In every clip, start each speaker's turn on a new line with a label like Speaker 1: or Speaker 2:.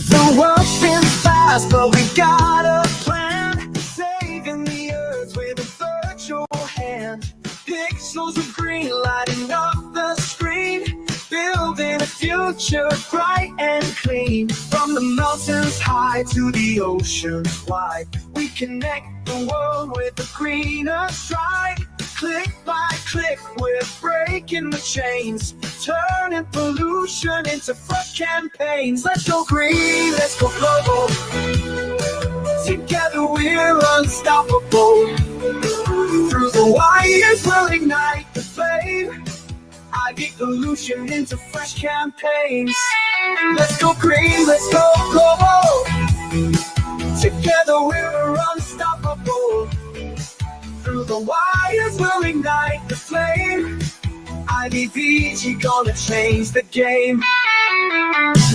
Speaker 1: The world spins fast, but we got a plan. Saving the earth with a virtual hand. Pixels of green lighting up the screen. Building a future bright and clean. From the mountains high to the oceans wide, we connect the world with a greener stride. Click by click, we're breaking the chains, turning pollution into fresh campaigns. Let's go green, let's go global. Together we're unstoppable. Through the wires we'll ignite the flame. ID pollution into fresh campaigns. Let's go green, let's go global. Together we're unstoppable. Through the wires we'll ignite the flame. IDVG gonna change the game.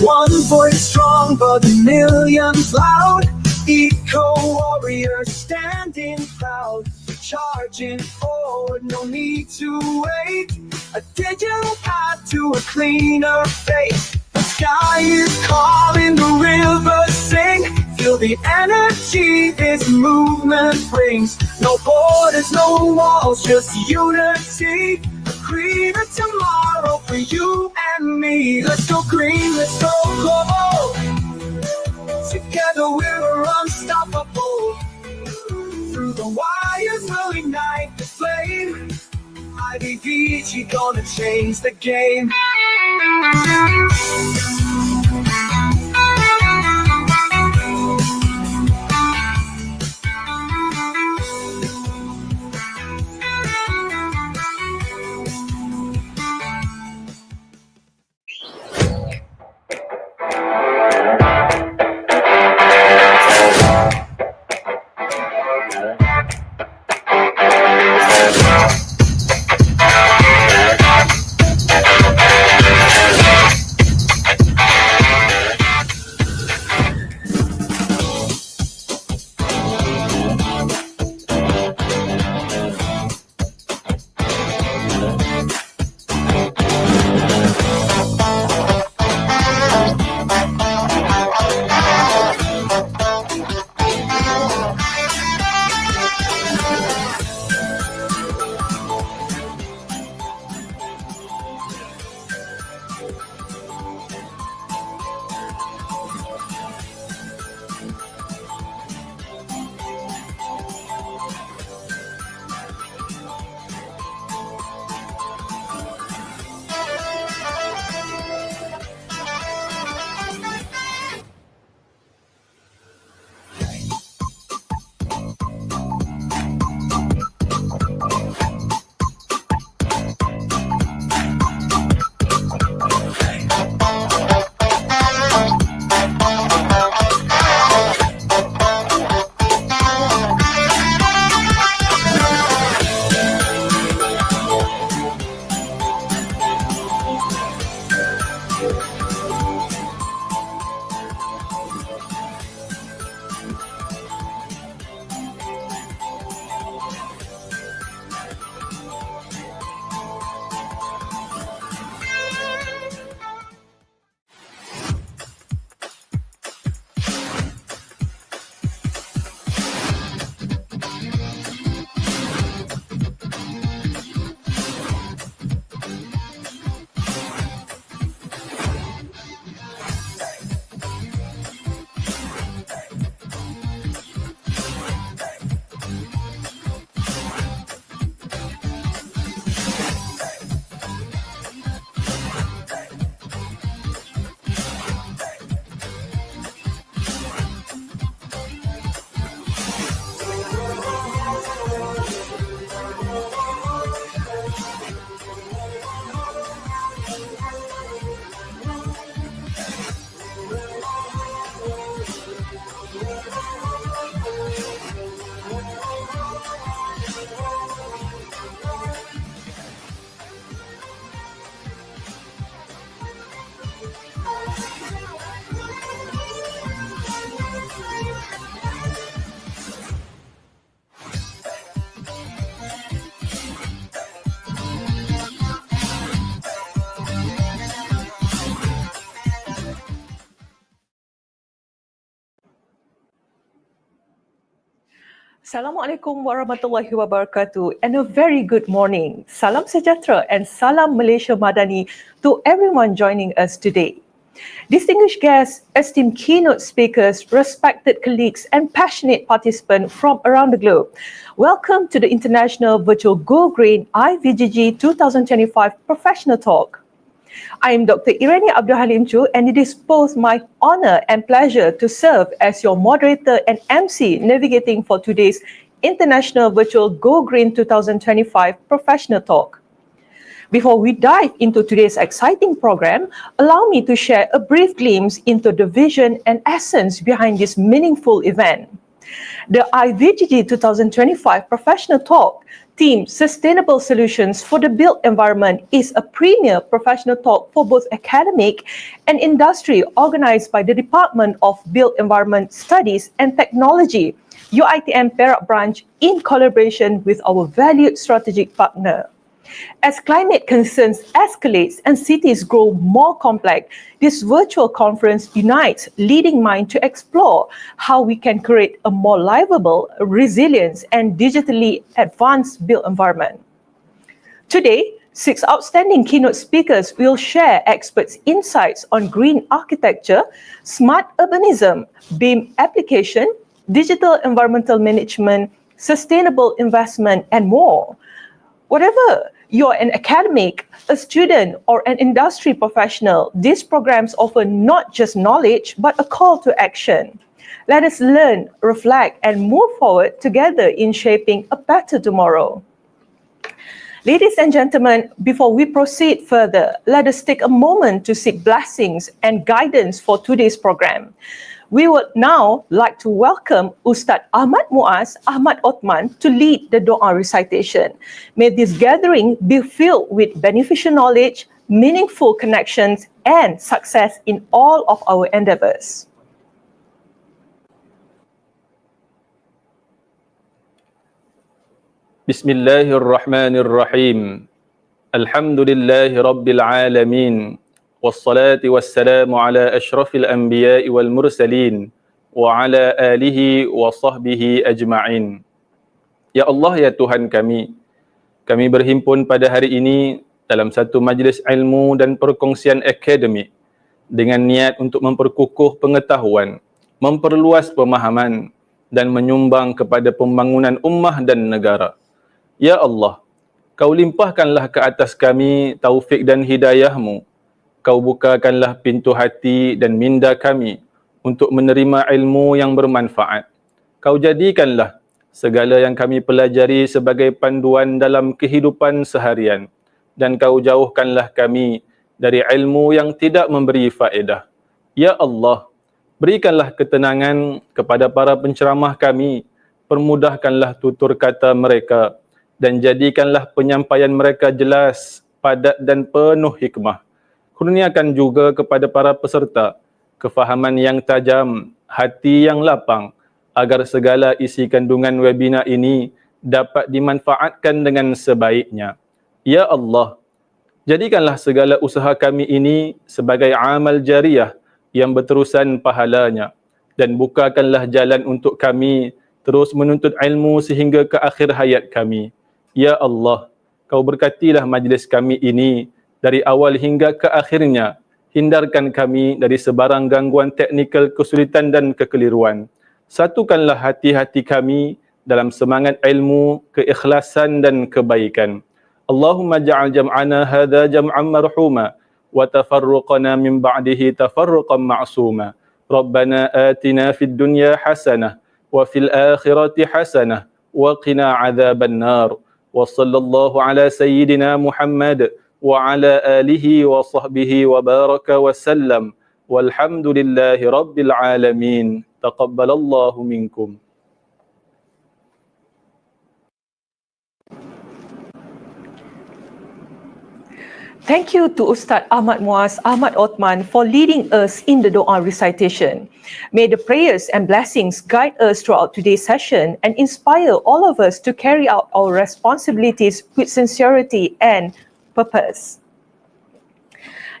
Speaker 1: One voice strong but a millions loud. Eco-warriors standing proud. Charging forward, no need to wait. A digital path to a cleaner fate. The sky is calling, the rivers sing. Feel the energy this movement brings. No borders, no walls, just unity. A greener tomorrow for you and me. Let's go green, let's go global. Together we're unstoppable. Through the wires we'll ignite the flame. IDVG gonna change the game.
Speaker 2: Assalamualaikum warahmatullahi wabarakatuh and a very good morning. Salam sejahtera and salam Malaysia Madani to everyone joining us today. Distinguished guests, esteemed keynote speakers, respected colleagues and passionate participants from around the globe. Welcome to the International Virtual Go Green IVGG 2025 Professional Talk. I am Dr. Irani Abdul Halim Chu, and it is both my honor and pleasure to serve as your moderator and MC navigating for today's International Virtual Go Green 2025 Professional Talk. Before we dive into today's exciting program, allow me to share a brief glimpse into the vision and essence behind this meaningful event. The IVGG 2025 Professional Talk theme Sustainable Solutions for the Built Environment is a premier professional talk for both academic and industry organized by the Department of Built Environment Studies and Technology, UiTM Perak Branch, in collaboration with our valued strategic partner. As climate concerns escalate and cities grow more complex, this virtual conference unites leading minds to explore how we can create a more livable, resilient, and digitally advanced built environment. Today, 6 outstanding keynote speakers will share experts' insights on green architecture, smart urbanism, BIM application, digital environmental management, sustainable investment, and more. Whatever you're an academic, a student, or an industry professional, these programs offer not just knowledge, but a call to action. Let us learn, reflect, and move forward together in shaping a better tomorrow. Ladies and gentlemen, before we proceed further, let us take a moment to seek blessings and guidance for today's program. We would now like to welcome Ustaz Ahmad Muaz Ahmad Othman to lead the Doa recitation. May this gathering be filled with beneficial knowledge, meaningful connections, and success in all of our endeavors.
Speaker 3: Bismillahirrahmanirrahim. Alhamdulillahi Rabbil Alamin. Wassalatu wassalamu ala ashrafil anbiya'i wal mursalin wa ala alihi wa sahbihi ajma'in. Ya Allah, ya Tuhan kami berhimpun pada hari ini dalam satu majlis ilmu dan perkongsian akademik dengan niat untuk memperkukuh pengetahuan, memperluas pemahaman dan menyumbang kepada pembangunan ummah dan negara. Ya Allah, Kau limpahkanlah ke atas kami taufik dan hidayah-Mu. Kau bukakanlah pintu hati dan minda kami untuk menerima ilmu yang bermanfaat. Kau jadikanlah segala yang kami pelajari sebagai panduan dalam kehidupan seharian. Dan Kau jauhkanlah kami dari ilmu yang tidak memberi faedah. Ya Allah, berikanlah ketenangan kepada para penceramah kami. Permudahkanlah tutur kata mereka dan jadikanlah penyampaian mereka jelas, padat dan penuh hikmah. Kurniakan juga kepada para peserta kefahaman yang tajam, hati yang lapang, agar segala isi kandungan webinar ini dapat dimanfaatkan dengan sebaiknya. Ya Allah, jadikanlah segala usaha kami ini sebagai amal jariah yang berterusan pahalanya, dan bukakanlah jalan untuk kami terus menuntut ilmu sehingga ke akhir hayat kami. Ya Allah, Kau berkatilah majlis kami ini dari awal hingga ke akhirnya. Hindarkan kami dari sebarang gangguan teknikal, kesulitan dan kekeliruan. Satukanlah hati-hati kami dalam semangat ilmu, keikhlasan dan kebaikan. Allahumma ja'al jam'ana hadha jam'an marhuma wa tafarruqana min ba'dihi tafarruqan ma'suma. Rabbana atina fid dunya hasanah wa fil akhirati hasanah wa qina 'adzaban nar. Wa sallallahu ala sayyidina Muhammad وعلى آله وصحبه وبارك وسلم والحمد لله رب العالمين تقبل الله منكم.
Speaker 2: Thank you to Ustaz Ahmad Muaz Ahmad Othman for leading us in the Doa recitation. May the prayers and blessings guide us throughout today's session and inspire all of us to carry out our responsibilities with sincerity and purpose.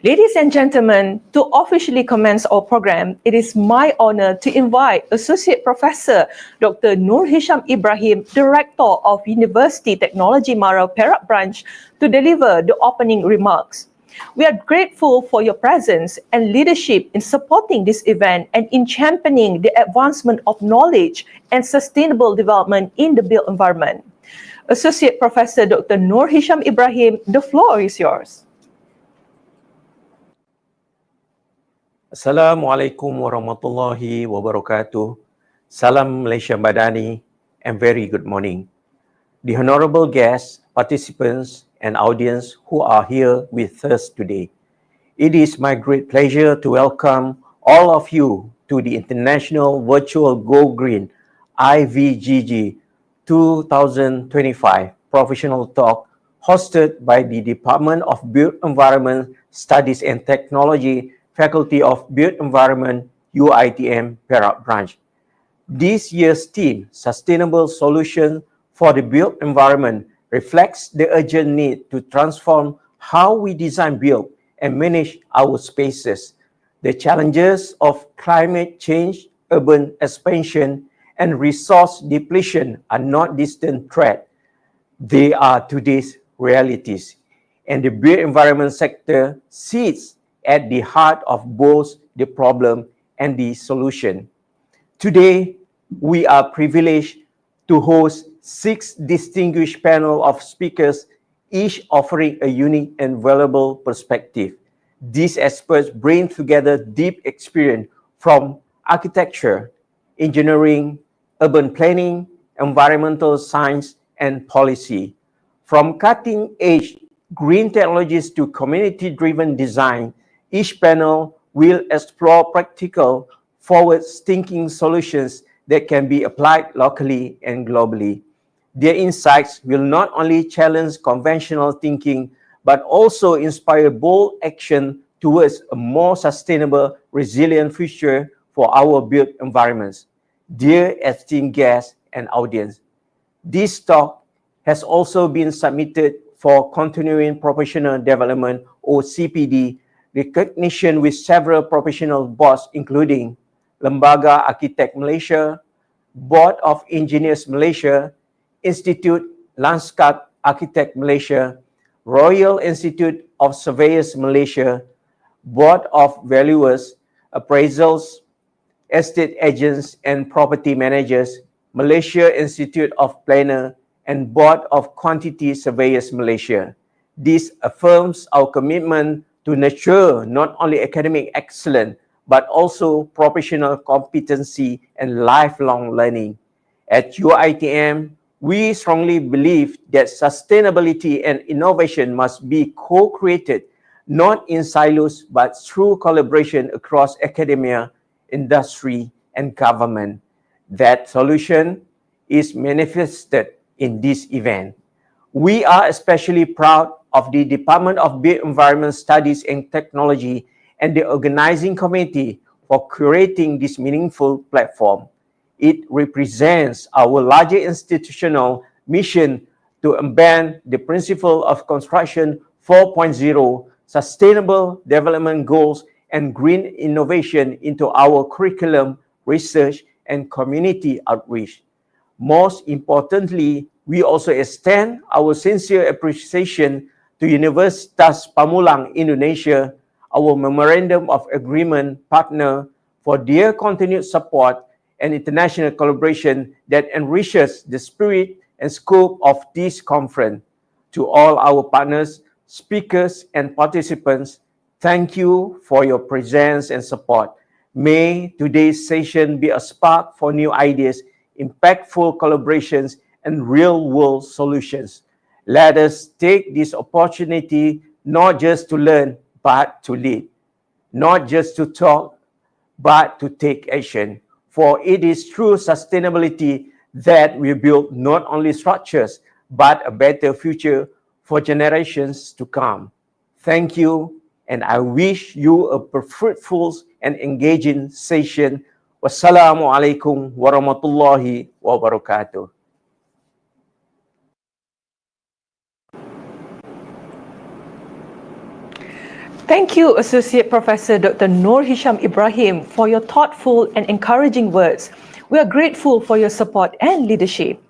Speaker 2: Ladies and gentlemen, to officially commence our program, it is my honor to invite Associate Professor Dr. Nur Hisham Ibrahim, Director of University Technology Mara Perak Branch, to deliver the opening remarks. We are grateful for your presence and leadership in supporting this event and in championing the advancement of knowledge and sustainable development in the built environment. Associate Professor Dr. Nur Hisham Ibrahim, the floor is yours.
Speaker 4: Assalamualaikum warahmatullahi wabarakatuh. Salam Malaysia Madani and very good morning. The honorable guests, participants and audience who are here with us today. It is my great pleasure to welcome all of you to the International Virtual Go Green IVGG 2025 Professional Talk hosted by the Department of Built Environment Studies and Technology, Faculty of Built Environment, UITM Perak Branch. This year's theme, Sustainable Solutions for the Built Environment, reflects the urgent need to transform how we design, build, and manage our spaces. The challenges of climate change, urban expansion, and resource depletion are not distant threats. They are today's realities, and the built environment sector sits at the heart of both the problem and the solution. Today, we are privileged to host 6 distinguished panel of speakers, each offering a unique and valuable perspective. These experts bring together deep experience from architecture, engineering, urban planning, environmental science, and policy. From cutting-edge green technologies to community-driven design, each panel will explore practical, forward-thinking solutions that can be applied locally and globally. Their insights will not only challenge conventional thinking, but also inspire bold action towards a more sustainable, resilient future for our built environments. Dear esteemed guests and audience, this talk has also been submitted for Continuing Professional Development or CPD recognition with several professional boards including Lembaga Architect Malaysia, Board of Engineers Malaysia, Institute Landscape Architect Malaysia, Royal Institute of Surveyors Malaysia, Board of Valuers, Appraisals, Estate Agents and Property Managers, Malaysia Institute of Planner, and Board of Quantity Surveyors Malaysia. This affirms our commitment to nurture not only academic excellence, but also professional competency and lifelong learning. At UITM, we strongly believe that sustainability and innovation must be co-created, not in silos, but through collaboration across academia, industry, and government. That solution is manifested in this event. We are especially proud of the Department of Built Environment Studies and Technology and the organizing committee for curating this meaningful platform. It represents our larger institutional mission to embed the principle of Construction 4.0, sustainable development goals, and green innovation into our curriculum, research, and community outreach. Most importantly, we also extend our sincere appreciation to Universitas Pamulang Indonesia, our Memorandum of Agreement partner, for their continued support and international collaboration that enriches the spirit and scope of this conference. To all our partners, speakers, and participants, thank you for your presence and support. May today's session be a spark for new ideas, impactful collaborations, and real-world solutions. Let us take this opportunity not just to learn, but to lead. Not just to talk, but to take action. For it is through sustainability that we build not only structures, but a better future for generations to come. Thank you, and I wish you a fruitful and engaging session. Wassalamualaikum warahmatullahi wabarakatuh.
Speaker 2: Thank you, Associate Professor Dr. Noor Hisham Ibrahim, for your thoughtful and encouraging words. We are grateful for your support and leadership.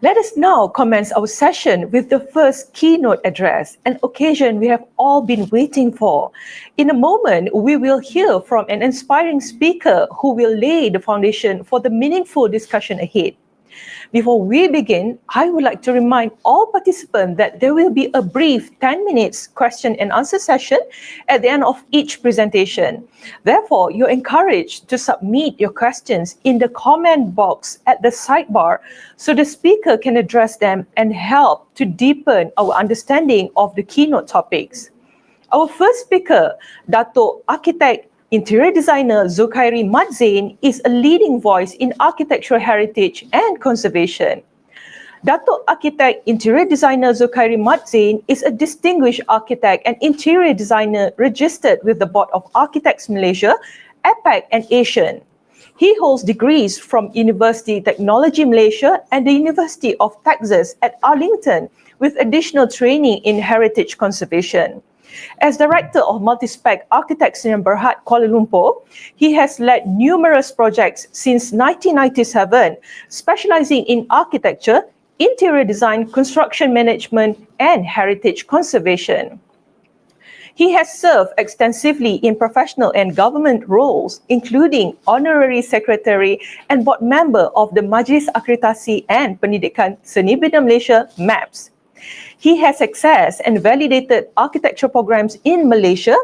Speaker 2: Let us now commence our session with the first keynote address, an occasion we have all been waiting for. In a moment, we will hear from an inspiring speaker who will lay the foundation for the meaningful discussion ahead. Before we begin, I would like to remind all participants that there will be a brief 10 minutes question and answer session at the end of each presentation. Therefore, you're encouraged to submit your questions in the comment box at the sidebar so the speaker can address them and help to deepen our understanding of the keynote topics. Our first speaker, Dato' Architect Interior designer Zulkhairi Mat Zain is a leading voice in architectural heritage and conservation. Dato' Architect Interior designer Zulkhairi Mat Zain is a distinguished architect and interior designer registered with the Board of Architects Malaysia, APAC and ASEAN. He holds degrees from University Technology Malaysia and the University of Texas at Arlington with additional training in heritage conservation. As Director of Multispec Architects in Berhad, Kuala Lumpur, he has led numerous projects since 1997, specializing in architecture, interior design, construction management, and heritage conservation. He has served extensively in professional and government roles, including Honorary Secretary and Board Member of the Majlis Akreditasi and Pendidikan Seni Bina Malaysia, MAPS. He has accessed and validated architecture programs in Malaysia,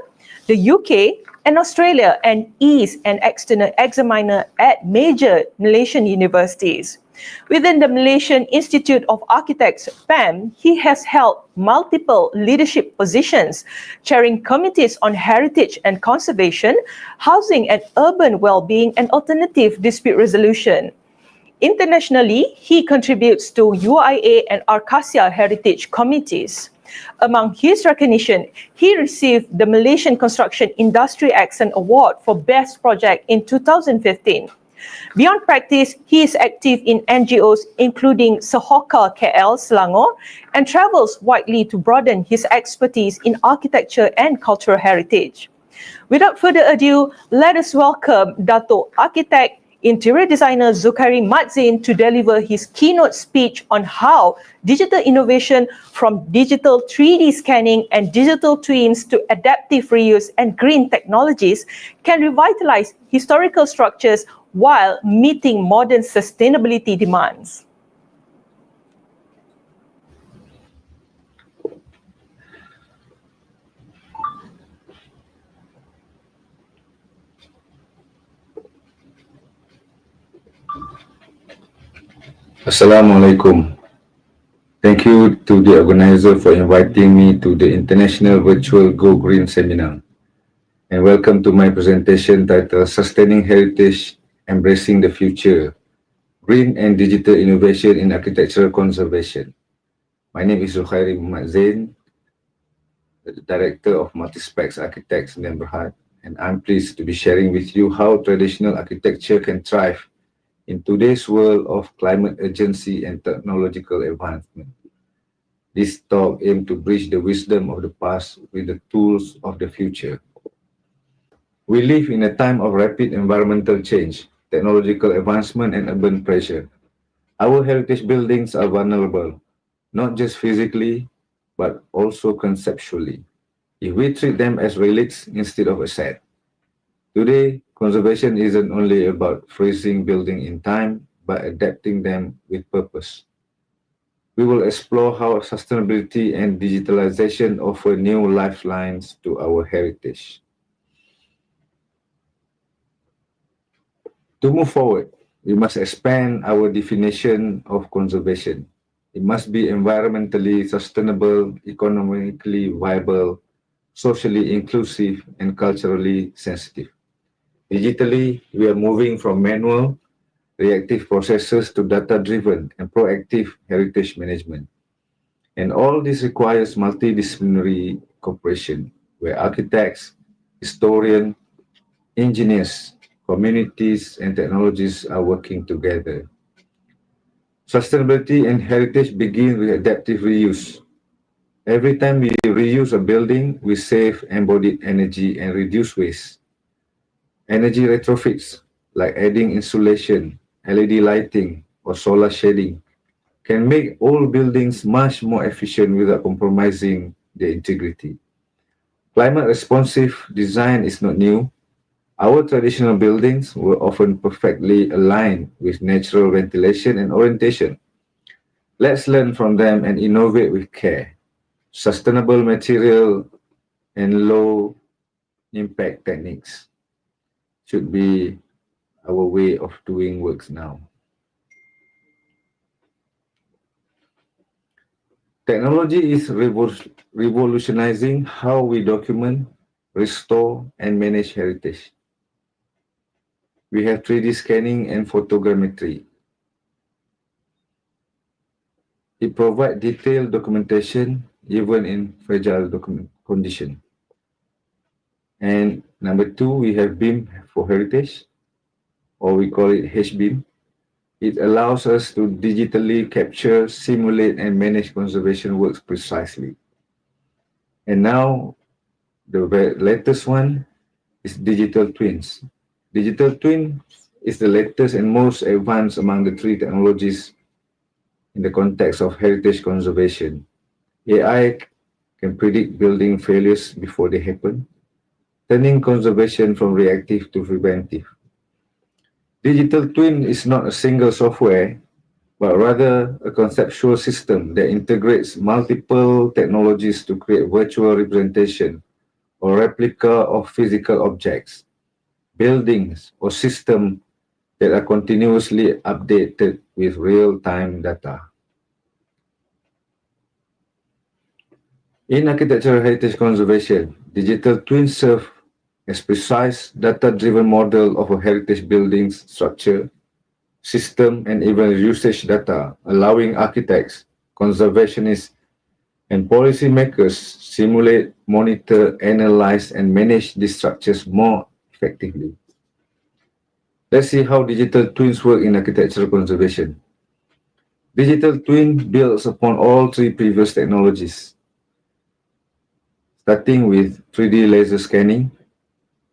Speaker 2: the UK, and Australia, and is an external examiner at major Malaysian universities. Within the Malaysian Institute of Architects, PAM, he has held multiple leadership positions, chairing committees on heritage and conservation, housing and urban well-being, and alternative dispute resolution. Internationally, he contributes to UIA and Arcasia Heritage Committees. Among his recognition, he received the Malaysian Construction Industry Excellence Award for Best Project in 2015. Beyond practice, he is active in NGOs including Sehoka KL Selangor and travels widely to broaden his expertise in architecture and cultural heritage. Without further ado, let us welcome Dato' Architect Interior designer Zulkhairi Mat Zain to deliver his keynote speech on how digital innovation from digital 3D scanning and digital twins to adaptive reuse and green technologies can revitalize historical structures while meeting modern sustainability demands.
Speaker 5: Assalamualaikum. Thank you to the organizer for inviting me to the International Virtual Go Green Seminar. And welcome to my presentation titled Sustaining Heritage, Embracing the Future, Green and Digital Innovation in Architectural Conservation. My name is Zulkhairi Mat Zain, the Director of Multispec Architects in Berhad, and I'm pleased to be sharing with you how traditional architecture can thrive in today's world of climate urgency and technological advancement. This talk aims to bridge the wisdom of the past with the tools of the future. We live in a time of rapid environmental change, technological advancement, and urban pressure. Our heritage buildings are vulnerable, not just physically, but also conceptually, if we treat them as relics instead of assets. Today, conservation isn't only about freezing buildings in time, but adapting them with purpose. We will explore how sustainability and digitalization offer new lifelines to our heritage. To move forward, we must expand our definition of conservation. It must be environmentally sustainable, economically viable, socially inclusive, and culturally sensitive. Digitally, we are moving from manual, reactive processes to data-driven and proactive heritage management. And all this requires multidisciplinary cooperation, where architects, historians, engineers, communities, and technologies are working together. Sustainability and heritage begin with adaptive reuse. Every time we reuse a building, we save embodied energy and reduce waste. Energy retrofits, like adding insulation, LED lighting, or solar shading, can make old buildings much more efficient without compromising their integrity. Climate responsive design is not new. Our traditional buildings were often perfectly aligned with natural ventilation and orientation. Let's learn from them and innovate with care. Sustainable material and low impact techniques should be our way of doing works now. Technology is revolutionizing how we document, restore, and manage heritage. We have 3D scanning and photogrammetry. It provides detailed documentation even in fragile condition. And number two, we have BIM for heritage, or we call it HBIM. It allows us to digitally capture, simulate, and manage conservation works precisely. And now, the latest one is digital twins. Digital twin is the latest and most advanced among the three technologies in the context of heritage conservation. AI can predict building failures before they happen, turning conservation from reactive to preventive. Digital twin is not a single software, but rather a conceptual system that integrates multiple technologies to create virtual representation or replica of physical objects, buildings, or systems that are continuously updated with real-time data. In architectural heritage conservation, digital twins serve as precise data-driven model of a heritage building's structure, system, and even usage data, allowing architects, conservationists, and policymakers simulate, monitor, analyze, and manage these structures more effectively. Let's see how digital twins work in architectural conservation. Digital twin builds upon all three previous technologies, starting with 3D laser scanning,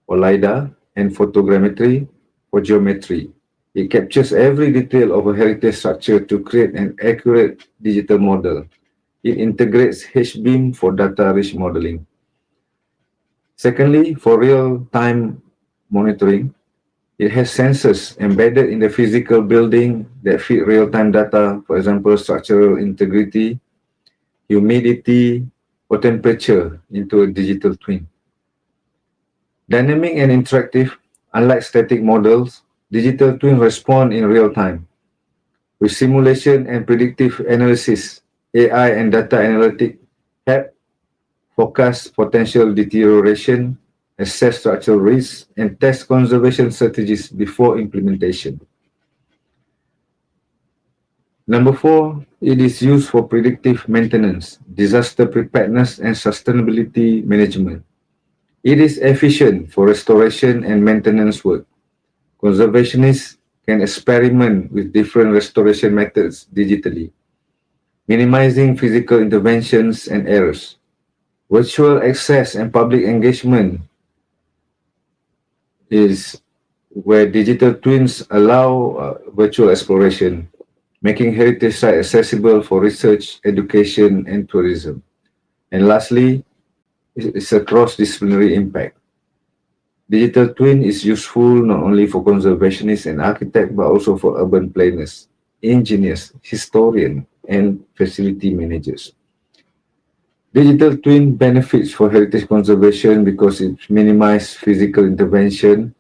Speaker 5: or LiDAR, and photogrammetry for geometry. It captures every detail of a heritage structure to create an accurate digital model. It integrates HBIM for data-rich modeling. Secondly, for real-time monitoring, it has sensors embedded in the physical building that feed real-time data, for example, structural integrity, humidity, or temperature into a digital twin. Dynamic and interactive, unlike static models, digital twins respond in real time. With simulation and predictive analysis, AI and data analytics help forecast potential deterioration, assess structural risks, and test conservation strategies before implementation. Number 4, it is used for predictive maintenance, disaster preparedness, and sustainability management. It is efficient for restoration and maintenance work. Conservationists can experiment with different restoration methods digitally, minimizing physical interventions and errors. Virtual access and public engagement is where digital twins allow virtual exploration, making heritage sites accessible for research, education, and tourism. And lastly, it's a cross-disciplinary impact. Digital twin is useful not only for conservationists and architects, but also for urban planners, engineers, historians, and facility managers. Digital twin benefits for heritage conservation because it minimizes physical intervention,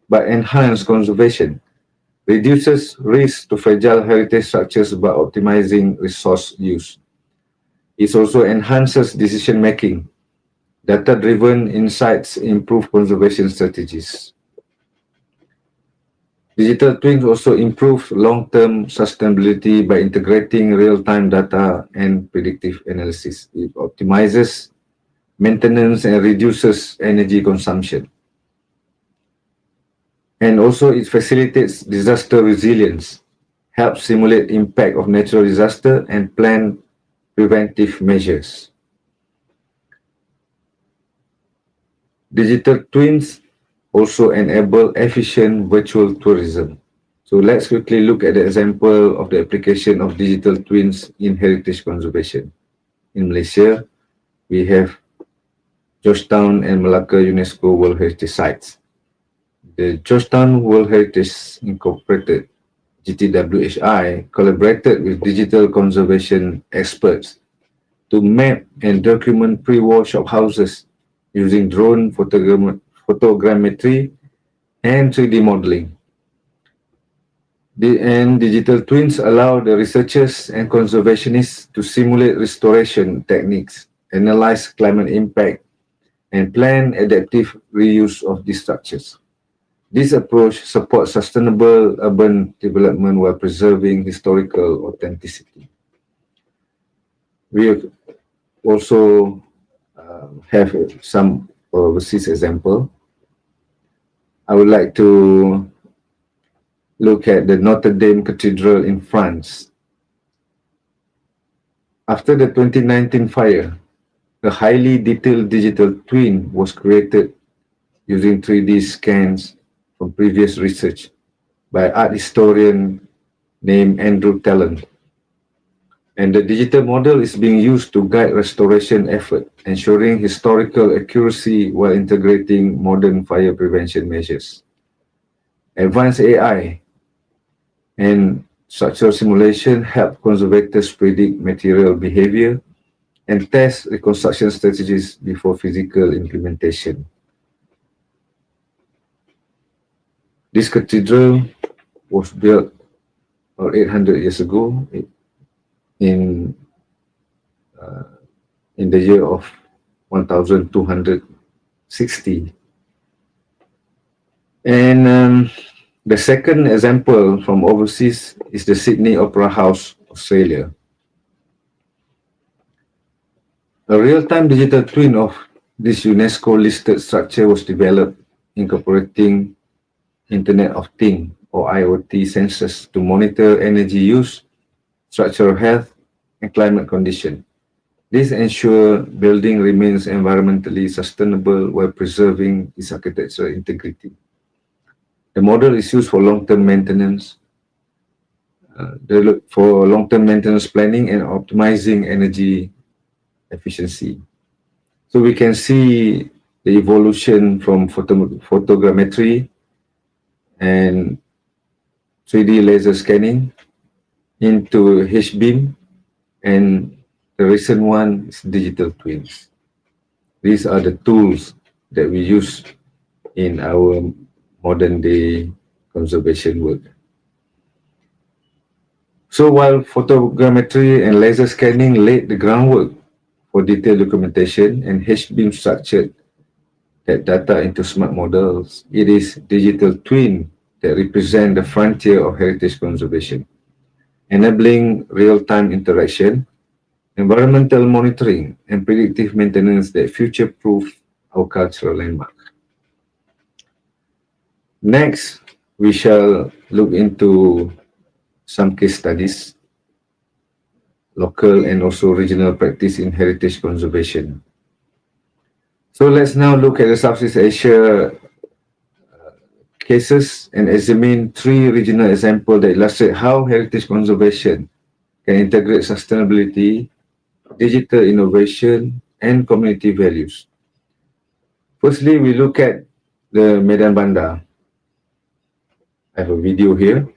Speaker 5: but enhances conservation, reduces risk to fragile heritage structures by optimizing resource use. It also enhances decision-making. Data-driven insights improve conservation strategies. Digital twins also improve long-term sustainability by integrating real-time data and predictive analysis. It optimizes maintenance and reduces energy consumption. And also it facilitates disaster resilience, helps simulate impact of natural disaster and plan preventive measures. Digital twins also enable efficient virtual tourism. So let's quickly look at the example of the application of digital twins in heritage conservation. In Malaysia, we have Georgetown and Malacca UNESCO World Heritage Sites. The Georgetown World Heritage Incorporated, GTWHI, collaborated with digital conservation experts to map and document pre-war shophouses using drone photogrammetry and 3D modeling. And digital twins allow the researchers and conservationists to simulate restoration techniques, analyze climate impact, and plan adaptive reuse of these structures. This approach supports sustainable urban development while preserving historical authenticity. We also have some overseas example. I would like to look at the Notre Dame Cathedral in France. After the 2019 fire, a highly detailed digital twin was created using 3D scans from previous research by art historian named Andrew Talon. And the digital model is being used to guide restoration effort, ensuring historical accuracy while integrating modern fire prevention measures. Advanced AI and structural simulation help conservators predict material behavior and test reconstruction strategies before physical implementation. This cathedral was built 800 years ago in the year of 1260. And the second example from overseas is the Sydney Opera House, Australia. A real-time digital twin of this UNESCO-listed structure was developed, incorporating Internet of Things or IoT sensors to monitor energy use, structural health, and climate condition. This ensures building remains environmentally sustainable while preserving its architectural integrity. The model is used for long-term maintenance, planning and optimizing energy efficiency. So we can see the evolution from photogrammetry and 3D laser scanning into H-beam, and the recent one is digital twins. These are the tools that we use in our modern day conservation work. So while photogrammetry and laser scanning laid the groundwork for detailed documentation and H-beam structured that data into smart models, it is digital twin that represent the frontier of heritage conservation, enabling real-time interaction, environmental monitoring, and predictive maintenance that future-proof our cultural landmark. Next, we shall look into some case studies, local and also regional practice in heritage conservation. So let's now look at the Southeast Asia cases and examine 3 regional examples that illustrate how heritage conservation can integrate sustainability, digital innovation, and community values. Firstly, we look at the Medan Bandar. I have a video here.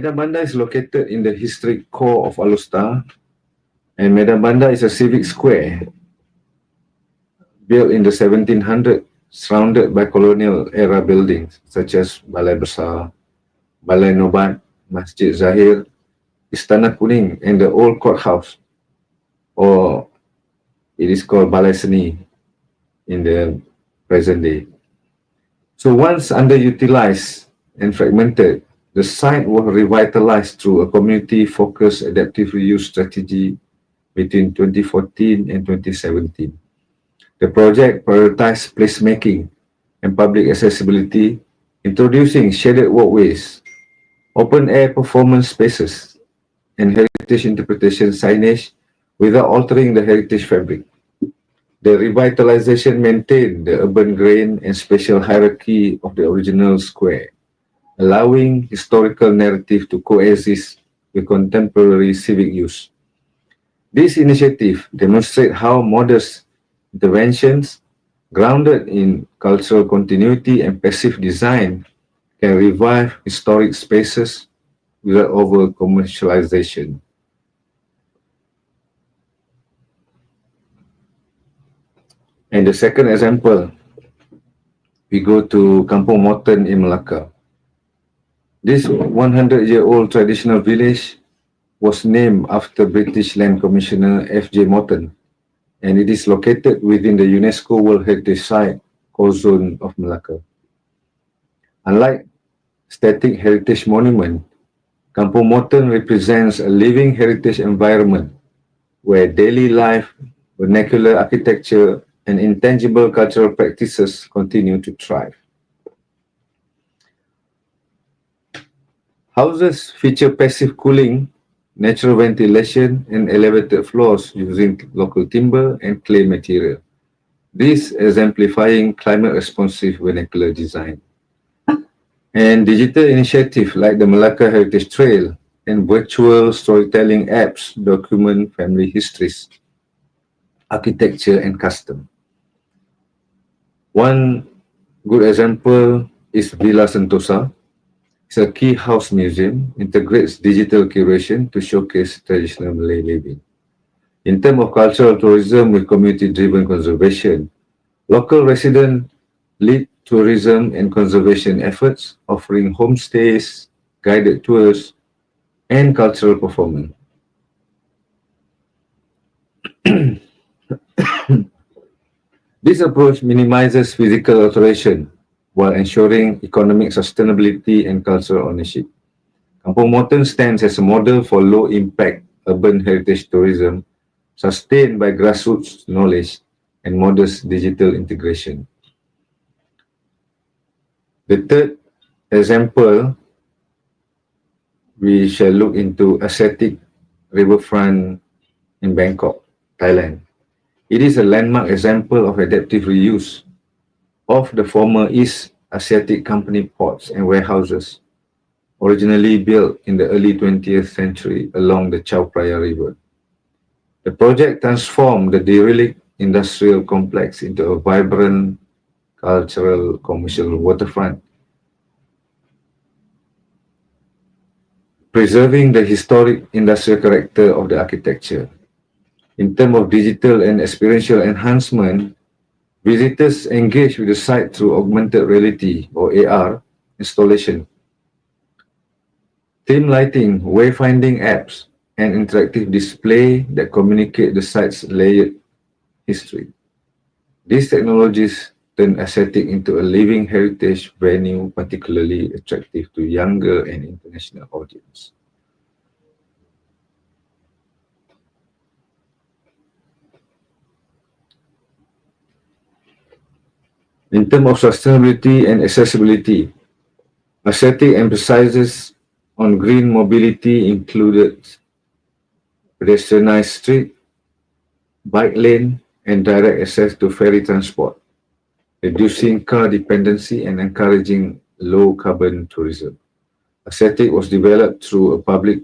Speaker 5: Medan Bandar is located in the historic core of Alor, and Medan Bandar is a civic square built in the 1700s, surrounded by colonial era buildings such as Balai Besar, Balai Nobat, Masjid Zahir, Istana Kuning, and the old courthouse, or it is called Balai Seni in the present day. So once underutilized and fragmented, the site was revitalized through a community-focused adaptive reuse strategy between 2014 and 2017. The project prioritized placemaking and public accessibility, introducing shaded walkways, open-air performance spaces, and heritage interpretation signage without altering the heritage fabric. The revitalization maintained the urban grain and spatial hierarchy of the original square, allowing historical narrative to coexist with contemporary civic use. This initiative demonstrates how modest interventions grounded in cultural continuity and passive design can revive historic spaces without over-commercialization. And the second example, we go to Kampung Moten in Melaka. This 100-year-old traditional village was named after British Land Commissioner F.J. Moten, and it is located within the UNESCO World Heritage Site core zone of Melaka. Unlike static heritage monument, Kampung Moten represents a living heritage environment where daily life, vernacular architecture, and intangible cultural practices continue to thrive. Houses feature passive cooling, natural ventilation, and elevated floors using local timber and clay material. This exemplifying climate-responsive vernacular design. And digital initiatives like the Melaka Heritage Trail and virtual storytelling apps document family histories, architecture, and custom. One good example is Villa Sentosa. It's a key house museum, integrates digital curation to showcase traditional Malay living. In terms of cultural tourism with community-driven conservation, local residents lead tourism and conservation efforts, offering homestays, guided tours, and cultural performance. This approach minimizes physical alteration while ensuring economic sustainability and cultural ownership. Kampung Moten stands as a model for low-impact urban heritage tourism sustained by grassroots knowledge and modest digital integration. The third example, we shall look into Asiatic Riverfront in Bangkok, Thailand. It is a landmark example of adaptive reuse of the former East Asiatic Company ports and warehouses, originally built in the early 20th century along the Chao Phraya River. The project transformed the derelict industrial complex into a vibrant cultural commercial waterfront, preserving the historic industrial character of the architecture. In terms of digital and experiential enhancement, visitors engage with the site through augmented reality or AR installation, theme lighting, wayfinding apps, and interactive display that communicate the site's layered history. These technologies turn Asiatic into a living heritage venue, particularly attractive to younger and international audience. In terms of sustainability and accessibility, Asiatic emphasizes on green mobility, included pedestrianized street, bike lane, and direct access to ferry transport, reducing car dependency and encouraging low carbon tourism. Aesthetic was developed through a public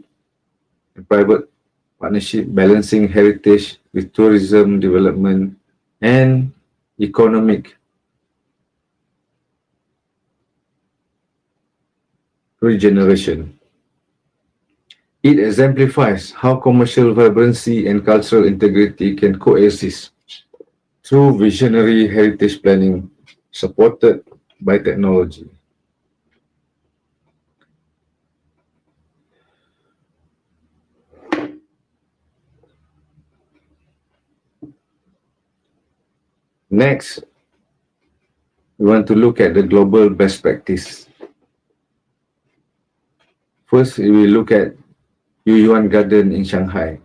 Speaker 5: and private partnership balancing heritage with tourism development and economic regeneration. It exemplifies how commercial vibrancy and cultural integrity can coexist through visionary heritage planning supported by technology. Next, we want to look at the global best practice. First, we will look at Yuyuan Garden in Shanghai.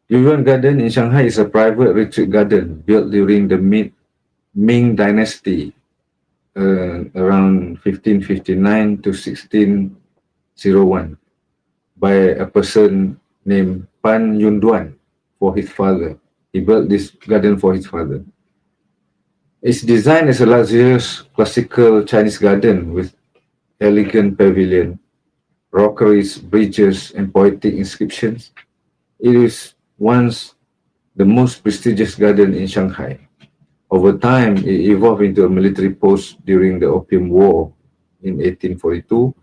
Speaker 5: Yuyuan Garden in Shanghai is a private retreat garden built during the Ming Dynasty around 1559 to 1601 by a person named Pan Yunduan for his father. He built this garden for his father. It's designed as a luxurious classical Chinese garden with elegant pavilion, rockeries, bridges, and poetic inscriptions. It is once the most prestigious garden in Shanghai. Over time, it evolved into a military post during the Opium War in 1842,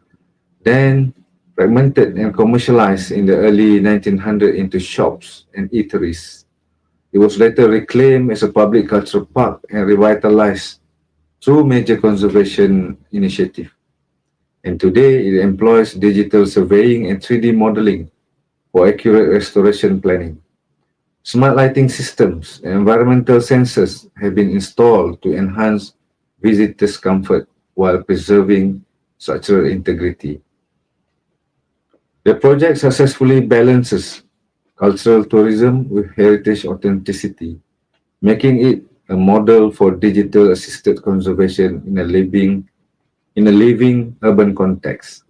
Speaker 5: then fragmented and commercialized in the early 1900s into shops and eateries. It was later reclaimed as a public cultural park and revitalized through major conservation initiatives. And today, it employs digital surveying and 3D modeling for accurate restoration planning. Smart lighting systems and environmental sensors have been installed to enhance visitors' comfort while preserving structural integrity. The project successfully balances cultural tourism with heritage authenticity, making it a model for digital assisted conservation in a living urban context.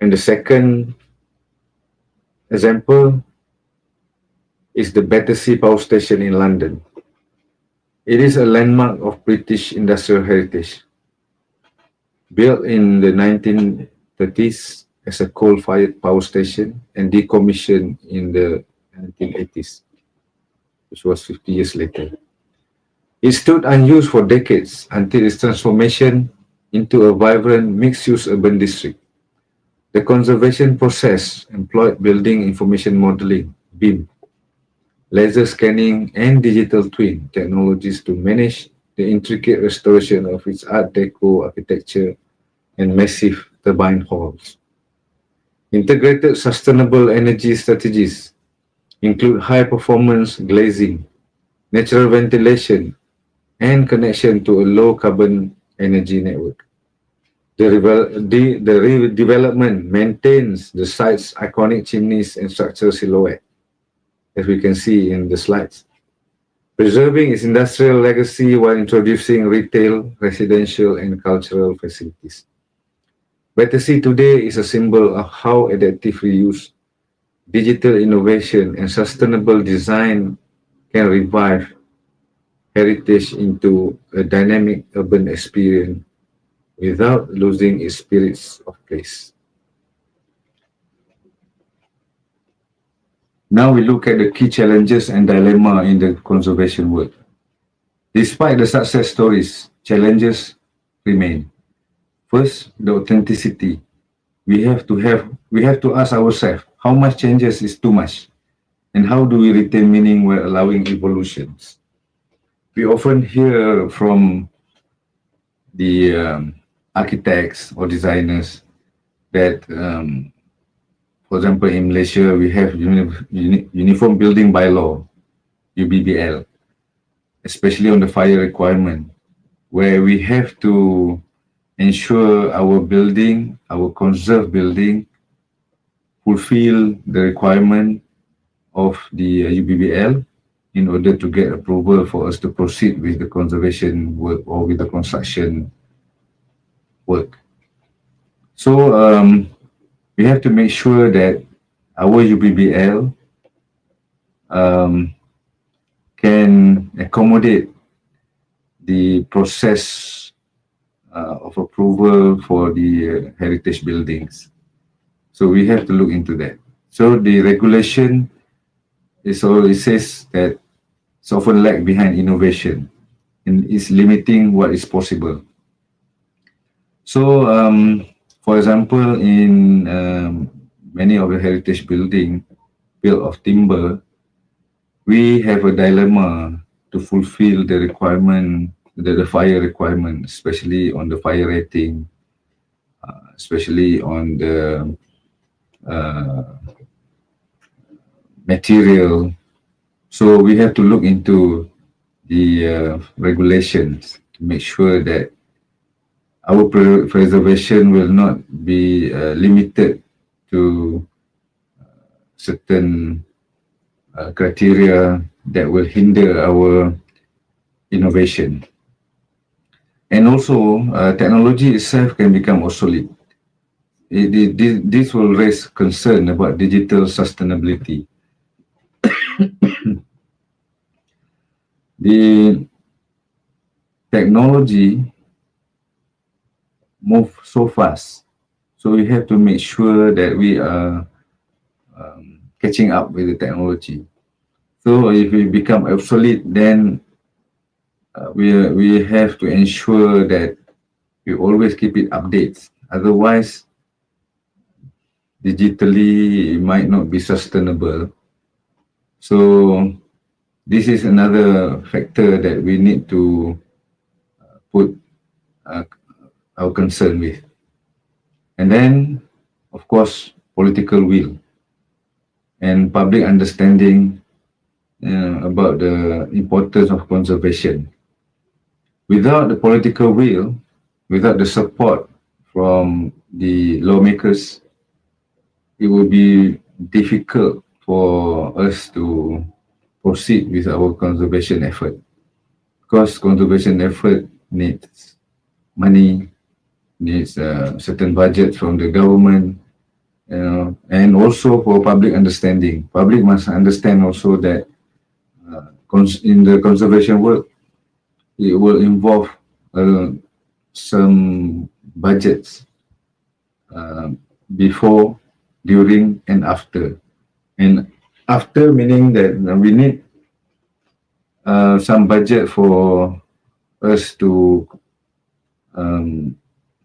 Speaker 5: And the second example is the Battersea Power Station in London. It is a landmark of British industrial heritage. Built in the 1930s as a coal-fired power station and decommissioned in the 1980s, which was 50 years later. It stood unused for decades until its transformation into a vibrant mixed-use urban district. The conservation process employed building information modeling, BIM, laser scanning, and digital twin technologies to manage the intricate restoration of its Art Deco architecture and massive turbine halls. Integrated sustainable energy strategies include high-performance glazing, natural ventilation, and connection to a low-carbon energy network. The redevelopment maintains the site's iconic chimneys and structural silhouette, as we can see in the slides, preserving its industrial legacy while introducing retail, residential, and cultural facilities. Battersea today is a symbol of how adaptive reuse, digital innovation, and sustainable design can revive heritage into a dynamic urban experience without losing its spirits of place. Now we look at the key challenges and dilemma in the conservation work. Despite the success stories, challenges remain. First, the authenticity. We have to ask ourselves, how much changes is too much? And how do we retain meaning while allowing evolutions? We often hear from the architects or designers that, for example, in Malaysia, we have Uniform Building Bylaw, UBBL, especially on the fire requirement, where we have to ensure our building, our conserved building, fulfill the requirement of the UBBL in order to get approval for us to proceed with the conservation work or with the construction work. So we have to make sure that our UBBL can accommodate the process of approval for the heritage buildings. So we have to look into that. So the regulation it says that it's often lag behind innovation and is limiting what is possible. So, for example, in many of the heritage building built of timber, we have a dilemma to fulfill the requirement, the fire requirement, especially on the fire rating, especially on the material. So we have to look into the regulations to make sure that our preservation will not be limited to certain criteria that will hinder our innovation. And also, technology itself can become obsolete. This will raise concern about digital sustainability. The technology move so fast, so we have to make sure that we are catching up with the technology. So if we become obsolete, then we have to ensure that we always keep it updates. Otherwise, digitally it might not be sustainable. So this is another factor that we need to put our concern with. And then, of course, political will and public understanding about the importance of conservation. Without the political will, without the support from the lawmakers, it will be difficult for us to proceed with our conservation effort. Because conservation effort needs money, needs a certain budget from the government, and also for public understanding. Public must understand also that in the conservation work, it will involve some budgets before, during, and after. And after meaning that we need some budget for us to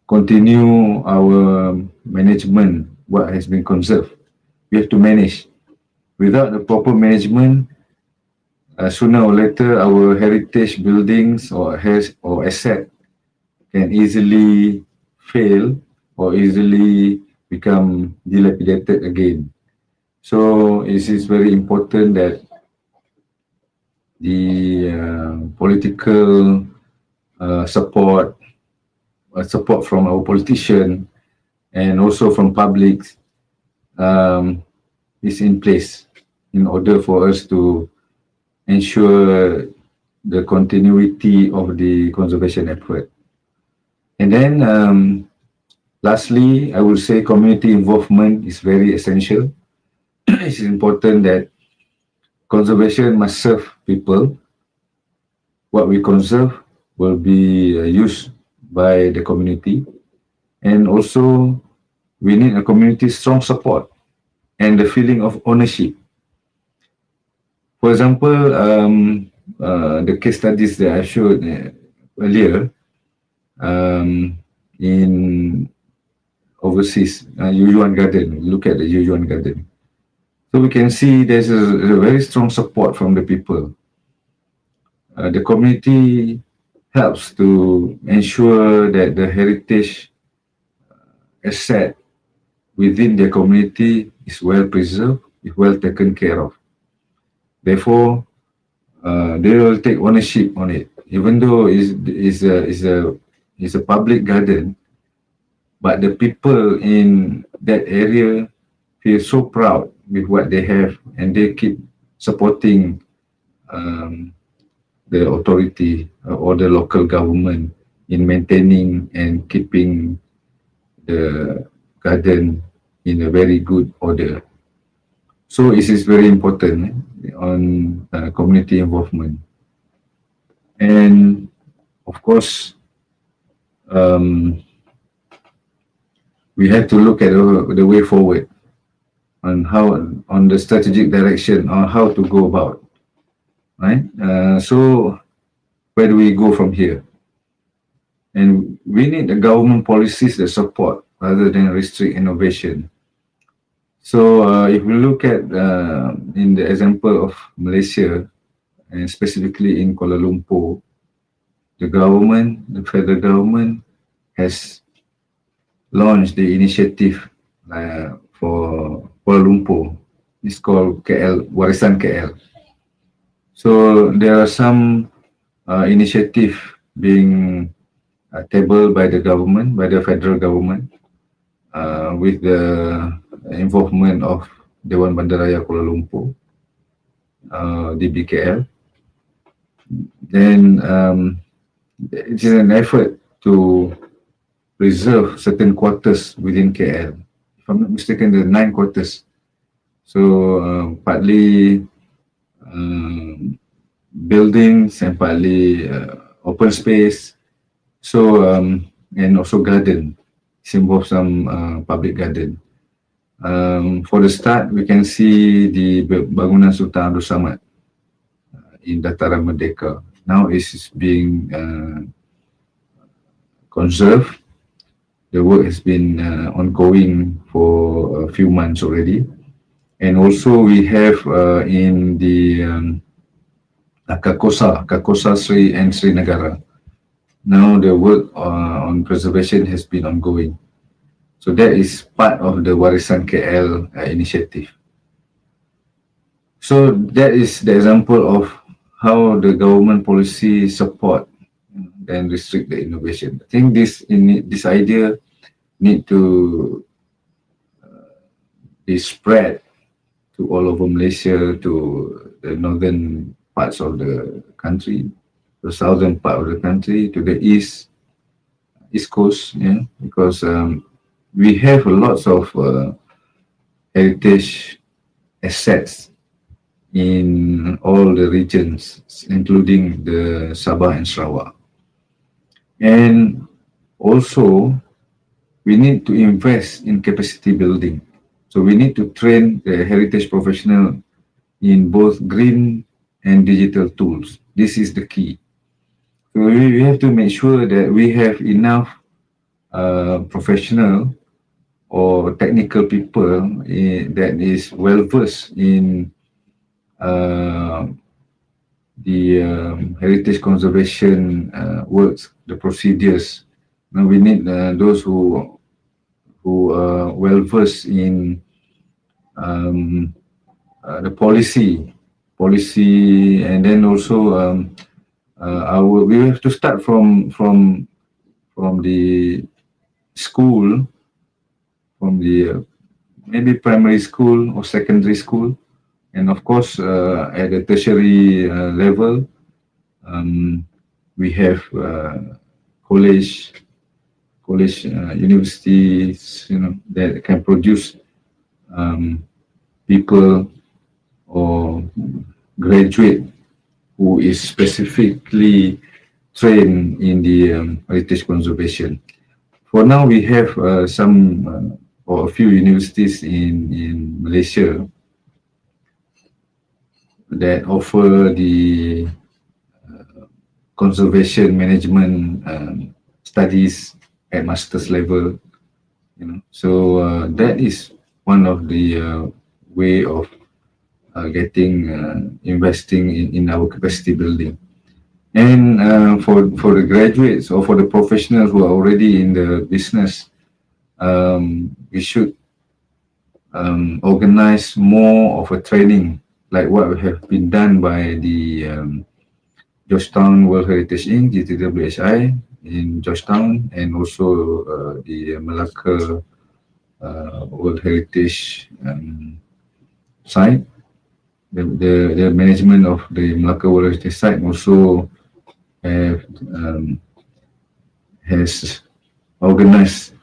Speaker 5: continue our management, what has been conserved. We have to manage. Without the proper management, sooner or later, our heritage buildings or asset can easily fail or easily become dilapidated again. So it is very important that the political support from our politician and also from public is in place in order for us to ensure the continuity of the conservation effort. And then lastly, I would say community involvement is very essential. It's important that conservation must serve people. What we conserve will be used by the community. And also, we need a community strong support and the feeling of ownership. For example, the case studies that I showed earlier in overseas, Yuyuan Garden, look at the Yuyuan Garden. So we can see there's a very strong support from the people. The community helps to ensure that the heritage asset within their community is well preserved, is well taken care of. Therefore, they will take ownership on it, even though it's a public garden. But the people in that area feel so proud with what they have, and they keep supporting the authority or the local government in maintaining and keeping the garden in a very good order. So it is very important on community involvement. And of course, um, we have to look at the way forward on how, on the strategic direction on how to go about, right? So where do we go from here? And we need the government policies that support rather than restrict innovation. So if we look at in the example of Malaysia, and specifically in Kuala Lumpur, the government, the federal government, has launched the initiative for Kuala Lumpur. It's called KL Warisan KL. So there are some initiative being tabled by the government, by the federal government, with the involvement of Dewan Bandaraya Kuala Lumpur, DBKL. Then it is an effort to preserve certain quarters within KL. If I'm not mistaken, there are 9 quarters. So partly buildings and partly open space. So and also garden. It involves some public garden. For the start, we can see the bangunan Sultan Abdul Samad in Dataran Merdeka. Now it is being conserved. The work has been ongoing for a few months already. And also we have in the Kakosa Sri and Srinagar. Now the work on preservation has been ongoing. So that is part of the Warisan KL initiative. So that is the example of how the government policy support and restrict the innovation. I think this idea need to be spread to all over Malaysia, to the northern parts of the country, the southern part of the country, to the east coast, yeah, because we have lots of heritage assets in all the regions, including the Sabah and Sarawak. And also, we need to invest in capacity building. So we need to train the heritage professional in both green and digital tools. This is the key. So we have to make sure that we have enough professional or technical people that is well versed in the heritage conservation works, the procedures. Now we need those who are well versed in the policy, and then also we have to start from the school, from the maybe primary school or secondary school, and of course at the tertiary level, we have college, universities, that can produce people or graduate who is specifically trained in the heritage conservation. For now, we have some or a few universities in Malaysia that offer the conservation management studies at master's level. So that is one of the way of investing in our capacity building. And for the graduates or for the professionals who are already in the business, we should organize more of a training, like what have been done by the Georgetown World Heritage Inc., GTWHI in Georgetown, and also the Malacca World Heritage site. The management of the Malacca World Heritage site also has organized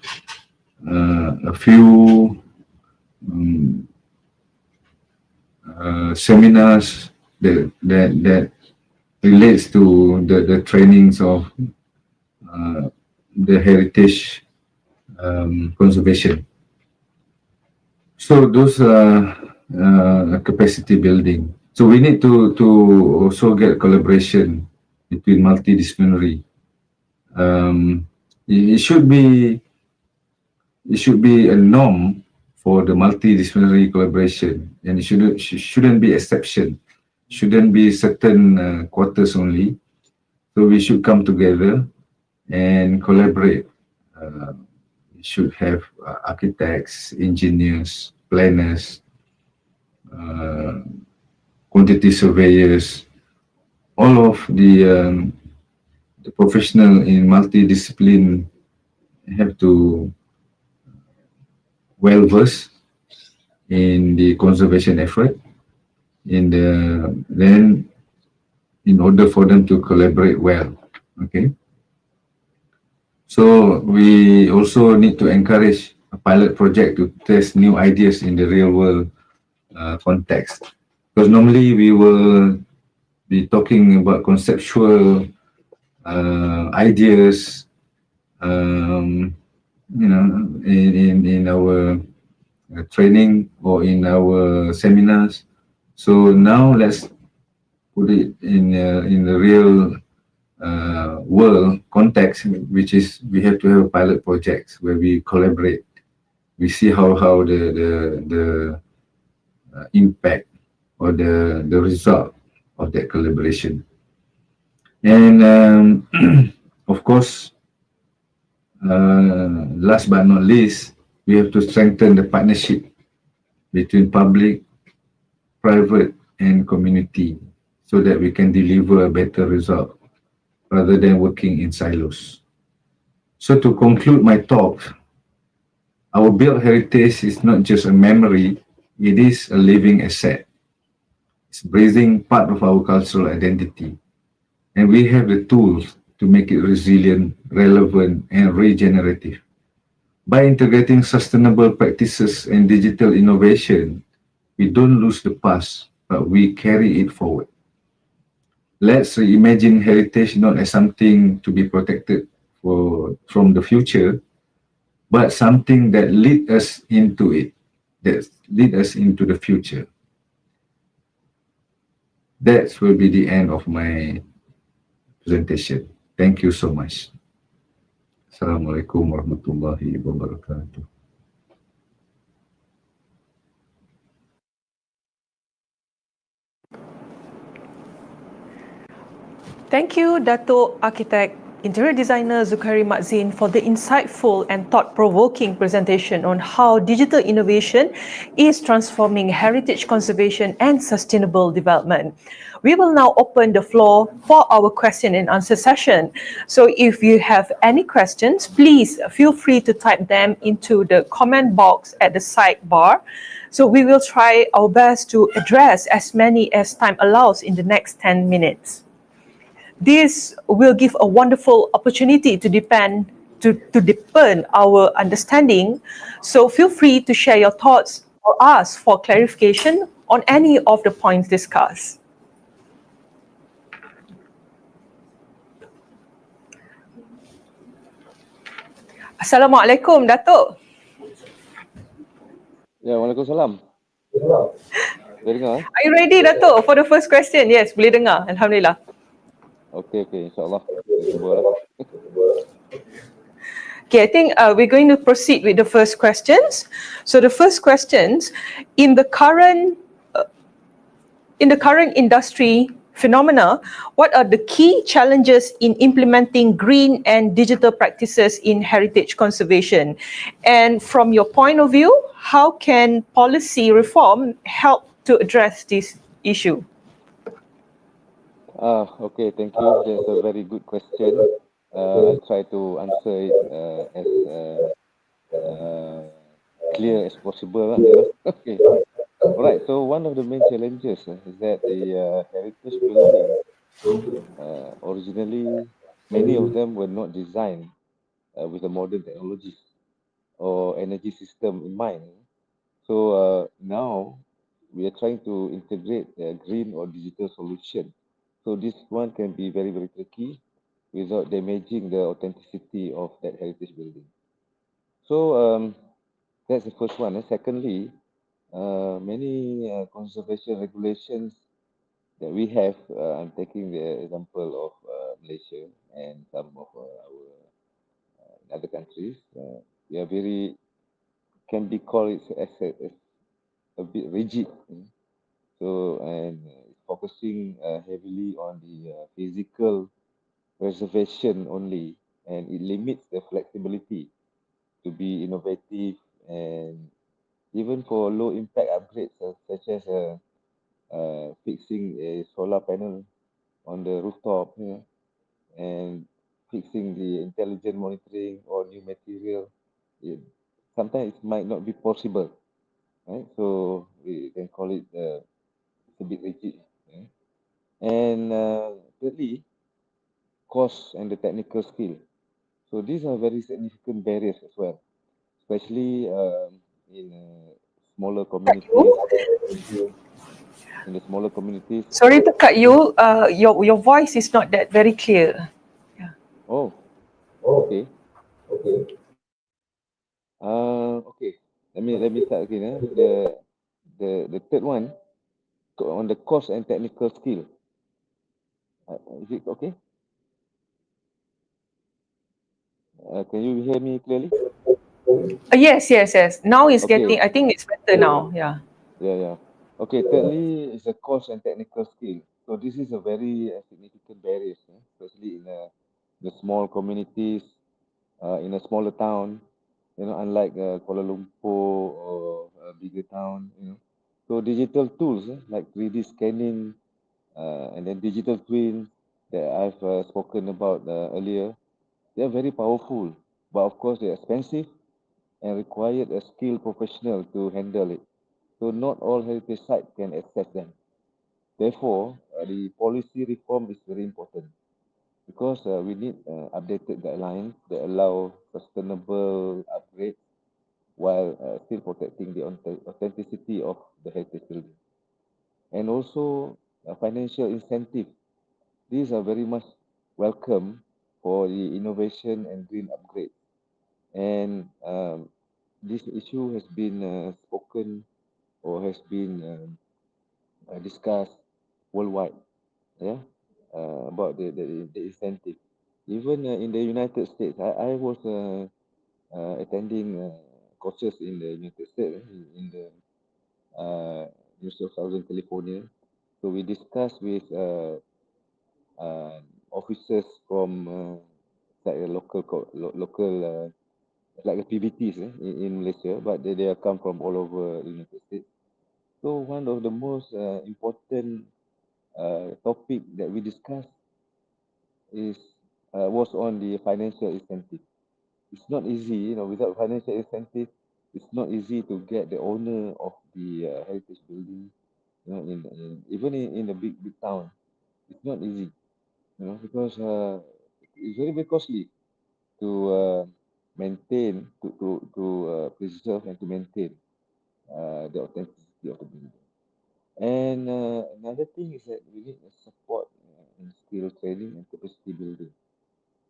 Speaker 5: a few um, seminars that relates to the trainings of the heritage conservation. So those are capacity building. So we need to also get collaboration between multidisciplinary. It should be a norm for the multidisciplinary collaboration, and it shouldn't be exception. Shouldn't be certain quarters only. So we should come together and collaborate. We should have architects, engineers, planners, quantity surveyors, all of the professional in multidiscipline have to well versed in the conservation effort. Then in order for them to collaborate well, okay. So we also need to encourage a pilot project to test new ideas in the real world context. Because normally we will be talking about conceptual ideas, in our training or in our seminars. So now let's put it in the real world context, which is we have to have pilot projects where we collaborate. We see how the impact or the result of that collaboration. And of course, last but not least, we have to strengthen the partnership between public, private, and community so that we can deliver a better result rather than working in silos. So to conclude my talk, our built heritage is not just a memory, it is a living asset. It's breathing part of our cultural identity. And we have the tools to make it resilient, relevant, and regenerative. By integrating sustainable practices and digital innovation, we don't lose the past, but we carry it forward. Let's reimagine heritage not as something to be protected from the future, but something that lead us into it, that lead us into the future. That will be the end of my presentation. Thank you so much. Assalamualaikum warahmatullahi wabarakatuh.
Speaker 2: Thank you, Dato' Architect Interior Designer Zukari Madzin, for the insightful and thought-provoking presentation on how digital innovation is transforming heritage conservation and sustainable development. We will now open the floor for our question and answer session. So if you have any questions, please feel free to type them into the comment box at the sidebar. So we will try our best to address as many as time allows in the next 10 minutes. This will give a wonderful opportunity to deepen our understanding. So feel free to share your thoughts or ask for clarification on any of the points discussed. Assalamualaikum, Dato'.
Speaker 6: Ya, Waalaikumsalam. Boleh dengar?
Speaker 2: Are you ready, Dato', for the first question? Yes, boleh dengar. Alhamdulillah.
Speaker 6: Okey, insyaAllah. Cubalah.
Speaker 2: Okay, I think we're going to proceed with the first questions. So the first questions, in the current industry phenomena, what are the key challenges in implementing green and digital practices in heritage conservation? And from your point of view, how can policy reform help to address this issue?
Speaker 6: Okay, thank you. That's a very good question. I'll try to answer it as clear as possible. Okay. Alright, so one of the main challenges is that the heritage building, originally, many of them were not designed with the modern technologies. or energy system in mind. So now we are trying to integrate a green or digital solution. So this one can be very, very tricky without damaging the authenticity of that heritage building. So that's the first one. And secondly, many conservation regulations that we have, I'm taking the example of Malaysia and some of our other countries, we are very, can be called as a bit rigid. So, and it's focusing heavily on the physical preservation only, and it limits the flexibility to be innovative, and even for low impact upgrades such as fixing a solar panel on the rooftop, and fixing the intelligent monitoring or new material. It, sometimes it might not be possible, right? So we can call it it's a bit rigid. And thirdly, cost and the technical skill. So these are very significant barriers as well, especially in smaller
Speaker 2: Cut
Speaker 6: communities.
Speaker 2: you.
Speaker 6: In the smaller communities.
Speaker 2: Sorry to cut you. Your voice is not that very clear. Yeah.
Speaker 6: Oh, okay. Okay. Let me start again. The third one on the cost and technical skill. Is it okay? Can you hear me clearly?
Speaker 2: Yes. Now it's
Speaker 6: Okay.
Speaker 2: getting, I think it's better now. Yeah.
Speaker 6: Yeah. Okay. Thirdly is the cost and technical skill. So this is a very significant barrier, especially in the small communities, in a smaller town. Unlike Kuala Lumpur or a bigger town. So digital tools like 3D scanning, and then digital twins that I've spoken about earlier, they are very powerful, but of course they're expensive and require a skilled professional to handle it. So not all heritage sites can access them. Therefore, the policy reform is very important because we need updated guidelines that allow sustainable upgrades while still protecting the authenticity of the heritage building. And also financial incentive. These are very much welcome for the innovation and green upgrade. And this issue has been spoken or has been discussed worldwide, yeah, about the incentive. Even in the United States, I was attending courses in the United States, in the University of Southern California. So we discussed with officers from like a local like a PBTs in Malaysia, but they are come from all over the United States. So one of the most important topic that we discussed is was on the financial incentive. It's not easy, without financial incentive, it's not easy to get the owner of the heritage building, even in the big town. It's not easy, because it's very, very costly to maintain, to preserve and to maintain the authenticity of the building. And another thing is that we need support in skill training and capacity building.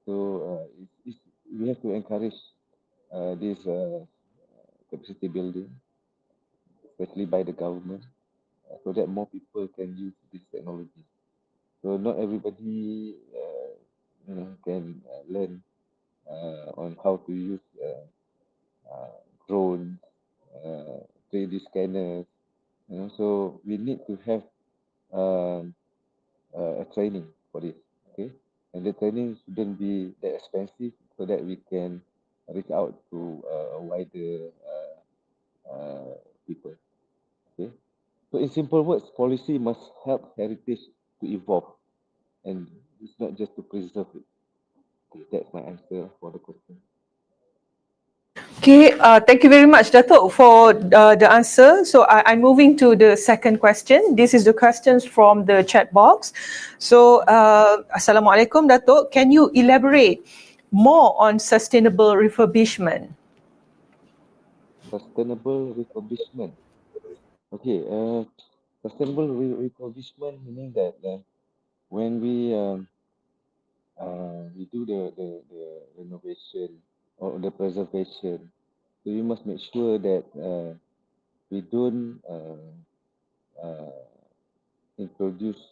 Speaker 6: So we have to encourage this capacity building, especially by the government, so that more people can use this technology. So not everybody, can learn on how to use drones, 3D scanners. So we need to have a training for this. Okay, and the training shouldn't be that expensive, so that we can reach out to a wider people. Okay, so in simple words, policy must help heritage to evolve, and it's not just to preserve it. Okay, that's my answer for the question.
Speaker 2: Okay, thank you very much, Datuk, for the answer. So I'm moving to the second question. This is the questions from the chat box. So, Assalamualaikum, Datuk. Can you elaborate more on sustainable refurbishment?
Speaker 6: sustainable refurbishment. Okay, sustainable refurbishment meaning that when we do the renovation or the preservation, so we must make sure that we don't uh, introduce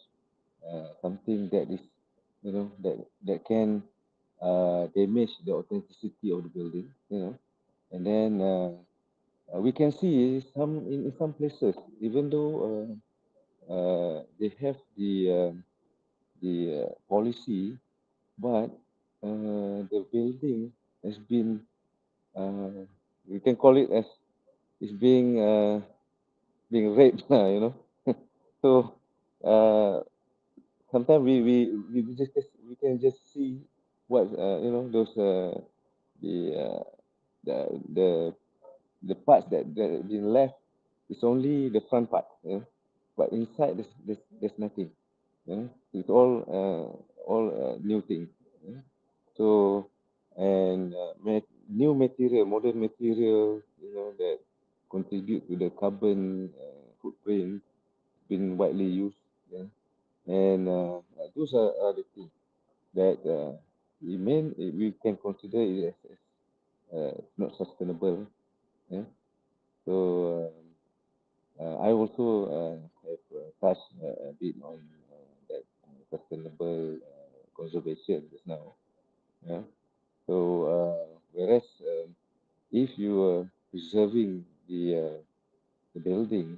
Speaker 6: something that is, that can damage the authenticity of the building, and then we can see some in some places, even though they have the policy, but the building has been, uh, we can call it as is being raped, so sometimes we can just see what, those the uh, the the the parts that have been left is only the front part, but inside there's nothing. It's all new thing. Yeah? So, and new material, modern material, that contribute to the carbon footprint been widely used. Yeah? And those are the things that we can consider it as not sustainable. Yeah? So I also have touched a bit on that sustainable conservation just now. Yeah. So whereas if you are preserving the building,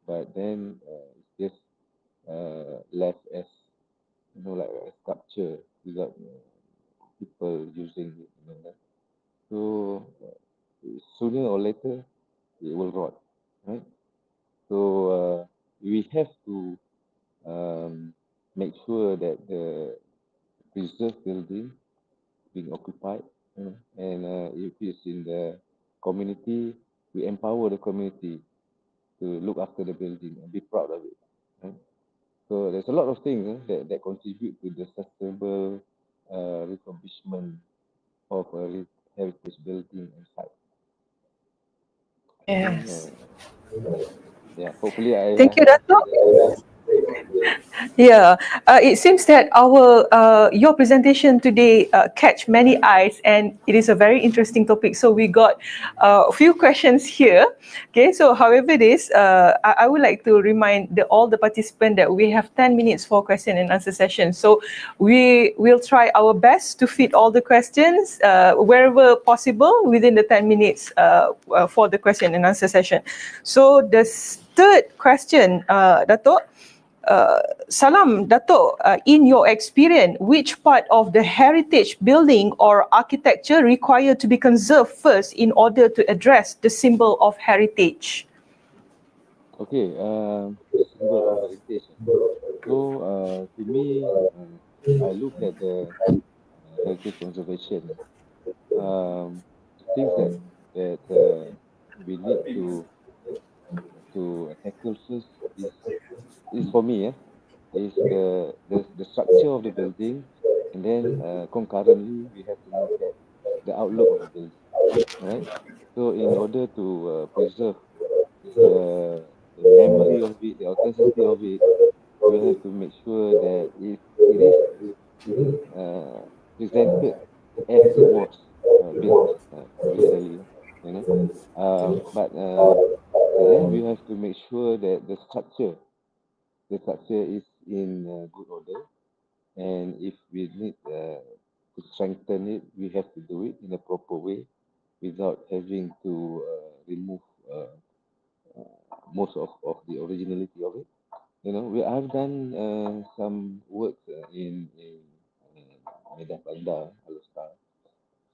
Speaker 6: but then it's just left as, like a sculpture without people using it. So sooner or later it will rot, right? So we have to make sure that the preserved building being occupied, and if it's in the community, we empower the community to look after the building and be proud of it. Right? So there's a lot of things that contribute to the sustainable refurbishment of a heritage building and site. I think,
Speaker 2: Yes.
Speaker 6: yeah, hopefully I
Speaker 2: Thank you,
Speaker 6: have
Speaker 2: Dato'.
Speaker 6: answered that.
Speaker 2: Yeah, it seems that our your presentation today catch many eyes, and it is a very interesting topic. So we got a few questions here. Okay, so however it is, I would like to remind all the participants that we have 10 minutes for question and answer session. So we will try our best to fit all the questions wherever possible within the 10 minutes for the question and answer session. So the third question, Dato'. Salam, Dato', in your experience, which part of the heritage building or architecture required to be conserved first in order to address the symbol of heritage?
Speaker 6: Okay, the symbol of heritage. So to me, I look at the heritage conservation. The things that we need to tackle first is for me, is the structure of the building, and then concurrently we have to look at the outlook of the building, right? So in order to preserve the the memory of it, the authenticity of it, we have to make sure that it is presented as it was built originally, you know. But then we have to make sure that the structure is in good order, and if we need to strengthen it, we have to do it in a proper way without having to remove most of the originality of it. I've done some work in Medan Bandar, Alor.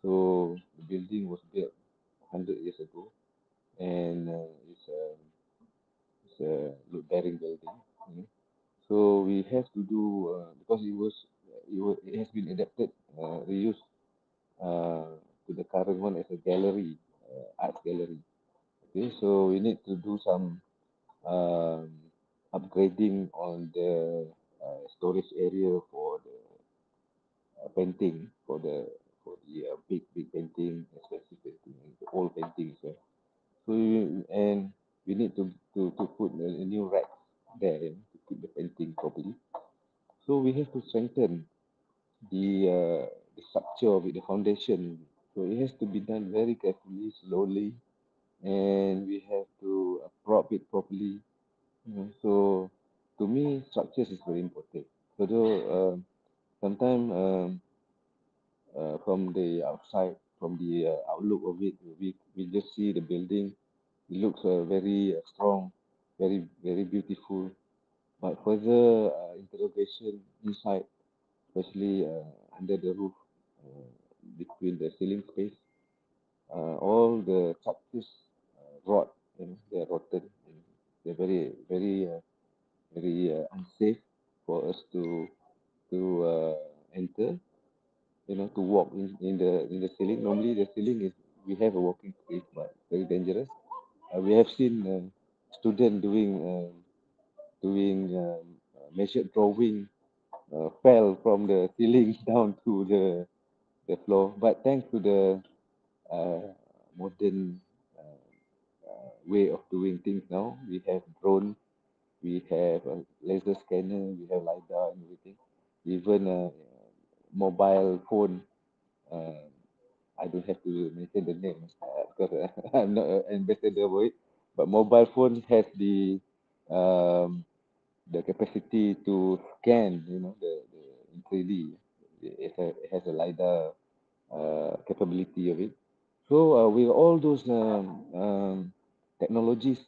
Speaker 6: So the building was built 100 years ago, and it's a load-bearing building. You know. So we have to do because it has been adapted, reused to the current one as a gallery, art gallery. Okay, so we need to do some um, upgrading on the storage area for the painting, for the big painting, expensive painting, and the old paintings. And we need to put a new rack there, to keep the painting properly. So we have to strengthen the structure of it, the foundation. So it has to be done very carefully, slowly, and we have to prop it properly. So to me, structures is very important. Although sometimes from the outside, from the outlook of it, we just see the building. It looks very strong, very beautiful. But further interrogation inside, especially under the roof, uh, between the ceiling space, all the structures rot, they're rotten. They're very unsafe for us to enter, to walk in the ceiling. Normally, the ceiling is we have a walking space, but very dangerous. We have seen student doing measured drawing fell from the ceiling down to the floor. But thanks to the modern way of doing things now, we have drone, we have a laser scanner, we have LiDAR and everything. Even a mobile phone. Uh, I don't have to mention the name because I'm not an ambassador for it. But mobile phone has the capacity to scan, the in 3D. It has a LiDAR capability of it. So with all those technologies,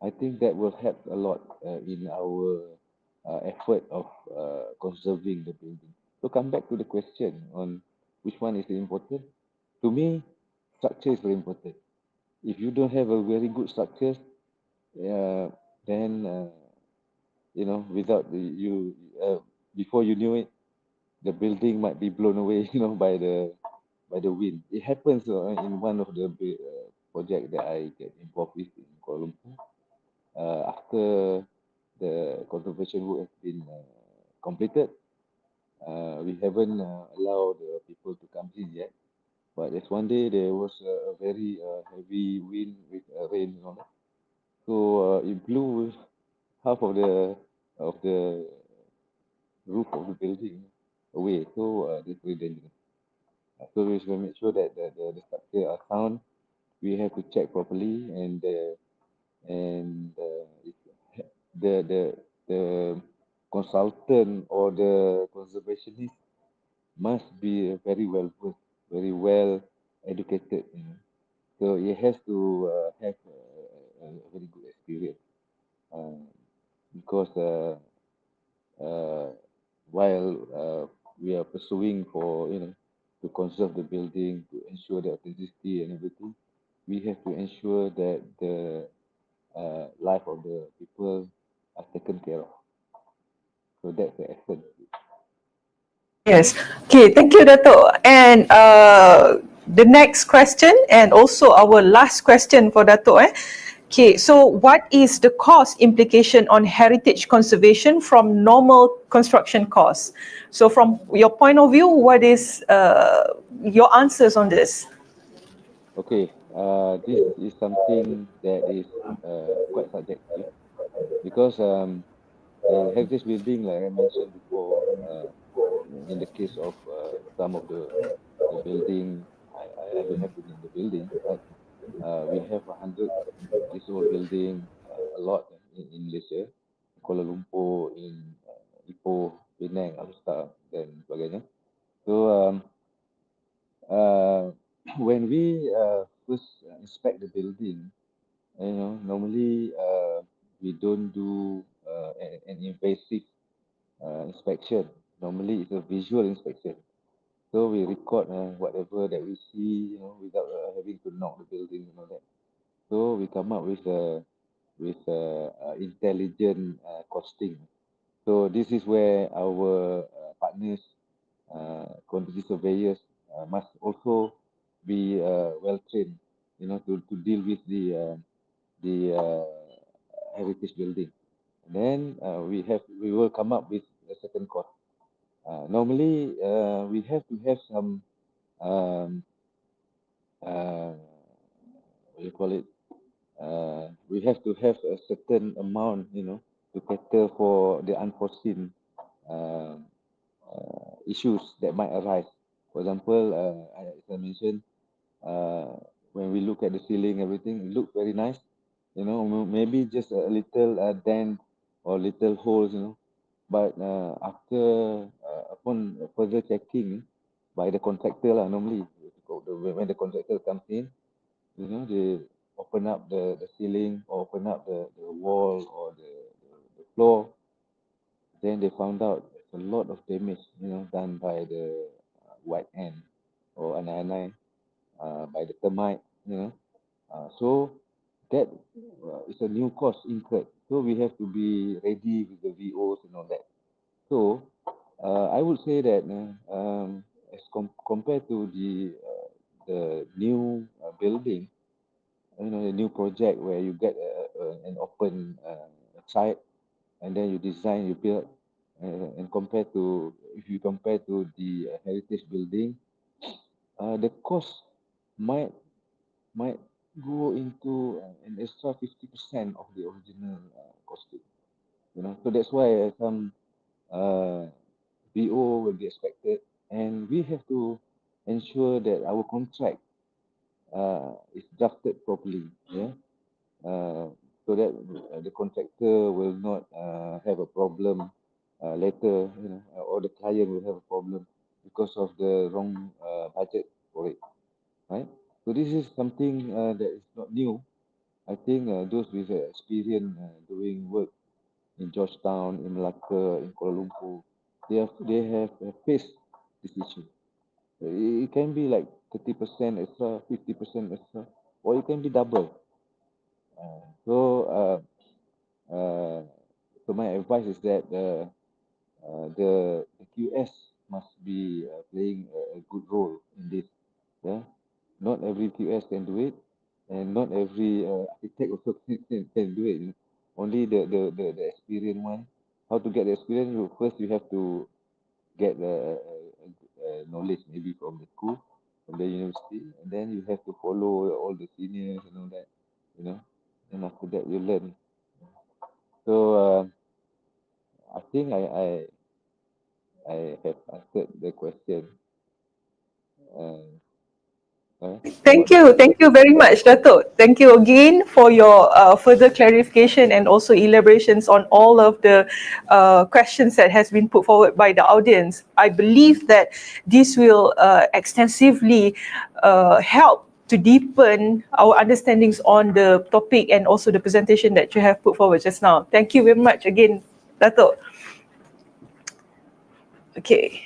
Speaker 6: I think that will help a lot in our effort of conserving the building. So come back to the question on which one is important. To me, structure is very important. If you don't have a very good structure, then without you before you knew it, the building might be blown away, by the wind. It happens in one of the project that I get involved with in Kuala Lumpur. After the conservation work has been completed, we haven't allowed people to come in yet. But there's one day there was a very heavy wind with rain and all that. So it blew half of the roof of the building away. So that's very dangerous. So we should make sure that the structure are sound. We have to check properly, and the consultant or the conservationist must be very well versed, very well educated. So it has to have a very good experience, uh, because uh, while we are pursuing for to conserve the building, to ensure the authenticity and everything, we have to ensure that the life of the people are taken care of. So that's the essence.
Speaker 2: Yes. Okay, thank you, Dato'. And the next question, and also our last question for Dato'. Okay, so what is the cost implication on heritage conservation from normal construction costs? So from your point of view, what is your answers on this?
Speaker 6: Okay, this is something that is quite subjective because the heritage building, like I mentioned before, in the case of some of the building, I don't have to name the building, but we have 100 years old building, a lot in Malaysia, Kuala Lumpur, in Ipoh, Penang, Alor dan sebagainya. So when we first inspect the building, normally we don't do an invasive inspection. Normally it's a visual inspection. So we record whatever that we see, without having to knock the building and all that. So we come up with intelligent costing. So this is where our partners, quantity surveyors, must also be well trained, to deal with the heritage building. Then we will come up with a certain cost. Normally, we have to have some um, what do you call it? we have to have a certain amount, to cater for the unforeseen uh, issues that might arise. For example, as I mentioned, when we look at the ceiling, everything it looks very nice. Maybe just a little dent or little holes, but after upon further checking by the contractor lah, normally when the contractor comes in, they open up the ceiling or open up the wall or the floor, then they found out there's a lot of damage, done by the white ant or anai by the termite, so that is a new cost incurred. So we have to be ready with the VOs and all that. So I would say that as compared to the new building, the new project where you get an open site and then you design, you build, and if you compare to the heritage building, the cost might go into an extra 50% of the original costing. So that's why some VO will be expected, and we have to ensure that our contract is drafted properly, so that the contractor will not have a problem later, or the client will have a problem because of the wrong budget for it, right? So this is something that is not new. I think those with experience doing work in Georgetown, in Malacca, in Kuala Lumpur, they have faced this issue. It can be like 30% extra, 50% extra, or it can be double. So my advice is that the QS must be playing a good role in this. Not every QS can do it, and not every architect also can do it. Only the experienced one. How to get the experience? First, you have to get the knowledge maybe from the school, from the university, and then you have to follow all the seniors and all that, and after that you learn. So I think I have answered the question.
Speaker 2: Thank you very much, Dato'. Thank you again for your further clarification and also elaborations on all of the questions that has been put forward by the audience. I believe that this will extensively help to deepen our understandings on the topic and also the presentation that you have put forward just now. Thank you very much again, Dato'. Okay.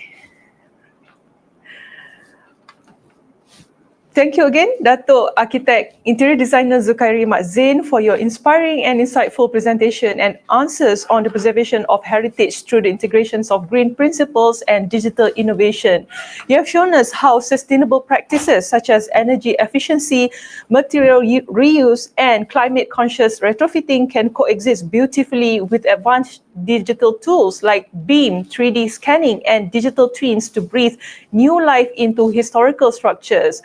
Speaker 2: Thank you again, Dato' Architect Interior Designer Zukairi Mat Zain, for your inspiring and insightful presentation and answers on the preservation of heritage through the integrations of green principles and digital innovation. You have shown us how sustainable practices such as energy efficiency, material reuse, and climate-conscious retrofitting can coexist beautifully with advanced digital tools like BIM, 3D scanning, and digital twins to breathe new life into historical structures.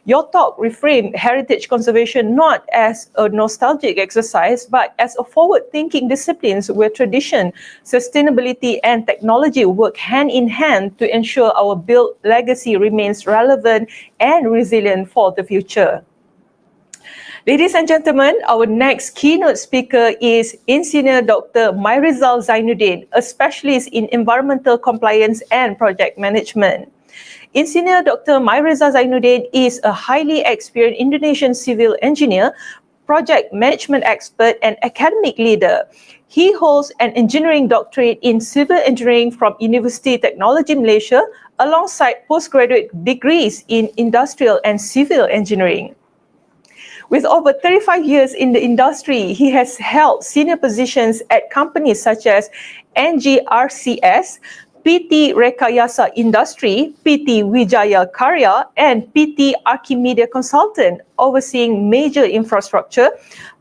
Speaker 2: Your talk reframed heritage conservation not as a nostalgic exercise, but as a forward-thinking discipline where tradition, sustainability, and technology work hand in hand to ensure our built legacy remains relevant and resilient for the future. Ladies and gentlemen, our next keynote speaker is Engineer Dr. Mairizal Zainuddin, a specialist in environmental compliance and project management. Engineer Dr. Mairizal Zainuddin is a highly experienced Indonesian civil engineer, project management expert, and academic leader. He holds an engineering doctorate in civil engineering from University Technology Malaysia, alongside postgraduate degrees in industrial and civil engineering. With over 35 years in the industry, he has held senior positions at companies such as NGRCS, PT Rekayasa Industri, PT Wijaya Karya, and PT Archimedia Consultant, overseeing major infrastructure,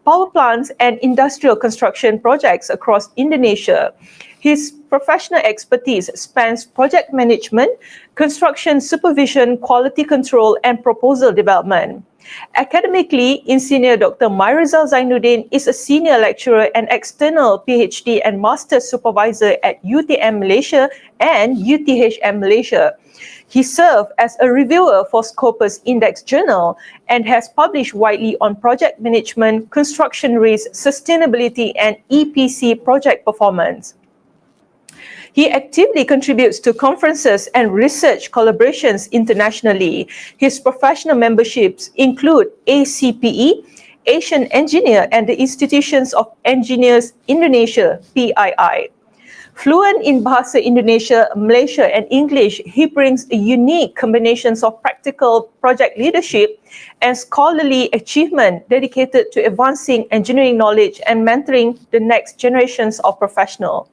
Speaker 2: power plants, and industrial construction projects across Indonesia. His professional expertise spans project management, construction supervision, quality control, and proposal development. Academically, Engineer Dr. Myrizal Zainuddin is a senior lecturer and external PhD and master supervisor at UTM Malaysia and UTHM Malaysia. He served as a reviewer for Scopus Index Journal and has published widely on project management, construction risk, sustainability, and EPC project performance. He actively contributes to conferences and research collaborations internationally. His professional memberships include ACPE, Asian Engineer, and the Institutions of Engineers Indonesia, PII. Fluent in Bahasa Indonesia, Malaysia, and English, he brings a unique combinations of practical project leadership and scholarly achievement dedicated to advancing engineering knowledge and mentoring the next generations of professionals.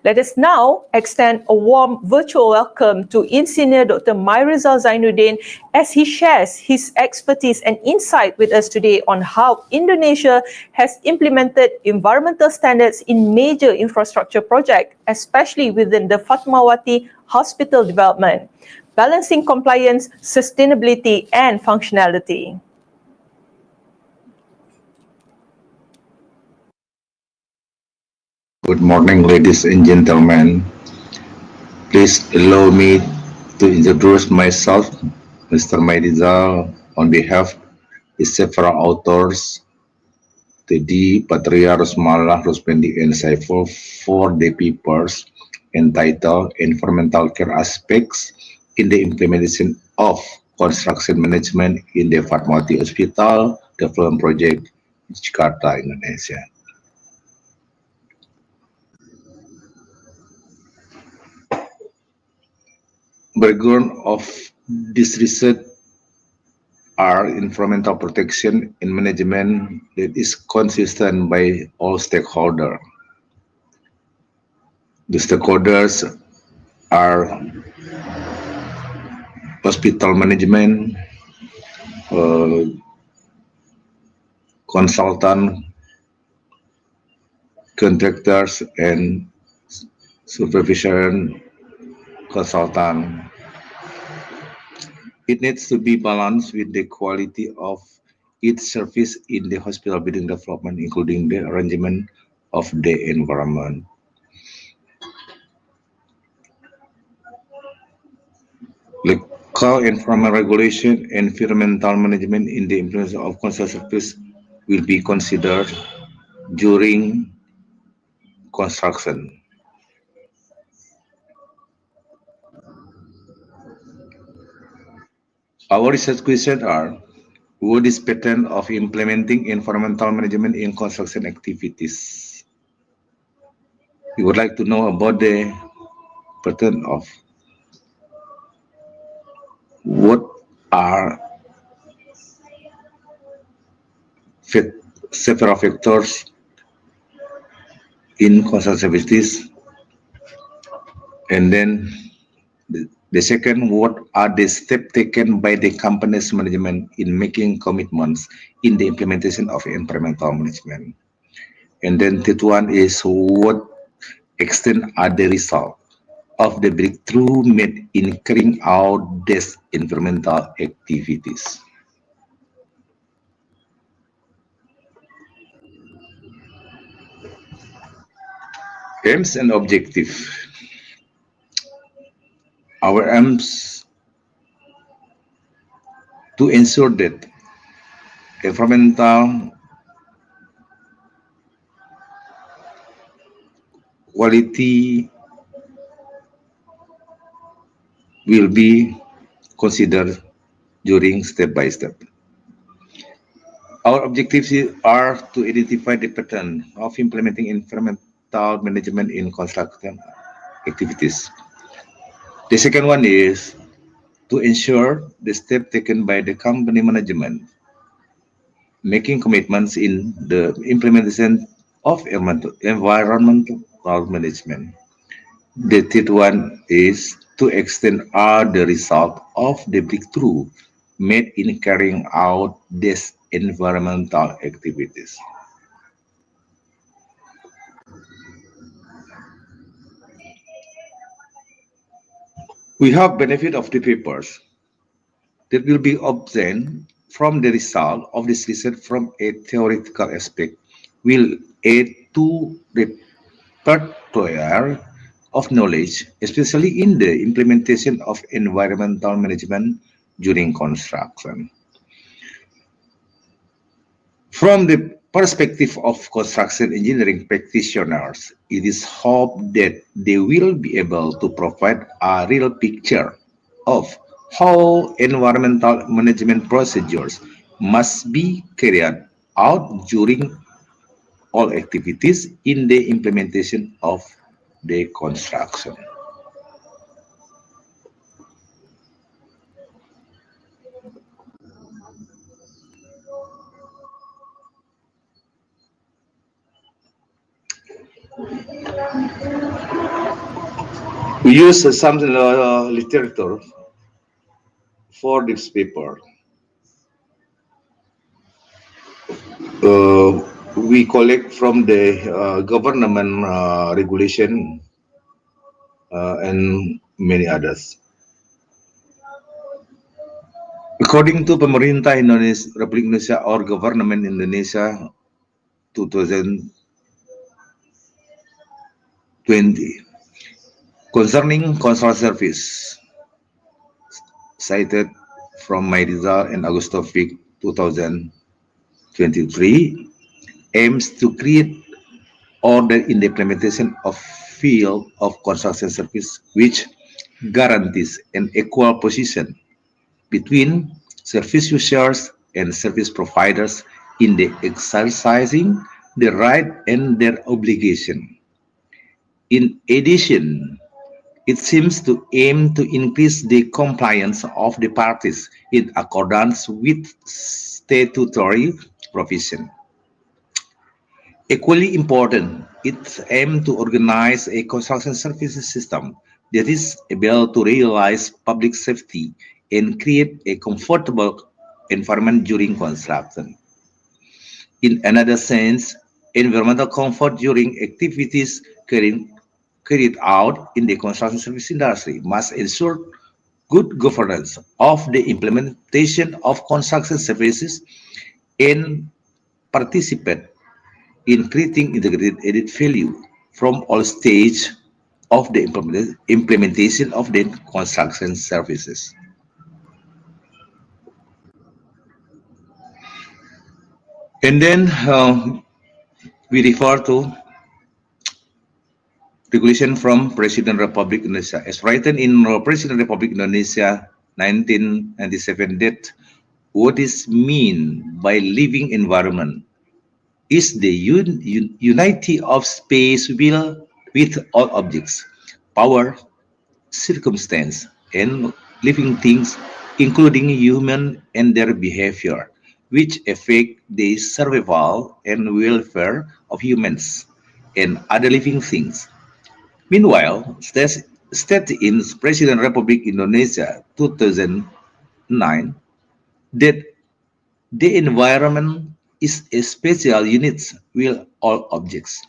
Speaker 2: Let us now extend a warm virtual welcome to Engineer Dr. Myrizal Zainuddin as he shares his expertise and insight with us today on how Indonesia has implemented environmental standards in major infrastructure projects, especially within the Fatmawati Hospital development, balancing compliance, sustainability, and functionality.
Speaker 7: Good morning, ladies and gentlemen. Please allow me to introduce myself, Mr. Myrizal, on behalf of several authors, Teddy, Patria, Rosmala, Rospendi, and Saiful, for the papers entitled Environmental Care Aspects in the Implementation of Construction Management in the Fatmawati Hospital Development Project, Jakarta, Indonesia. Background of this research are environmental protection and management that is consistent by all stakeholders. The stakeholders are hospital management, consultant, contractors, and supervision consultant. It needs to be balanced with the quality of its service in the hospital building development, including the arrangement of the environment. Local environment regulation and environmental management in the implementation of construction service will be considered during construction. Our research questions are: what is pattern of implementing environmental management in construction activities? We would like to know about the pattern of what are several factors in construction activities, and then the second, what are the steps taken by the company's management in making commitments in the implementation of environmental management? And then third one is, what extent are the results of the breakthrough made in carrying out these environmental activities? Aims and objective. Our aims to ensure that environmental quality will be considered during step by step. Our objectives are to identify the pattern of implementing environmental management in construction activities. The second one is to ensure the step taken by the company management, making commitments in the implementation of environmental management. The third one is to extend the result of the breakthrough made in carrying out these environmental activities. We have benefit of the papers that will be obtained from the result of this research from a theoretical aspect will aid to the repertoire of knowledge, especially in the implementation of environmental management during construction. From the perspective of construction engineering practitioners, it is hoped that they will be able to provide a real picture of how environmental management procedures must be carried out during all activities in the implementation of the construction. We use some literature for this paper. Uh, we collect from the government regulation and many others. According to Pemerintah Indonesia, Republik Indonesia or Government Indonesia 2020, concerning construction service, cited from my result and Agustovic 2023, aims to create order in the implementation of field of construction service, which guarantees an equal position between service users and service providers in the exercising the right and their obligation. In addition, it seems to aim to increase the compliance of the parties in accordance with statutory provision. Equally important, it aims to organize a construction services system that is able to realize public safety and create a comfortable environment during construction. In another sense, environmental comfort during activities carried out in the construction service industry must ensure good governance of the implementation of construction services and participate in creating integrated added value from all stages of the implementation of the construction services. And then we refer to regulation from President Republic Indonesia. As written in President Republic Indonesia 1997, that what is mean by living environment is the unity of space will with all objects, power, circumstance, and living things, including human and their behavior, which affect the survival and welfare of humans and other living things. Meanwhile, stated in President Republik Indonesia 2009 that the environment is a special unit with all objects,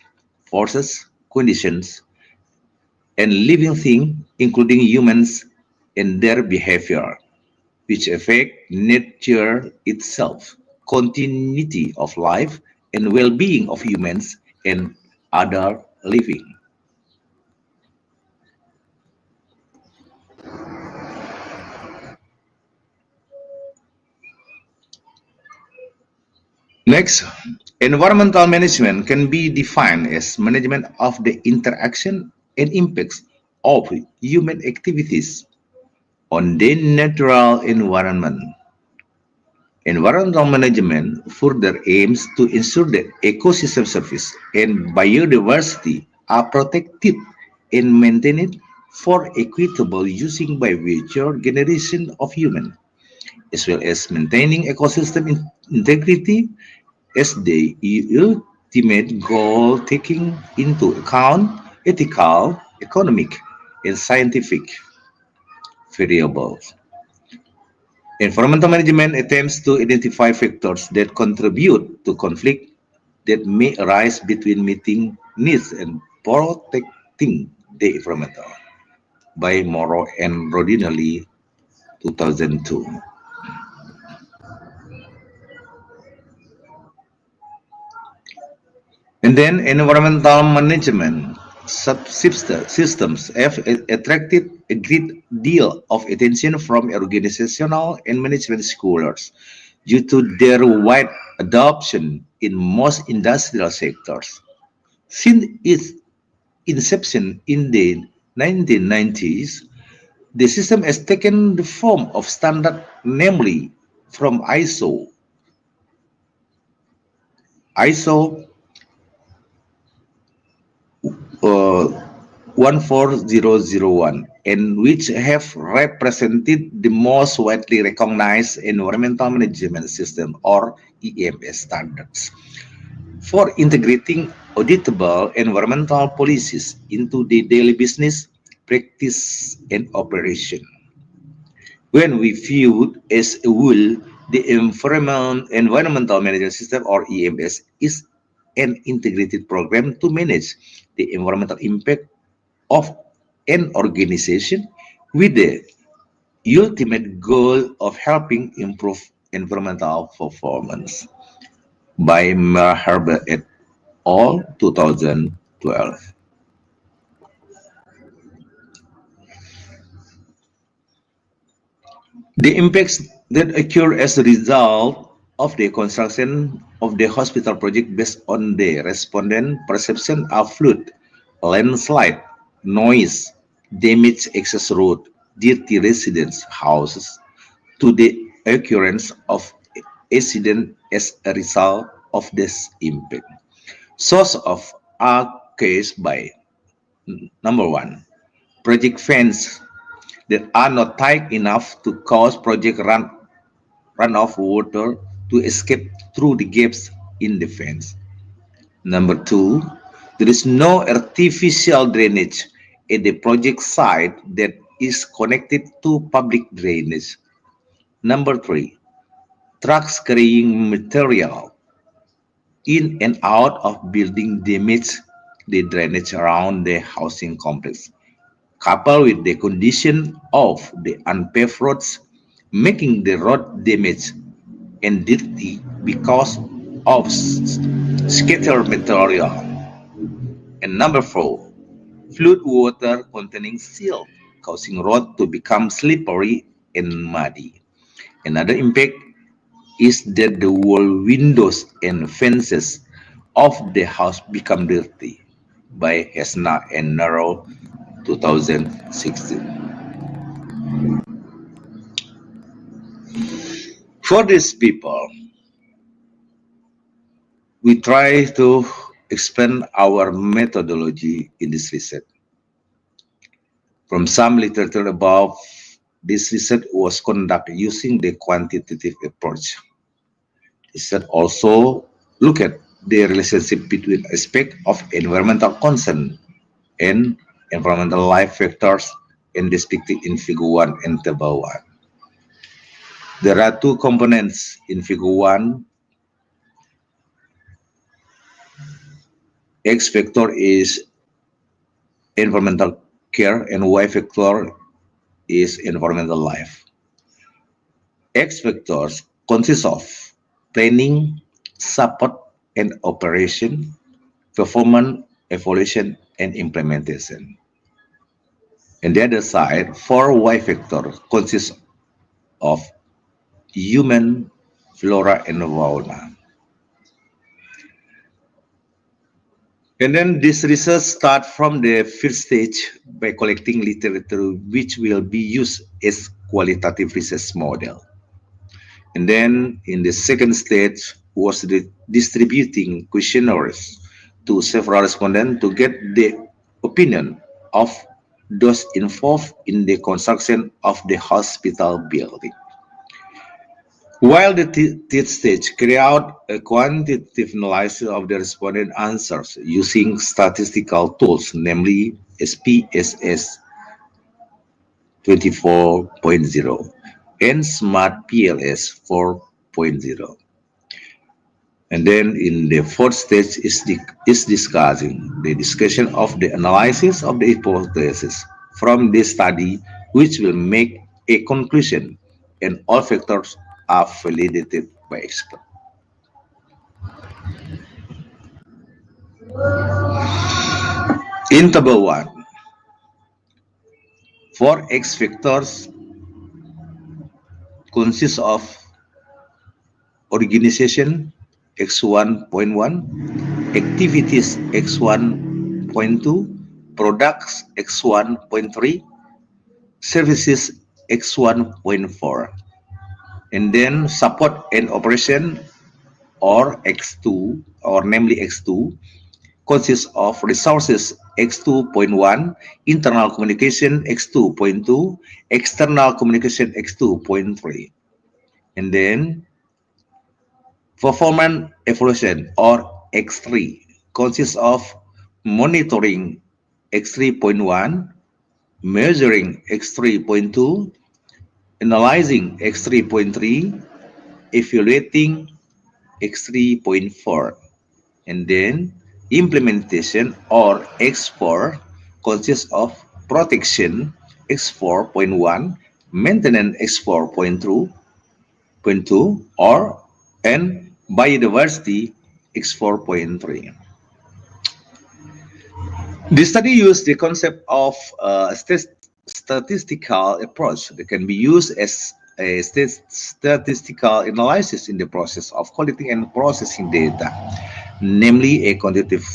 Speaker 7: forces, conditions, and living things, including humans and their behavior, which affect nature itself, continuity of life, and well-being of humans and other living. Next, environmental management can be defined as management of the interaction and impacts of human activities on the natural environment. Environmental management further aims to ensure that ecosystem service and biodiversity are protected and maintained for equitable using by future generation of humans, as well as maintaining ecosystem integrity as the ultimate goal, taking into account ethical, economic, and scientific variables. Environmental management attempts to identify factors that contribute to conflict that may arise between meeting needs and protecting the environmental by Morrow and Rodinelli 2002. And then environmental management systems have attracted a great deal of attention from organizational and management scholars due to their wide adoption in most industrial sectors. Since its inception in the 1990s, the system has taken the form of standard, namely from ISO 14001, and which have represented the most widely recognized environmental management system or EMS standards for integrating auditable environmental policies into the daily business, practice, and operation. When we viewed as a whole, the environmental management system or EMS is an integrated program to manage the environmental impact of an organization with the ultimate goal of helping improve environmental performance by Maherba et al. 2012. The impacts that occur as a result of the construction of the hospital project based on the respondent perception of flood, landslide, noise, damaged access road, dirty residence houses, to the occurrence of accident as a result of this impact. Source of are case by number one, project fans that are not tight enough to cause project runoff water to escape through the gaps in the fence. Number two, there is no artificial drainage at the project site that is connected to public drainage. Number three, trucks carrying material in and out of building damage the drainage around the housing complex, coupled with the condition of the unpaved roads, making the road damaged and dirty because of scattered material. And number four, flood water containing silt, causing road to become slippery and muddy. Another impact is that the wall windows and fences of the house become dirty by Hesna and Narrow 2016. For these people, we try to expand our methodology in this research. From some literature above, this research was conducted using the quantitative approach. Research also look at the relationship between aspects of environmental concern and environmental life factors and depicted in Figure 1 and Table 1. There are two components in Figure 1. X factor is environmental care and Y factor is environmental life. X factors consist of planning, support, and operation, performance, evaluation, and implementation. And the other side, for Y factor consists of human, flora, and fauna. And then this research starts from the first stage by collecting literature which will be used as qualitative research model. And then in the second stage was the distributing questionnaires to several respondents to get the opinion of those involved in the construction of the hospital building. While the third stage carry out a quantitative analysis of the respondent answers using statistical tools, namely SPSS 24.0 and Smart PLS 4.0. And then in the fourth stage is discussing the discussion of the analysis of the hypothesis from this study, which will make a conclusion, and all factors are validated by experts. In table 1, for X vectors consists of organization x1.1, activities x1.2, products x1.3, services x1.4, and then support and operation or x2, or namely x2, consists of resources x2.1, internal communication x2.2, external communication x2.3, and then performance evaluation or x3 consists of monitoring x3.1, measuring x3.2, analyzing x3.3, evaluating x3.4, and then implementation or x4 consists of protection x4.1, maintenance x4.2, or and biodiversity x4.3. The study used the concept of statistical approach that can be used as a statistical analysis in the process of collecting and processing data, namely a quantitative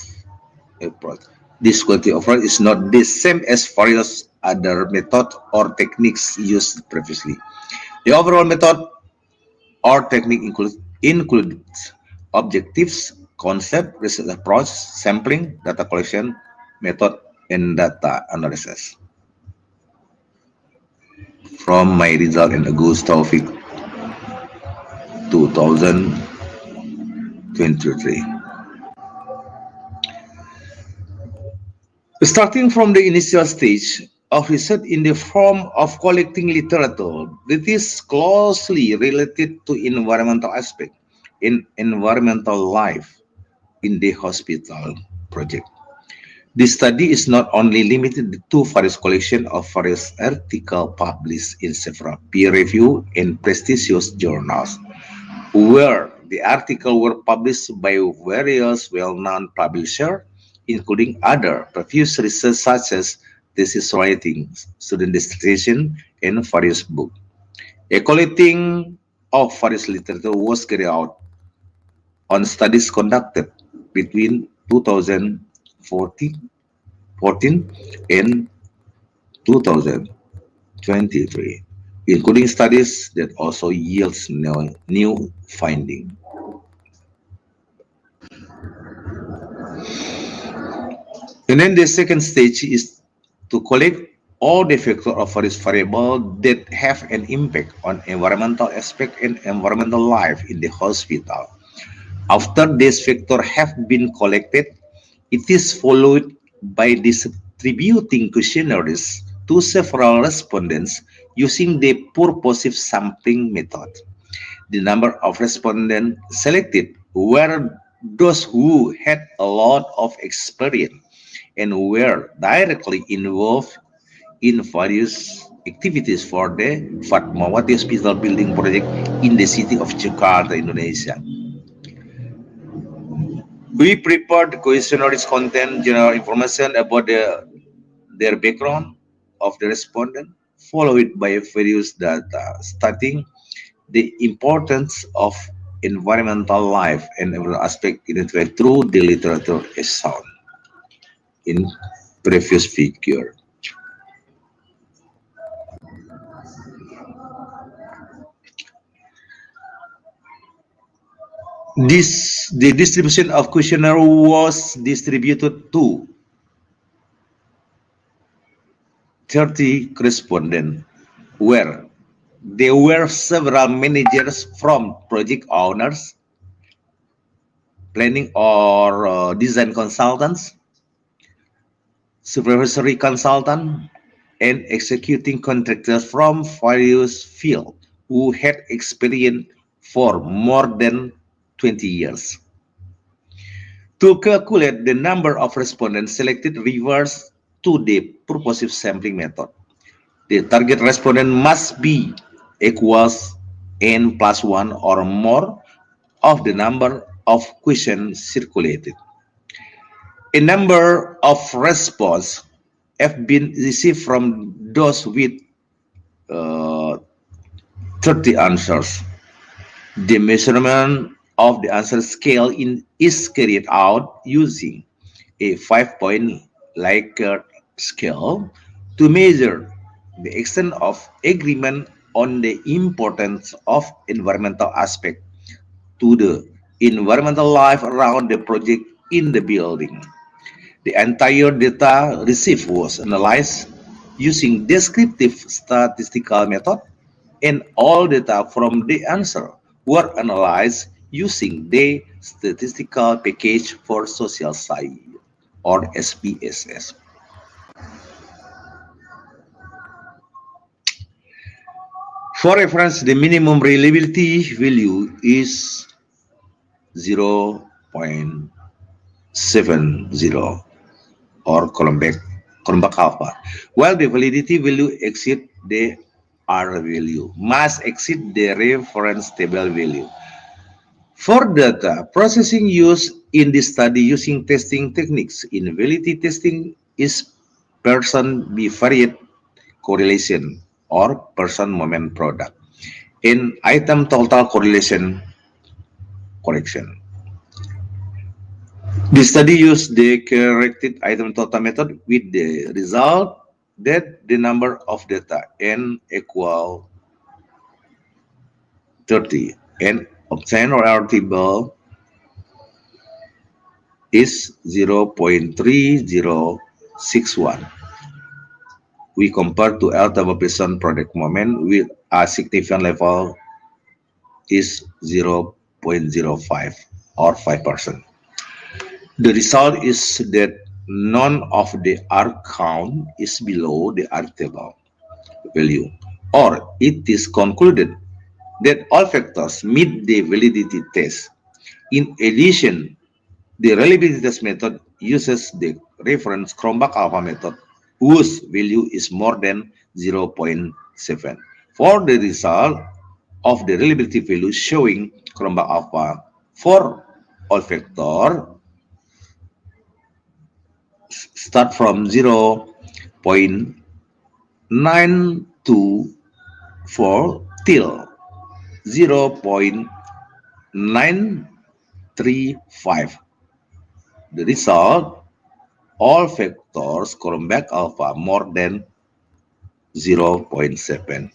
Speaker 7: approach. This quantitative approach is not the same as various other methods or techniques used previously. The overall method or technique includes objectives, concept, research approach, sampling, data collection, method, and data analysis. From my result in August Taufik 2023. Starting from the initial stage of research in the form of collecting literature that is closely related to environmental aspect in environmental life in the hospital project. This study is not only limited to various collection of various articles published in several peer-reviewed and prestigious journals, where the articles were published by various well-known publishers, including other previous research such as thesis writing, student dissertation, and various books. A collecting of various literature was carried out on studies conducted between 2014 and 2023, including studies that also yields new finding. And then the second stage is to collect all the factors of various variables that have an impact on environmental aspect and environmental life in the hospital. After these factors have been collected, it is followed by distributing questionnaires to several respondents using the purposive sampling method. The number of respondents selected were those who had a lot of experience and were directly involved in various activities for the Fatmawati Hospital building project in the city of Jakarta, Indonesia. We prepared the questionnaires contain general information about their background of the respondent, followed by various data stating the importance of environmental life and every aspect identified through the literature as shown in previous figure. The distribution of questionnaire was distributed to 30 respondents, where there were several managers from project owners, planning or design consultants, supervisory consultant, and executing contractors from various fields who had experience for more than 20 years. To calculate the number of respondents selected refers to the purposive sampling method. The target respondent must be equals n plus 1 or more of the number of questions circulated. A number of responses have been received from those with 30 answers. The measurement of the answer scale is carried out using a 5-point Likert scale to measure the extent of agreement on the importance of environmental aspect to the environmental life around the project in the building. The entire data received was analyzed using descriptive statistical method, and all data from the answer were analyzed using the statistical package for social science, or SPSS. For reference, the minimum reliability value is 0.70 or Cronbach alpha, while the validity value exceed the R value, must exceed the reference table value. For data processing used in this study using testing techniques in validity testing is person bivariate correlation or person moment product in item total correlation correction. The study used the corrected item total method with the result that the number of data n equal 30 and obtained error table is 0.3061. We compare to L double person product moment with a significant level is 0.05 or 5%. The result is that none of the R count is below the R table value, or it is concluded that all factors meet the validity test. In addition, the reliability test method uses the reference Cronbach alpha method, whose value is more than 0.7. For the result of the reliability value showing Cronbach alpha for all factor start from 0.924 till 0.935. The result, all factors Cronbach alpha more than 0.7.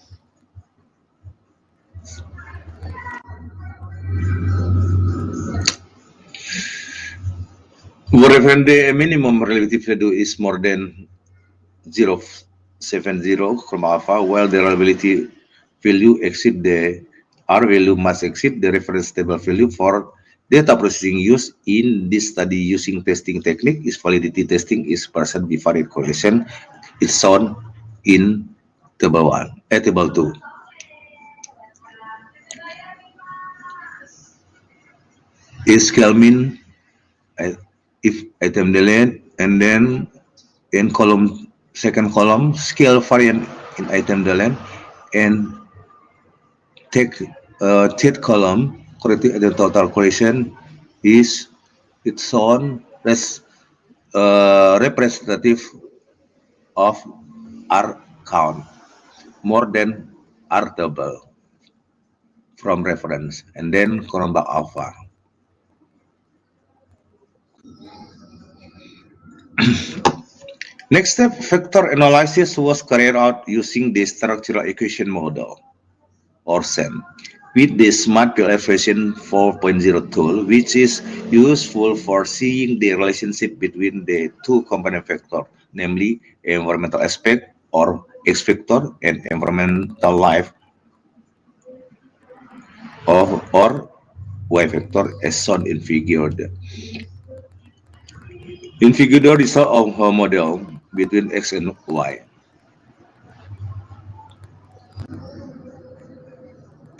Speaker 7: Wherever the minimum relative value is more than 0.70 Cronbach alpha, while the reliability value exceed the R value must exceed the reference table value. For data processing used in this study using testing technique is validity testing is person bivariate correlation. It's shown in table 2. Is scale mean if item delete, and then in second column scale variant in item delete, and third column corrected item total correction is it's shown as representative of R count more than R double from reference, and then Cronbach alpha. Next step, factor analysis was carried out using the structural equation model, or SEM, with the Smart PLF version 4.0 tool, which is useful for seeing the relationship between the two component factors, namely environmental aspect or X factor and environmental life or Y factor, as shown in figure. In figure, the result of a model between X and Y.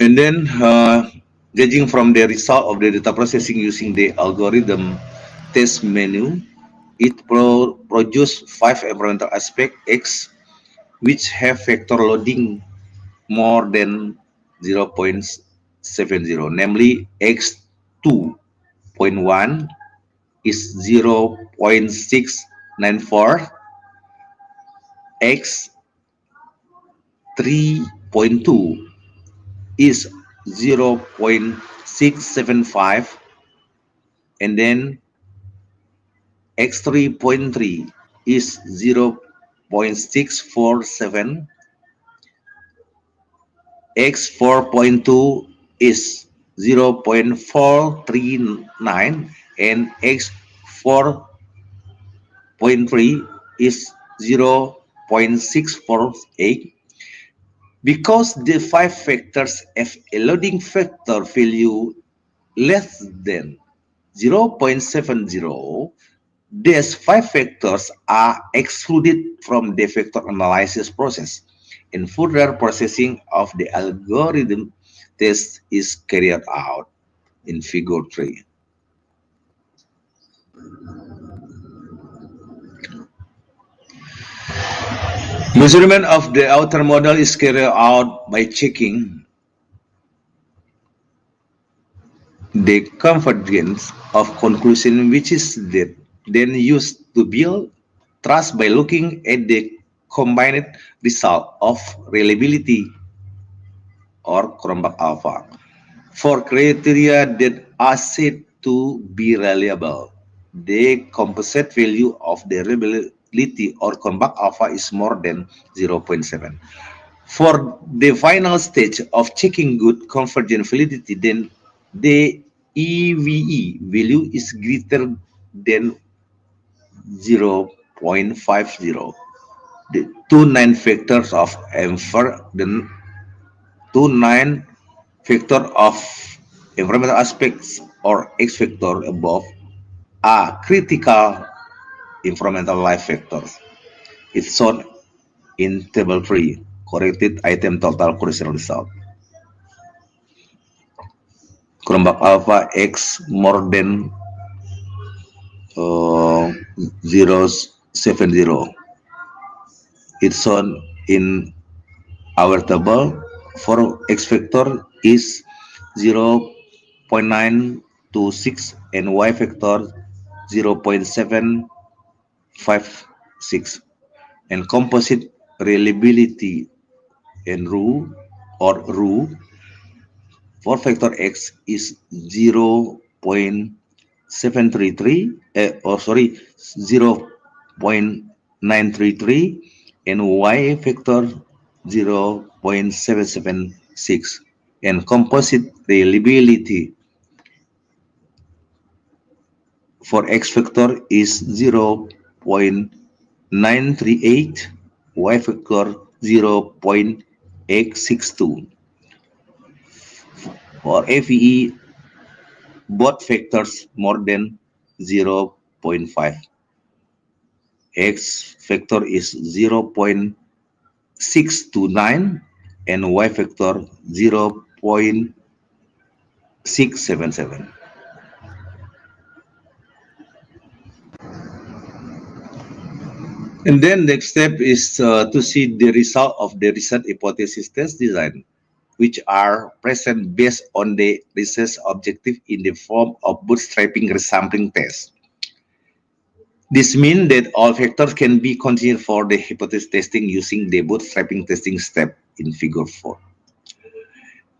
Speaker 7: And then judging from the result of the data processing using the algorithm test menu, it produced 5 environmental aspect X which have factor loading more than 0.70, namely X 2.1, is 0.694, x 3.2 is 0.675, and then x 3.3 is 0.647, x 4.2 is 0.439, and x 4.3 is 0.648. Because the five factors have a loading factor value less than 0.70, these five factors are excluded from the factor analysis process, and further processing of the algorithm test is carried out in figure 3. Measurement of the outer model is carried out by checking the convergence of conclusion, which is then used to build trust by looking at the combined result of reliability or Cronbach alpha. For criteria that are said to be reliable, the composite value of the reliability or Cronbach alpha is more than 0.7. For the final stage of checking good convergent validity, then the EVE value is greater than 0.50. The two nine factors of the two nine factor of environmental aspects or X factor above are critical environmental life factors. It's shown in table 3, corrected item total correction result. Cronbach alpha X more than 0.70. It's shown in our table. For X factor is 0.926 and Y factor 0.756, and composite reliability and RU or RU for factor X is 0.733 0.933, and Y factor 0.776, and composite reliability for X factor is 0.938, Y factor 0.862. For FEE, both factors more than 0.5. X factor is 0.629 and Y factor 0.677. And then next step is to see the result of the research hypothesis test design, which are present based on the research objective in the form of bootstrapping resampling test. This means that all factors can be considered for the hypothesis testing using the bootstrapping testing step in figure 4.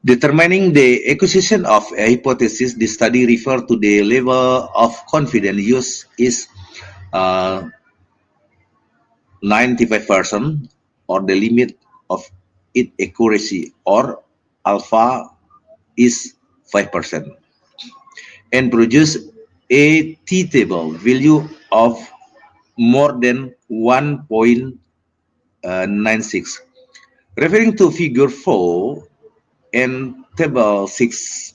Speaker 7: Determining the acquisition of a hypothesis, the study refers to the level of confidence used is 95% or the limit of its accuracy, or alpha is 5%, and produce a t-table value of more than 1.96. Referring to figure 4 and table 6,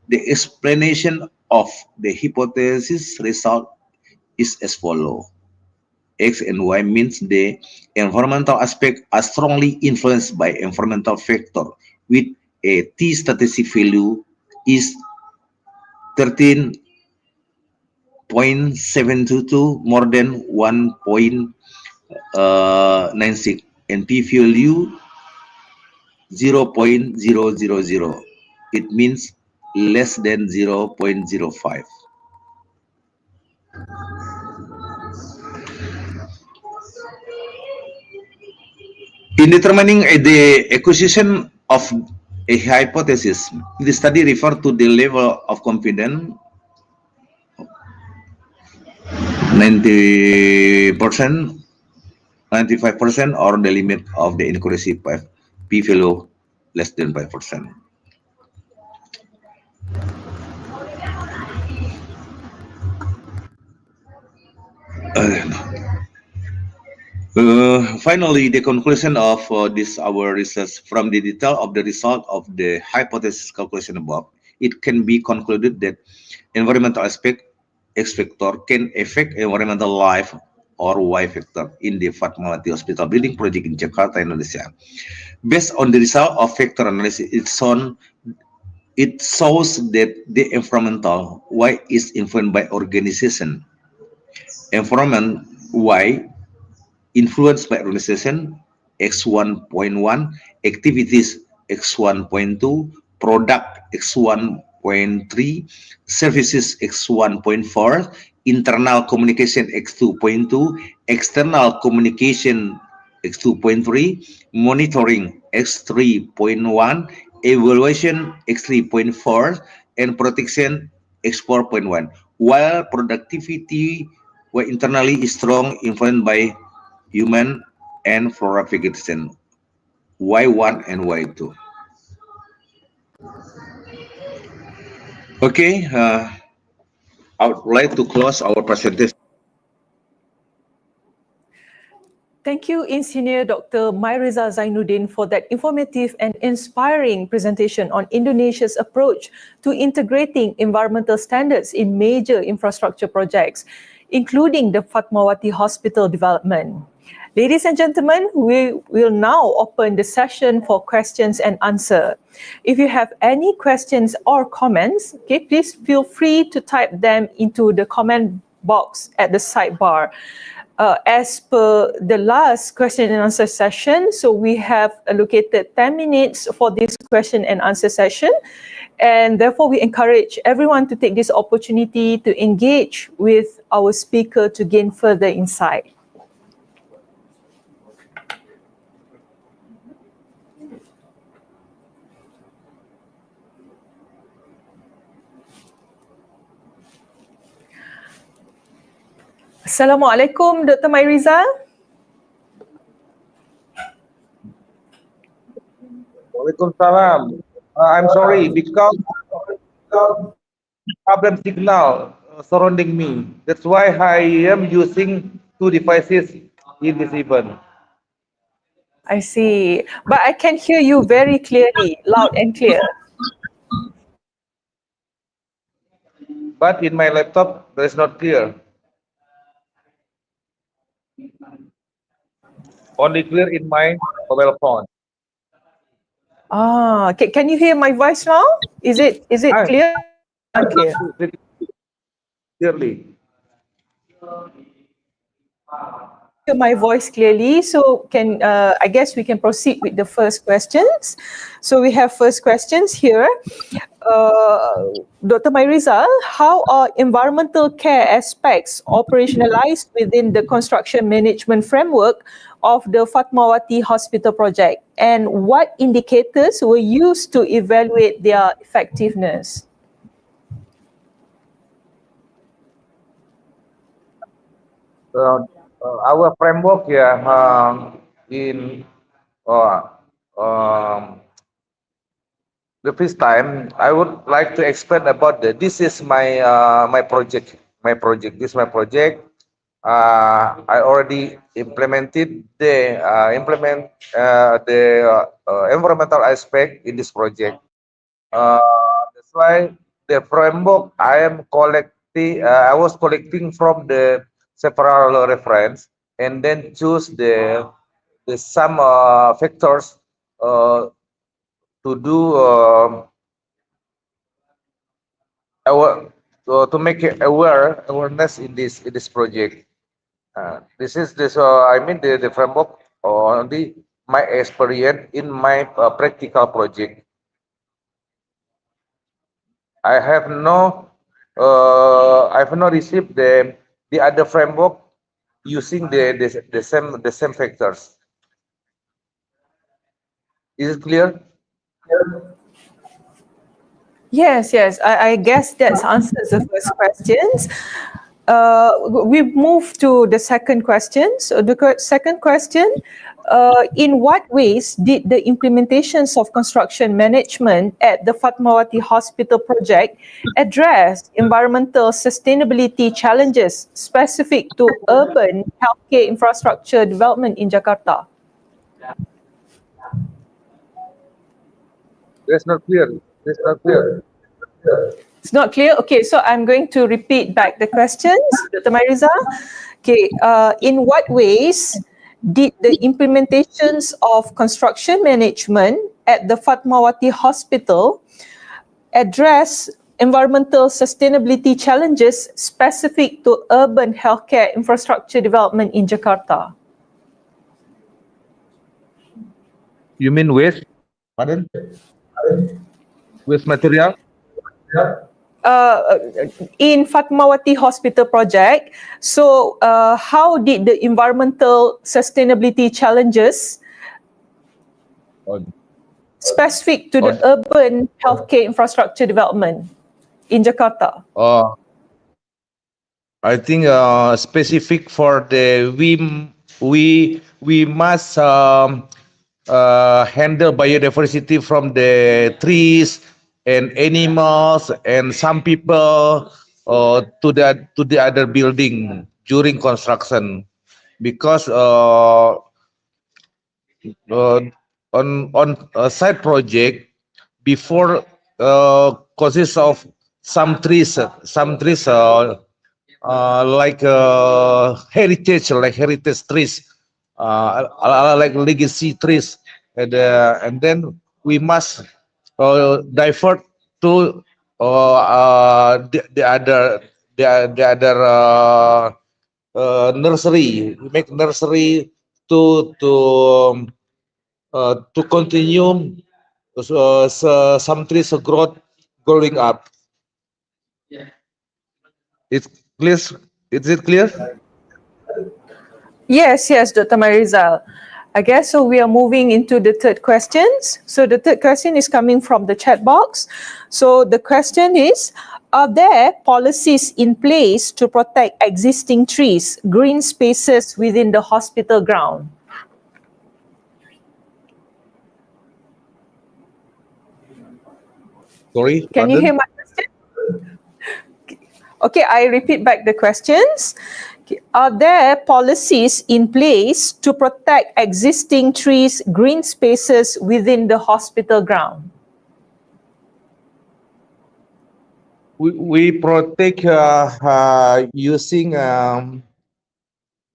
Speaker 7: the explanation of the hypothesis result is as follows. X and Y means the environmental aspect are strongly influenced by environmental factor with a t-statistic value is 13.722 more than 1.96, and p value 0.000. It means less than 0.05. In determining the acquisition of a hypothesis, the study referred to the level of confidence 90%, 95%, or the limit of the inaccuracy p-value less than 5%. Finally, the conclusion of our research from the detail of the result of the hypothesis calculation above, it can be concluded that environmental X factor can affect environmental life or Y factor in the Fatmawati Hospital building project in Jakarta, Indonesia. Based on the result of factor analysis, it shows that the environmental Y is influenced by organization. Environment Y influenced by organization X1.1, activities X1.2, product X1.3, services X1.4, internal communication X2.2, external communication X2.3, monitoring X3.1, evaluation X3.4, and protection X4.1. While productivity internally is strong, influenced by human and flora vegetation, Y1 and Y2. Okay, I would like to close our presentation.
Speaker 2: Thank you, Engineer Dr. Mairiza Zainuddin, for that informative and inspiring presentation on Indonesia's approach to integrating environmental standards in major infrastructure projects, including the Fatmawati Hospital development. Ladies and gentlemen, we will now open the session for questions and answer. If you have any questions or comments, okay, please feel free to type them into the comment box at the sidebar. As per the last question and answer session, so we have allocated 10 minutes for this question and answer session, and therefore we encourage everyone to take this opportunity to engage with our speaker to gain further insight. Assalamualaikum, Dr. Mairiza.
Speaker 8: Waalaikumsalam. I'm sorry because problem signal surrounding me. That's why I am using two devices in this event.
Speaker 2: I see. But I can hear you very clearly, loud and clear.
Speaker 8: But in my laptop, that is not clear. Only clear in my mobile phone.
Speaker 2: Can you hear my voice now? Is it clear? Unclear.
Speaker 8: Clearly.
Speaker 2: Hear my voice clearly, so I guess we can proceed with the first questions. So we have first questions here. Dr. Mairiza, how are environmental care aspects operationalized within the construction management framework of the Fatmawati Hospital project, and what indicators were used to evaluate their effectiveness?
Speaker 8: Our framework, in the first time, I would like to explain about this is my my project. This is my project. I already implemented the environmental aspect in this project. That's why the framework I was collecting from the several reference and then choose the some factors to do to make awareness in this project. This is the framework only my experience in my practical project. I have not received the other framework using the same factors. Is it clear?
Speaker 2: Yes, I guess that answers the first questions. We move to the second question. So the second question, in what ways did the implementations of construction management at the Fatmawati Hospital project address environmental sustainability challenges specific to urban healthcare infrastructure development in Jakarta?
Speaker 8: That's not clear. That's not clear.
Speaker 2: It's not clear? Okay, so I'm going to repeat back the questions, Dr. Mariza. Okay, in what ways did the implementations of construction management at the Fatmawati Hospital address environmental sustainability challenges specific to urban healthcare infrastructure development in Jakarta?
Speaker 8: You mean waste? Pardon? Waste material?
Speaker 2: In Fatmawati Hospital project, so how did the environmental sustainability challenges specific to the urban healthcare infrastructure development in Jakarta?
Speaker 8: I think specific for the we must handle biodiversity from the trees and animals and some people to the other building during construction, because on a side project before consists of some trees like heritage trees, like legacy trees, and then we must divert to the other nursery. We make nursery to continue some trees growing up. It's clear. Is it clear?
Speaker 2: Yes, Dr. Marizal. I guess so. We are moving into the third questions. So the third question is coming from the chat box. So the question is, are there policies in place to protect existing trees, green spaces within the hospital ground?
Speaker 8: Sorry,
Speaker 2: Can you hear my question? Okay, I repeat back the questions. Are there policies in place to protect existing trees, green spaces within the hospital ground?
Speaker 8: We protect using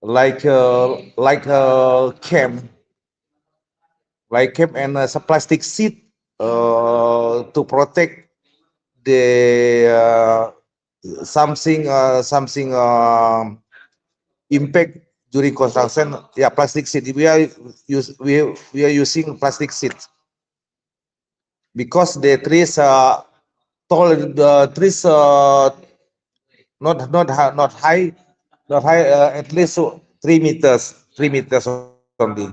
Speaker 8: like camp and some plastic sheet to protect the something impact during construction. Yeah, plastic sheet. We are using plastic sheet because the trees tall. The trees not high, at least 3 meters. 3 meters only.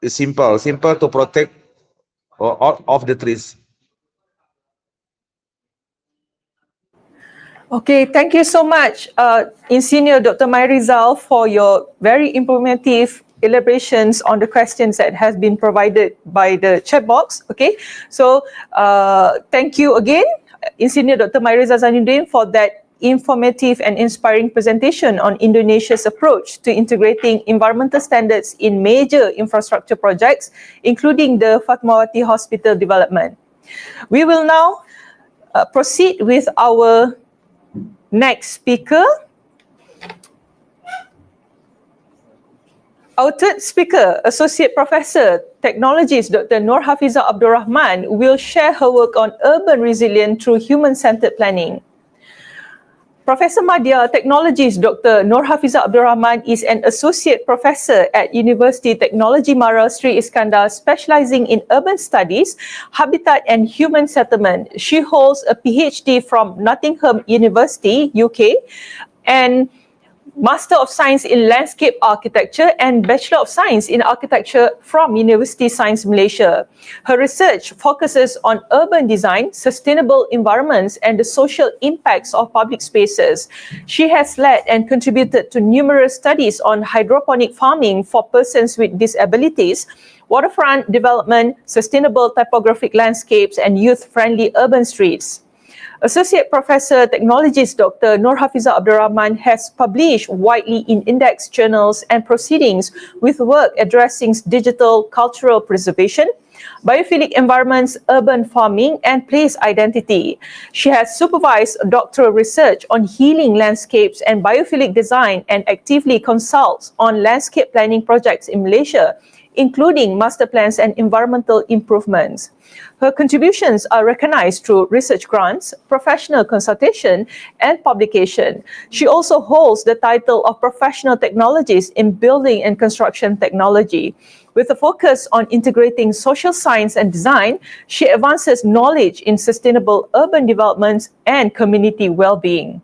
Speaker 8: It's simple to protect all of the trees.
Speaker 2: Okay, thank you so much, Insinyur Dr. Mairizal, for your very informative elaborations on the questions that has been provided by the chat box. Okay, so thank you again, Insinyur Dr. Mairizal Zainuddin, for that informative and inspiring presentation on Indonesia's approach to integrating environmental standards in major infrastructure projects, including the Fatmawati Hospital development. We will now proceed with our next speaker. Our third speaker, Associate Professor, Technologist Dr. Nur Hafizah Abdul Rahman, will share her work on urban resilience through human-centered planning. Professor Madya, Technologist Dr. Nur Hafizah Abdul Rahman is an Associate Professor at University Technology Mara Sri Iskandar, specializing in urban studies, habitat and human settlement. She holds a PhD from Nottingham University, UK, and Master of Science in Landscape Architecture and Bachelor of Science in Architecture from University Science Malaysia. Her research focuses on urban design, sustainable environments, and the social impacts of public spaces. She has led and contributed to numerous studies on hydroponic farming for persons with disabilities, waterfront development, sustainable typographic landscapes, and youth-friendly urban streets. Associate Professor Technologist Dr. Nur Hafizah Abdul Rahman has published widely in index journals and proceedings with work addressing digital cultural preservation, biophilic environments, urban farming, and place identity. She has supervised doctoral research on healing landscapes and biophilic design and actively consults on landscape planning projects in Malaysia, including master plans and environmental improvements. Her contributions are recognized through research grants, professional consultation, and publication. She also holds the title of Professional Technologist in Building and Construction Technology. With a focus on integrating social science and design, she advances knowledge in sustainable urban developments and community well-being.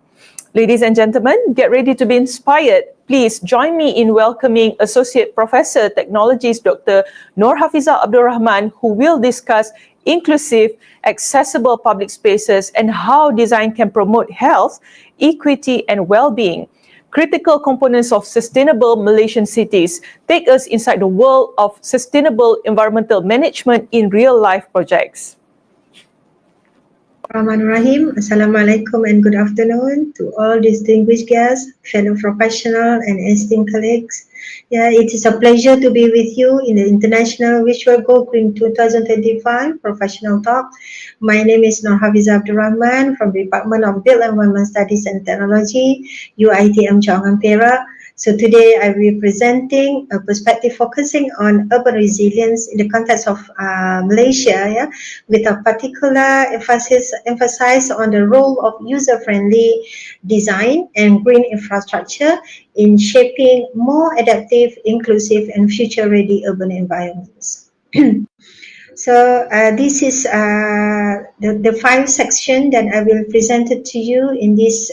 Speaker 2: Ladies and gentlemen, get ready to be inspired. Please join me in welcoming Associate Professor Technologist Dr. Nur Hafizah Abdul Rahman, who will discuss inclusive, accessible public spaces and how design can promote health, equity, and well-being. Critical components of sustainable Malaysian cities take us inside the world of sustainable environmental management in real-life projects.
Speaker 9: Rahim. Assalamualaikum and good afternoon to all distinguished guests, fellow professionals and esteemed colleagues. It is a pleasure to be with you in the International Visual Go Green 2025 Professional Talk. My name is Nur Hafizah Abdul Rahman from the Department of Built Environment Studies and Technology, UiTM Johor Perak. So today I will be presenting a perspective focusing on urban resilience in the context of Malaysia, with a particular emphasis on the role of user-friendly design and green infrastructure in shaping more adaptive, inclusive, and future-ready urban environments. So this is the 5 section that I will present it to you in this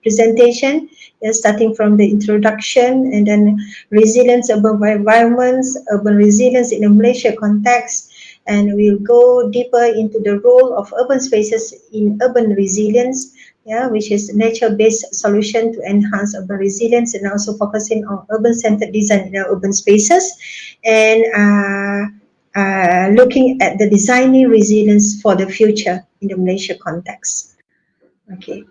Speaker 9: presentation, starting from the introduction and then resilience urban environments, urban resilience in a Malaysia context, and we'll go deeper into the role of urban spaces in urban resilience, which is nature-based solution to enhance urban resilience, and also focusing on urban-centered design in our urban spaces, and looking at the designing resilience for the future in the Malaysia context. Okay,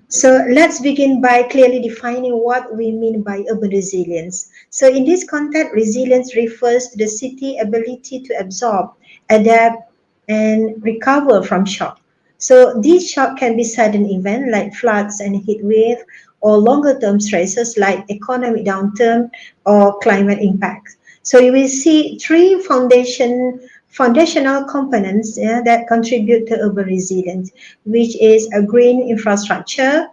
Speaker 9: so let's begin by clearly defining what we mean by urban resilience. So in this context, resilience refers to the city's ability to absorb, adapt, and recover from shock. So these shock can be sudden events like floods and heat wave, or longer-term stresses like economic downturn or climate impact. So you will see 3 foundational components that contribute to urban resilience, which is a green infrastructure.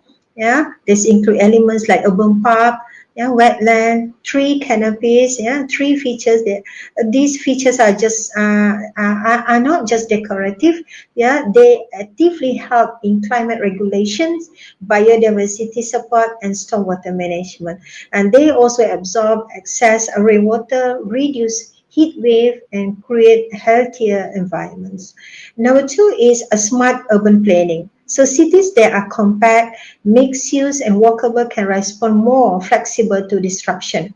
Speaker 9: This include elements like urban park, wetland, tree canopies, 3 features. These features are just are not just decorative. They actively help in climate regulations, biodiversity support, and stormwater management. And they also absorb excess rainwater, reduce heat wave, and create healthier environments. Number 2 is a smart urban planning. So cities that are compact, mixed use, and walkable can respond more flexible to disruption.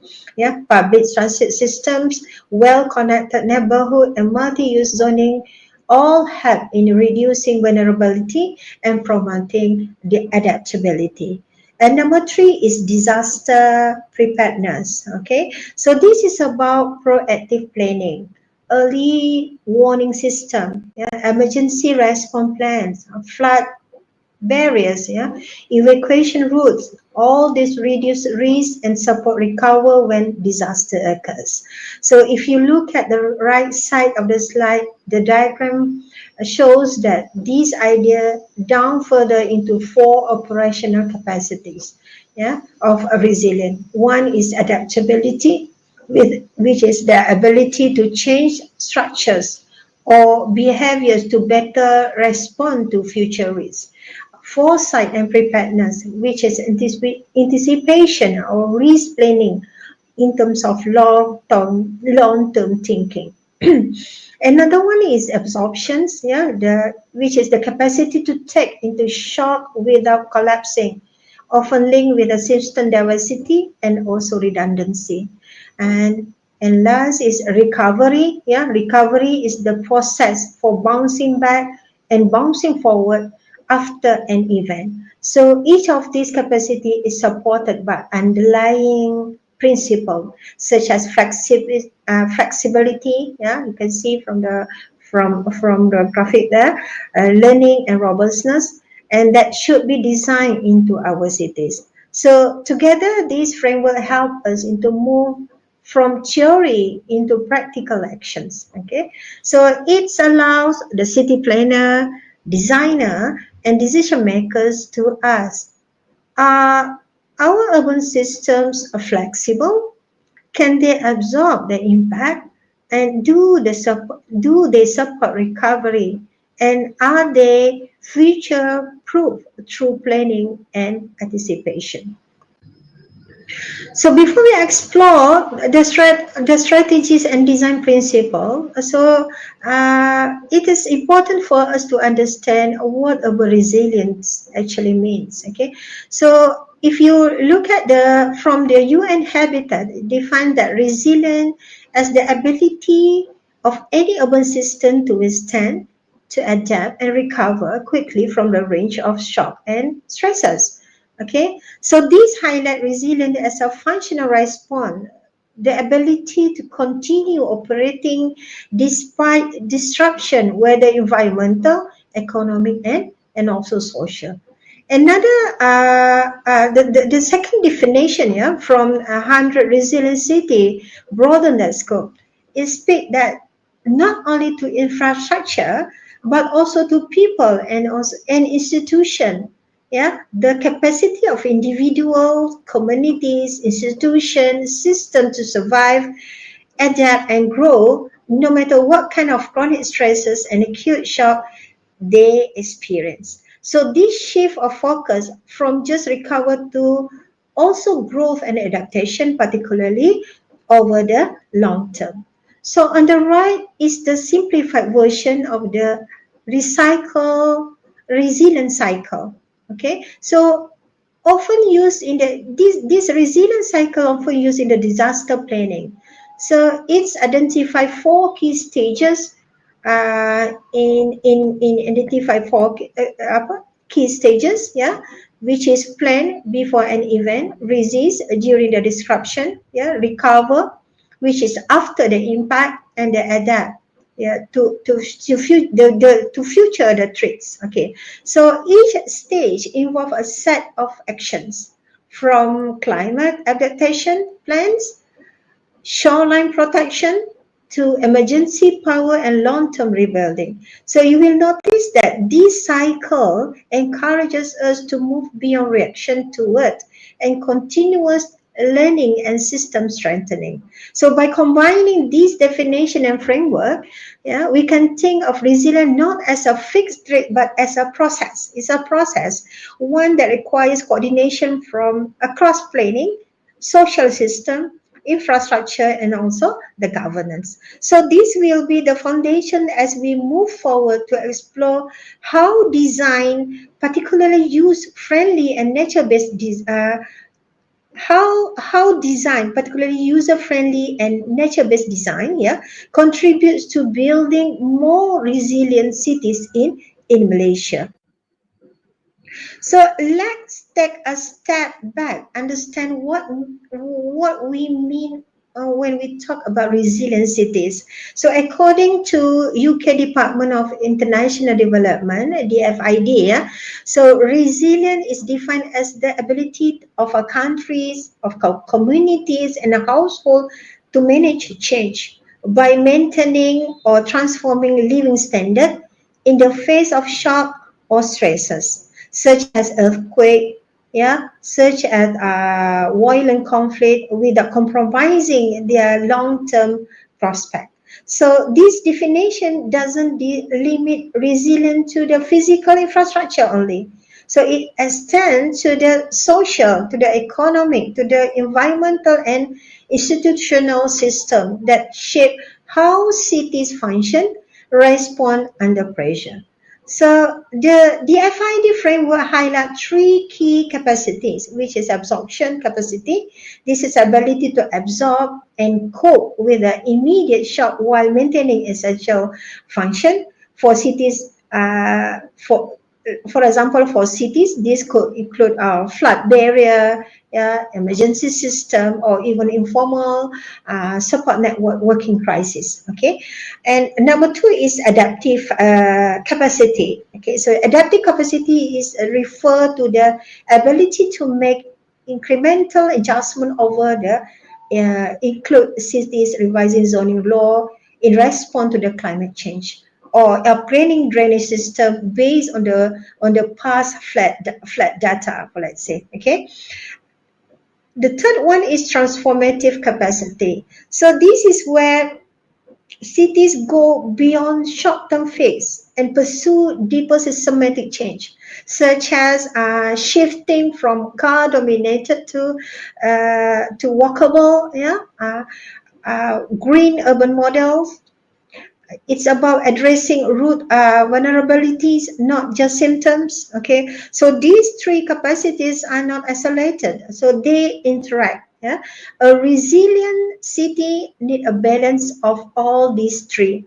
Speaker 9: Public transit systems, well-connected neighborhood, and multi-use zoning all help in reducing vulnerability and promoting the adaptability. And number 3 is disaster preparedness. Okay, so this is about proactive planning, early warning system, emergency response plans, flood barriers, evacuation routes. All this reduce risk and support recover when disaster occurs. So if you look at the right side of the slide, the diagram shows that these ideas down further into 4 operational capacities of a resilience. One is adaptability, which is the ability to change structures or behaviors to better respond to future risks. foresight and preparedness, which is anticipation or risk planning in terms of long-term thinking. Another one is absorptions, which is the capacity to take into shock without collapsing, often linked with a system diversity and also redundancy. And last is recovery. Recovery is the process for bouncing back and bouncing forward after an event. So each of these capacity is supported by underlying principle such as flexibility. You can see from the graphic there, learning and robustness, and that should be designed into our cities. So together, these framework help us into move from theory into practical actions. Okay, so it allows the city planner, designer, and decision makers to ask: Are our urban systems flexible? Can they absorb the impact? And do they support recovery? And are they future proof through planning and anticipation? So before we explore the strategies and design principle, it is important for us to understand what urban resilience actually means. Okay, so if you look at from the UN Habitat, define that resilience as the ability of any urban system to withstand, to adapt and recover quickly from the range of shock and stresses. Okay, so these highlight resilience as a functional response, the ability to continue operating despite disruption, whether environmental, economic, and also social. Another, the second definition, from 100 resilient city, broaden that scope. It speaks that not only to infrastructure, but also to people and also an institution. The capacity of individuals, communities, institutions, systems to survive, adapt, and grow, no matter what kind of chronic stresses and acute shock they experience. So this shift of focus from just recover to also growth and adaptation, particularly over the long term. So on the right is the simplified version of the resilient cycle. Okay, so often used in this resilient cycle often used in the disaster planning. So it's identify 4 key stages in identify 4 key stages, which is plan before an event, resist during the disruption, recover, which is after the impact, and the adapt, to future the threats. Okay, so each stage involves a set of actions, from climate adaptation plans, shoreline protection, to emergency power and long-term rebuilding. So you will notice that this cycle encourages us to move beyond reaction toward and continuous learning and system strengthening. So by combining these definition and framework, we can think of resilience not as a fixed trait, but as a process. It's a process, one that requires coordination from across planning, social system, infrastructure, and also the governance. So this will be the foundation as we move forward to explore how design, particularly use-friendly and nature-based how design, particularly user-friendly and nature-based design, contributes to building more resilient cities in Malaysia. So let's take a step back, understand what we mean when we talk about resilient cities. So according to UK Department of International Development, DFID, so resilient is defined as the ability of a countries, of communities, and a household to manage change by maintaining or transforming living standard in the face of shock or stresses, such as earthquake, such as violent conflict, without compromising their long-term prospect. So this definition doesn't limit resilience to the physical infrastructure only. So it extends to the social, to the economic, to the environmental and institutional system that shape how cities function, respond under pressure. So the FID framework highlight three key capacities, which is absorption capacity. This is ability to absorb and cope with the immediate shock while maintaining essential function for cities. For example, for cities, this could include flood barrier, emergency system, or even informal support network working crisis. Okay, and number two is adaptive capacity. Okay, so adaptive capacity is refer to the ability to make incremental adjustment over the include cities revising zoning law in response to the climate change, or upgrading drainage system based on the past flood data, let's say. Okay. The third one is transformative capacity. So this is where cities go beyond short-term fix and pursue deeper systematic change, such as shifting from car-dominated to walkable, green urban models. It's about addressing root vulnerabilities, not just symptoms. Okay, so these three capacities are not isolated, so they interact. Yeah, a resilient city need a balance of all these three.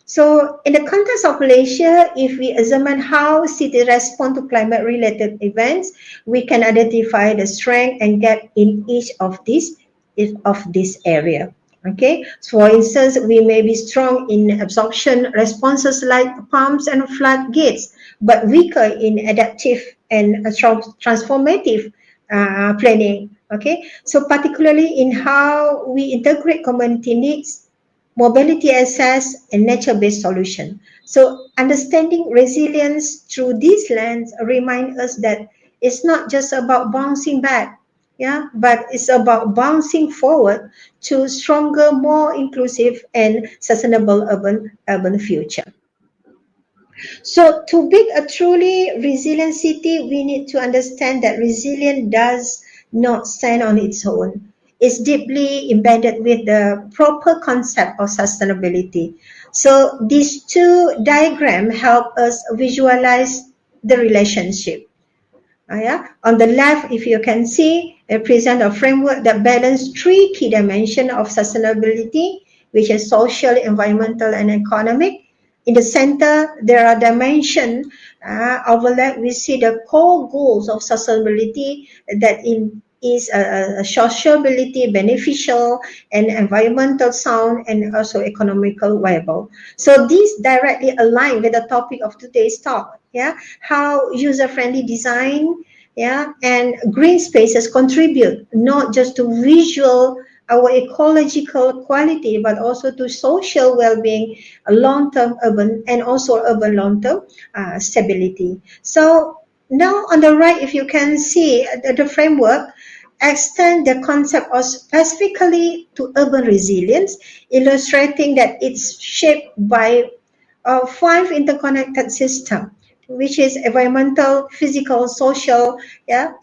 Speaker 9: So in the context of Malaysia, if we examine how cities respond to climate-related events, we can identify the strength and gap in each of this area. Okay, so for instance, we may be strong in absorption responses like pumps and floodgates, but weaker in adaptive and transformative planning. Okay, so particularly in how we integrate community needs, mobility access, and nature-based solution. So understanding resilience through this lens reminds us that it's not just about bouncing back, but it's about bouncing forward to stronger, more inclusive and sustainable urban future. So to build a truly resilient city, we need to understand that resilience does not stand on its own. It's deeply embedded with the proper concept of sustainability. So these two diagrams help us visualize the relationship. On the left, if you can see, represent a framework that balances three key dimensions of sustainability, which is social, environmental, and economic. In the center, there are dimensions overlap. We see the core goals of sustainability that is sociability, beneficial, and environmental sound, and also economical viable. So these directly align with the topic of today's talk. How user-friendly design, and green spaces contribute not just to visual our ecological quality, but also to social well-being, long-term urban, and also urban long-term stability. So now on the right, if you can see the framework extend the concept of specifically to urban resilience, illustrating that it's shaped by 5 interconnected systems, which is environmental, physical, social,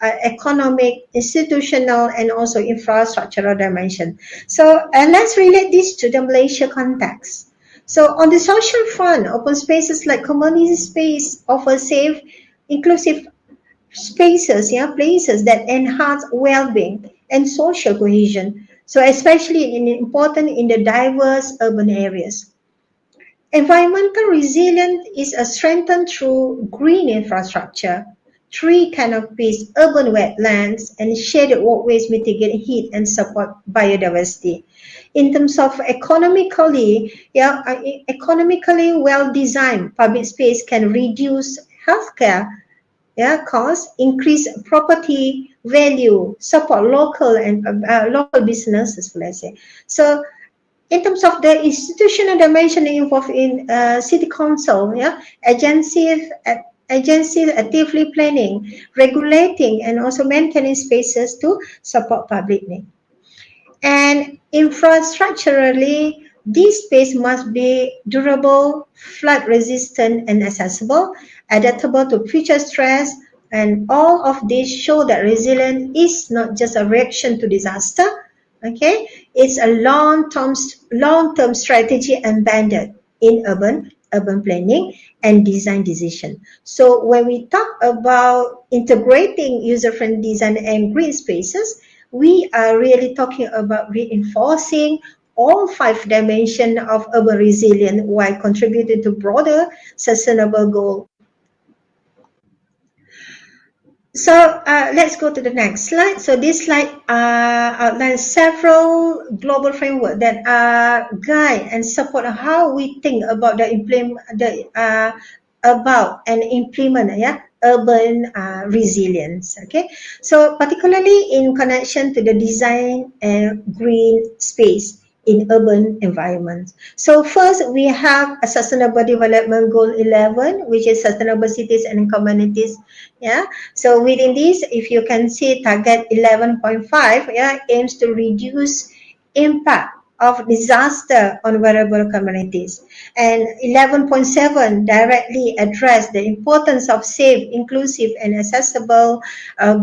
Speaker 9: economic, institutional, and also infrastructural dimension. So let's relate this to the Malaysia context. So on the social front, open spaces like community space offer safe, inclusive spaces, places that enhance well-being and social cohesion. So especially important in the diverse urban areas. Environmental resilience is strengthened through green infrastructure, tree canopies, urban wetlands, and shaded walkways mitigate heat and support biodiversity. In terms of economically well-designed public space can reduce healthcare costs, increase property value, support local and local businesses, let's say. So in terms of the institutional dimension involved in city council, agencies actively planning, regulating, and also maintaining spaces to support public need. And infrastructurally, this space must be durable, flood resistant, and accessible, adaptable to future stress, And all of this show that resilience is not just a reaction to disaster, okay? It's a long-term strategy embedded in urban planning and design decision. So when we talk about integrating user-friendly design and green spaces, we are really talking about reinforcing all 5 dimensions of urban resilience while contributing to broader sustainable goal. So let's go to the next slide. So this slide outlines several global frameworks that guide and support how we think about implement urban resilience. Okay, so particularly in connection to the design and green space in urban environments. So first, we have a Sustainable Development Goal 11, which is sustainable cities and communities. Yeah. So within this, if you can see, target 11.5, yeah, aims to reduce impact of disaster on vulnerable communities, and 11.7 directly address the importance of safe, inclusive, and accessible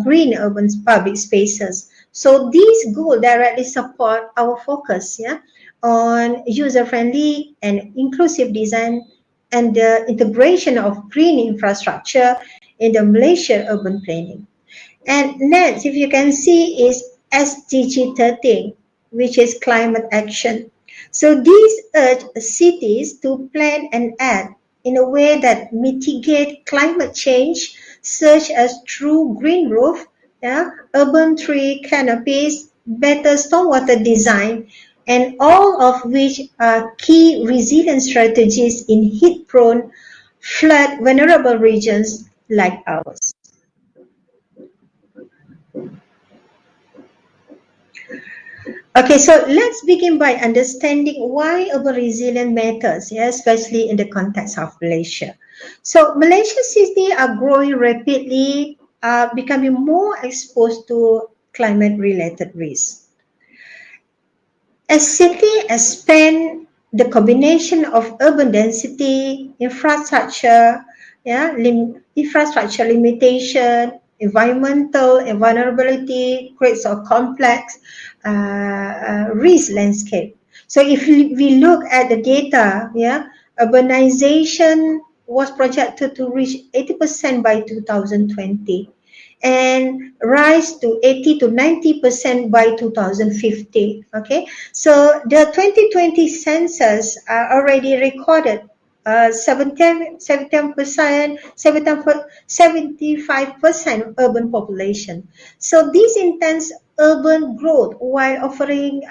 Speaker 9: green urban public spaces. So these goals directly support our focus, yeah, on user-friendly and inclusive design and the integration of green infrastructure in the Malaysia urban planning. And next, if you can see, is SDG 13, which is climate action. So these urge cities to plan and act in a way that mitigate climate change, such as through green roof, yeah, urban tree canopies, better stormwater design, and all of which are key resilience strategies in heat-prone, flood vulnerable regions like ours. Okay, so let's begin by understanding why urban resilience matters, yeah, especially in the context of Malaysia. So Malaysian cities are growing rapidly, becoming more exposed to climate-related risks. A city expand the combination of urban density, infrastructure, yeah, infrastructure limitation, environmental vulnerability, creates a complex risk landscape. So if we look at the data, yeah, urbanization was projected to reach 80% by 2020 and rise to 80 to 90% by 2050. Okay, so the 2020 census already recorded 75% urban population. So this intense urban growth while offering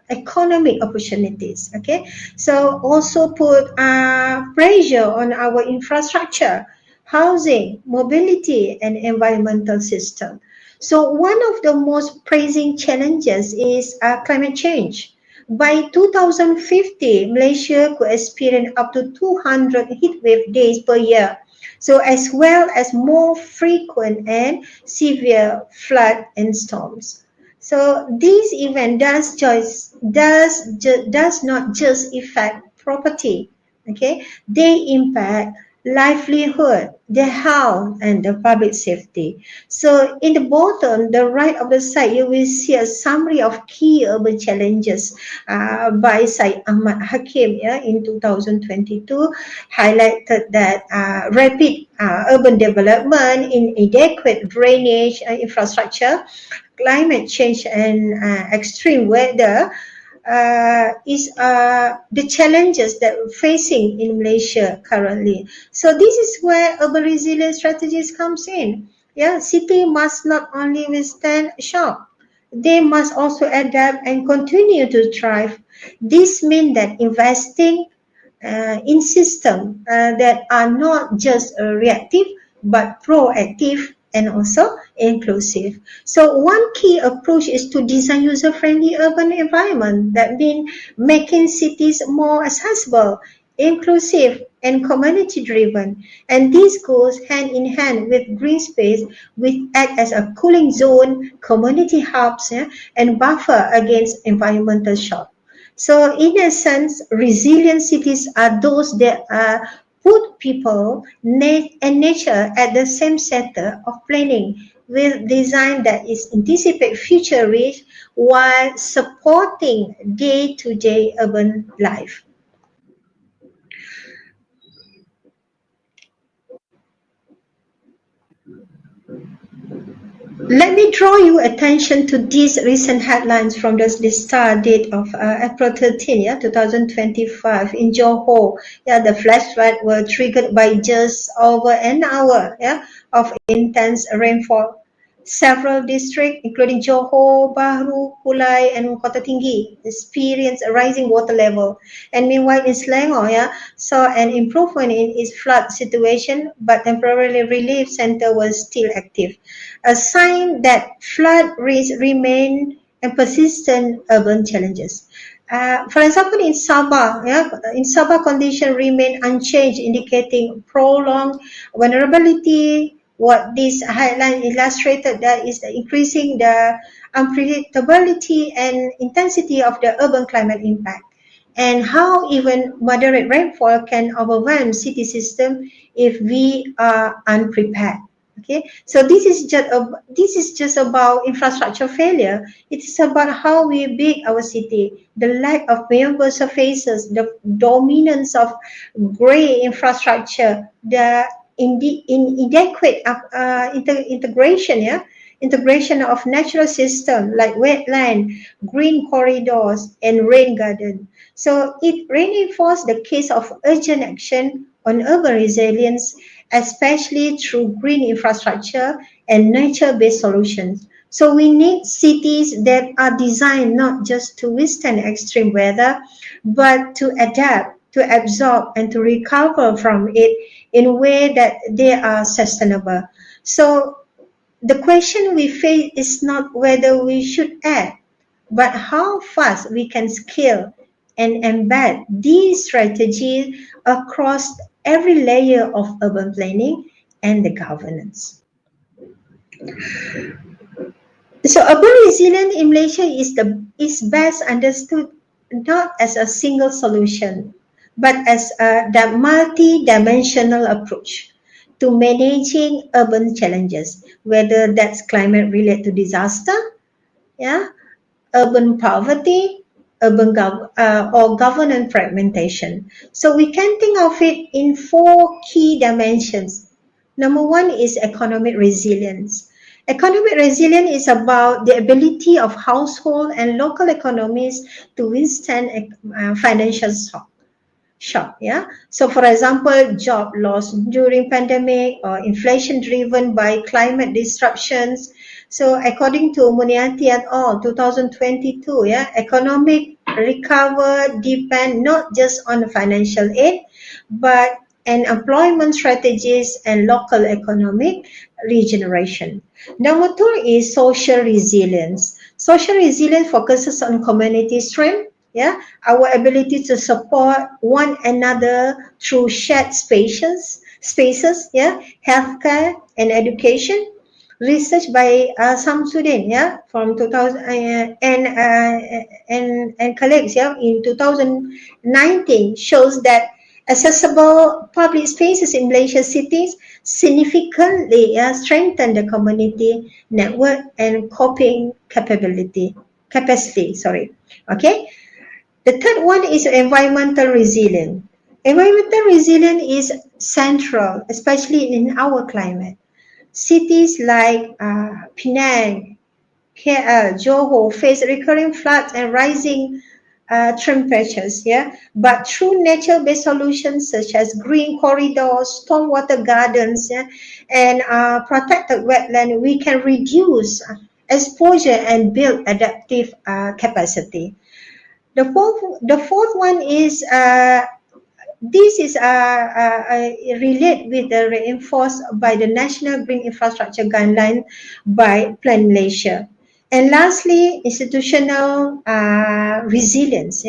Speaker 9: economic opportunities. Okay, so also put pressure on our infrastructure, housing, mobility, and environmental system. So one of the most pressing challenges is climate change. By 2050, Malaysia could experience up to 200 heatwave days per year, so as well as more frequent and severe flood and storms. So this event does not just affect property, okay? They impact livelihood, the health, and the public safety. So in the bottom, the right of the slide, you will see a summary of key urban challenges by Syed Ahmad Hakim, yeah, in 2022, highlighted that rapid urban development, inadequate drainage infrastructure, climate change, and extreme weather is the challenges that we're facing in Malaysia currently. So this is where urban resilience strategies comes in. Yeah, city must not only withstand shock, they must also adapt and continue to thrive. This means that investing in systems that are not just reactive but proactive and also inclusive. So one key approach is to design user-friendly urban environment. That means making cities more accessible, inclusive, and community-driven. And this goes hand in hand with green space, which act as a cooling zone, community hubs, yeah, and buffer against environmental shock. So in essence, resilient cities are those that put people and nature at the same center of planning with design that is anticipate future risk while supporting day-to-day urban life. Let me draw your attention to these recent headlines from the Star date of April 13, 2025 in Johor. The flash flood were triggered by just over an hour of intense rainfall. Several districts, including Johor, Bahru, Kulai, and Kota Tinggi, experienced a rising water level. And meanwhile, in Selangor, saw an improvement in its flood situation, but temporarily relief center was still active, a sign that flood risk remain and persistent urban challenges. For example, in Sabah, conditions remain unchanged, indicating prolonged vulnerability. What this headline illustrated that is increasing the unpredictability and intensity of the urban climate impact, and how even moderate rainfall can overwhelm city system if we are unprepared. Okay, so this is just about infrastructure failure. It is about how we build our city, the lack of movable surfaces, the dominance of grey infrastructure, the inadequate integration of natural systems like wetland, green corridors, and rain garden. So it reinforces the case of urgent action on urban resilience, especially through green infrastructure and nature-based solutions. So we need cities that are designed not just to withstand extreme weather, but to adapt, to absorb, and to recover from it in a way that they are sustainable. So the question we face is not whether we should act, but how fast we can scale and embed these strategies across every layer of urban planning and the governance. So urban resilience in Malaysia is best understood not as a single solution, but as the multi-dimensional approach to managing urban challenges, whether that's climate related to disaster, urban poverty, or governance fragmentation. So we can think of it in 4 key dimensions. Number 1 is economic resilience. Economic resilience is about the ability of household and local economies to withstand financial shock. So for example, job loss during pandemic or inflation driven by climate disruptions. So according to Muniati et al. 2022, economic recovery depend not just on financial aid, but and employment strategies and local economic regeneration. Number 2 is social resilience. Social resilience focuses on community strength, our ability to support one another through shared spaces, healthcare and education. Research by Samsudin, from 2000 and colleagues, in 2019 shows that accessible public spaces in Malaysia cities significantly strengthen the community network and coping capacity. Okay. The third one is environmental resilience. Environmental resilience is central, especially in our climate. Cities like Penang, KL, Johor face recurring floods and rising temperatures, but through nature-based solutions such as green corridors, stormwater gardens, and protected wetland, we can reduce exposure and build adaptive capacity. The fourth one is this is relate with the reinforced by the National Green Infrastructure Guideline by Plan Malaysia. And lastly, institutional resilience.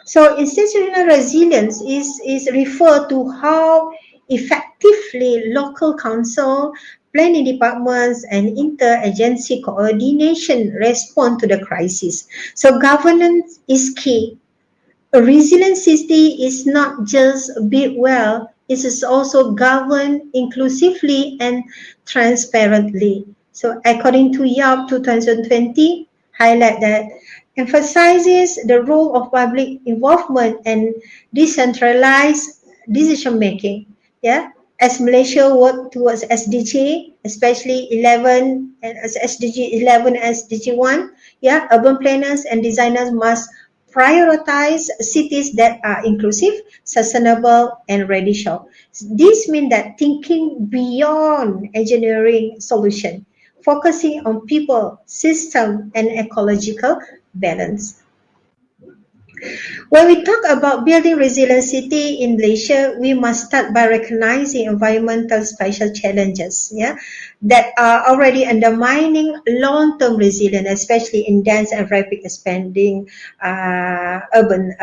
Speaker 9: So institutional resilience is referred to how effectively local council, planning departments, and interagency coordination respond to the crisis. So governance is key. A resilient city is not just built well, it is also governed inclusively and transparently. So according to YAP 2020, highlight that emphasizes the role of public involvement and decentralized decision making. Yeah, as Malaysia work towards SDG, especially 11 and as SDG 11 and SDG 1, yeah, urban planners and designers must prioritize cities that are inclusive, sustainable, and radical. This means that thinking beyond engineering solution, focusing on people, system, and ecological balance. When we talk about building resilient city in Malaysia, we must start by recognizing environmental spatial challenges, that are already undermining long-term resilience, especially in dense and rapid expanding urban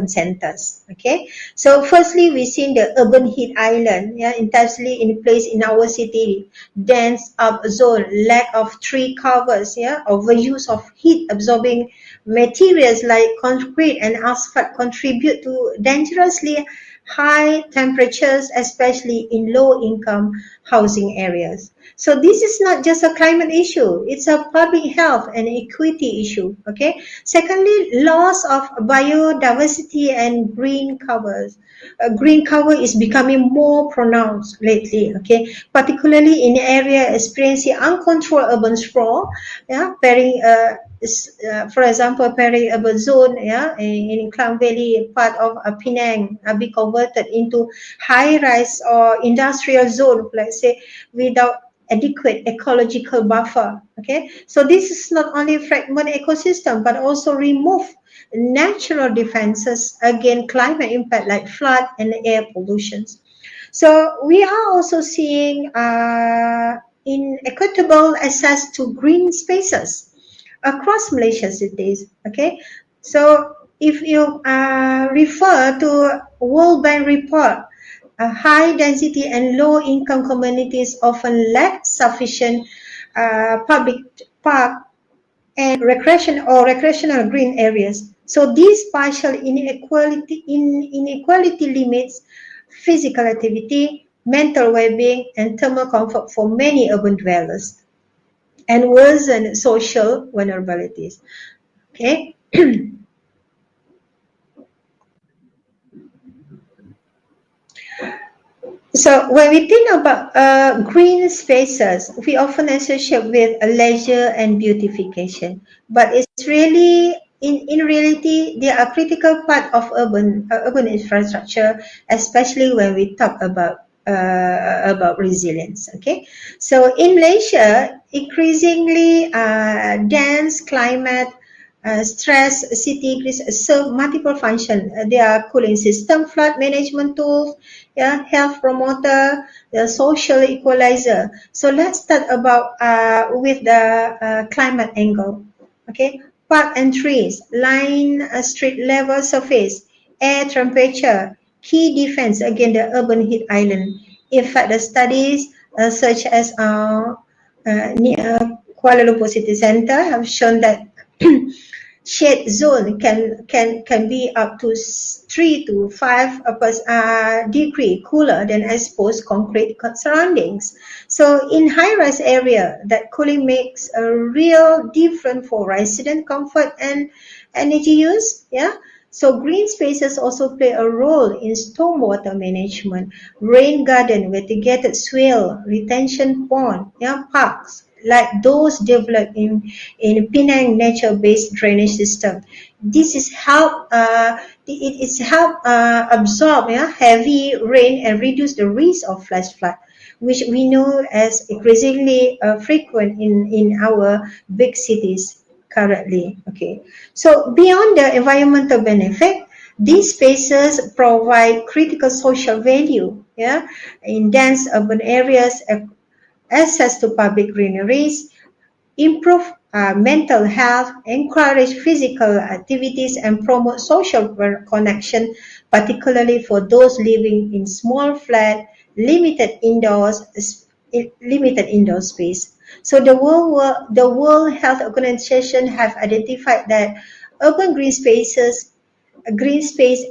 Speaker 9: centers. Okay, so firstly, we see the urban heat island, intensely in place in our city, dense up zone, lack of tree covers, overuse of heat absorbing materials like concrete and asphalt contribute to dangerously high temperatures, especially in low-income housing areas. So this is not just a climate issue, it's a public health and equity issue, okay? Secondly, loss of biodiversity and green covers. Green cover is becoming more pronounced lately, okay? Particularly in area experiencing uncontrolled urban sprawl, for example, peri-urban zone, in Klang Valley, part of Penang, be converted into high-rise or industrial zone, let's say, without adequate ecological buffer. Okay, so this is not only fragment ecosystem but also remove natural defenses against climate impact like flood and air pollution. So we are also seeing inequitable access to green spaces across Malaysia cities. Okay, so if you refer to World Bank report, high density and low income communities often lack sufficient public park and recreational green areas. So this partial inequality limits physical activity, mental well-being, and thermal comfort for many urban dwellers, and worsen social vulnerabilities. Okay. So when we think about green spaces, we often associate with leisure and beautification, but it's really in reality they are a critical part of urban infrastructure, especially when we talk about resilience. Okay, so in Malaysia, increasingly dense climate. Stress city grids serve multiple functions. They are cooling system, flood management tools, health promoter, the social equalizer. So let's start about with the climate angle. Okay, park and trees, line street level surface, air temperature, key defense against the urban heat island. In fact, the studies such as near Kuala Lumpur City Centre have shown that shade zone can be up to 3 to 5 degree cooler than exposed concrete surroundings. So in high-rise area, that cooling makes a real difference for resident comfort and energy use. So green spaces also play a role in stormwater management, rain garden, mitigated swale, retention pond, parks, like those developed in Penang nature-based drainage system. This is help absorb heavy rain and reduce the risk of flash flood, which we know as increasingly frequent in our big cities currently. Okay, so beyond the environmental benefit, these spaces provide critical social value. In dense urban areas, access to public greeneries, improve mental health, encourage physical activities, and promote social connection, particularly for those living in small flat, limited indoor space. So the World Health Organization have identified that urban green space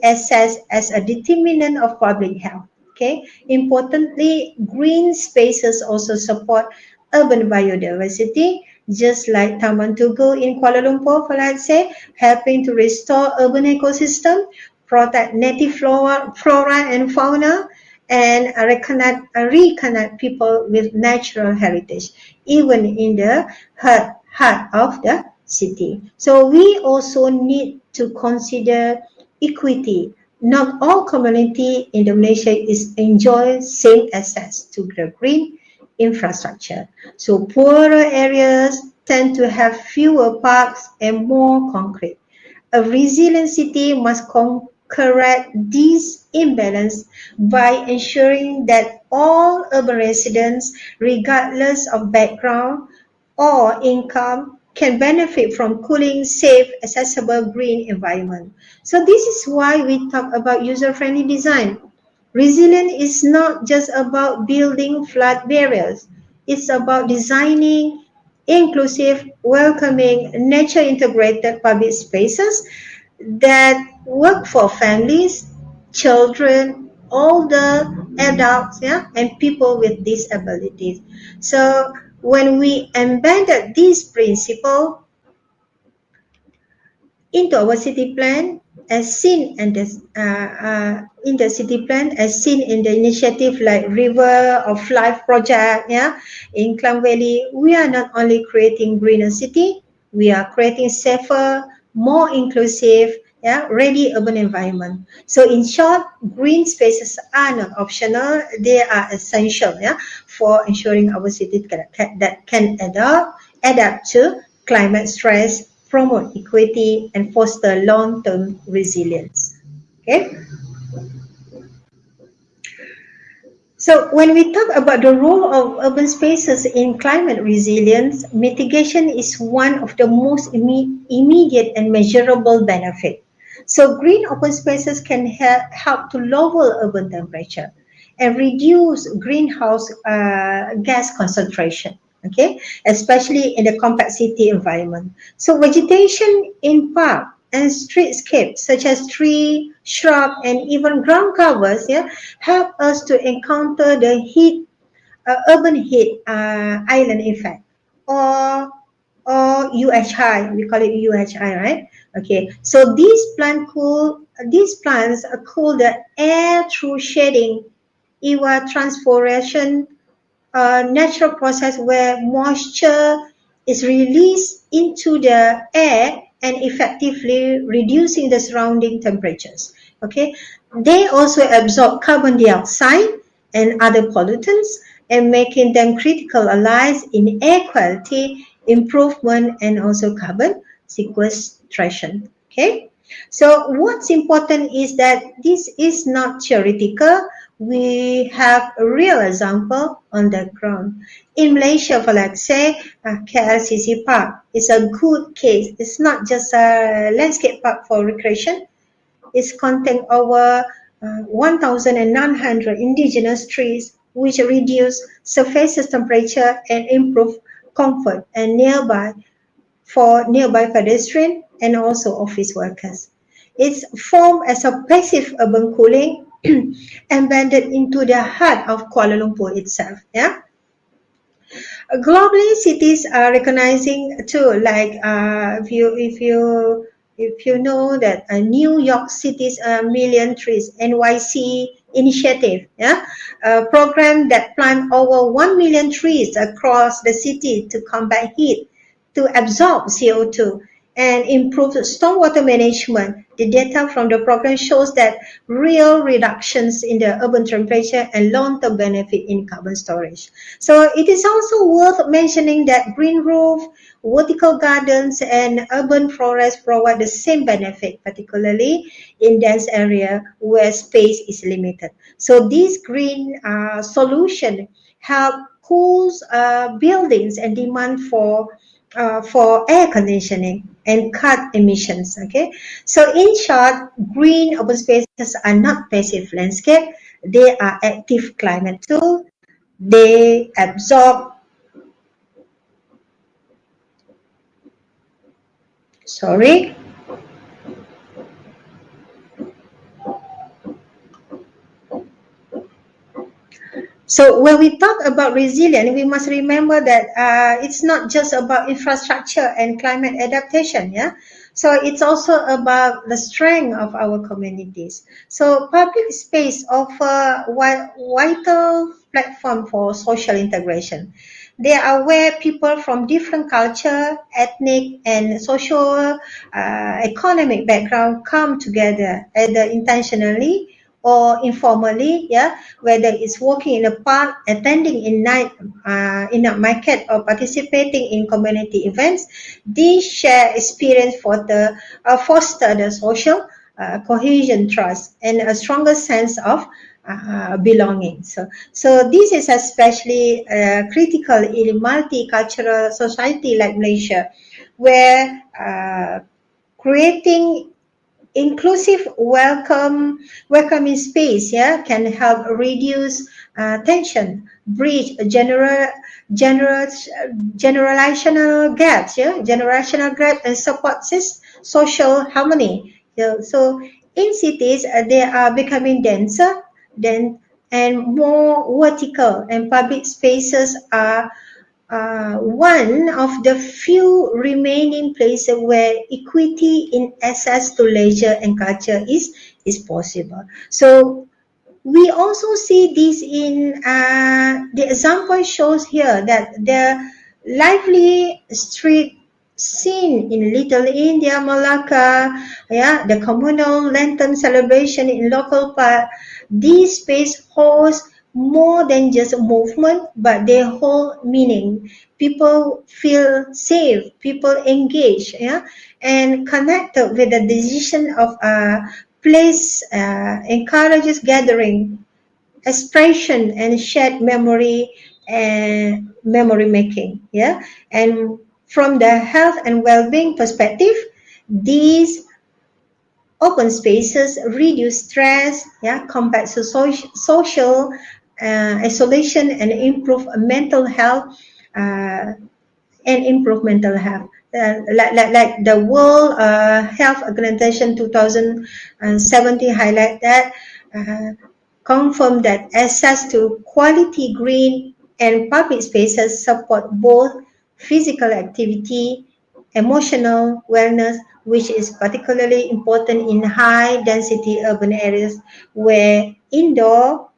Speaker 9: access as a determinant of public health. Okay. Importantly, green spaces also support urban biodiversity, just like Taman Tugu in Kuala Lumpur, for let's say, helping to restore urban ecosystem, protect native flora and fauna, and reconnect people with natural heritage, even in the heart of the city. So we also need to consider equity. Not all community in Indonesia is enjoy same access to the green infrastructure. So poorer areas tend to have fewer parks and more concrete. A resilient city must correct this imbalance by ensuring that all urban residents, regardless of background or income, can benefit from cooling, safe, accessible green environment. So this is why we talk about user-friendly design. Resilience is not just about building flood barriers. It's about designing inclusive, welcoming, nature-integrated public spaces that work for families, children, older adults, yeah, and people with disabilities. So when we embedded this principle into our city plan, as seen in the city plan, as seen in the initiative like River of Life project, yeah, in Klang Valley, we are not only creating greener city, we are creating safer, more inclusive, yeah, ready urban environment. So in short, green spaces are not optional; they are essential, yeah, for ensuring our city that can adapt to climate stress, promote equity, and foster long-term resilience. Okay. So when we talk about the role of urban spaces in climate resilience, mitigation is one of the most immediate and measurable benefits. So green open spaces can help to lower urban temperature and reduce greenhouse gas concentration, okay, especially in the compact city environment. So vegetation in park and streetscapes such as tree, shrub, and even ground covers, yeah, help us to encounter the urban heat island effect, or UHI. We call it UHI, right? Okay. So these plants cool the air through shading, evapotranspiration, a natural process where moisture is released into the air and effectively reducing the surrounding temperatures. Okay, they also absorb carbon dioxide and other pollutants and making them critical allies in air quality improvement and also carbon sequestration. Okay, so what's important is that this is not theoretical. We have a real example on the ground. In Malaysia, for let's say, KLCC Park is a good case. It's not just a landscape park for recreation. It contains over 1,900 indigenous trees, which reduce surface temperature and improve comfort and nearby pedestrian and also office workers. It's formed as a passive urban cooling embedded into the heart of Kuala Lumpur itself. Yeah. Globally, cities are recognizing too. Like if you know that New York City's Million Trees (NYC) initiative, yeah, a program that plant over 1 million trees across the city to combat heat, to absorb CO2 and improve stormwater management. The data from the program shows that real reductions in the urban temperature and long-term benefit in carbon storage. So it is also worth mentioning that green roof, vertical gardens, and urban forests provide the same benefit, particularly in dense area where space is limited. So these green solution help cools buildings and demand for air conditioning and cut emissions. Okay, so in short, green open spaces are not passive landscape; they are active climate tool. They absorb. Sorry. So when we talk about resilience, we must remember that it's not just about infrastructure and climate adaptation, yeah. So it's also about the strength of our communities. So public space offer vital platform for social integration. They are where people from different culture, ethnic, and social, economic background come together, either intentionally or informally, yeah, whether it's walking in a park, attending in a market, or participating in community events. These shared experience foster the social cohesion, trust, and a stronger sense of belonging. So this is especially critical in multicultural society like Malaysia, where creating inclusive welcoming space, yeah, can help reduce tension, bridge generational gaps, yeah, generational gap, and support social harmony. So in cities, they are becoming denser then and more vertical, and public spaces are one of the few remaining places where equity in access to leisure and culture is possible. So we also see this in the example shows here that the lively street scene in Little India, Malacca, yeah, the communal lantern celebration in local park. These space holds more than just a movement, but they hold meaning. People feel safe, people engage, yeah, and connected with the decision of place, encourages gathering, expression, and shared memory and memory making, yeah. And from the health and well-being perspective, these open spaces reduce stress, yeah, combat social isolation, and improve mental health, like the World Health Organization 2017 highlight that, confirm that access to quality green and public spaces support both physical activity, emotional wellness, which is particularly important in high density urban areas where indoor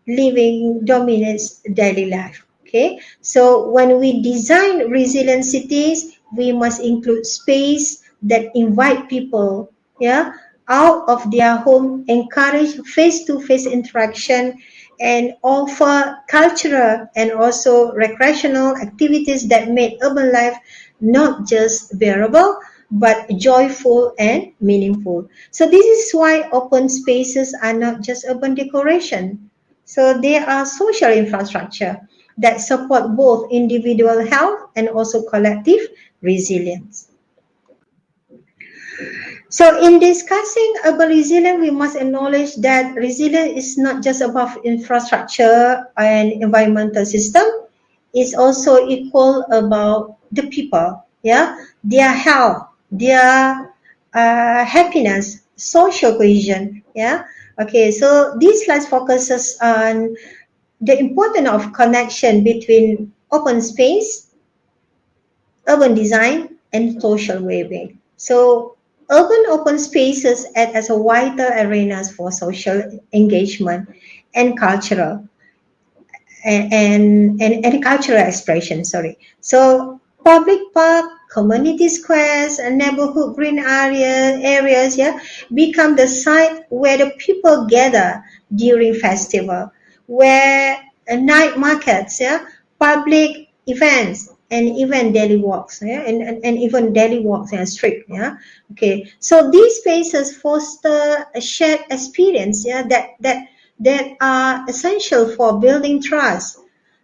Speaker 9: living dominates daily life. Okay, so when we design resilient cities, we must include space that invite people, yeah, out of their home, encourage face-to-face interaction, and offer cultural and also recreational activities that make urban life not just bearable but joyful and meaningful. So this is why open spaces are not just urban decoration. So they are social infrastructure that support both individual health and also collective resilience. So in discussing urban resilience, we must acknowledge that resilience is not just about infrastructure and environmental system. It's also equal about the people, yeah, their health, their happiness, social cohesion, yeah. Okay, so this slide focuses on the importance of connection between open space, urban design, and social well-being. So urban open spaces act as a vital arenas for social engagement and cultural and cultural expression. Sorry. So public park, community squares, and neighborhood green areas, yeah, become the site where the people gather during festival, where night markets, yeah, public events, and even daily walks, yeah, and even daily walks and street, yeah. Okay, so these spaces foster a shared experience, yeah, that are essential for building trust,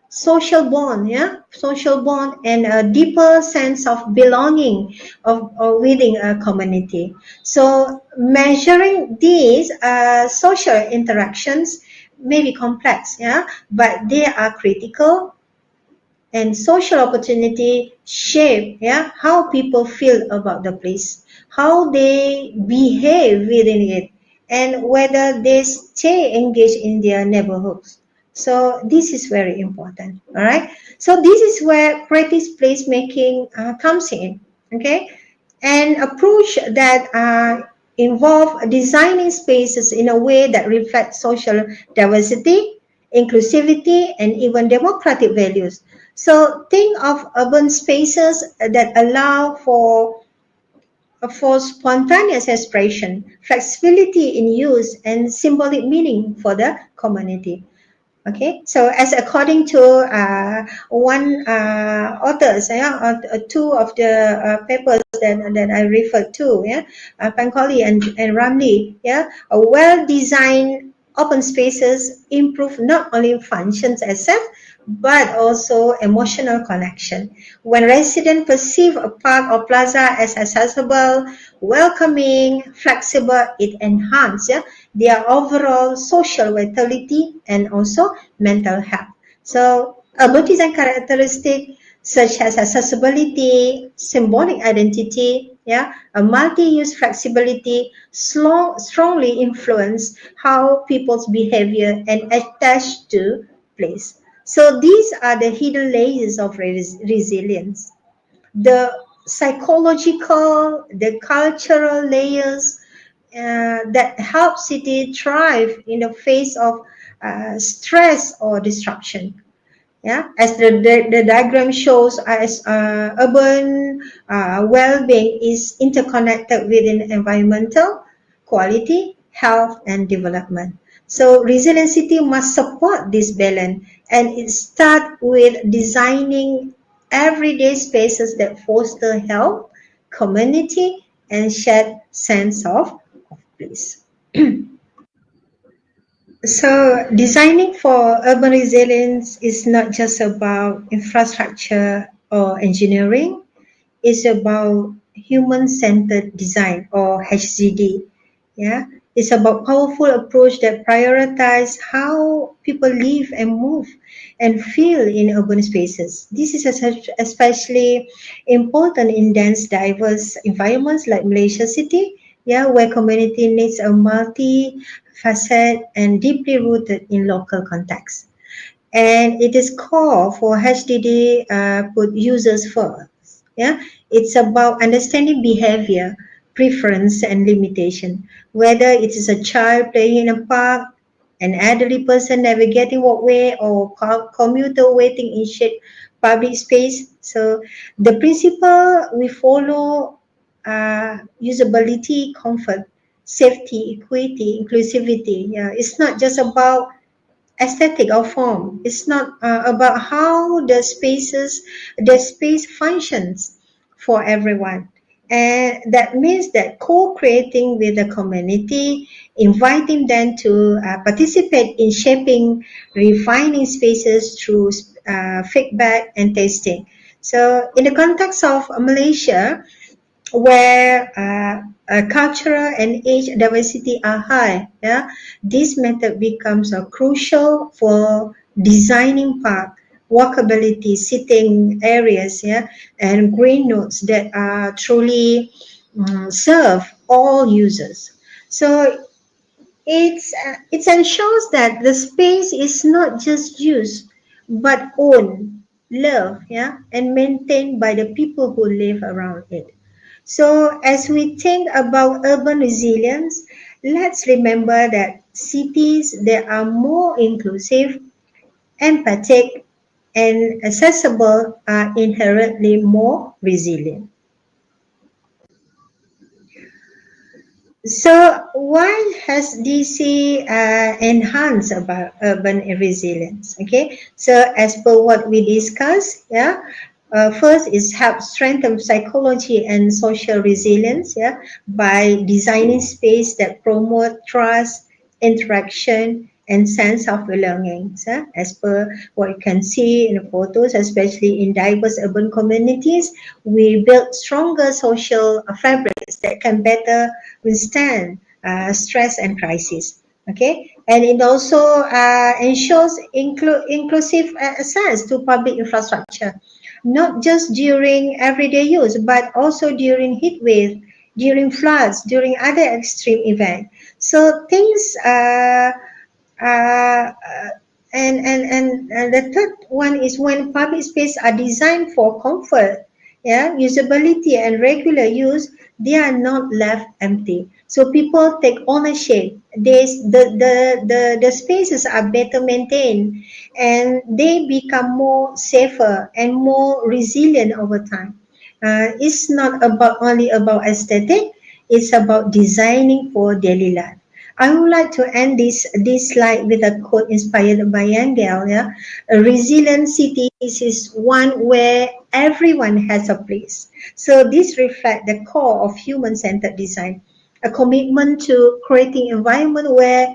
Speaker 9: social bond, yeah, social bond, and a deeper sense of belonging of within a community. So measuring these social interactions may be complex, yeah, but they are critical, and social opportunity shape, yeah, how people feel about the place, how they behave within it, and whether they stay engaged in their neighborhoods. So this is very important. All right. So this is where creative placemaking comes in. Okay, an approach that involve designing spaces in a way that reflects social diversity, inclusivity, and even democratic values. So think of urban spaces that allow for spontaneous expression, flexibility in use, and symbolic meaning for the community. Okay, so as according to one authors, two of the papers that I referred to, Pankoli and Ramli, a well-designed open spaces improve not only functions as such, but also emotional connection. When residents perceive a park or plaza as accessible, welcoming, flexible, it enhances their overall social vitality and also mental health. So urban design characteristics such as accessibility, symbolic identity, a multi-use flexibility strongly influence how people's behavior and attach to place. So these are the hidden layers of resilience. The psychological, the cultural layers that help city thrive in the face of stress or disruption. Yeah, as the diagram shows, as urban well-being is interconnected within environmental quality, health, and development. So resilient city must support this balance, and it starts with designing everyday spaces that foster health, community, and shared sense of place. So designing for urban resilience is not just about infrastructure or engineering, it's about human-centered design or HCD. Yeah, it's about powerful approach that prioritize how people live and move and feel in urban spaces. This is especially important in dense, diverse environments like Malaysia City, where community needs a multi-facet and deeply rooted in local context. And it is core for HDD put users first. Yeah, it's about understanding behavior, preference, and limitation. Whether it is a child playing in a park, an elderly person navigating walkway, or commuter waiting in shade public space. So the principle we follow usability, comfort, safety, equity, inclusivity. Yeah, it's not just about aesthetic or form. It's not about how the space functions for everyone. And that means that co-creating with the community, inviting them to participate in shaping, refining spaces through feedback and testing. So in the context of Malaysia, where cultural and age diversity are high, this method becomes crucial for designing park, walkability, sitting areas, and green nodes that are truly serve all users. So it ensures that the space is not just used but owned, loved, and maintained by the people who live around it. So as we think about urban resilience, let's remember that cities that are more inclusive, empathic, and accessible are inherently more resilient. So why has DC enhanced about urban resilience? Okay, so as per what we discussed, first is help strengthen psychology and social resilience, by designing space that promote trust, interaction, and sense of belonging. As per what you can see in the photos, especially in diverse urban communities, we build stronger social fabrics that can better withstand stress and crisis. Okay, and it also ensures inclusive access to public infrastructure, not just during everyday use, but also during heat wave, during floods, during other extreme events. So things uh, And the third one is when public space are designed for comfort, yeah, usability and regular use, they are not left empty. So people take ownership. The spaces are better maintained and they become more safer and more resilient over time. It's not about only about aesthetic, it's about designing for daily life. I would like to end this slide with a quote inspired by Yangel. Yeah? A resilient city is one where everyone has a place. So this reflects the core of human-centered design, a commitment to creating an environment where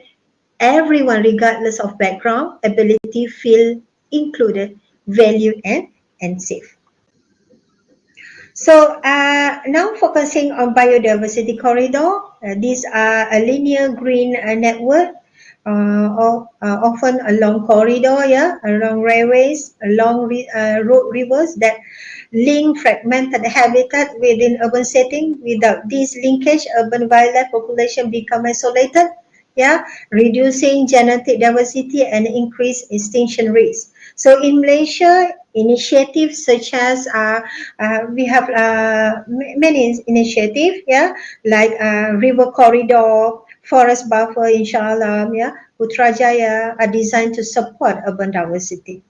Speaker 9: everyone, regardless of background, ability, feel included, valued, and safe. So now focusing on biodiversity corridor, these are a linear green network, often along corridor, yeah, along railways, along road rivers that link fragmented habitat within urban setting. Without this linkage, urban wildlife population become isolated, yeah, reducing genetic diversity and increase extinction risk. So in Malaysia, initiatives such as we have many initiatives, yeah, like river corridor, forest buffer, inshallah, yeah, Putrajaya are designed to support urban diversity.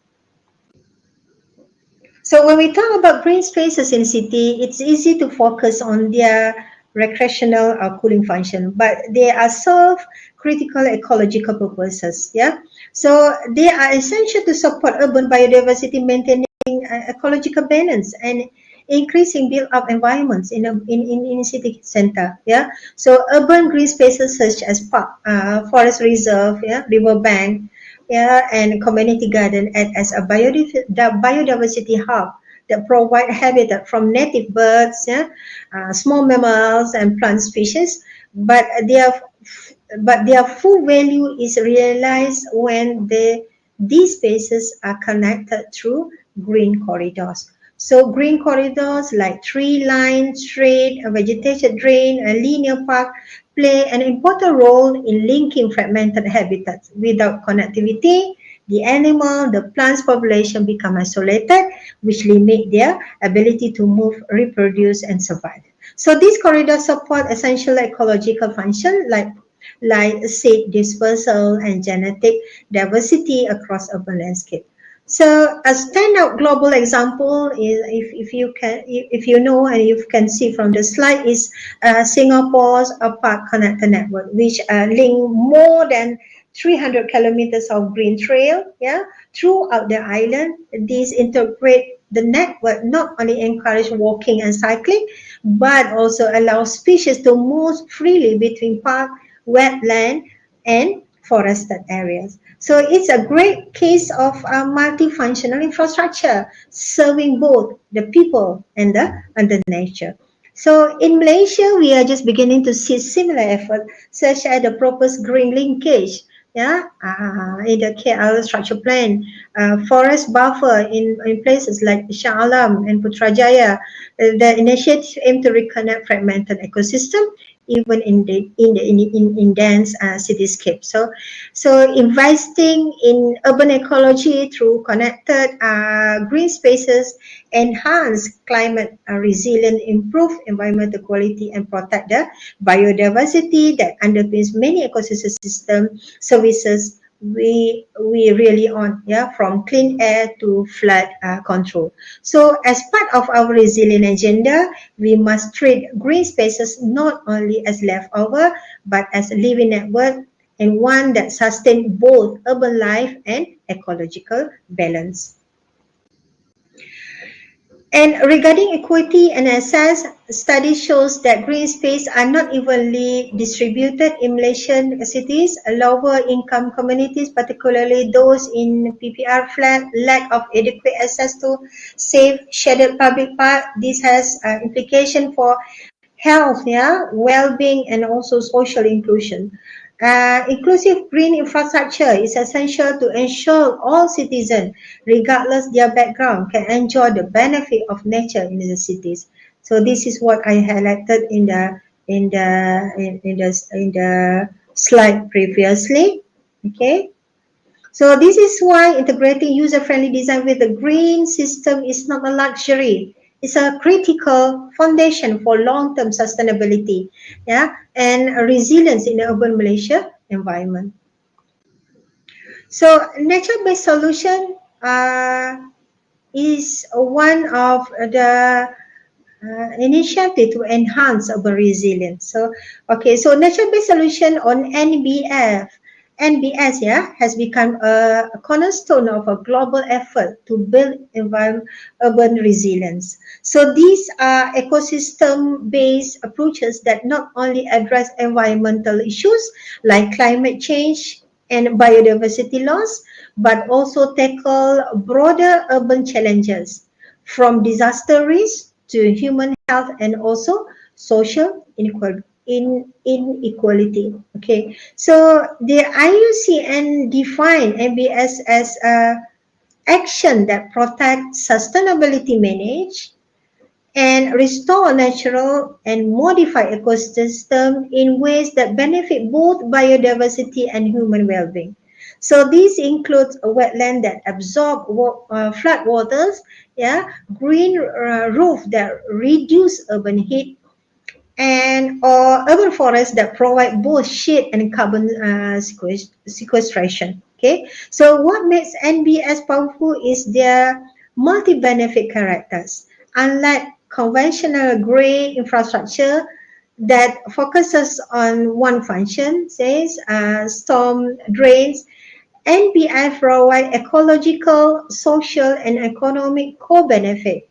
Speaker 9: So when we talk about green spaces in city, it's easy to focus on their recreational or cooling function, but they are serve critical ecological purposes. Yeah, so they are essential to support urban biodiversity, maintaining ecological balance and increasing built-up environments in city center. Yeah, so urban green spaces such as park, forest reserve, yeah, river bank, yeah, and community garden act as a biodiversity hub that provide habitat from native birds, yeah, small mammals and plant species. But their full value is realized when these spaces are connected through green corridors. So green corridors like tree line, shade, a vegetation drain, a linear park play an important role in linking fragmented habitats. Without connectivity, the animal, the plants population become isolated, which limit their ability to move, reproduce, and survive. So these corridors support essential ecological function like seed dispersal and genetic diversity across urban landscape. So a standout global example is if you know and you can see from the slide is Singapore's Park Connector Network, which link more than 300 kilometers of green trail, yeah, throughout the island. These integrate the network not only encourage walking and cycling, but also allow species to move freely between park, wetland, and forested areas. So it's a great case of a multifunctional infrastructure serving both the people and the nature. So in Malaysia, we are just beginning to see similar effort, such as the proposed green linkage, yeah, in the KL structure plan, forest buffer in places like Shah Alam and Putrajaya. The initiative aim to reconnect fragmented ecosystem even in dense cityscape. So investing in urban ecology through connected green spaces enhance climate resilience, improve environmental quality, and protect the biodiversity that underpins many ecosystem services we really on, yeah, from clean air to flood control. So as part of our resilient agenda, we must treat green spaces not only as leftover but as a living network and one that sustains both urban life and ecological balance. And regarding equity and access, study shows that green space are not evenly distributed in Malaysian cities. Lower income communities, particularly those in PPR flat, lack of adequate access to safe shaded public park. This has implication for health, yeah, well-being, and also social inclusion. Inclusive green infrastructure is essential to ensure all citizens, regardless their background, can enjoy the benefit of nature in the cities. So this is what I highlighted in the slide previously. Okay. So this is why integrating user-friendly design with a green system is not a luxury. It's a critical foundation for long-term sustainability, yeah, and resilience in the urban Malaysia environment. So nature-based solution is one of the initiative to enhance urban resilience. So, okay, so nature-based solution on NBS, yeah, has become a cornerstone of a global effort to build urban resilience. So these are ecosystem-based approaches that not only address environmental issues like climate change and biodiversity loss, but also tackle broader urban challenges from disaster risk to human health and also social inequality. Okay, so the IUCN define MBS as a action that protects sustainability, manage and restore natural and modify ecosystem in ways that benefit both biodiversity and human well-being. So this includes a wetland that absorb flood waters, yeah, green roof that reduce urban heat, and or urban forests that provide both shade and carbon sequestration. Okay, so what makes NBS powerful is their multi-benefit characters. Unlike conventional grey infrastructure that focuses on one function, says storm drains, NBI provide ecological, social, and economic co-benefit.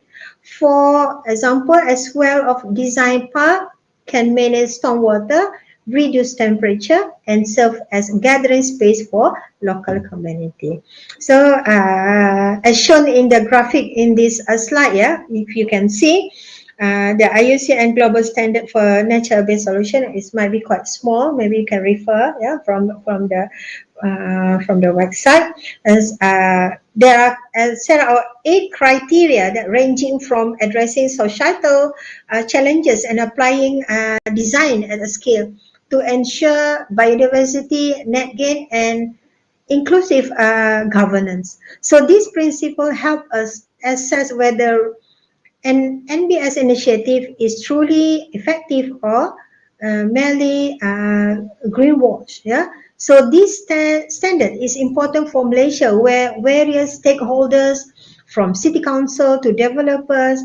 Speaker 9: For example, as well of design park can manage stormwater, reduce temperature, and serve as gathering space for local community. So, as shown in the graphic in this slide, yeah, if you can see, the IUCN Global Standard for Nature-Based Solution is might be quite small. Maybe you can refer, yeah, from the website. As there are a set of 8 criteria that ranging from addressing societal challenges and applying design at a scale to ensure biodiversity, net gain, and inclusive governance. So these principles help us assess whether an NBS initiative is truly effective or merely greenwash. Yeah. So this standard is important for Malaysia, where various stakeholders, from city council to developers,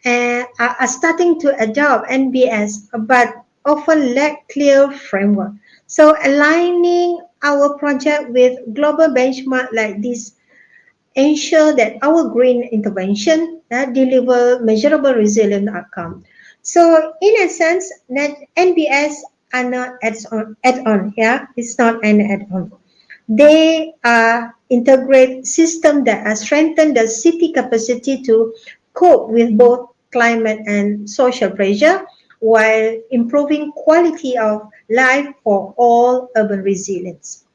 Speaker 9: are starting to adopt NBS, but often lack clear framework. So aligning our project with global benchmark like this ensure that our green intervention deliver measurable resilient outcome. So in a sense, that NBS are not add-on, yeah, it's not an add-on. They are integrate system that strengthen the city capacity to cope with both climate and social pressure while improving quality of life for all urban resilience.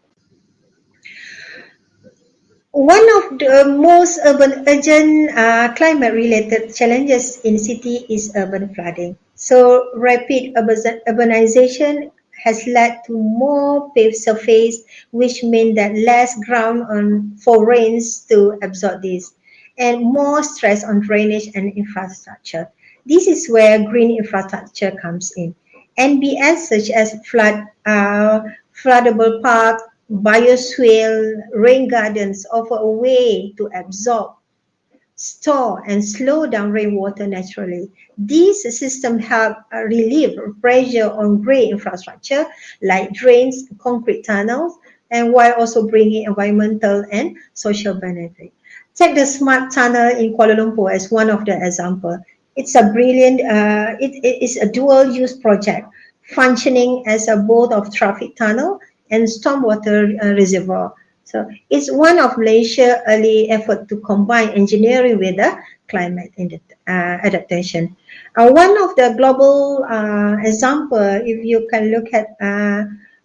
Speaker 9: One of the most urgent climate-related challenges in city is urban flooding. So rapid urbanization has led to more paved surface, which means that less ground for rains to absorb this, and more stress on drainage and infrastructure. This is where green infrastructure comes in. NBS such as floodable park, bioswale, rain gardens offer a way to absorb, store, and slow down rainwater naturally. These systems help relieve pressure on grey infrastructure like drains, concrete tunnels, and while also bringing environmental and social benefit. Take the smart tunnel in Kuala Lumpur as one of the examples. It's a brilliant, it is a dual-use project functioning as a both of traffic tunnel and stormwater reservoir. So it's one of Malaysia's early effort to combine engineering with the climate adaptation. One of the global example, if you can look at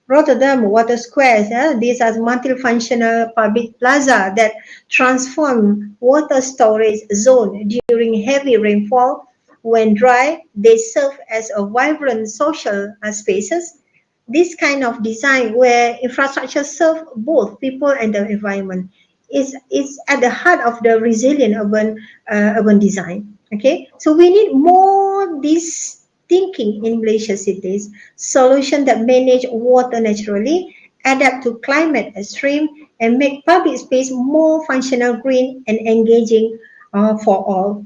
Speaker 9: Rotterdam Water Squares, these are multifunctional public plaza that transform water storage zone during heavy rainfall. When dry, they serve as a vibrant social spaces this kind of design where infrastructure serve both people and the environment is at the heart of the resilient urban design. Okay, so we need more this thinking in Malaysia cities, solution that manage water naturally, adapt to climate extreme, and make public space more functional, green, and engaging for all.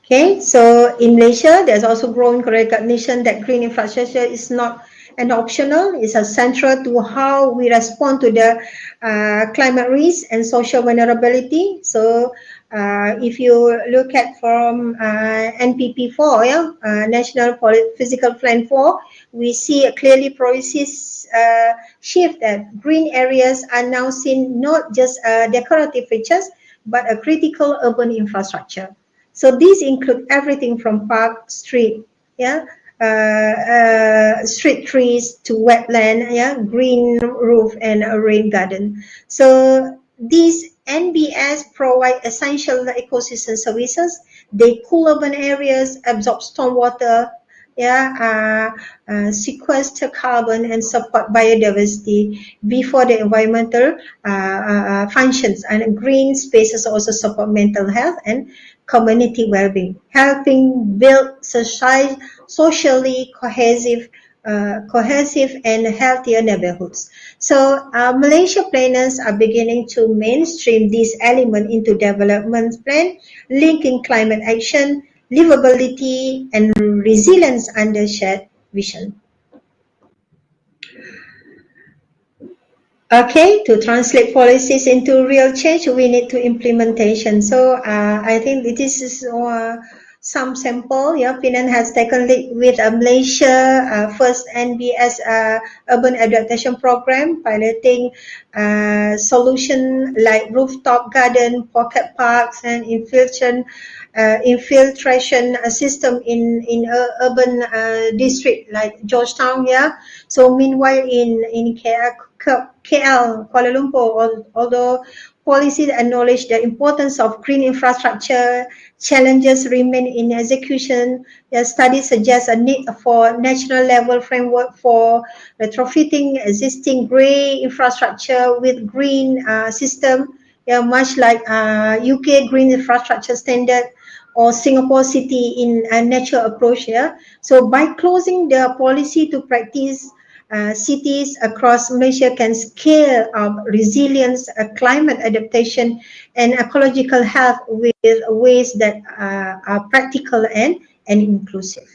Speaker 9: Okay, so in Malaysia, there's also growing recognition that green infrastructure is not an optional, it's a central to how we respond to the climate risk and social vulnerability. So if you look at from NPP4, yeah, National Physical Plan 4, we see a clearly progressive shift that green areas are now seen not just decorative features, but a critical urban infrastructure. So these include everything from park, street, yeah, street trees to wetland, yeah, green roof and a rain garden. So these NBS provide essential ecosystem services. They cool urban areas, absorb stormwater, yeah, sequester carbon and support biodiversity before the environmental functions. And green spaces also support mental health and community well-being, helping build socially cohesive and healthier neighborhoods. So Malaysia planners are beginning to mainstream this element into development plan, linking climate action, livability, and resilience under shared vision. Okay, to translate policies into real change, we need to implementation. So I think this is some sample. Yeah, Penang has taken lead with Malaysia first NBS urban adaptation program, piloting solution like rooftop garden, pocket parks, and infiltration system in urban district like Georgetown. Yeah. So meanwhile in KL, Kuala Lumpur, although policies acknowledge the importance of green infrastructure, challenges remain in execution. The study suggests a need for national level framework for retrofitting existing grey infrastructure with green system, yeah, much like UK Green Infrastructure Standard or Singapore City in a nature approach. Yeah. So by closing the policy to practice, cities across Malaysia can scale up resilience, climate adaptation, and ecological health with ways that are practical and inclusive.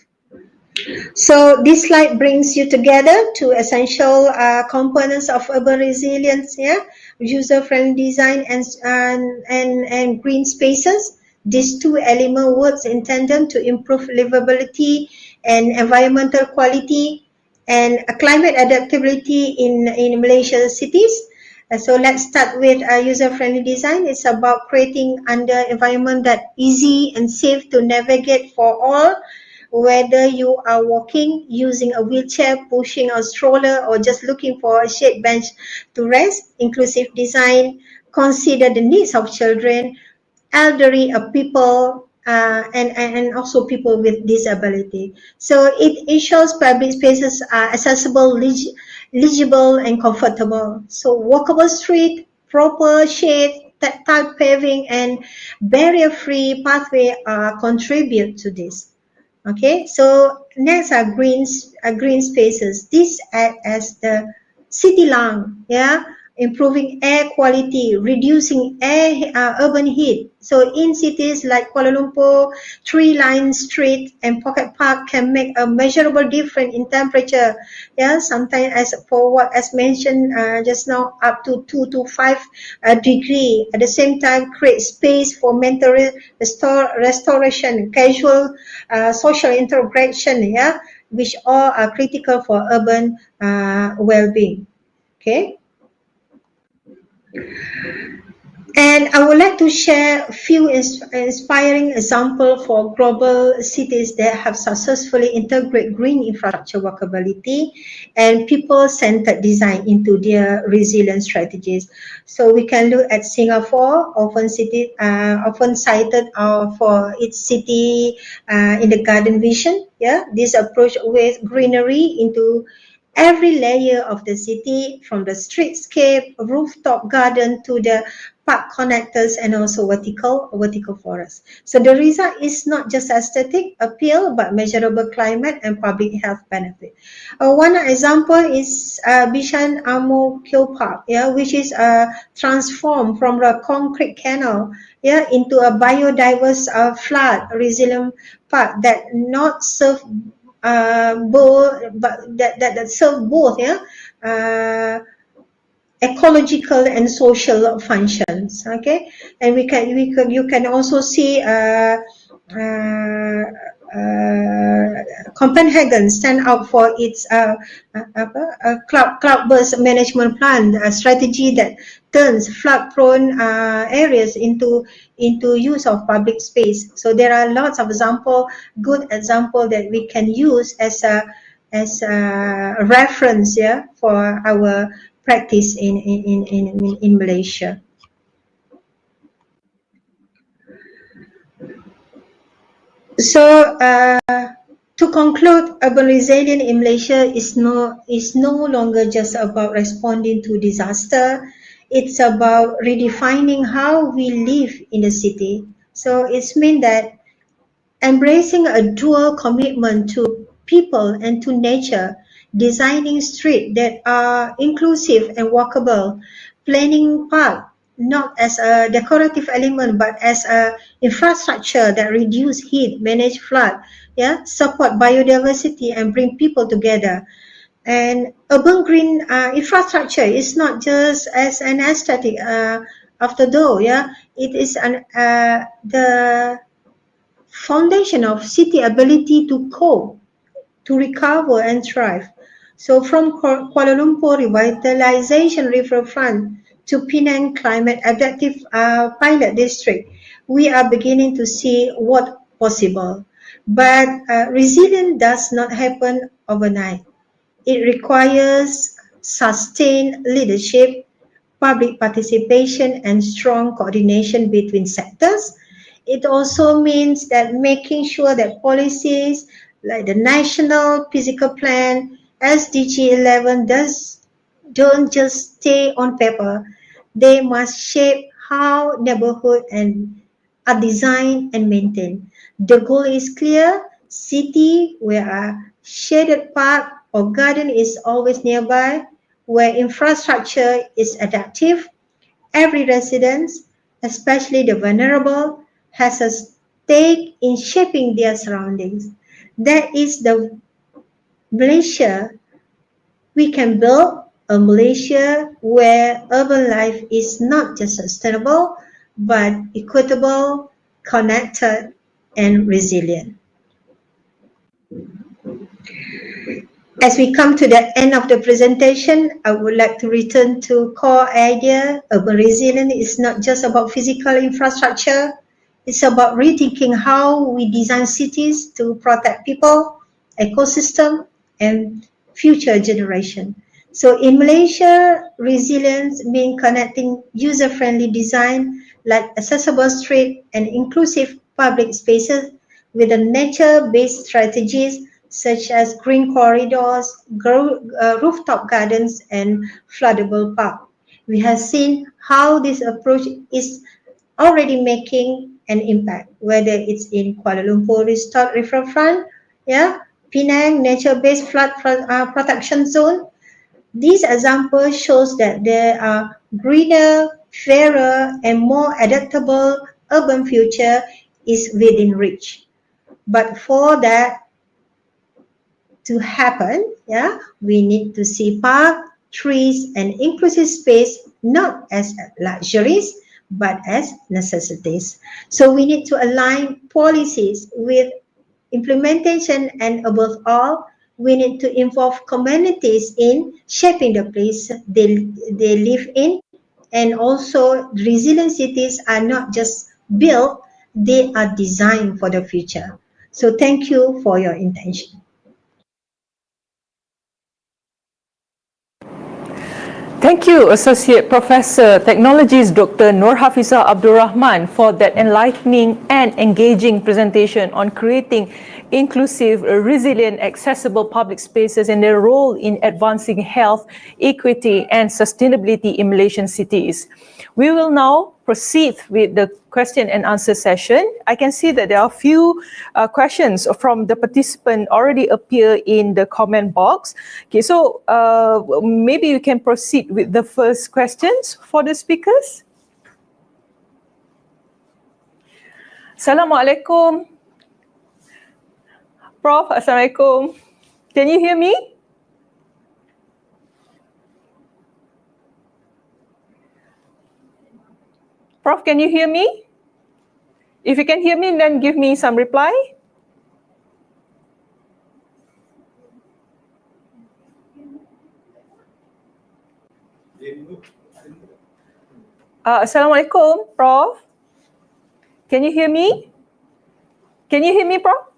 Speaker 9: So this slide brings you together to essential components of urban resilience, yeah, user-friendly design and green spaces. These two elements work in tandem to improve livability and environmental quality and climate adaptability in Malaysian cities. So let's start with user-friendly design. It's about creating under environment that easy and safe to navigate for all, whether you are walking, using a wheelchair, pushing a stroller, or just looking for a shade bench to rest. Inclusive design consider the needs of children, elderly people, and also people with disability. So it ensures public spaces are accessible, legible, and comfortable. So walkable street, proper shade, tactile paving, and barrier-free pathway contribute to this. Okay, so next are green spaces. These act as the city lung, yeah, improving air quality, reducing urban heat. So in cities like Kuala Lumpur, tree-lined street and pocket park can make a measurable difference in temperature. Yeah, sometimes as mentioned just now, up to 2 to 5 degree. At the same time, create space for mental restoration, casual social interaction, yeah, which all are critical for urban well-being. Okay. And I would like to share a few inspiring examples for global cities that have successfully integrated green infrastructure workability and people-centered design into their resilience strategies. So we can look at Singapore, often cited for its city in the garden vision. Yeah, this approach with greenery into every layer of the city, from the streetscape, rooftop garden to the park connectors, and also vertical forest. So the result is not just aesthetic appeal, but measurable climate and public health benefit. One example is Bishan Ang Kyo Park, yeah, which is transformed from a concrete canal, yeah, into a biodiverse flood resilient park that not serve both, but that serve both, yeah, ecological and social functions. Okay, and you can also see Copenhagen stand out for its cloudburst management plan, a strategy that turns flood-prone areas into use of public space. So there are lots of good example that we can use as a reference, yeah, for our practice in Malaysia. So to conclude, urban resilience in Malaysia is no longer just about responding to disaster. It's about redefining how we live in the city. So it's mean that embracing a dual commitment to people and to nature, designing streets that are inclusive and walkable, planning park not as a decorative element but as a infrastructure that reduce heat, manage flood, yeah, support biodiversity and bring people together. And urban green infrastructure is not just as an aesthetic after though, yeah, it is the foundation of city ability to cope, to recover and thrive. So from Kuala Lumpur Revitalization Riverfront to Penang Climate Adaptive Pilot District, we are beginning to see what possible. But resilience does not happen overnight. It requires sustained leadership, public participation, and strong coordination between sectors. It also means that making sure that policies like the National Physical Plan, SDG 11, don't just stay on paper. They must shape how neighborhoods are designed and maintained. The goal is clear: city where a shaded park or garden is always nearby, where infrastructure is adaptive. Every resident, especially the vulnerable, has a stake in shaping their surroundings. That is the Malaysia we can build, a Malaysia where urban life is not just sustainable, but equitable, connected, and resilient. As we come to the end of the presentation, I would like to return to core idea. Urban resilience is not just about physical infrastructure. It's about rethinking how we design cities to protect people, ecosystem, and future generation. So in Malaysia, resilience means connecting user-friendly design like accessible street and inclusive public spaces with the nature-based strategies such as green corridors, rooftop gardens, and floodable park. We have seen how this approach is already making an impact, whether it's in Kuala Lumpur Restored Riverfront, yeah, Penang nature-based flood protection zone. These examples shows that there are greener, fairer, and more adaptable urban future is within reach. But for that to happen, yeah, we need to see park, trees, and inclusive space not as luxuries, but as necessities. So we need to align policies with implementation, and above all, we need to involve communities in shaping the place they live in And also, resilient cities are not just built, they are designed for the future. So thank you for your attention.
Speaker 2: Thank you, Associate Professor Technologies Dr. Nur Hafizah Abdul Rahman, for that enlightening and engaging presentation on creating inclusive, resilient, accessible public spaces and their role in advancing health, equity, and sustainability in Malaysian cities. We will now proceed with the question and answer session. I can see that there are a few questions from the participant already appear in the comment box. Okay, so maybe you can proceed with the first questions for the speakers. Assalamualaikum. Prof, Assalamualaikum. Can you hear me? Prof, can you hear me? If you can hear me, then give me some reply. Assalamualaikum, Prof. Can you hear me? Can you hear me, Prof?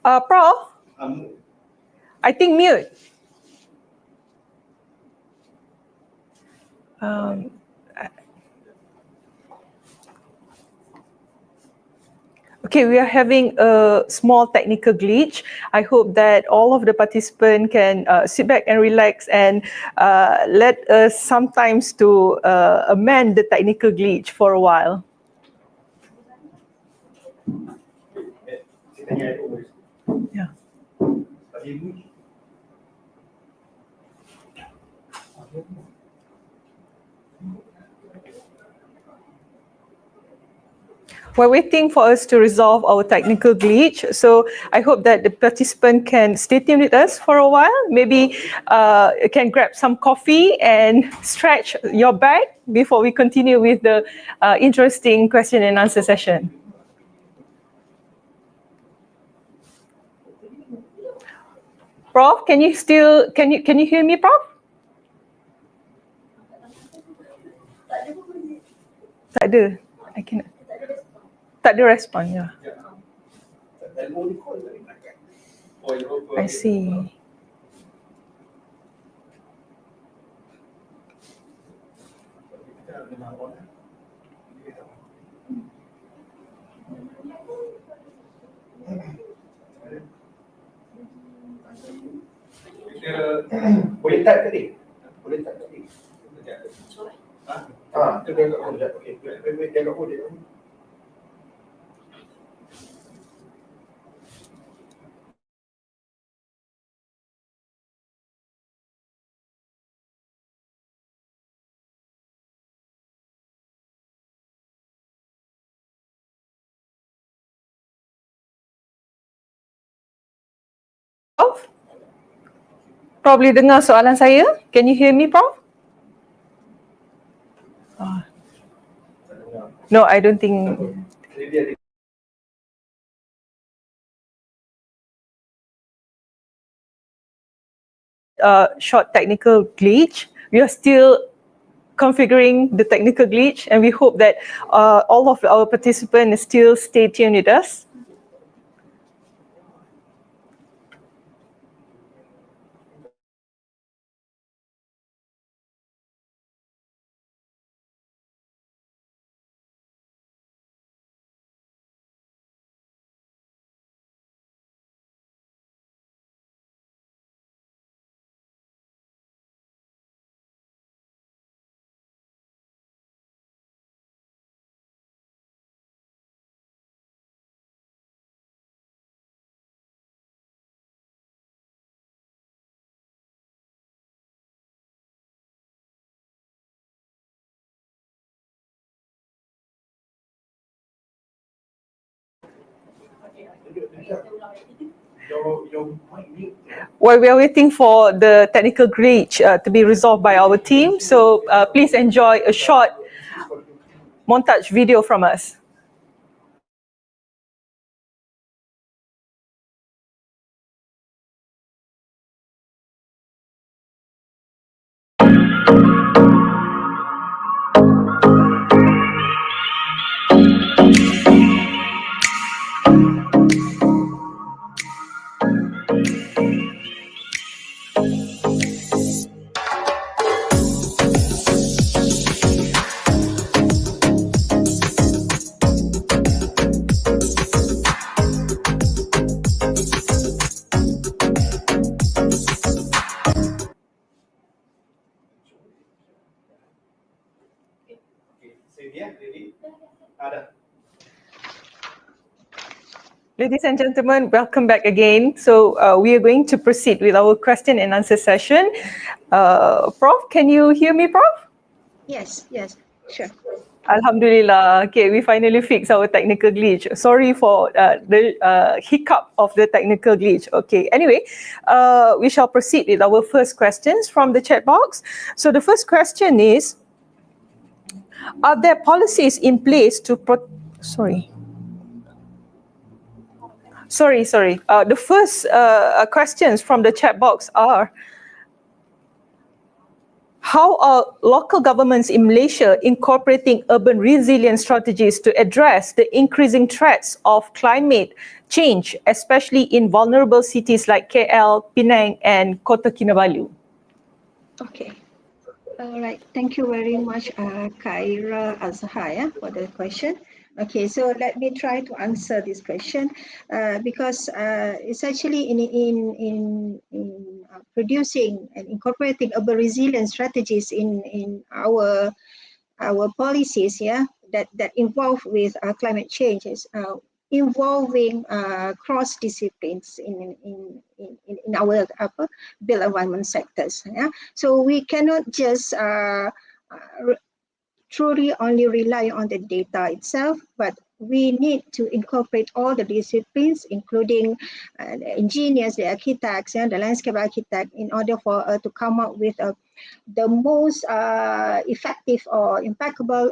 Speaker 2: Prof? I think mute. Okay, we are having a small technical glitch. I hope that all of the participants can sit back and relax and let us sometimes to amend the technical glitch for a while. Yeah. We're waiting for us to resolve our technical glitch. So I hope that the participant can stay tuned with us for a while. Maybe you can grab some coffee and stretch your back before we continue with the interesting question and answer session. Prof, can you hear me, Prof? Tak ada. I cannot. Tak ada respon, ya. I see.
Speaker 4: Boleh tak tadi? Boleh tak tadi? Itu dia kat hold. Okey, dia kat hold.
Speaker 2: Prof? Probably dengar soalan saya. Can you hear me, Prof? No, I don't think. Short technical glitch. We are still configuring the technical glitch, and we hope that all of our participants still stay tuned with us. While we are waiting for the technical glitch to be resolved by our team, so please enjoy a short montage video from us. Ladies and gentlemen, welcome back again. So we are going to proceed with our question and answer session. Prof, can you hear me, Prof?
Speaker 9: Yes, sure.
Speaker 2: Alhamdulillah. Okay, we finally fixed our technical glitch. Sorry for the hiccup of the technical glitch. Okay, anyway, we shall proceed with our first questions from the chat box. So the first question is, are there policies in place to the first questions from the chat box are, how are local governments in Malaysia incorporating urban resilience strategies to address the increasing threats of climate change, especially in vulnerable cities like KL, Penang, and Kota Kinabalu?
Speaker 9: Okay. All right. Thank you very much, Khaira Azhar, for the question. Okay, so let me try to answer this question because it's actually in producing and incorporating urban resilience strategies in our policies, that involve with climate changes, involving cross disciplines in our built environment sectors. So we cannot just truly only rely on the data itself, but we need to incorporate all the disciplines, including the engineers, the architects, and the landscape architect, in order for to come up with the most effective or impeccable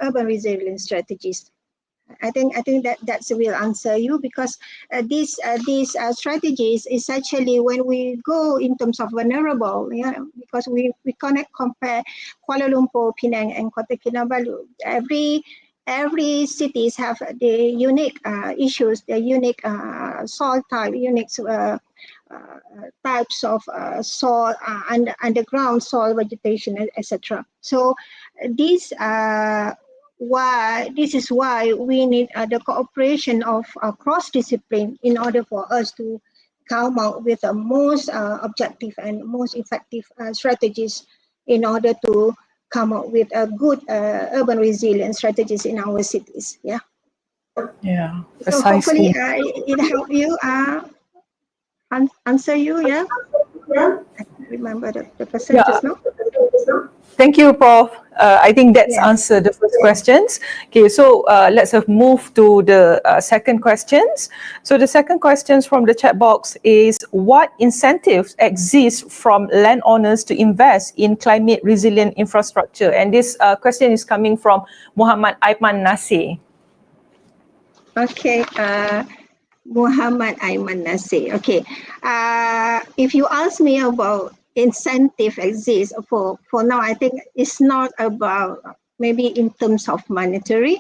Speaker 9: urban resilience strategies. I think that will answer you, because these strategies is actually, when we go in terms of vulnerable, because we cannot compare Kuala Lumpur, Penang, and Kota Kinabalu. Every cities have the unique issues, the unique soil type, unique types of soil, underground soil vegetation, etc. So this is why we need the cooperation of cross discipline in order for us to come out with the most objective and most effective strategies in order to come up with a good urban resilience strategies in our cities. Yeah.
Speaker 2: Precisely.
Speaker 9: So hopefully it help you answer you. Yeah. I can't remember the question just now.
Speaker 2: Thank you, Prof. I think that's answered the first questions. Okay, so let's move to the second questions. So the second questions from the chat box is, what incentives exist from landowners to invest in climate resilient infrastructure? And this question is coming from Muhammad Aiman Nasir.
Speaker 9: Okay, Muhammad Aiman Nasir. Okay, if you ask me about incentive exists for now, I think it's not about maybe in terms of monetary,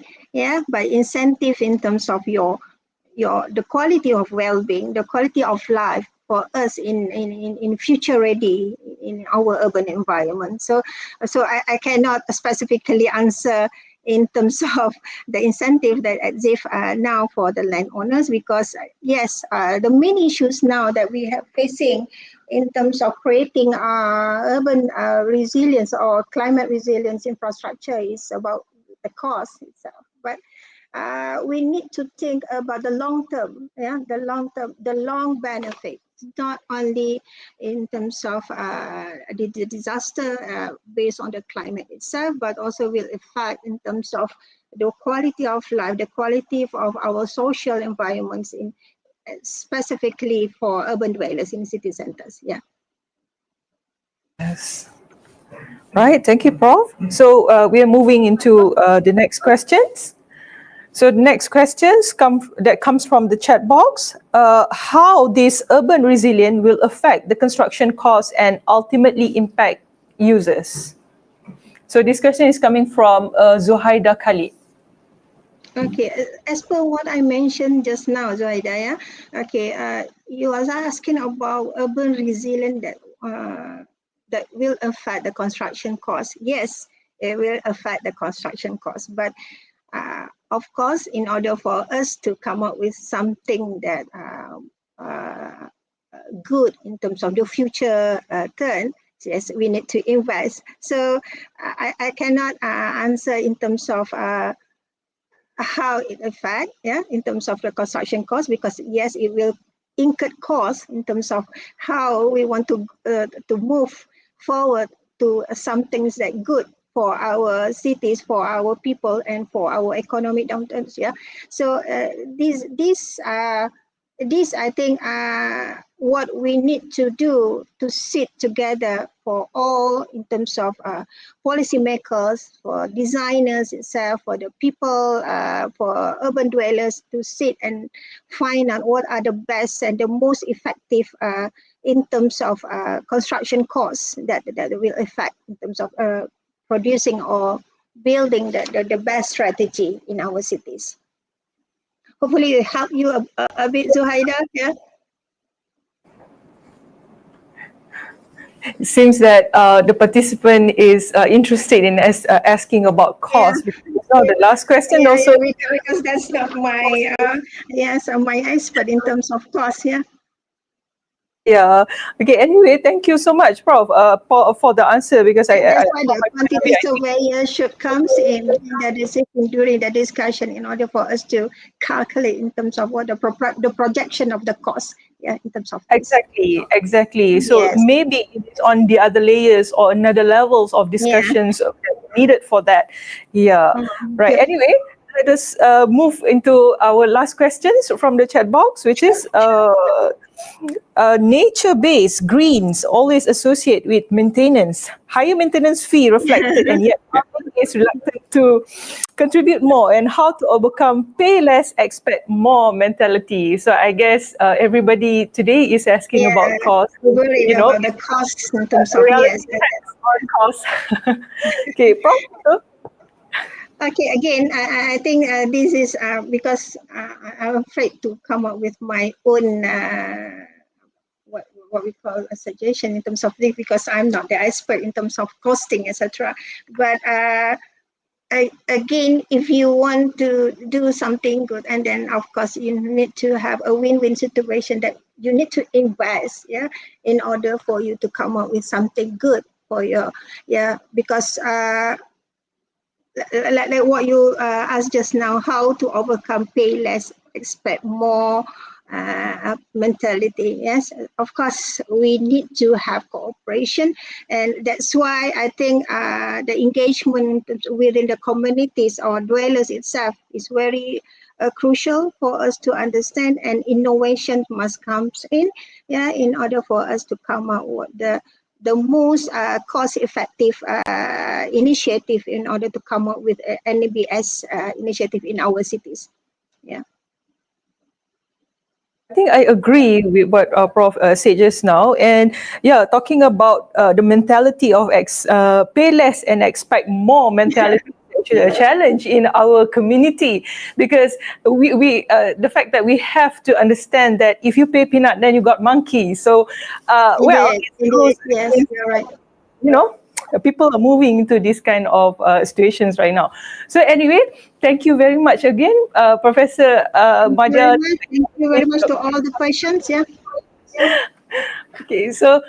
Speaker 9: but incentive in terms of the quality of well-being, the quality of life for us in future ready in our urban environment. So I cannot specifically answer in terms of the incentive that exists now for the landowners, because yes, the main issues now that we have facing in terms of creating urban resilience or climate resilience infrastructure is about the cost itself. But we need to think about the long term, the long benefit, not only in terms of the disaster based on the climate itself, but also will affect in terms of the quality of life, the quality of our social environments, in specifically for urban dwellers in city centers. Yeah.
Speaker 2: Yes. Right. Thank you, Prof. So we are moving into the next questions. So the next questions comes from the chat box. How this urban resilience will affect the construction costs and ultimately impact users. So this question is coming from Zuhaida Khalid.
Speaker 9: Okay, as per what I mentioned just now, Zoida, yeah? Okay, you are asking about urban resilience that will affect the construction cost. Yes, it will affect the construction cost, but of course, in order for us to come up with something that good in terms of the future turn, yes, we need to invest. So I cannot answer in terms of how it affects, yeah, in terms of the construction cost, because yes, it will incur cost in terms of how we want to move forward to some things that good for our cities, for our people, and for our economic downturns. Yeah, so this I think what we need to do to sit together for all in terms of policymakers, for designers itself, for the people, for urban dwellers to sit and find out what are the best and the most effective in terms of construction costs that will affect in terms of producing or building the best strategy in our cities. Hopefully it help you a bit, Zuhaida. Yeah.
Speaker 2: It seems that the participant is interested in asking about cost.
Speaker 9: Yeah.
Speaker 2: So the last question
Speaker 9: Yeah,
Speaker 2: also.
Speaker 9: yeah, because that's not my my expert in terms of cost. Yeah.
Speaker 2: Yeah. Okay. Anyway, thank you so much, Prof, for the answer, because
Speaker 9: That's why the quantity surveyor should come in the decision during the discussion in order for us to calculate in terms of what the projection of the cost. Yeah, in terms of this.
Speaker 2: Exactly. So
Speaker 9: Yes.
Speaker 2: maybe it is on the other layers or another levels of discussions needed for that. Yeah. Right.
Speaker 9: Good.
Speaker 2: Anyway, let us move into our last questions from the chat box, which is nature-based greens always associate with maintenance, higher maintenance fee reflected, and yet public is reluctant to contribute more, and how to overcome pay less, expect more mentality. So I guess everybody today is asking about cost.
Speaker 9: Worried about the costs in terms of
Speaker 2: reality on cost. Okay, Prof.
Speaker 9: Okay, again, I think this is because I'm afraid to come up with my own what we call a suggestion in terms of this, because I'm not the expert in terms of costing, etc. But again, if you want to do something good, and then of course you need to have a win-win situation that you need to invest, yeah, in order for you to come up with something good for your, because like what you asked just now, how to overcome pay less, expect more mentality. Yes, of course, we need to have cooperation, and that's why I think the engagement within the communities or dwellers itself is very crucial for us to understand, and innovation must come in, in order for us to come up with the most cost-effective initiative in order to come up with an NBS initiative in our cities. Yeah.
Speaker 2: I think I agree with what Prof said just now, and talking about the mentality of pay less and expect more mentality. A challenge in our community, because we the fact that we have to understand that if you pay peanut, then you got monkey. So
Speaker 9: yes, you're right.
Speaker 2: You know, people are moving into this kind of situations right now. So anyway, thank you very much again, Professor Madha.
Speaker 9: Thank you very much to all the questions. Yeah.
Speaker 2: Okay, so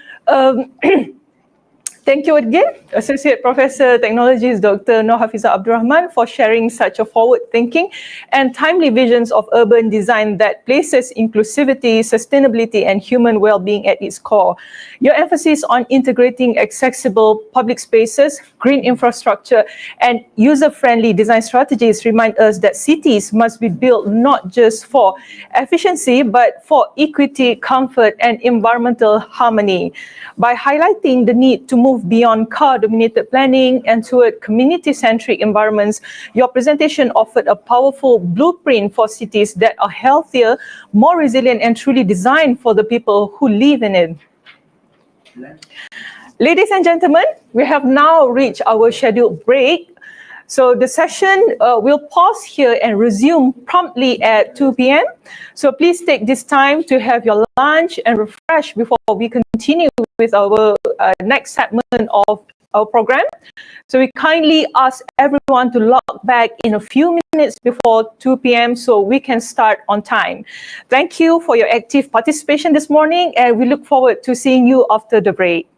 Speaker 2: thank you again, Associate Professor Technologies Dr. Noor Hafizah Abdul Rahman, for sharing such a forward-thinking and timely visions of urban design that places inclusivity, sustainability, and human well-being at its core. Your emphasis on integrating accessible public spaces, green infrastructure, and user-friendly design strategies remind us that cities must be built not just for efficiency, but for equity, comfort, and environmental harmony. By highlighting the need to move beyond car-dominated planning and toward community-centric environments, your presentation offered a powerful blueprint for cities that are healthier, more resilient, and truly designed for the people who live in it. Ladies and gentlemen, we have now reached our scheduled break. So the session will pause here and resume promptly at 2 p.m. So please take this time to have your lunch and refresh before we continue with our next segment of our program. So we kindly ask everyone to log back in a few minutes before 2 p.m. so we can start on time. Thank you for your active participation this morning, and we look forward to seeing you after the break.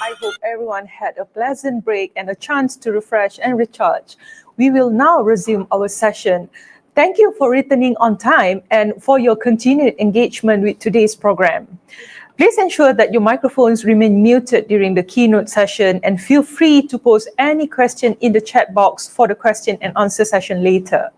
Speaker 2: I hope everyone had a pleasant break and a chance to refresh and recharge. We will now resume our session. Thank you for returning on time and for your continued engagement with today's program. Please ensure that your microphones remain muted during the keynote session and feel free to post any question in the chat box for the question and answer session later.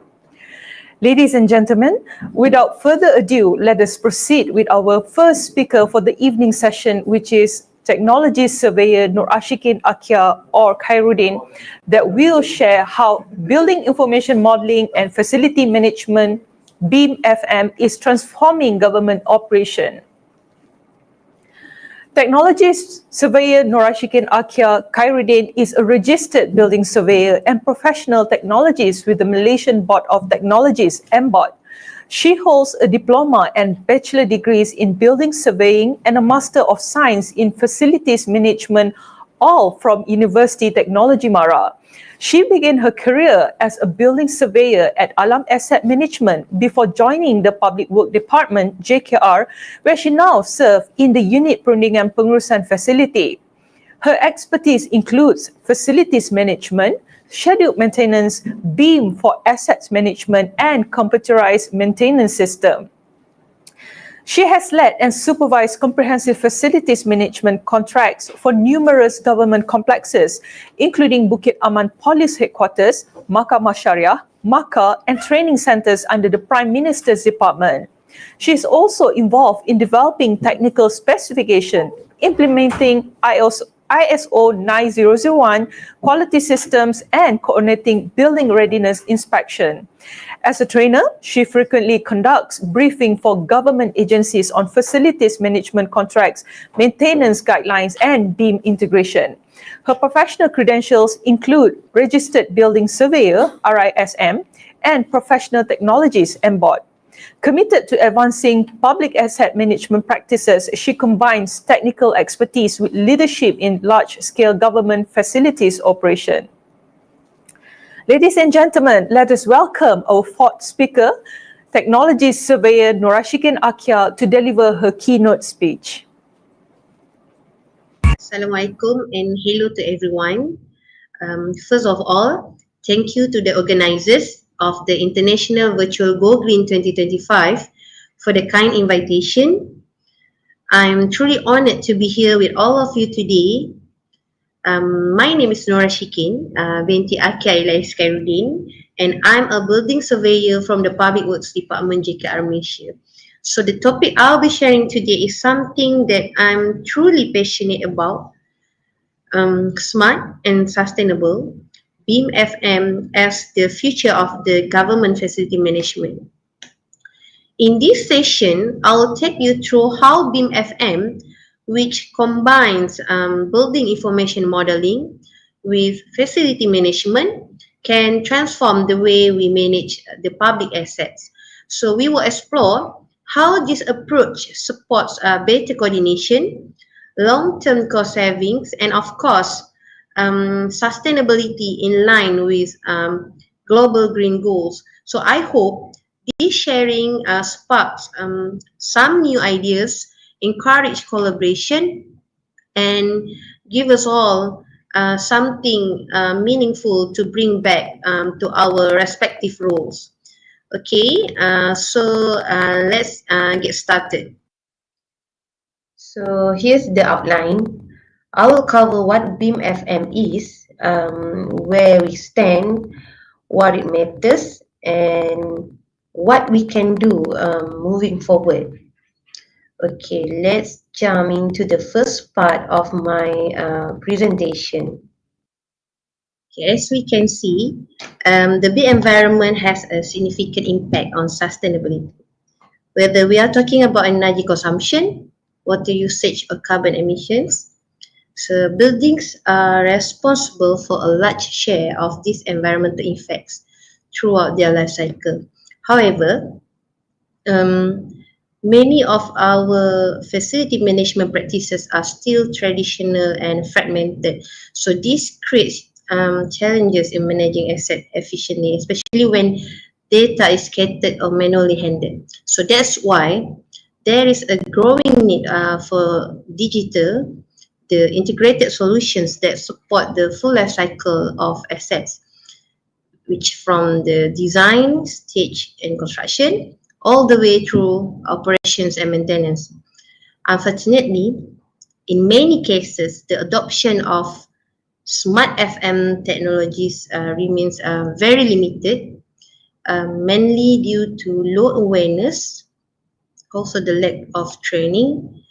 Speaker 2: Ladies and gentlemen, without further ado, let us proceed with our first speaker for the evening session, which is Technology Surveyor Nur Ashikin Akia or Khairuddin, that will share how Building Information Modeling and Facility Management (BIM-FM) is transforming government operation. Technology Surveyor Nur Ashikin Akia Khairuddin is a registered building surveyor and professional technologist with the Malaysian Board of Technologies (MBOT). She holds a diploma and bachelor degrees in building surveying and a Master of Science in Facilities Management, all from University Technology Mara. She began her career as a building surveyor at Alam Asset Management before joining the Public Work Department, JKR, where she now serves in the Unit Perundingan Pengurusan Facility. Her expertise includes facilities management, scheduled maintenance, BIM for assets management, and computerized maintenance system. She has led and supervised comprehensive facilities management contracts for numerous government complexes, including Bukit Aman Police Headquarters, Mahkamah Syariah, MAKA, and training centers under the Prime Minister's Department. She is also involved in developing technical specification, implementing ISO 9001 quality systems, and coordinating building readiness inspection. As a trainer, she frequently conducts briefing for government agencies on facilities management contracts, maintenance guidelines, and BIM integration. Her professional credentials include Registered Building Surveyor, RISM, and Professional Technologies, MBOT. Committed to advancing public asset management practices, she combines technical expertise with leadership in large-scale government facilities operation. Ladies and gentlemen, let us welcome our fourth speaker, Technology Surveyor Nur Ashikin Akia, to deliver her keynote speech.
Speaker 10: Assalamualaikum and hello to everyone. First of all, thank you to the organizers of the International Virtual Go Green 2025 for the kind invitation. I'm truly honored to be here with all of you today. My name is Nur Ashikin binti Akia Elias Khairuddin, and I'm a building surveyor from the Public Works Department, JKR Malaysia. So the topic I'll be sharing today is something that I'm truly passionate about, smart and sustainable, BIM-FM as the future of the government facility management. In this session, I'll take you through how BIM-FM, which combines building information modeling with facility management, can transform the way we manage the public assets. So we will explore how this approach supports better coordination, long-term cost savings, and of course, sustainability in line with global green goals. So I hope this sharing sparks some new ideas, encourage collaboration, and give us all something meaningful to bring back to our respective roles. Okay, so let's get started. So here's the outline. I will cover what BIM-FM is, where we stand, what it matters, and what we can do moving forward. Okay, let's jump into the first part of my presentation. Okay, as we can see, the built environment has a significant impact on sustainability. Whether we are talking about energy consumption, water usage, or carbon emissions, so buildings are responsible for a large share of these environmental effects throughout their life cycle. However, many of our facility management practices are still traditional and fragmented. So this creates challenges in managing assets efficiently, especially when data is scattered or manually handled. So that's why there is a growing need for digital, the integrated solutions that support the full life cycle of assets, which from the design, stage and construction, all the way through operations and maintenance. Unfortunately, in many cases, the adoption of smart FM technologies remains very limited, mainly due to low awareness, also the lack of training,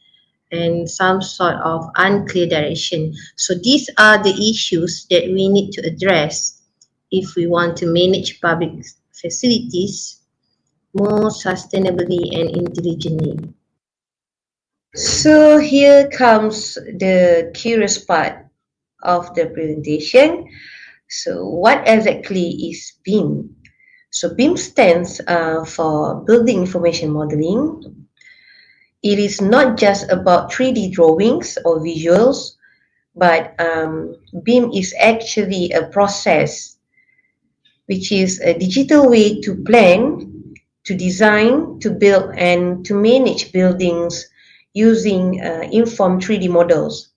Speaker 10: and some sort of unclear direction. So these are the issues that we need to address if we want to manage public facilities more sustainably and intelligently. So here comes the curious part of the presentation. So what exactly is BIM? So BIM stands for Building Information Modeling. It is not just about 3D drawings or visuals, but BIM is actually a process, which is a digital way to plan, to design, to build, and to manage buildings using informed 3D models.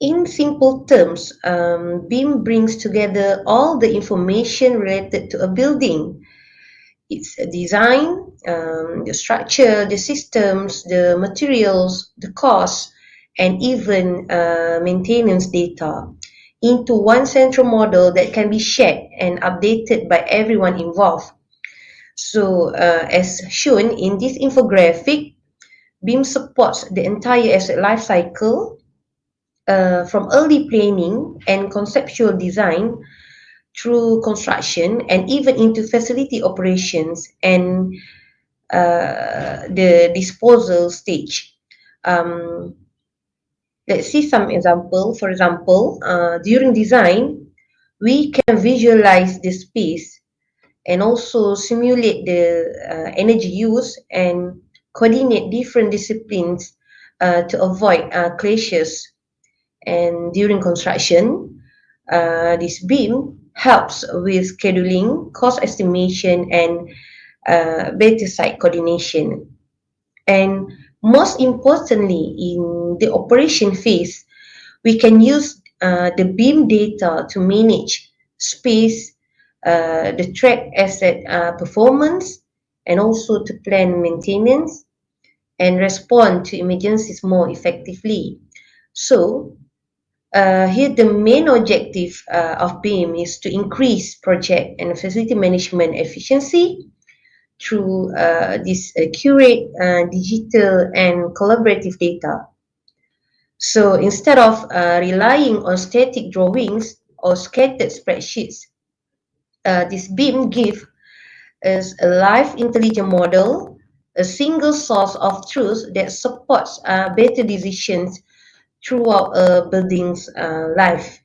Speaker 10: In simple terms, BIM brings together all the information related to a building. Its design, the structure, the systems, the materials, the costs, and even maintenance data into one central model that can be shared and updated by everyone involved. So, as shown in this infographic, BIM supports the entire asset life cycle from early planning and conceptual design through construction and even into facility operations and the disposal stage. Let's see some example. For example, during design, we can visualize the space and also simulate the energy use and coordinate different disciplines to avoid clashes. And during construction, this BIM helps with scheduling, cost estimation, and better site coordination. And most importantly, in the operation phase, we can use the BIM data to manage space, the track asset performance, and also to plan maintenance and respond to emergencies more effectively. So, here the main objective of BIM is to increase project and facility management efficiency through this accurate digital and collaborative data. So instead of relying on static drawings or scattered spreadsheets, this BIM gives us a live intelligent model, a single source of truth that supports better decisions throughout a building's life.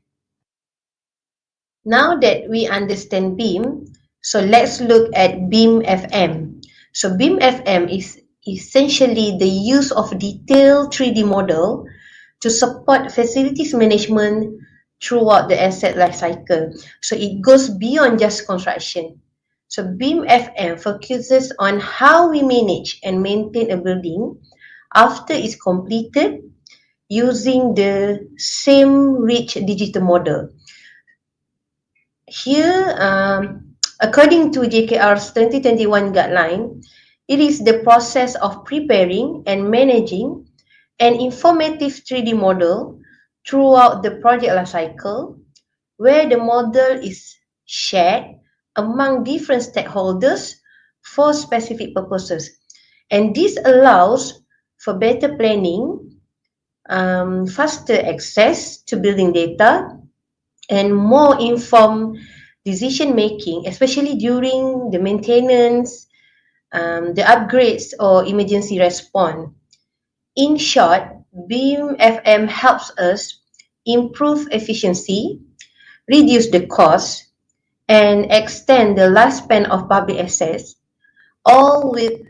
Speaker 10: Now that we understand BIM, so let's look at BIM FM. So BIM FM is essentially the use of detailed 3D model to support facilities management throughout the asset life cycle. So it goes beyond just construction. So BIM FM focuses on how we manage and maintain a building after it's completed using the same rich digital model. Here, according to JKR's 2021 guideline, it is the process of preparing and managing an informative 3D model throughout the project life cycle, where the model is shared among different stakeholders for specific purposes. And this allows for better planning, faster access to building data, and more informed decision making, especially during the maintenance, the upgrades or emergency response. In short, BIM FM helps us improve efficiency, reduce the cost, and extend the lifespan of public assets, all with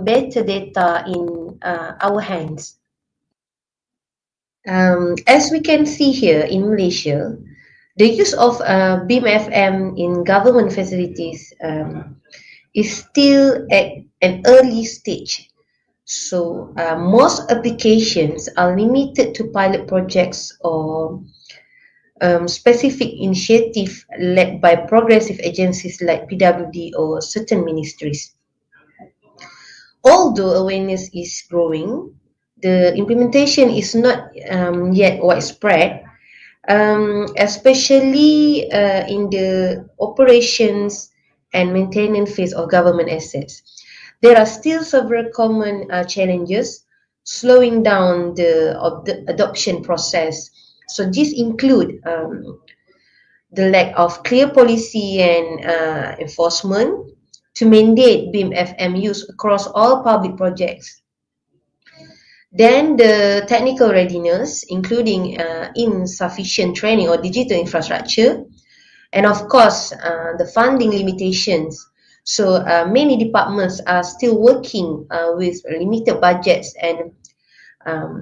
Speaker 10: better data in our hands. As we can see here in Malaysia, the use of BIM FM in government facilities is still at an early stage. So most applications are limited to pilot projects or specific initiative led by progressive agencies like PWD or certain ministries. Although awareness is growing, the implementation is not yet widespread, especially in the operations and maintenance phase of government assets. There are still several common challenges slowing down the adoption process. So these include the lack of clear policy and enforcement to mandate BEAM FM use across all public projects. Then the technical readiness, including insufficient training or digital infrastructure, and of course, the funding limitations. So many departments are still working with limited budgets and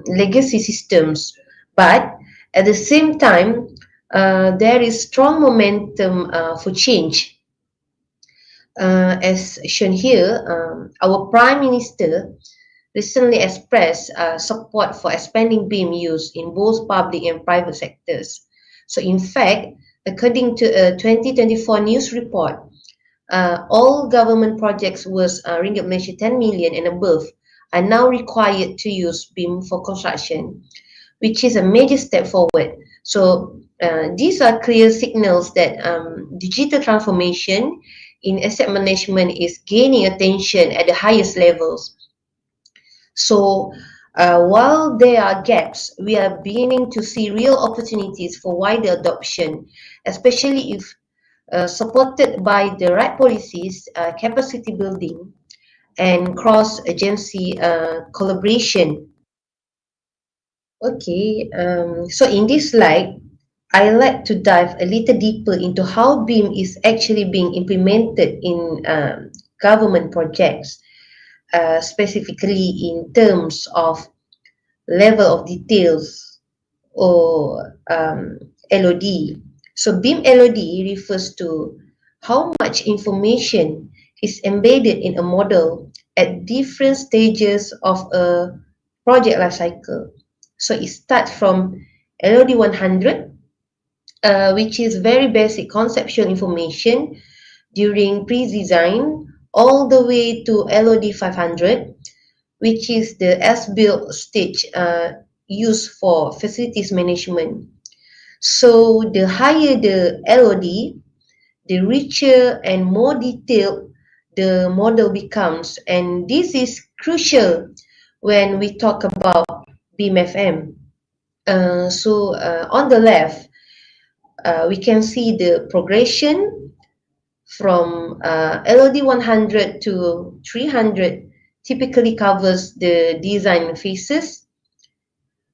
Speaker 10: legacy systems. But at the same time, there is strong momentum for change. As shown here, our Prime Minister recently expressed support for expanding BEAM use in both public and private sectors. So in fact, according to a 2024 news report, all government projects worth Ringgit Malaysia 10 million and above are now required to use BEAM for construction, which is a major step forward. So these are clear signals that digital transformation in asset management is gaining attention at the highest levels. So while there are gaps, we are beginning to see real opportunities for wider adoption, especially if supported by the right policies, capacity building, and cross-agency collaboration. Okay, so in this slide, I like to dive a little deeper into how BEAM is actually being implemented in government projects, specifically in terms of level of details or LOD. So BEAM LOD refers to how much information is embedded in a model at different stages of a project life cycle. So it starts from LOD 100, which is very basic conceptual information during pre-design, all the way to LOD 500, which is the as-built stage used for facilities management. So the higher the LOD, the richer and more detailed the model becomes, and this is crucial when we talk about BEAM FM. So on the left, we can see the progression from LOD 100 to 300 typically covers the design phases.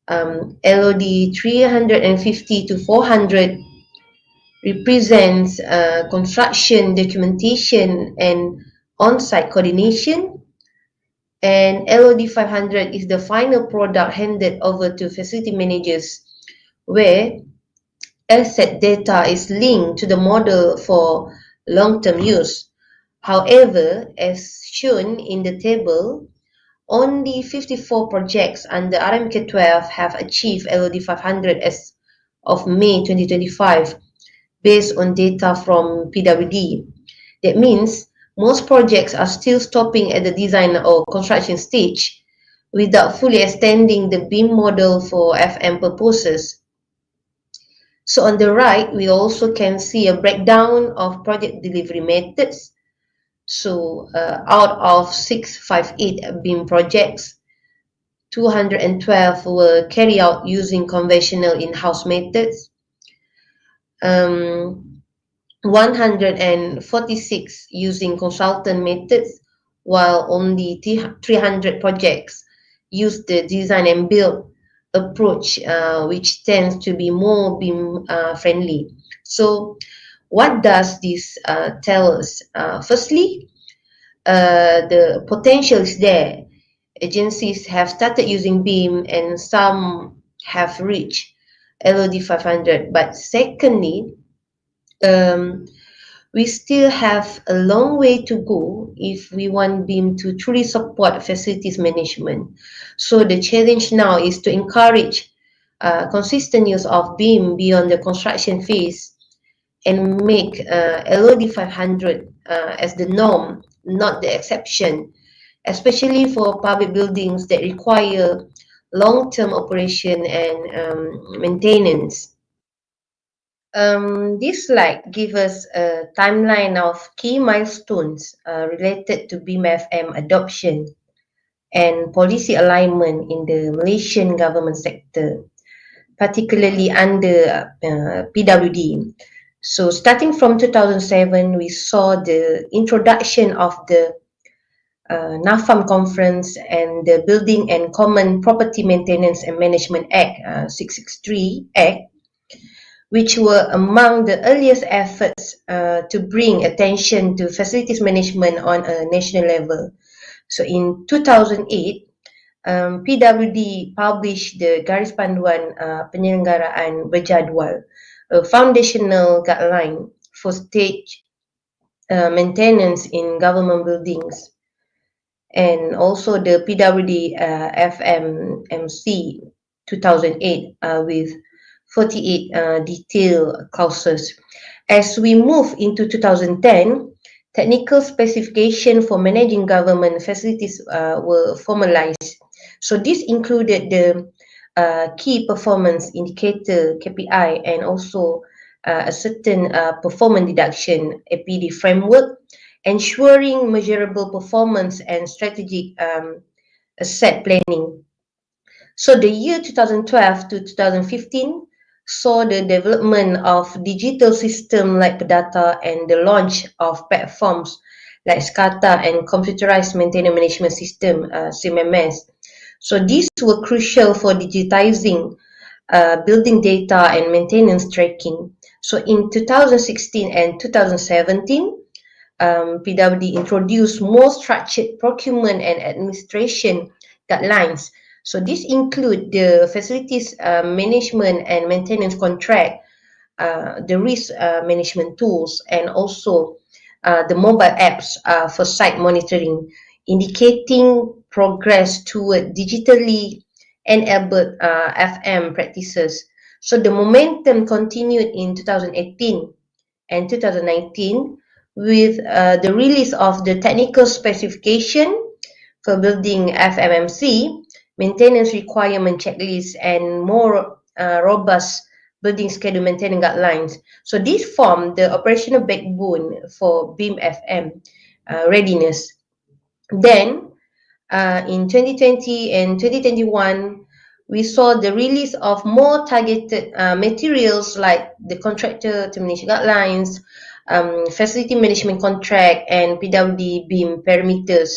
Speaker 10: LOD 350 to 400 represents construction, documentation, and on-site coordination. And LOD 500 is the final product handed over to facility managers, where asset data is linked to the model for long-term use. However, as shown in the table, only 54 projects under RMK 12 have achieved LOD 500 as of May 2025, based on data from PWD. That means most projects are still stopping at the design or construction stage without fully extending the BEAM model for FM purposes. So on the right, we also can see a breakdown of project delivery methods. So out of 658 BEAM projects, 212 were carried out using conventional in-house methods. 146 using consultant methods, while only 300 projects use the design and build approach, which tends to be more BEAM friendly. So what does this tell us? Firstly, the potential is there. Agencies have started using BEAM and some have reached LOD 500. But secondly, we still have a long way to go if we want BIM to truly support facilities management. So the challenge now is to encourage consistent use of BIM beyond the construction phase and make LOD 500 as the norm, not the exception, especially for public buildings that require long-term operation and maintenance. This slide gives us a timeline of key milestones related to BIM-FM adoption and policy alignment in the Malaysian government sector, particularly under PWD. So starting from 2007, we saw the introduction of the NAFAM conference and the Building and Common Property Maintenance and Management Act, 663 Act, which were among the earliest efforts to bring attention to facilities management on a national level. So in 2008, PWD published the Garis Panduan Penyelenggaraan Berjadual, a foundational guideline for stage maintenance in government buildings, and also the PWD FMMC 2008 with 48 detailed clauses. As we move into 2010, technical specification for managing government facilities were formalized. So this included the key performance indicator KPI and also a certain performance deduction APD framework, ensuring measurable performance and strategic asset planning. So the year 2012 to 2015 saw the development of digital systems like Pedata and the launch of platforms like SCADA and computerized maintenance management system, CMMS. So these were crucial for digitizing building data and maintenance tracking. So in 2016 and 2017, PWD introduced more structured procurement and administration guidelines. So this include the facilities management and maintenance contract, the risk management tools, and also the mobile apps for site monitoring, indicating progress toward digitally enabled FM practices. So the momentum continued in 2018 and 2019 with the release of the technical specification for building FMMC, maintenance requirement checklist, and more robust building schedule maintenance guidelines. So this formed the operational backbone for BIM-FM readiness. Then, in 2020 and 2021, we saw the release of more targeted materials like the contractor termination guidelines, facility management contract, and PWD BIM parameters,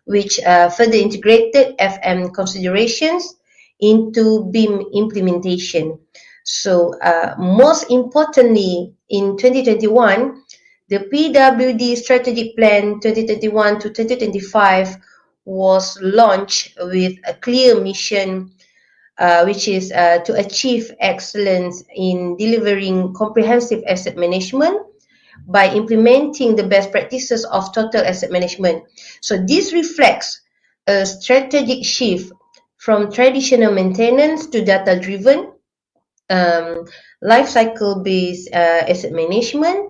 Speaker 10: which further integrated FM considerations into BIM implementation. So most importantly, in 2021, the PWD Strategic Plan 2021 to 2025 was launched with a clear mission, which is to achieve excellence in delivering comprehensive asset management by implementing the best practices of total asset management. So this reflects a strategic shift from traditional maintenance to data-driven, life cycle-based asset management,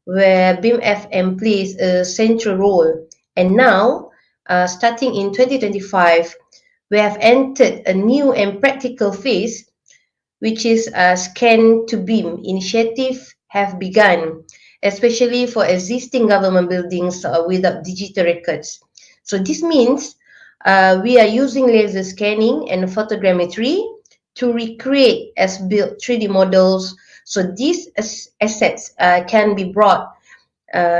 Speaker 10: where BIM-FM plays a central role. And now, starting in 2025, we have entered a new and practical phase, which is Scan to BIM initiative have begun, especially for existing government buildings without digital records. So this means we are using laser scanning and photogrammetry to recreate as-built 3D models. So these assets can be brought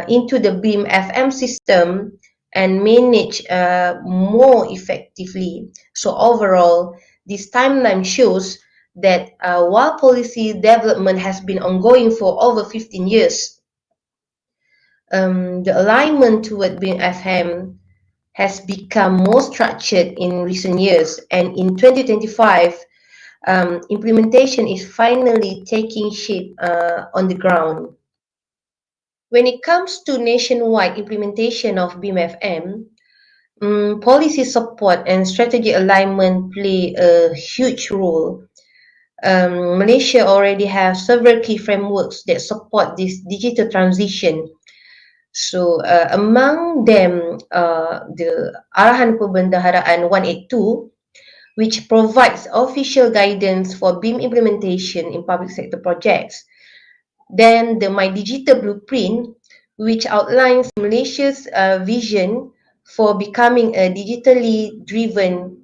Speaker 10: into the BIM-FM system and managed more effectively. So overall, this timeline shows that while policy development has been ongoing for over 15 years, the alignment toward BIM-FM has become more structured in recent years, and in 2025, implementation is finally taking shape on the ground. When it comes to nationwide implementation of BIM-FM, policy support and strategy alignment play a huge role. Malaysia already has several key frameworks that support this digital transition. So among them, the Arahan Perbendaharaan 182, which provides official guidance for BIM implementation in public sector projects. Then the My Digital Blueprint, which outlines Malaysia's vision for becoming a digitally driven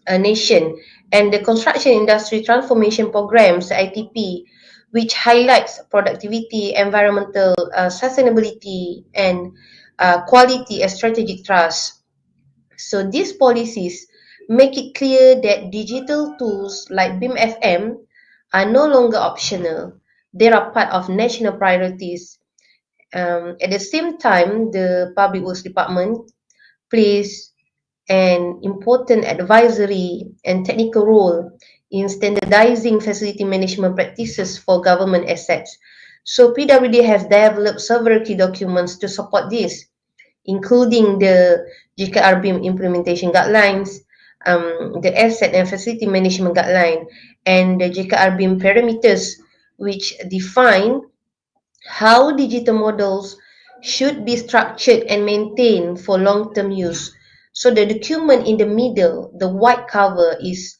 Speaker 10: nation, and the Construction Industry Transformation Programs, ITP, which highlights productivity, environmental sustainability, and quality as strategic thrust. So these policies make it clear that digital tools like BIM-FM are no longer optional. They are part of national priorities. At the same time, the Public Works Department plays an important advisory and technical role in standardizing facility management practices for government assets. So PWD has developed several key documents to support this, including the GKR BIM implementation guidelines, the asset and facility management guideline, and the GKR BIM parameters, which define how digital models should be structured and maintained for long-term use. So the document in the middle, the white cover, is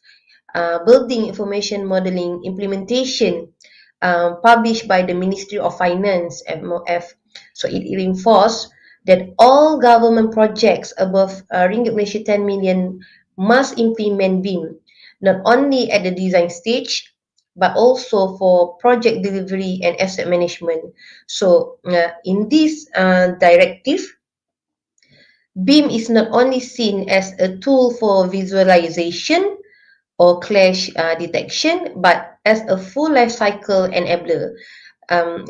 Speaker 10: Building Information Modeling Implementation, published by the Ministry of Finance, MOF. So it reinforces that all government projects above Ringgit Malaysia 10 million must implement BIM, not only at the design stage, but also for project delivery and asset management. So in this directive, BIM is not only seen as a tool for visualization or clash detection, but as a full life cycle enabler,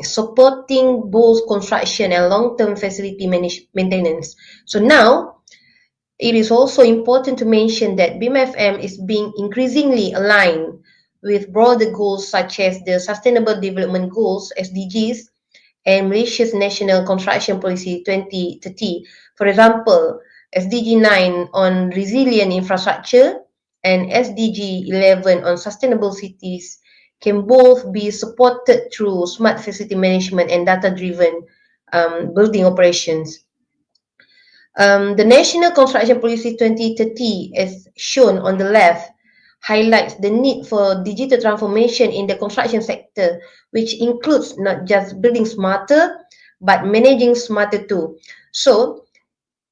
Speaker 10: supporting both construction and long-term facility maintenance. So now, it is also important to mention that BIM-FM is being increasingly aligned with broader goals such as the Sustainable Development Goals, SDGs, and Malaysia's National Construction Policy 2030. For example, SDG 9 on resilient infrastructure and SDG 11 on sustainable cities can both be supported through smart facility management and data-driven building operations. The National Construction Policy 2030, as shown on the left, highlights the need for digital transformation in the construction sector, which includes not just building smarter, but managing smarter too. So,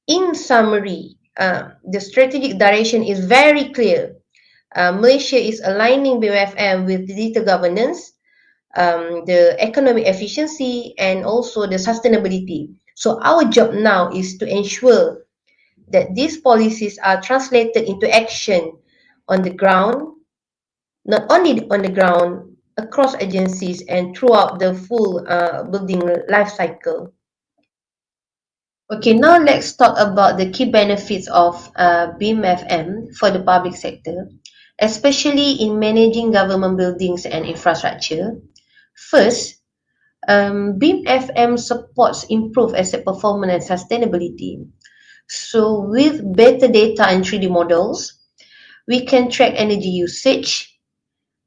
Speaker 10: in summary, the strategic direction is very clear. Malaysia is aligning BIM-FM with digital governance, the economic efficiency, and also the sustainability. So our job now is to ensure that these policies are translated into action on the ground, not only on the ground, across agencies and throughout the full building life cycle. Okay, now let's talk about the key benefits of BIM-FM for the public sector, especially in managing government buildings and infrastructure. First, BIM-FM supports improved asset performance and sustainability. So with better data and 3D models, we can track energy usage,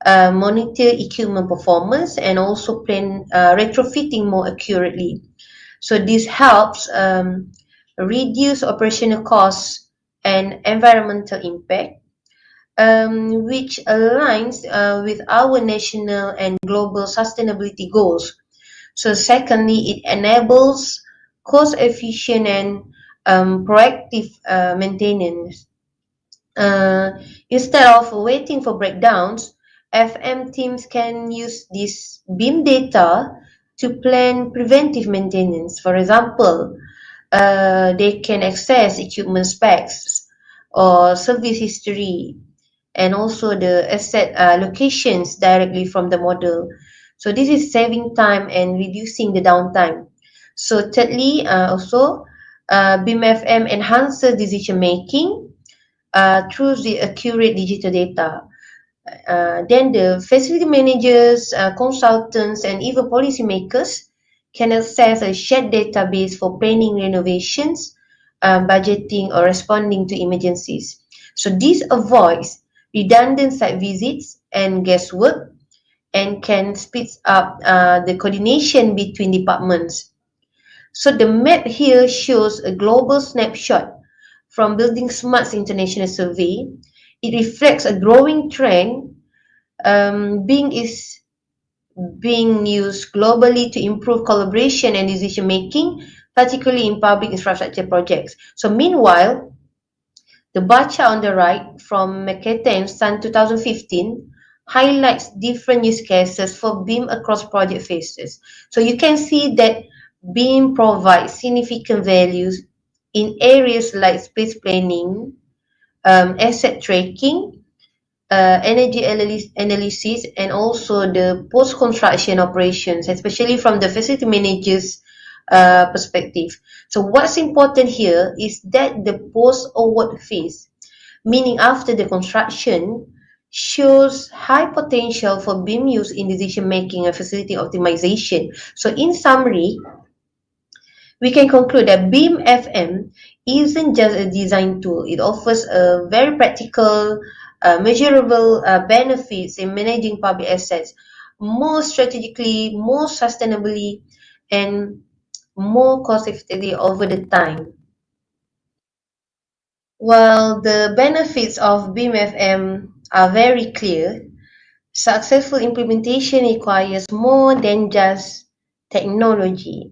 Speaker 10: monitor equipment performance, and also plan retrofitting more accurately. So this helps reduce operational costs and environmental impact, which aligns with our national and global sustainability goals. So secondly, it enables cost-efficient and proactive maintenance. Instead of waiting for breakdowns, FM teams can use this BIM data to plan preventive maintenance. For example, they can access equipment specs or service history and also the asset locations directly from the model. So this is saving time and reducing the downtime. So thirdly, also BIM-FM enhances decision making through the accurate digital data. Then the facility managers, consultants, and even policymakers can access a shared database for planning renovations, budgeting, or responding to emergencies. So this avoids redundant site visits and guesswork and can speed up the coordination between departments. So the map here shows a global snapshot from Building Smart's international survey. It reflects a growing trend being used globally to improve collaboration and decision making, particularly in public infrastructure projects. So meanwhile, the bar chart on the right from McKenna and Son 2015 highlights different use cases for BIM across project phases. So you can see that BIM provides significant values in areas like space planning, asset tracking, energy analysis, and also the post-construction operations, especially from the facility manager's perspective. So what's important here is that the post-award phase, meaning after the construction, shows high potential for BIM use in decision-making and facility optimization. So in summary, we can conclude that BIM FM isn't just a design tool. It offers a very practical, measurable benefits in managing public assets more strategically, more sustainably, and more cost-effectively over the time. While the benefits of BIM FM are very clear, successful implementation requires more than just technology.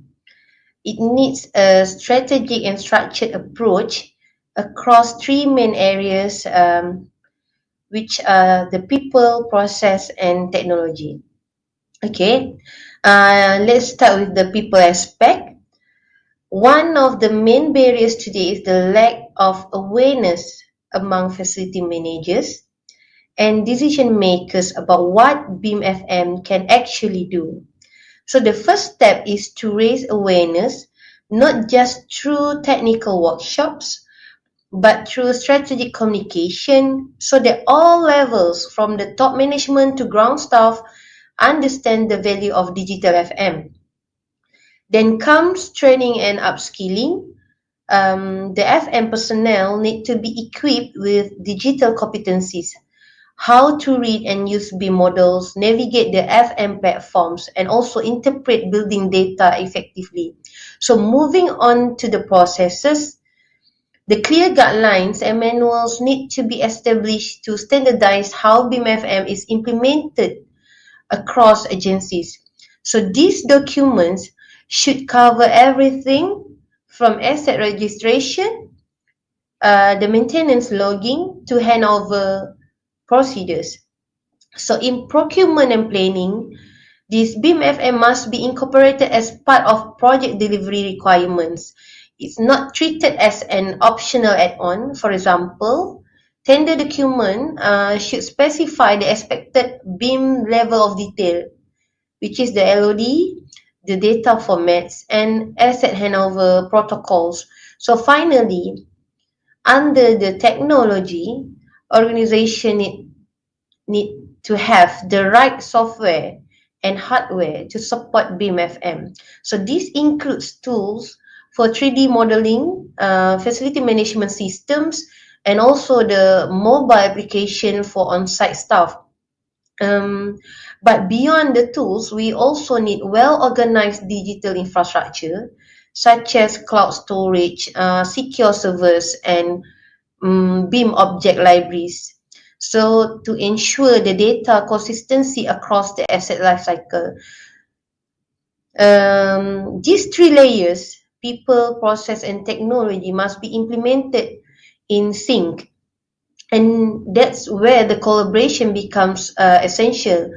Speaker 10: It needs a strategic and structured approach across three main areas, which are the people, process, and technology. Okay, let's start with the people aspect. One of the main barriers today is the lack of awareness among facility managers and decision makers about what BIM FM can actually do. So the first step is to raise awareness, not just through technical workshops, but through strategic communication so that all levels from the top management to ground staff understand the value of digital FM. Then comes training and upskilling. The FM personnel need to be equipped with digital competencies, how to read and use BIM models, navigate the FM platforms, and also interpret building data effectively. So moving on to the processes, the clear guidelines and manuals need to be established to standardize how BIM FM is implemented across agencies. So these documents should cover everything from asset registration, the maintenance logging, to handover procedures. So in procurement and planning, this BIM FM must be incorporated as part of project delivery requirements. It's not treated as an optional add-on. For example, tender document should specify the expected BIM level of detail, which is the LOD, the data formats, and asset handover protocols. So finally, under the technology, organization need to have the right software and hardware to support BIM FM. So this includes tools for 3D modeling, facility management systems, and also the mobile application for on-site staff. But beyond the tools, we also need well-organized digital infrastructure, such as cloud storage, secure servers, and BIM object libraries. So to ensure the data consistency across the asset lifecycle. These three layers, people, process, and technology, must be implemented in sync. And that's where the collaboration becomes essential.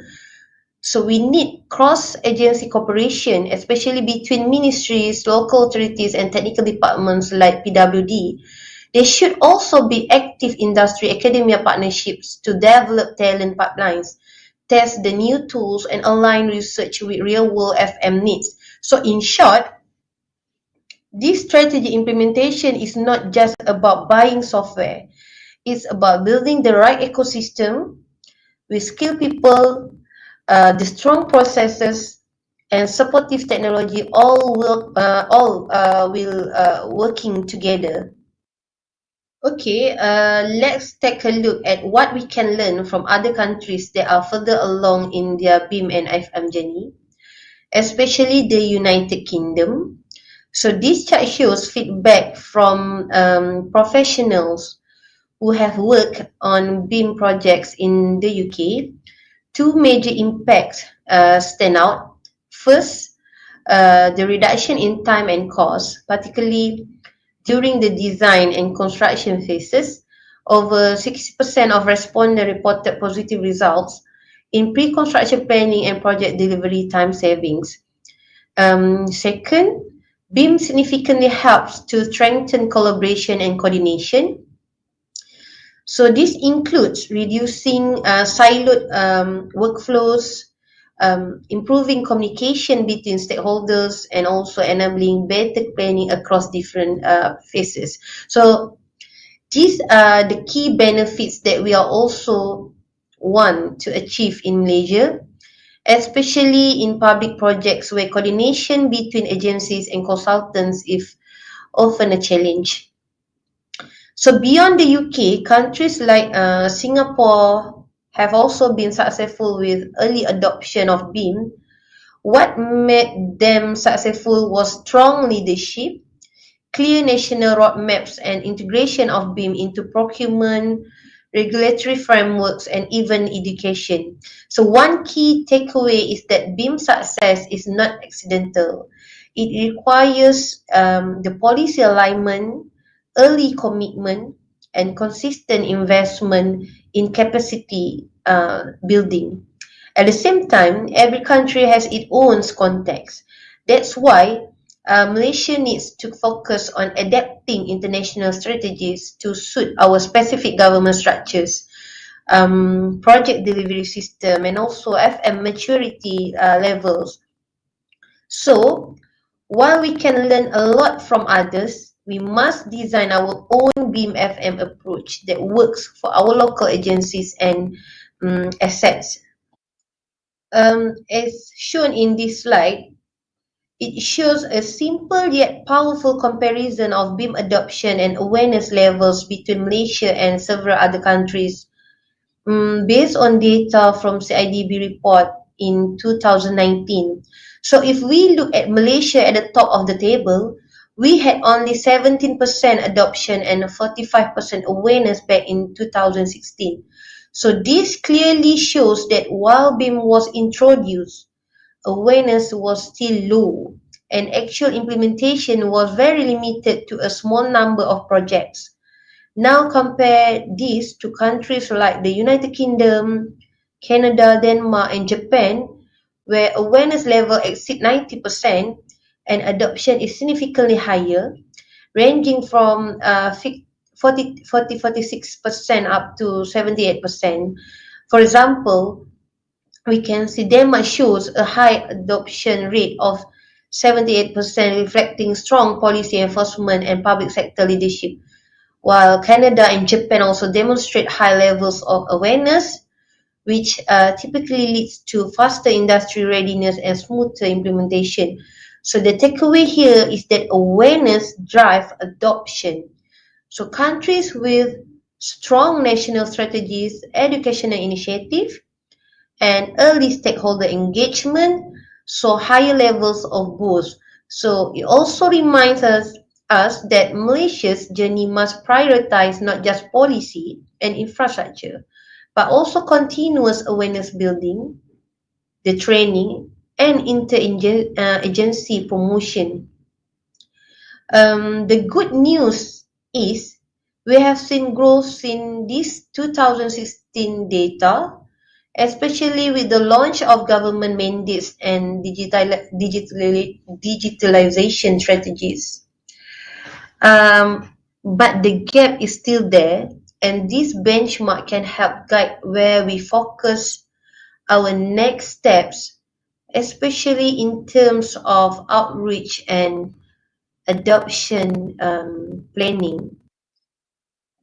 Speaker 10: So we need cross-agency cooperation, especially between ministries, local authorities, and technical departments like PWD. There should also be active industry academia partnerships to develop talent pipelines, test the new tools, and align research with real-world FM needs. So in short, this strategy implementation is not just about buying software. It's about building the right ecosystem with skilled people, the strong processes, and supportive technology all will working together. Okay, let's take a look at what we can learn from other countries that are further along in their BIM and FM journey, especially the United Kingdom. So this chart shows feedback from professionals who have worked on BIM projects in the UK. Two major impacts stand out. First, the reduction in time and cost, particularly during the design and construction phases. Over 60% of respondents reported positive results in pre-construction planning and project delivery time savings. Second, BIM significantly helps to strengthen collaboration and coordination. So this includes reducing siloed workflows, improving communication between stakeholders, and also enabling better planning across different phases. So these are the key benefits that we are also want to achieve in Malaysia, especially in public projects where coordination between agencies and consultants is often a challenge. So beyond the UK, countries like Singapore have also been successful with early adoption of BIM. What made them successful was strong leadership, clear national roadmaps, and integration of BIM into procurement, regulatory frameworks, and even education. So one key takeaway is that BIM success is not accidental. It requires the policy alignment, early commitment, and consistent investment in capacity building. At the same time, every country has its own context. That's why Malaysia needs to focus on adapting international strategies to suit our specific government structures, project delivery system, and also FM maturity levels. So, while we can learn a lot from others, we must design our own BIM FM approach that works for our local agencies and assets. As shown in this slide, it shows a simple yet powerful comparison of BIM adoption and awareness levels between Malaysia and several other countries. Based on data from CIDB report in 2019. So if we look at Malaysia at the top of the table, we had only 17% adoption and 45% awareness back in 2016. So this clearly shows that while BIM was introduced, awareness was still low and actual implementation was very limited to a small number of projects. Now compare this to countries like the United Kingdom, Canada, Denmark, and Japan, where awareness level exceeds 90% and adoption is significantly higher, ranging from 46% up to 78%. For example, we can see Denmark shows a high adoption rate of 78%, reflecting strong policy enforcement and public sector leadership, while Canada and Japan also demonstrate high levels of awareness, which typically leads to faster industry readiness and smoother implementation. So the takeaway here is that awareness drives adoption. So countries with strong national strategies, educational initiative, and early stakeholder engagement saw higher levels of both. So it also reminds us that Malaysia's journey must prioritize not just policy and infrastructure, but also continuous awareness building, the training, and inter-agency promotion. The good news is we have seen growth in this 2016 data, especially with the launch of government mandates and digitalization strategies. But the gap is still there, and this benchmark can help guide where we focus our next steps, especially in terms of outreach and adoption planning.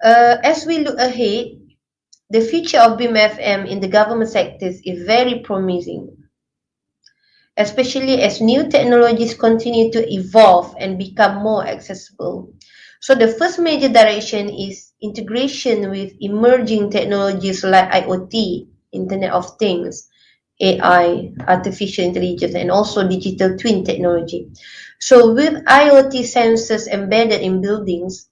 Speaker 10: As we look ahead, the future of BIM-FM in the government sectors is very promising. especially as new technologies continue to evolve and become more accessible. So the first major direction is integration with emerging technologies like IoT, Internet of Things, AI, artificial intelligence, and also digital twin technology. So with IoT sensors embedded in buildings,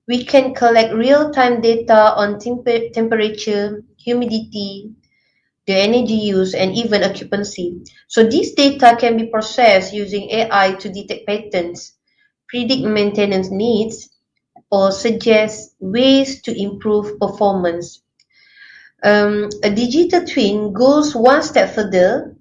Speaker 10: we can collect real-time data on temperature, humidity, the energy use, and even occupancy. So this data can be processed using AI to detect patterns, predict maintenance needs, or suggest ways to improve performance. A digital twin goes one step further.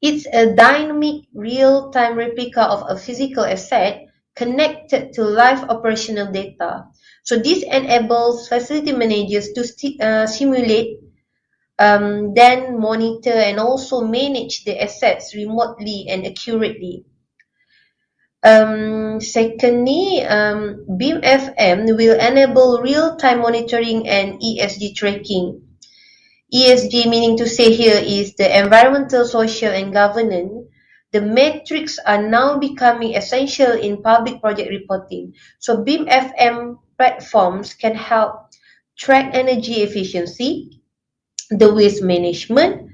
Speaker 10: It's a dynamic, real-time replica of a physical asset connected to live operational data. So this enables facility managers to simulate, then monitor and also manage the assets remotely and accurately. Secondly, BIM-FM will enable real-time monitoring and ESG tracking. ESG meaning to say here is the environmental, social, and governance. The metrics are now becoming essential in public project reporting. So BIM-FM platforms can help track energy efficiency, the waste management,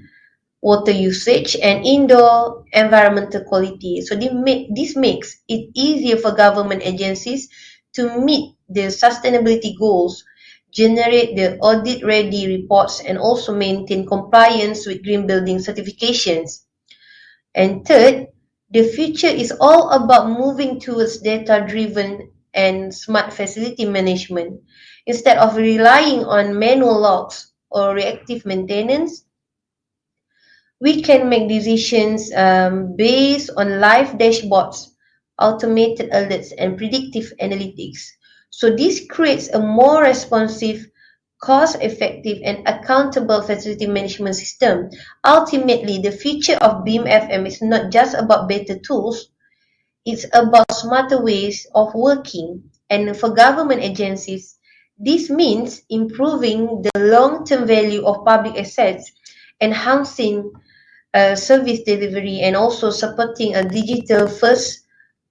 Speaker 10: water usage, and indoor environmental quality. So this makes it easier for government agencies to meet the sustainability goals, generate the audit-ready reports, and also maintain compliance with green building certifications. And third, the future is all about moving towards data-driven and smart facility management. Instead of relying on manual logs or reactive maintenance, we can make decisions based on live dashboards, automated alerts, and predictive analytics. So this creates a more responsive, cost-effective, and accountable facility management system. Ultimately, the future of BIM-FM is not just about better tools, it's about smarter ways of working. And for government agencies, this means improving the long-term value of public assets, enhancing service delivery, and also supporting a digital first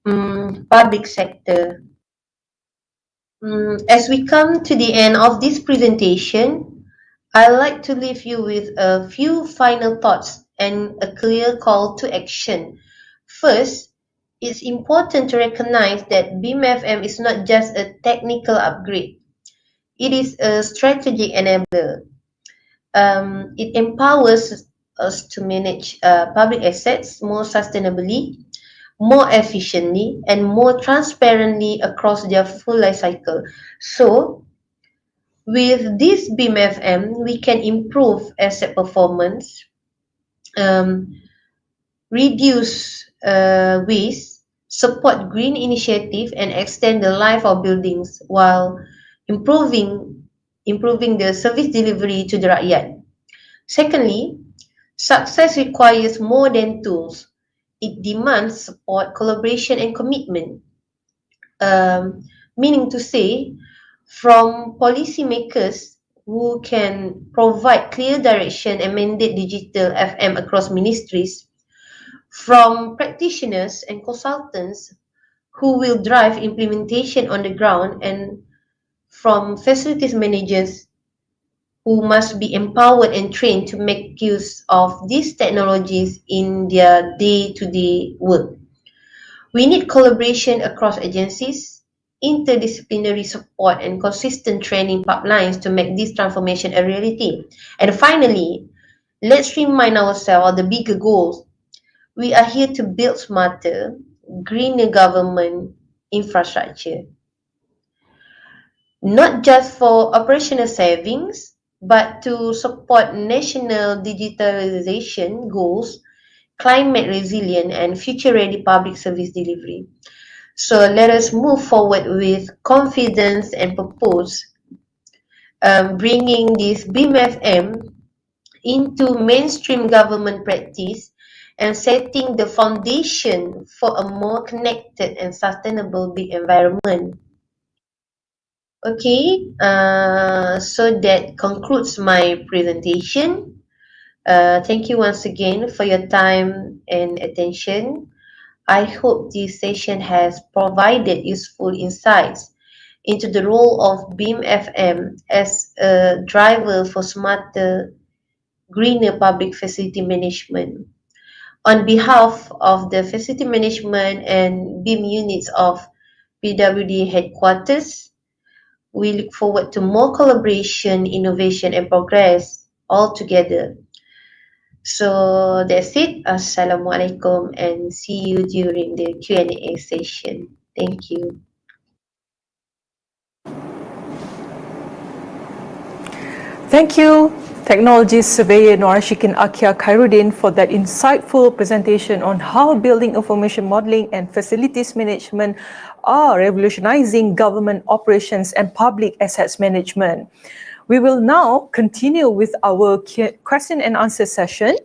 Speaker 10: public sector. As we come to the end of this presentation, I'd like to leave you with a few final thoughts and a clear call to action. First, it's important to recognize that BIM-FM is not just a technical upgrade. It is a strategic enabler. It empowers us to manage public assets more sustainably, more efficiently, and more transparently across their full life cycle. So, with this BIM-FM, we can improve asset performance, reduce waste, support green initiative, and extend the life of buildings while improving the service delivery to the rakyat. Secondly, success requires more than tools. It demands support, collaboration, and commitment. Meaning to say, from policymakers who can provide clear direction and mandate digital FM across ministries, from practitioners and consultants who will drive implementation on the ground, and from facilities managers who must be empowered and trained to make use of these technologies in their day-to-day work. We need collaboration across agencies, interdisciplinary support, and consistent training pipelines to make this transformation a reality. And finally, let's remind ourselves of the bigger goals. We are here to build smarter, greener government infrastructure, not just for operational savings, but to support national digitalization goals, climate resilient, and future-ready public service delivery. So let us move forward with confidence and purpose, bringing this BIM-FM into mainstream government practice and setting the foundation for a more connected and sustainable built environment. Okay, so that concludes my presentation. Thank you once again for your time and attention. I hope this session has provided useful insights into the role of BEAM FM as a driver for smarter, greener public facility management. On behalf of the facility management and BEAM units of PWD headquarters, we look forward to more collaboration, innovation, and progress all together. So that's it. Assalamualaikum and see you during the Q&A session. Thank you.
Speaker 2: Thank you, Technology Surveyor Norashikin Akia Khairuddin, for that insightful presentation on how building information modeling and facilities management are revolutionizing government operations and public assets management. We will now continue with our question and answer session.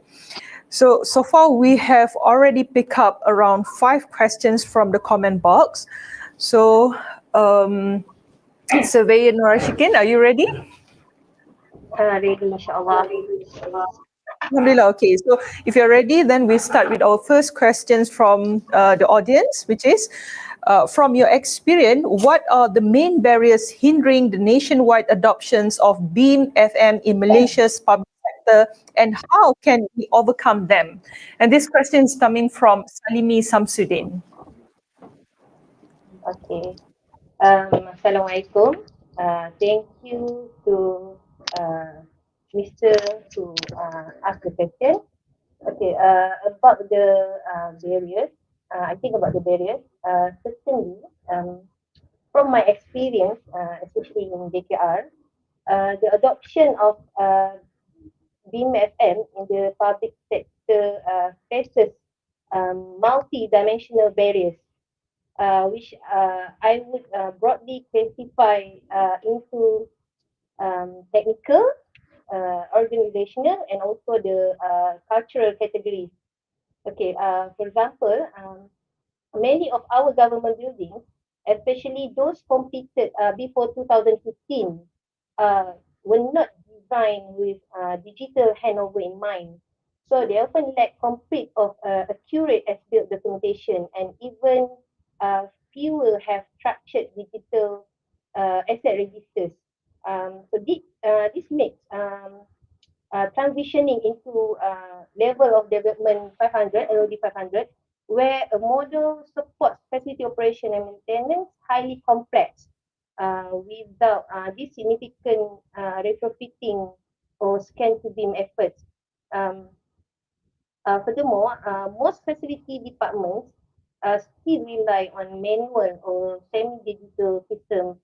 Speaker 2: So far we have already picked up around 5 questions from the comment box. So, Surveyor Norashikin, are you ready?
Speaker 10: Ready, inshallah.
Speaker 2: Alhamdulillah. Okay, so if you're ready, then we start with our first questions from the audience, which is, from your experience, what are the main barriers hindering the nationwide adoptions of BEAM FM in Malaysia's public sector, and how can we overcome them? And this question is coming from Salimi Samsudin.
Speaker 10: Okay. Assalamualaikum. Thank you to Mr. who asked the question. Okay, about the barriers, I think about the barriers. Certainly, from my experience, especially in DKR, the adoption of BEAM FM in the public sector faces multi-dimensional barriers, which I would broadly classify into technical, organizational, and also the cultural categories. Okay, for example, many of our government buildings, especially those completed before 2015, were not designed with digital handover in mind. So they often lack complete of accurate as-built documentation, and even fewer have structured digital asset registers. So this makes transitioning into level of development 500, LOD 500, where a model supports facility operation and maintenance highly complex without this significant retrofitting or scan to beam efforts. Furthermore, most facility departments still rely on manual or semi-digital systems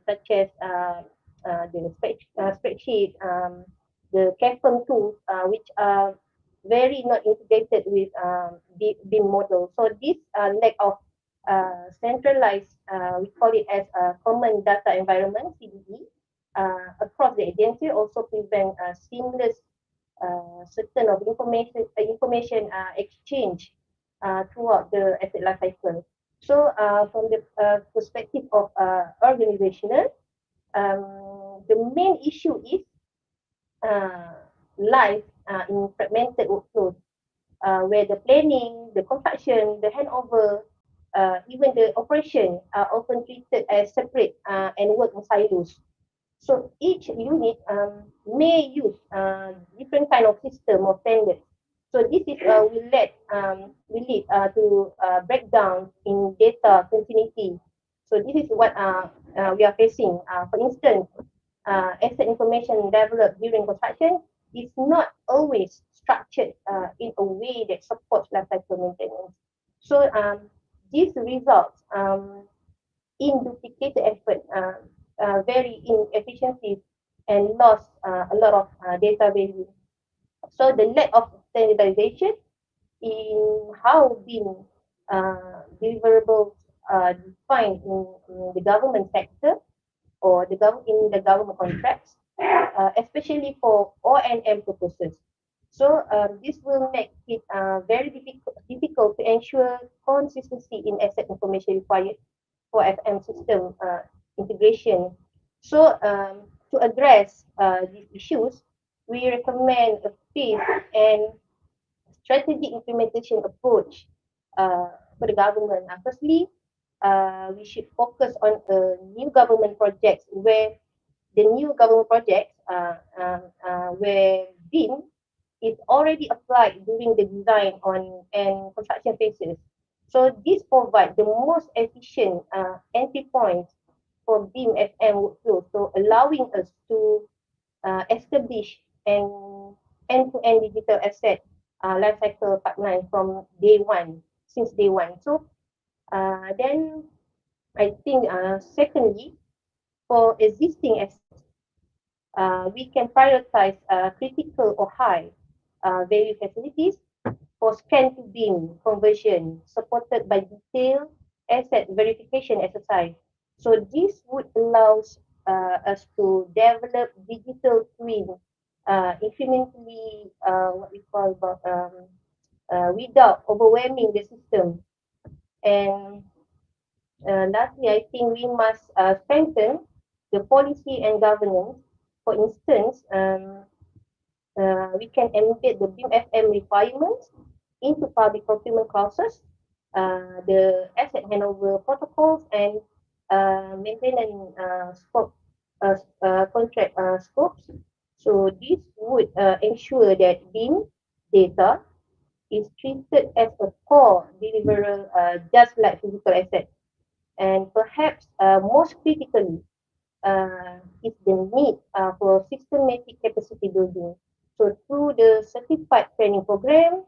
Speaker 10: such as the spreadsheet, the CAFM tools, which are very not integrated with BIM model. So this lack of centralized, we call it as a common data environment, CDE, across the agency also prevent seamless certain of information exchange throughout the asset life cycle. So from the perspective of organizational, the main issue is life in fragmented workflows, where the planning, the construction, the handover, even the operation are often treated as separate and work in silos. So each unit may use different kind of system or standards. So this is will lead to breakdown in data continuity. So this is what we are facing. For instance, asset information developed during construction is not always structured in a way that supports lifecycle maintenance. So this results in duplicated effort, very inefficiencies, and loss a lot of data value. So the lack of standardization in how BIM deliverables are defined in the government sector or in the government contracts, especially for O&M purposes. So this will make it very difficult to ensure consistency in asset information required for FM system integration. So to address these issues, we recommend a
Speaker 11: phased and strategic implementation approach for the government. Firstly, we should focus on new government projects where the new government projects where BIM is already applied during the design on and construction phases. So this provides the most efficient entry points for BIM FM workflow, so allowing us to establish an end-to-end digital asset lifecycle pipeline from day one, since day one. So then I think secondly, for existing assets, we can prioritize critical or high value facilities for scan to BIM conversion supported by detailed asset verification exercise. So this would allow us to develop digital twin incrementally what we call without overwhelming the system. And lastly, I think we must strengthen the policy and governance. For instance, we can embed the BIM-FM requirements into public procurement clauses, the asset handover protocols, and maintenance contract scopes. So this would ensure that BIM data is treated as a core deliverable, just like physical assets. And perhaps most critically is the need for systematic capacity building. So through the certified training program,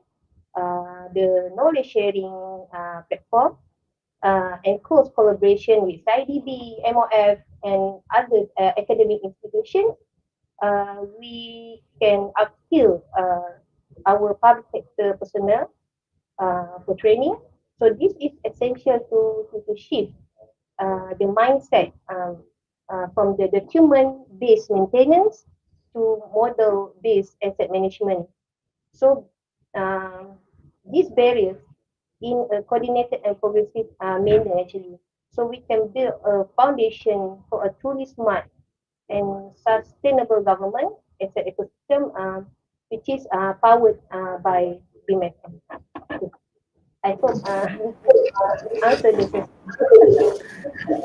Speaker 11: the knowledge sharing platform, and close collaboration with IDB, MOF, and other academic institutions, we can upskill our public sector personnel for training. So this is essential to shift the mindset from the document-based maintenance to model-based asset management. So these barriers in a coordinated and progressive manner actually. So we can build a foundation for a truly smart and sustainable government as an ecosystem which is powered by BIM-FM. I hope answered the question.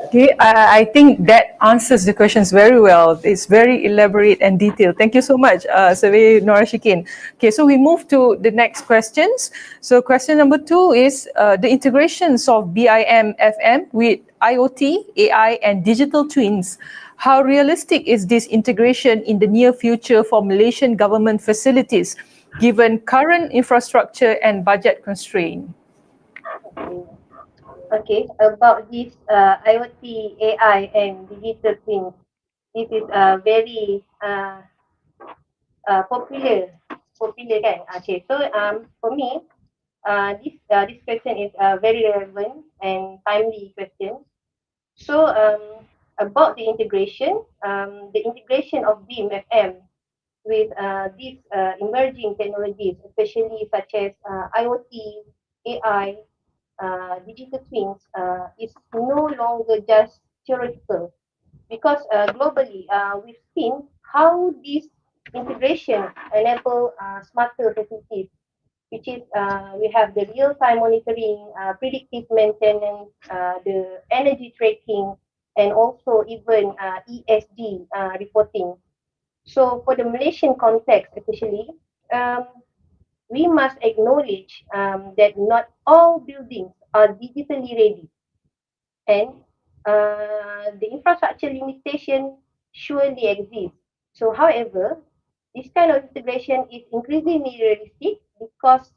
Speaker 2: Okay, I think that answers the questions very well. It's very elaborate and detailed. Thank you so much, Surveyor Nora Shikin. Okay, so we move to the next questions. So question number 2 is the integrations of BIM FM with IoT, AI, and digital twins. How realistic is this integration in the near future for Malaysian government facilities, given current infrastructure and budget constraint?
Speaker 11: Okay, about this IoT, AI, and digital twins, this is very popular kan? Okay, so for me, this question is very relevant and timely question. So about the integration of BIM FM with these emerging technologies, especially such as IoT, AI, digital twins, is no longer just theoretical, because globally we've seen how this integration enable smarter facilities, which is we have the real-time monitoring, predictive maintenance, the energy tracking, and also even ESG reporting. So for the Malaysian context especially, we must acknowledge that not all buildings are digitally ready, and the infrastructure limitation surely exists. So however, this kind of integration is increasingly realistic because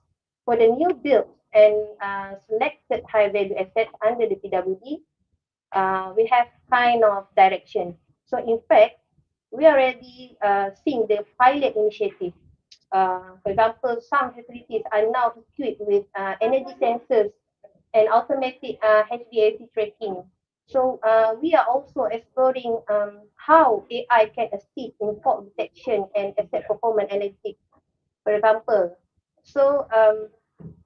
Speaker 11: for the new builds and selected high value assets under the PWD, we have kind of direction. So in fact, we are already seeing the pilot initiative. For example, some facilities are now equipped with energy sensors and automatic HVAC tracking. So we are also exploring how AI can assist in fault detection and asset performance analytics, for example. So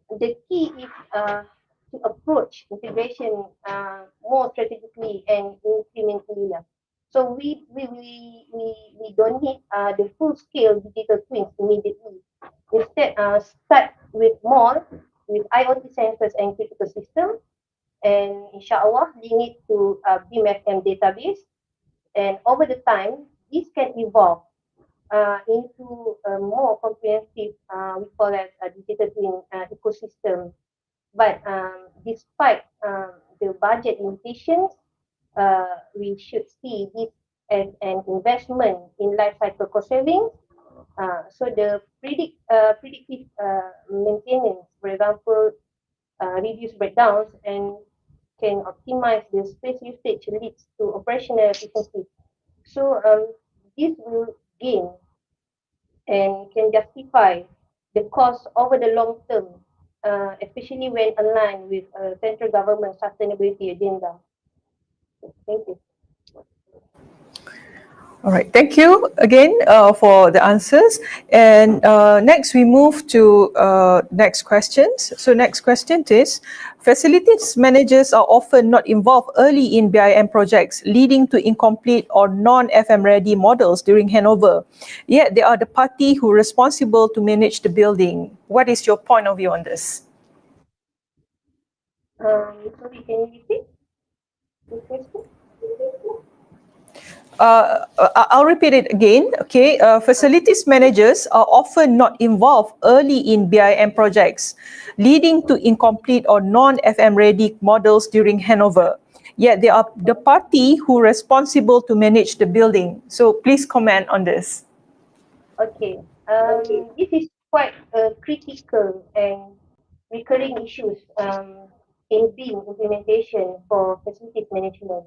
Speaker 11: the key is to approach integration more strategically and incrementally. So we don't need the full scale digital twins immediately. Instead, start with more with IoT sensors and critical system, and inshallah link it to BIM-FM database. And over the time, this can evolve into a more comprehensive, we call it a digital twin ecosystem. But despite the budget limitations, we should see this as an investment in life cycle cost savings. So the predictive maintenance, for example, reduce breakdowns and can optimize the space usage leads to operational efficiency. So this will gain and can justify the cost over the long term, especially when aligned with central government sustainability agenda. Thank you.
Speaker 2: All right, thank you again for the answers. And next we move to next questions. So next question is, facilities managers are often not involved early in BIM projects, leading to incomplete or non-FM ready models during handover. Yet they are the party who are responsible to manage the building. What is your point of view on this?
Speaker 11: Sorry, can you repeat the question?
Speaker 2: I'll repeat it again. Okay, facilities managers are often not involved early in BIM projects, leading to incomplete or non-FM ready models during handover. Yet they are the party who are responsible to manage the building. So please comment on this.
Speaker 11: Okay, this is quite a critical and recurring issues in BIM implementation for facilities management.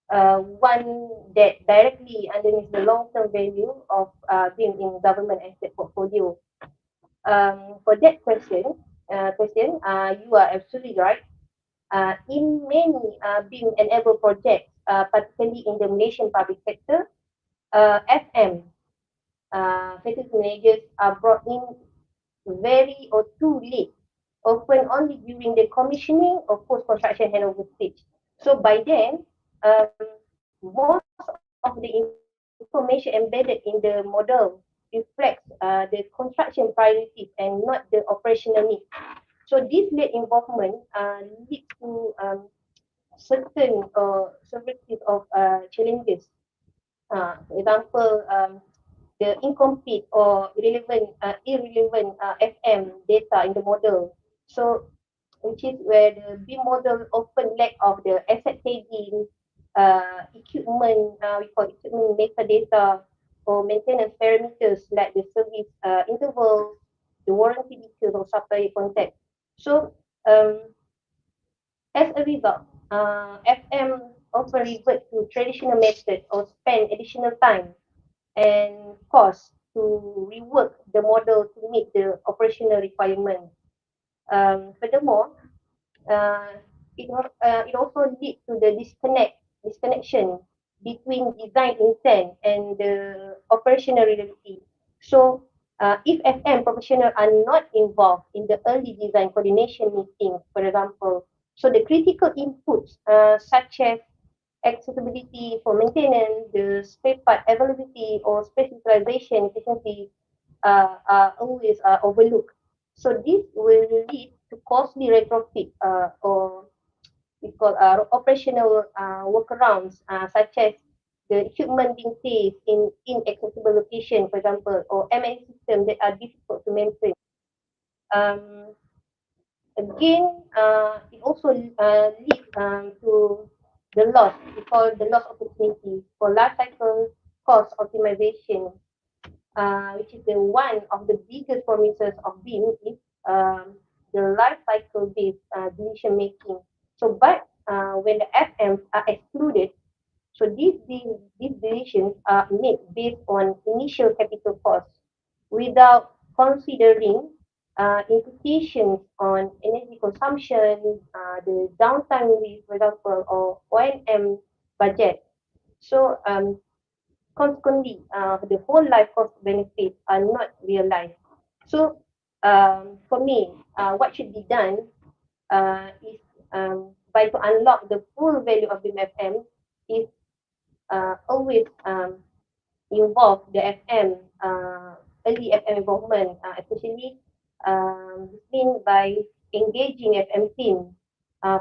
Speaker 11: One that directly underneath the long-term value of BIM in government asset portfolio. For that question, you are absolutely right. In many BIM-enabled projects, particularly in the Malaysian public sector, FM facilities managers are brought in very or too late, often only during the commissioning or post-construction handover stage. So by then, most of the information embedded in the model reflects the construction priorities and not the operational needs. So this late involvement leads to certain several of challenges. For example, the incomplete or irrelevant FM data in the model. So, which is where the B model often lack of the asset tagging, equipment, we call equipment metadata, or maintenance parameters like the service interval, the warranty details, or supplier contact. So, as a result, FM often revert to traditional methods or spend additional time and cost to rework the model to meet the operational requirement. Furthermore, it also leads to the disconnection between design intent and the operational reality. So, if FM professionals are not involved in the early design coordination meetings, for example, so the critical inputs such as accessibility for maintenance, the spare part availability or space utilization efficiency are always overlooked. So this will lead to costly retrofit or we call operational workarounds such as the equipment being placed in inaccessible location, for example, or MN systems that are difficult to maintain. Again, it also leads to the loss, we call the loss opportunity for life cycle cost optimization, which is the one of the biggest promises of BIM is the life cycle based decision making. So, but when the FMs are excluded, so these decisions are made based on initial capital costs without considering implications on energy consumption, the downtime risk, for example, or O&M budget. So consequently, the whole life cost benefits are not realized. So for me, what should be done is by to unlock the full value of the FM is always involve the FM early FM involvement, especially this means by engaging FM team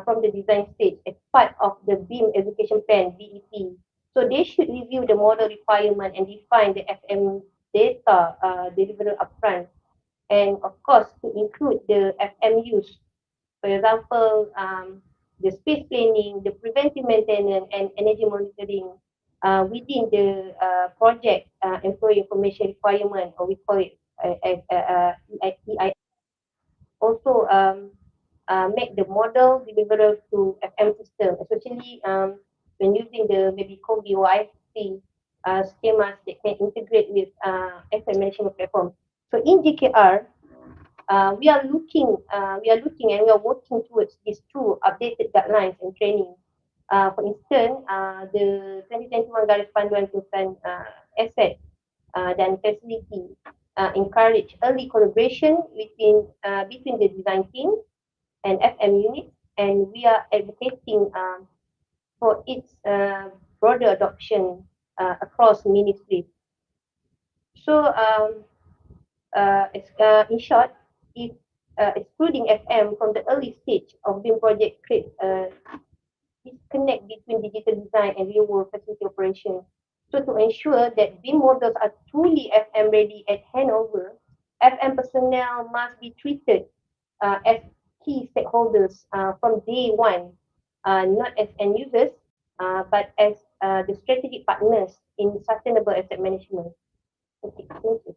Speaker 11: from the design stage as part of the BEAM Education Plan, BEP. So they should review the model requirement and define the FM data delivered upfront. And of course, to include the FM use. For example, the space planning, the preventive maintenance, and energy monitoring within the project employee information requirement, or we call it EI. Also, make the model deliverable to FM system, especially when using the maybe Combi or IFC schemas that can integrate with asset management platform. So in GKR, we are looking and we are working towards these two updated guidelines and training. For instance, the 2021 Garis Panduan tentang asset dan facility encourage early collaboration between the design team and FM units, and we are advocating for its broader adoption across ministries. So, in short, if excluding FM from the early stage of BEAM project creates a disconnect between digital design and real-world facility operation. So to ensure that BEAM models are truly FM ready at handover, FM personnel must be treated as key stakeholders from day one, not as end users, but as the strategic partners in sustainable asset management. Okay, thank you.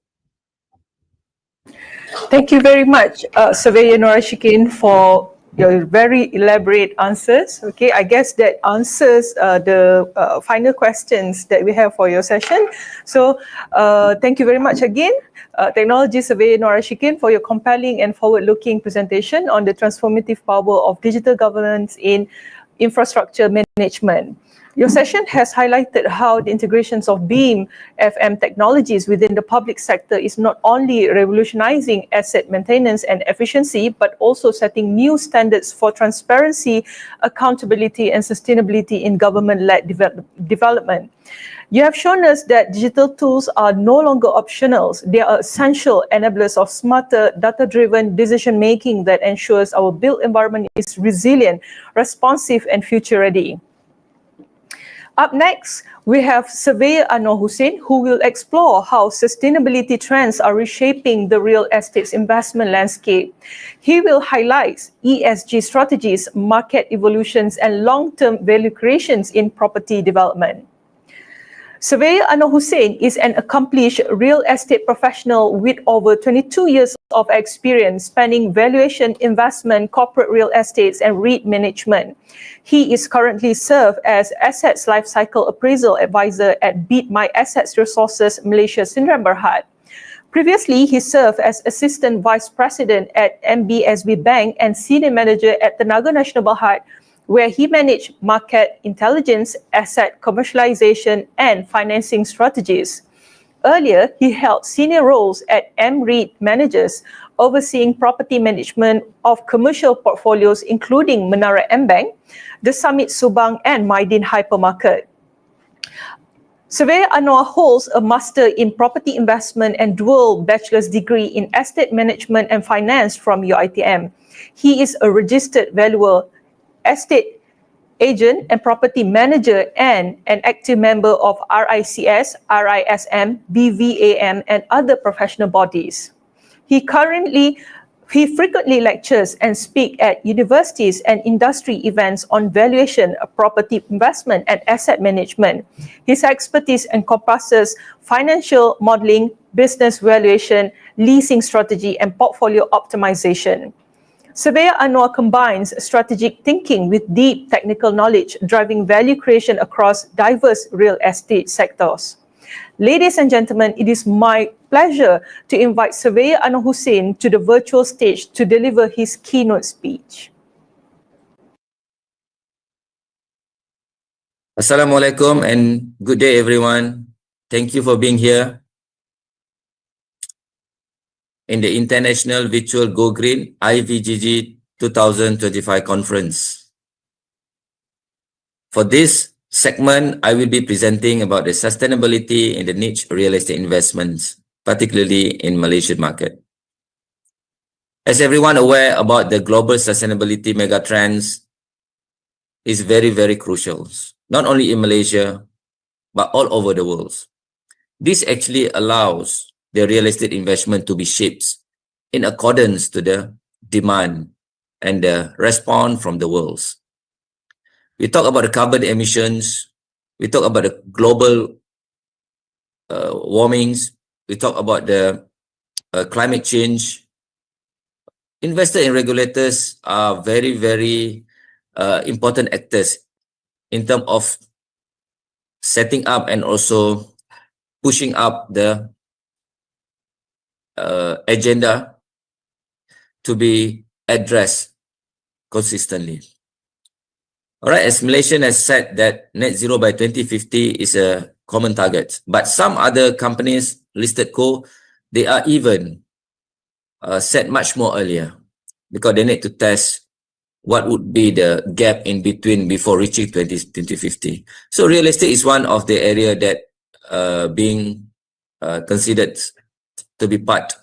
Speaker 2: Thank you very much, Surveyor Nor Ashikin, for your very elaborate answers. Okay, I guess that answers the final questions that we have for your session. So thank you very much again, Technology Surveyor Nor Ashikin, for your compelling and forward-looking presentation on the transformative power of digital governance in infrastructure management. Your session has highlighted how the integrations of BEAM FM technologies within the public sector is not only revolutionizing asset maintenance and efficiency, but also setting new standards for transparency, accountability, and sustainability in government-led development. You have shown us that digital tools are no longer optional. They are essential enablers of smarter, data-driven decision-making that ensures our built environment is resilient, responsive, and future-ready. Up next, we have Surveyor Anwar Hussain, who will explore how sustainability trends are reshaping the real estate investment landscape. He will highlight ESG strategies, market evolutions, and long-term value creations in property development. Surveyor Anwar Hussain is an accomplished real estate professional with over 22 years of experience spanning valuation, investment, corporate real estates, and REIT management. He is currently served as Assets Lifecycle Appraisal Advisor at Beat My Assets Resources Malaysia Sdn Bhd. Previously, he served as Assistant Vice President at MBSB Bank and Senior Manager at Tenaga Nasional Berhad, where he managed market intelligence, asset commercialization, and financing strategies. Earlier, he held senior roles at MREIT Managers, overseeing property management of commercial portfolios including Menara M-Bank, the Summit Subang, and Mydin Hypermarket. Surveyor Anwar holds a Master in Property Investment and dual bachelor's degree in Estate Management and Finance from UiTM. He is a registered valuer, estate agent and property manager, and an active member of RICS, RISM, BVAM, and other professional bodies. He frequently lectures and speaks at universities and industry events on valuation, property investment, and asset management. His expertise encompasses financial modeling, business valuation, leasing strategy, and portfolio optimization. Surveyor Anwar combines strategic thinking with deep technical knowledge, driving value creation across diverse real estate sectors. Ladies and gentlemen, it is my pleasure to invite Surveyor Anwar Hussain to the virtual stage to deliver his keynote speech.
Speaker 12: Assalamualaikum and good day everyone. Thank you for being here in the International Virtual Go Green IVGG 2025 conference. For this segment, I will be presenting about the sustainability in the niche real estate investments. particularly in Malaysian market. As everyone aware about the global sustainability megatrends is very, very crucial, not only in Malaysia, but all over the world. This actually allows the real estate investment to be shaped in accordance to the demand and the response from the world. We talk about the carbon emissions, we talk about the global warmings, we talk about the climate change. Investors and regulators are very, very important actors in terms of setting up and also pushing up the agenda to be addressed consistently. All right, as Malaysian has said that net zero by 2050 is a common target, but some other companies listed they are even set much more earlier because they need to test what would be the gap in between before reaching 2050. So real estate is one of the area that being considered to be part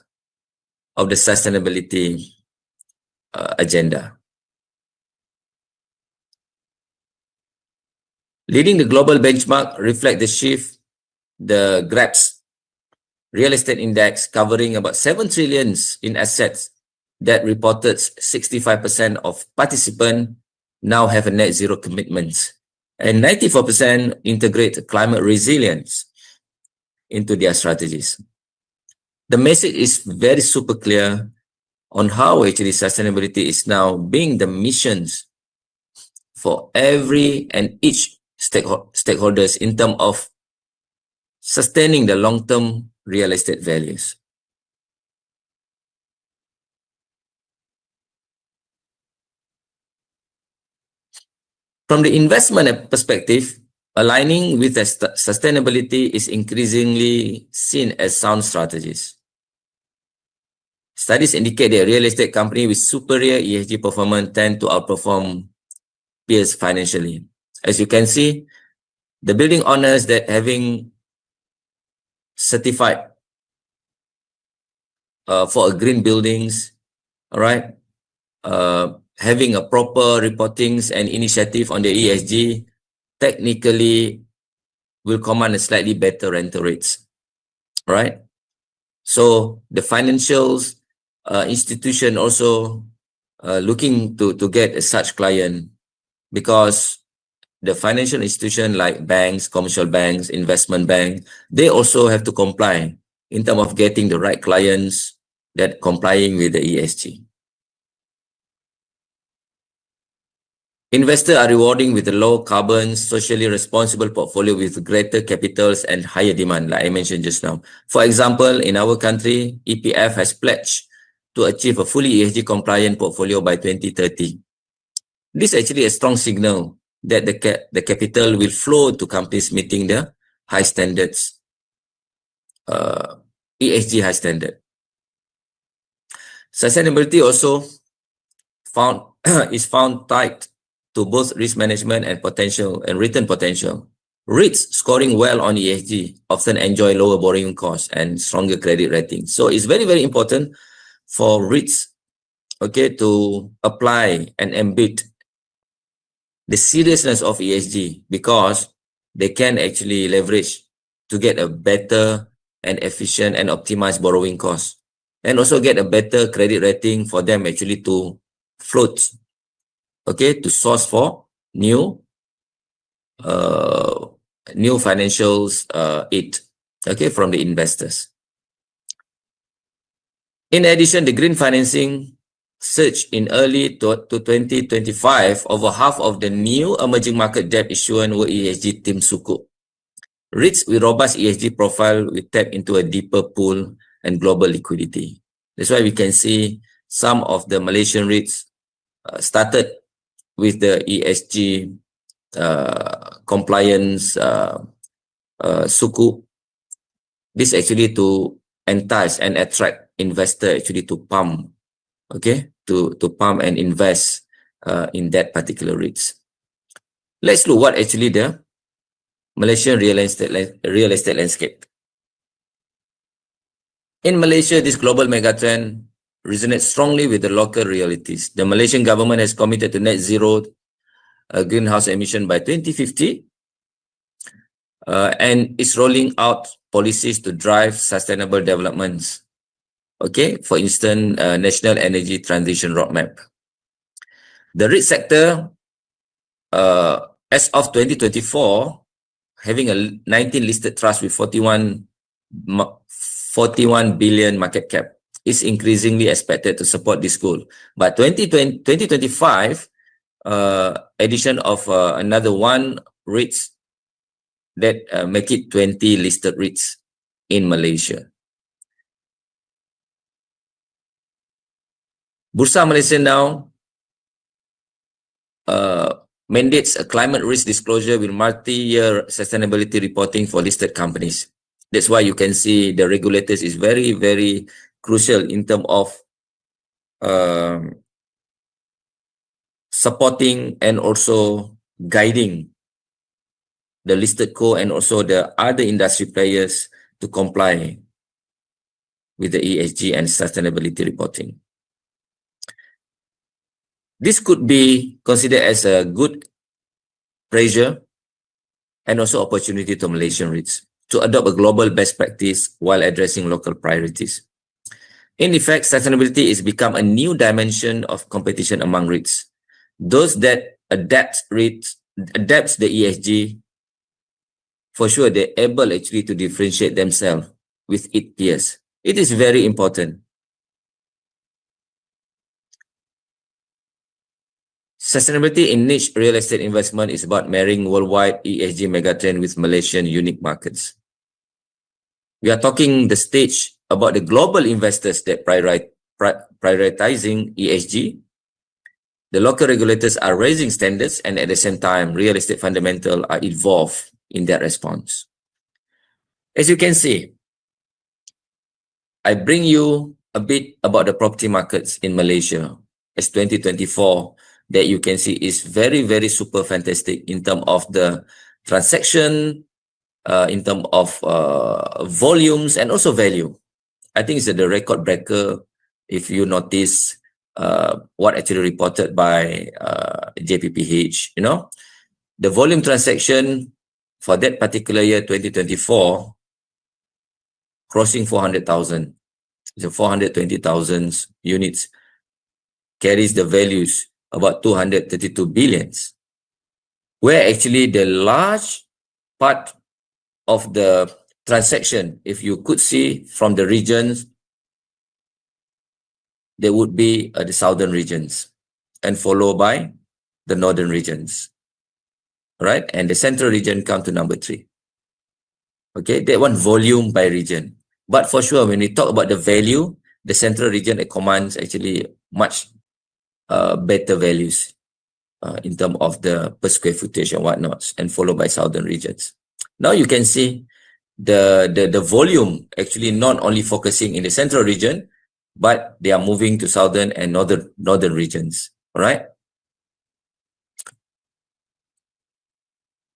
Speaker 12: of the sustainability agenda. Leading the global benchmark reflect the shift, the GREPS real estate index covering about 7 trillion in assets that reported 65% of participants now have a net zero commitment and 94% integrate climate resilience into their strategies. The message is very super clear on how actually sustainability is now being the missions for every and each stakeholders in terms of sustaining the long-term real estate values. From the investment perspective, aligning with the sustainability is increasingly seen as sound strategies. Studies indicate that real estate companies with superior ESG performance tend to outperform peers financially. As you can see, the building owners that having certified for a green buildings, all right, having a proper reportings and initiative on the ESG, technically will command a slightly better rental rates, right? So the financials institution also looking to get such client because the financial institution like banks, commercial banks, investment bank, they also have to comply in terms of getting the right clients that complying with the ESG. Investors are rewarding with a low carbon, socially responsible portfolio with greater capitals and higher demand, like I mentioned just now. For example, in our country, EPF has pledged to achieve a fully ESG compliant portfolio by 2030. This is actually a strong signal that the capital will flow to companies meeting the high standards, ESG high standard. Sustainability also is found tied to both risk management and potential and return potential. REITs scoring well on ESG often enjoy lower borrowing costs and stronger credit rating. So it's very, very important for REITs, okay, to apply and embed the seriousness of ESG because they can actually leverage to get a better and efficient and optimized borrowing cost and also get a better credit rating for them actually to float, okay, to source for new financials aid, okay, from the investors. In addition, the green financing surged in early to 2025. Over half of the new emerging market debt issuance were ESG themed sukuk. REITs with robust ESG profile will tap into a deeper pool and global liquidity. That's why we can see some of the Malaysian REITs started with the ESG compliance sukuk. This actually to entice and attract investor actually to pump, okay, to pump and invest in that particular REITs. Let's look what actually the Malaysian real estate landscape. In Malaysia, this global megatrend resonates strongly with the local realities. The Malaysian government has committed to net zero greenhouse emission by 2050 and is rolling out policies to drive sustainable developments. Okay, for instance, National Energy Transition Roadmap. The REIT sector, as of 2024, having a 19 listed trust with 41 billion market cap, is increasingly expected to support this goal. But 2025, addition of another one REITs that make it 20 listed REITs in Malaysia. Bursa Malaysia now mandates a climate risk disclosure with multi-year sustainability reporting for listed companies. That's why you can see the regulators is very, very crucial in terms of supporting and also guiding the listed co and also the other industry players to comply with the ESG and sustainability reporting. This could be considered as a good pressure and also opportunity to Malaysian REITs to adopt a global best practice while addressing local priorities. In effect, sustainability has become a new dimension of competition among REITs. Those that adapts the ESG, for sure they're able actually to differentiate themselves with its peers. It is very important. Sustainability in niche real estate investment is about marrying worldwide ESG megatrend with Malaysian unique markets. We are talking the stage about the global investors that prioritizing ESG. The local regulators are raising standards, and at the same time, real estate fundamentals are evolved in their response. As you can see, I bring you a bit about the property markets in Malaysia as 2024 that you can see is very, very super fantastic in terms of the transaction, in terms of volumes and also value. I think it's the record breaker if you notice what actually reported by JPPH, you know. The volume transaction for that particular year, 2024, crossing 400,000. So 420,000 units carries the values about 232 billions, where actually the large part of the transaction, if you could see from the regions, there would be the southern regions and followed by the northern regions, right? And the central region come to number 3. Okay, that one volume by region. But for sure, when we talk about the value, the central region commands actually much better values in terms of the per square footage and whatnot, and followed by southern regions. Now you can see the volume actually not only focusing in the central region, but they are moving to southern and northern regions. All right.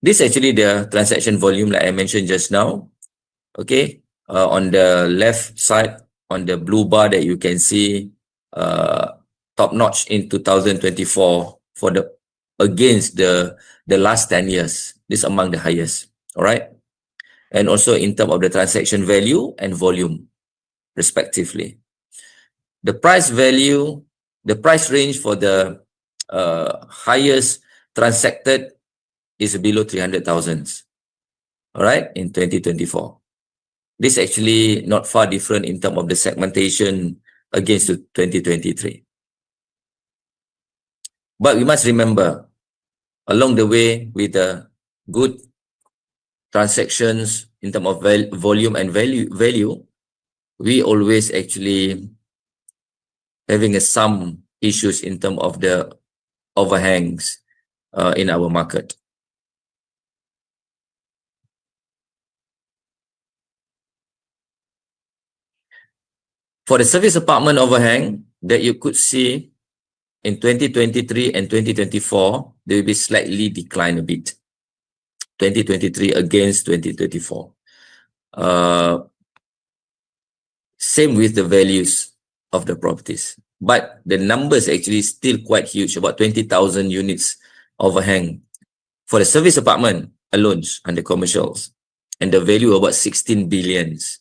Speaker 12: This is actually the transaction volume like I mentioned just now. Okay. On the left side, on the blue bar that you can see, top notch in 2024 for the against the last 10 years. This is among the highest. All right. And also in terms of the transaction value and volume, respectively. The price value, the price range for the highest transacted is below 300,000. All right, in 2024. This is actually not far different in terms of the segmentation against 2023. But we must remember, along the way with the good transactions in terms of volume and value, we always actually having some issues in terms of the overhangs in our market. For the service apartment overhang that you could see in 2023 and 2024, they will be slightly decline a bit. 2023 against 2024. Same with the values of the properties. But the numbers actually still quite huge, about 20,000 units overhang for the service apartment alone under commercials, and the value about 16 billions.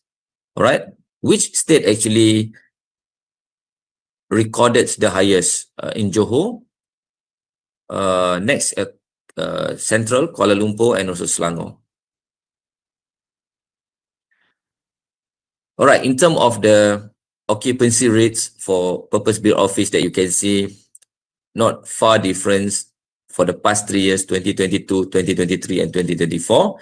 Speaker 12: All right, which state actually recorded the highest? In Johor, next at Central, Kuala Lumpur, and also Selangor. All right, in terms of the occupancy rates for purpose-built office, that you can see not far difference for the past 3 years, 2022, 2023, and 2024,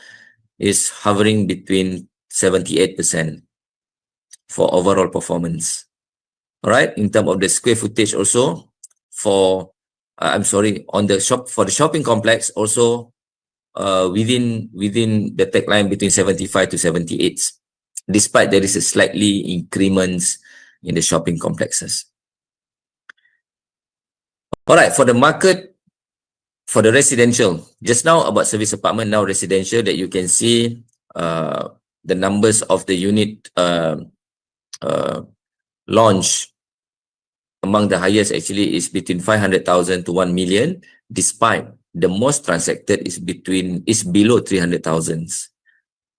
Speaker 12: is hovering between 78% for overall performance. All right, in terms of the square footage also for, on the for the shopping complex also within the tagline between 75 to 78, despite there is a slightly increments in the shopping complexes. All right, for the market, for the residential, just now about service apartment, now residential, that you can see the numbers of the unit launch among the highest actually is between 500,000 to 1 million, despite the most transacted is below 300,000.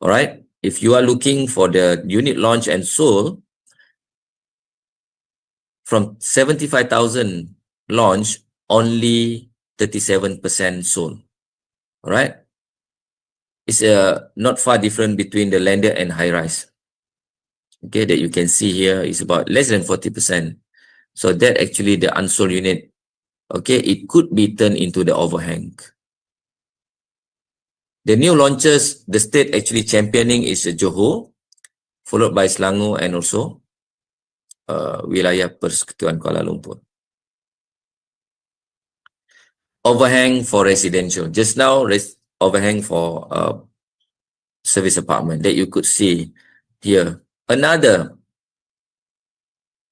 Speaker 12: All right, if you are looking for the unit launch and sold, from 75,000 launch, only 37% sold. All right, it's not far different between the landed and high rise. Okay, that you can see here is about less than 40%. So that actually the unsold unit, okay, it could be turned into the overhang. The new launches, the state actually championing is Johor, followed by Selangor and also Wilayah Persekutuan Kuala Lumpur. Overhang for residential. Just now, overhang for service apartment that you could see here. Another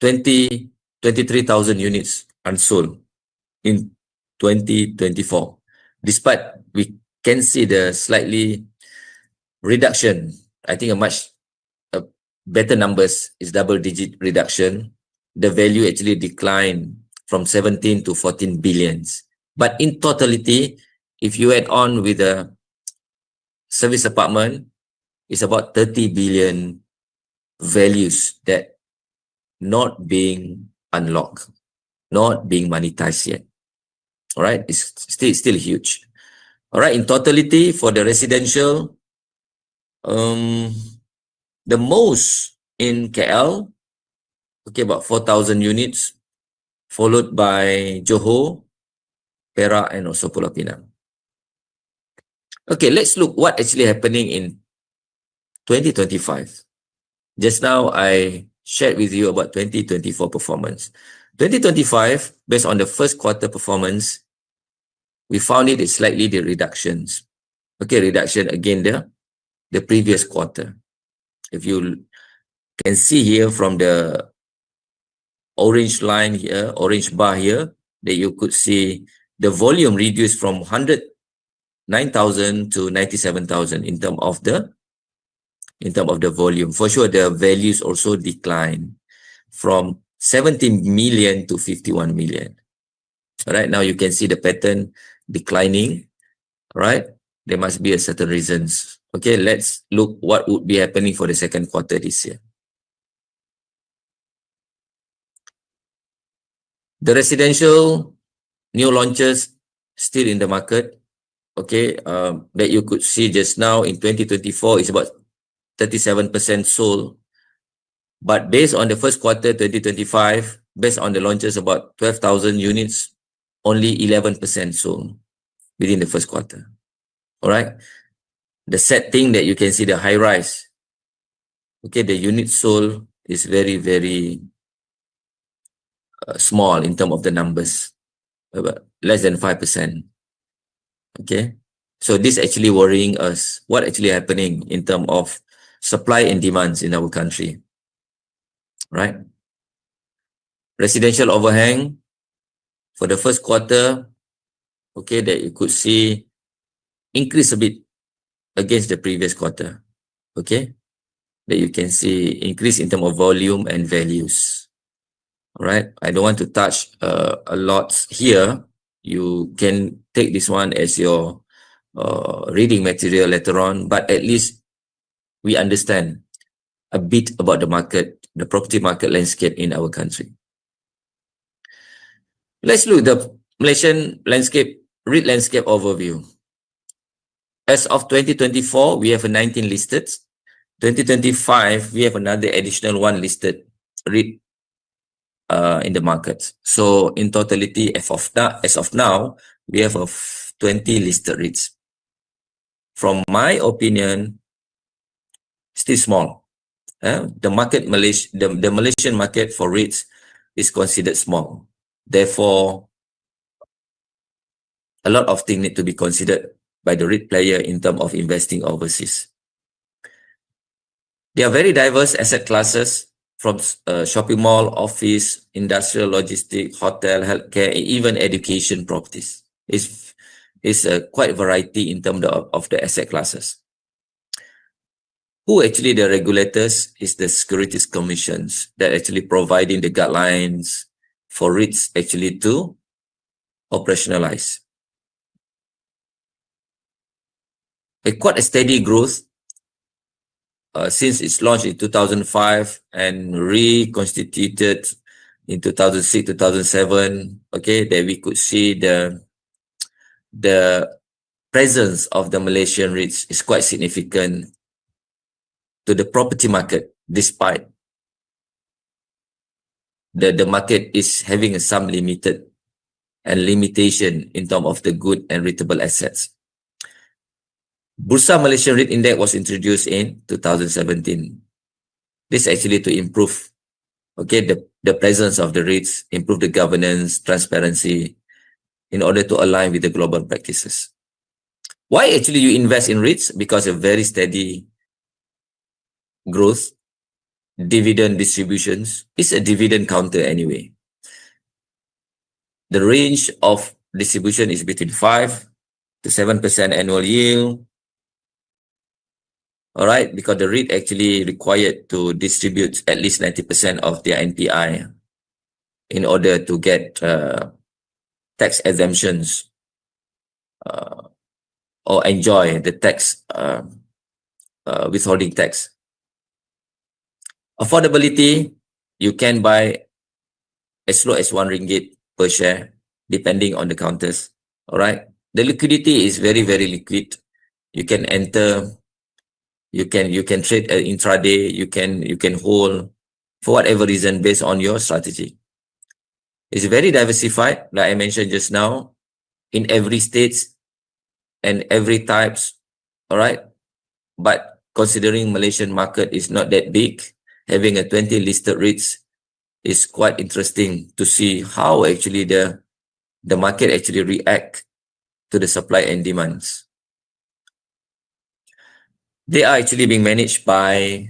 Speaker 12: 23,000 units unsold in 2024. Despite we can see the slightly reduction, I think a much better numbers is double-digit reduction. The value actually declined from 17 to 14 billions. But in totality, if you add on with the service apartment, it's about 30 billion values that not being unlocked, not being monetized yet. All right, it's still huge. All right, in totality for the residential, the most in KL, okay, about 4,000 units, followed by Johor, Perak, and also Pulau Pinang. Okay, let's look what actually happening in 2025. Just now I shared with you about 2024 performance. 2025, based on the first quarter performance, we found it is slightly the reductions. Okay, reduction again the previous quarter. If you can see here from the orange line here, orange bar here, that you could see the volume reduced from 109,000 to 97,000 in terms of the volume. For sure, the values also decline from 17 million to 51 million. All right, now you can see the pattern declining. All right, there must be a certain reasons. Okay, let's look what would be happening for the second quarter this year. The residential new launches still in the market. Okay, that you could see just now in 2024 is about 37% sold. But based on the first quarter 2025, based on the launches about 12,000 units, only 11% sold within the first quarter. All right. The sad thing that you can see the high rise. Okay, the unit sold is very, very small in terms of the numbers, about less than 5%. Okay, so this actually worrying us. What actually happening in terms of supply and demands in our country, right? Residential overhang for the first quarter, okay, that you could see increase a bit against the previous quarter. Okay, that you can see increase in terms of volume and values. All right, I don't want to touch a lot here. You can take this one as your reading material later on, but at least we understand a bit about the market, the property market landscape in our country. Let's look at the Malaysian landscape, REIT landscape overview. As of 2024, we have 19 listed. 2025, we have another additional one listed REIT in the market. So in totality, as of now, we have 20 listed REITs. From my opinion, still small. The Malaysian market for REITs is considered small. Therefore, a lot of things need to be considered by the REIT player in terms of investing overseas. There are very diverse asset classes from shopping mall, office, industrial, logistic, hotel, healthcare, even education properties. It's quite a variety in terms of the asset classes. Who actually the regulators is the Securities Commissions that actually providing the guidelines for REITs actually to operationalize. Quite a steady growth since its launch in 2005 and reconstituted in 2006, 2007. Okay, that we could see the presence of the Malaysian REITs is quite significant to the property market, despite the market is having some limitation in terms of the good and REITable assets. Bursa Malaysian REIT Index was introduced in 2017. This actually to improve, okay, the presence of the REITs, improve the governance, transparency, in order to align with the global practices. Why actually you invest in REITs? Because of very steady growth, dividend distributions. It's a dividend counter anyway. The range of distribution is between 5 to 7% annual yield. All right, because the REIT actually required to distribute at least 90% of their NPI in order to get tax exemptions or enjoy the tax withholding tax. Affordability, you can buy as low as RM1 per share, depending on the counters. All right. The liquidity is very, very liquid. You can enter, you can trade intraday, you can hold for whatever reason based on your strategy. It's very diversified, like I mentioned just now, in every state and every types. All right. But considering Malaysian market is not that big, having a 20 listed REITs is quite interesting to see how actually the market actually react to the supply and demands. They are actually being managed by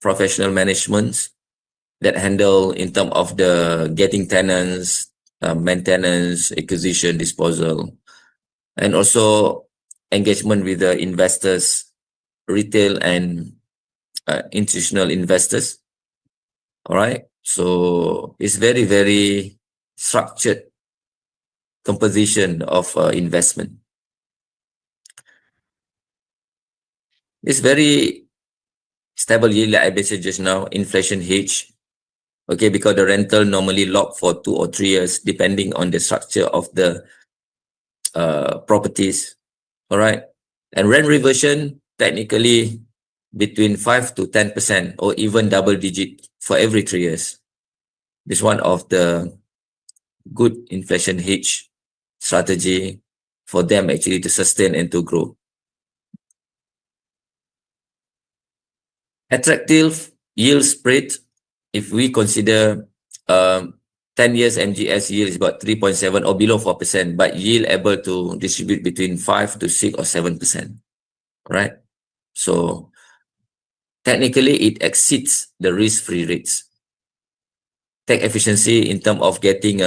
Speaker 12: professional managements that handle in terms of the getting tenants, maintenance, acquisition, disposal, and also engagement with the investors, retail and institutional investors. All right. So it's very, very structured composition of investment. It's very stable yield, like I mentioned just now, inflation hedge. Okay, because the rental normally locked for 2 or 3 years, depending on the structure of the properties. All right. And rent reversion, technically between 5 to 10% or even double digit for every 3 years. This is one of the good inflation hedge strategy for them actually to sustain and to grow. Attractive yield spread, if we consider 10 years MGS yield is about 3.7 or below 4%, but yield able to distribute between 5 to 6 or 7%. Right? So technically it exceeds the risk-free rates. Tax efficiency in terms of getting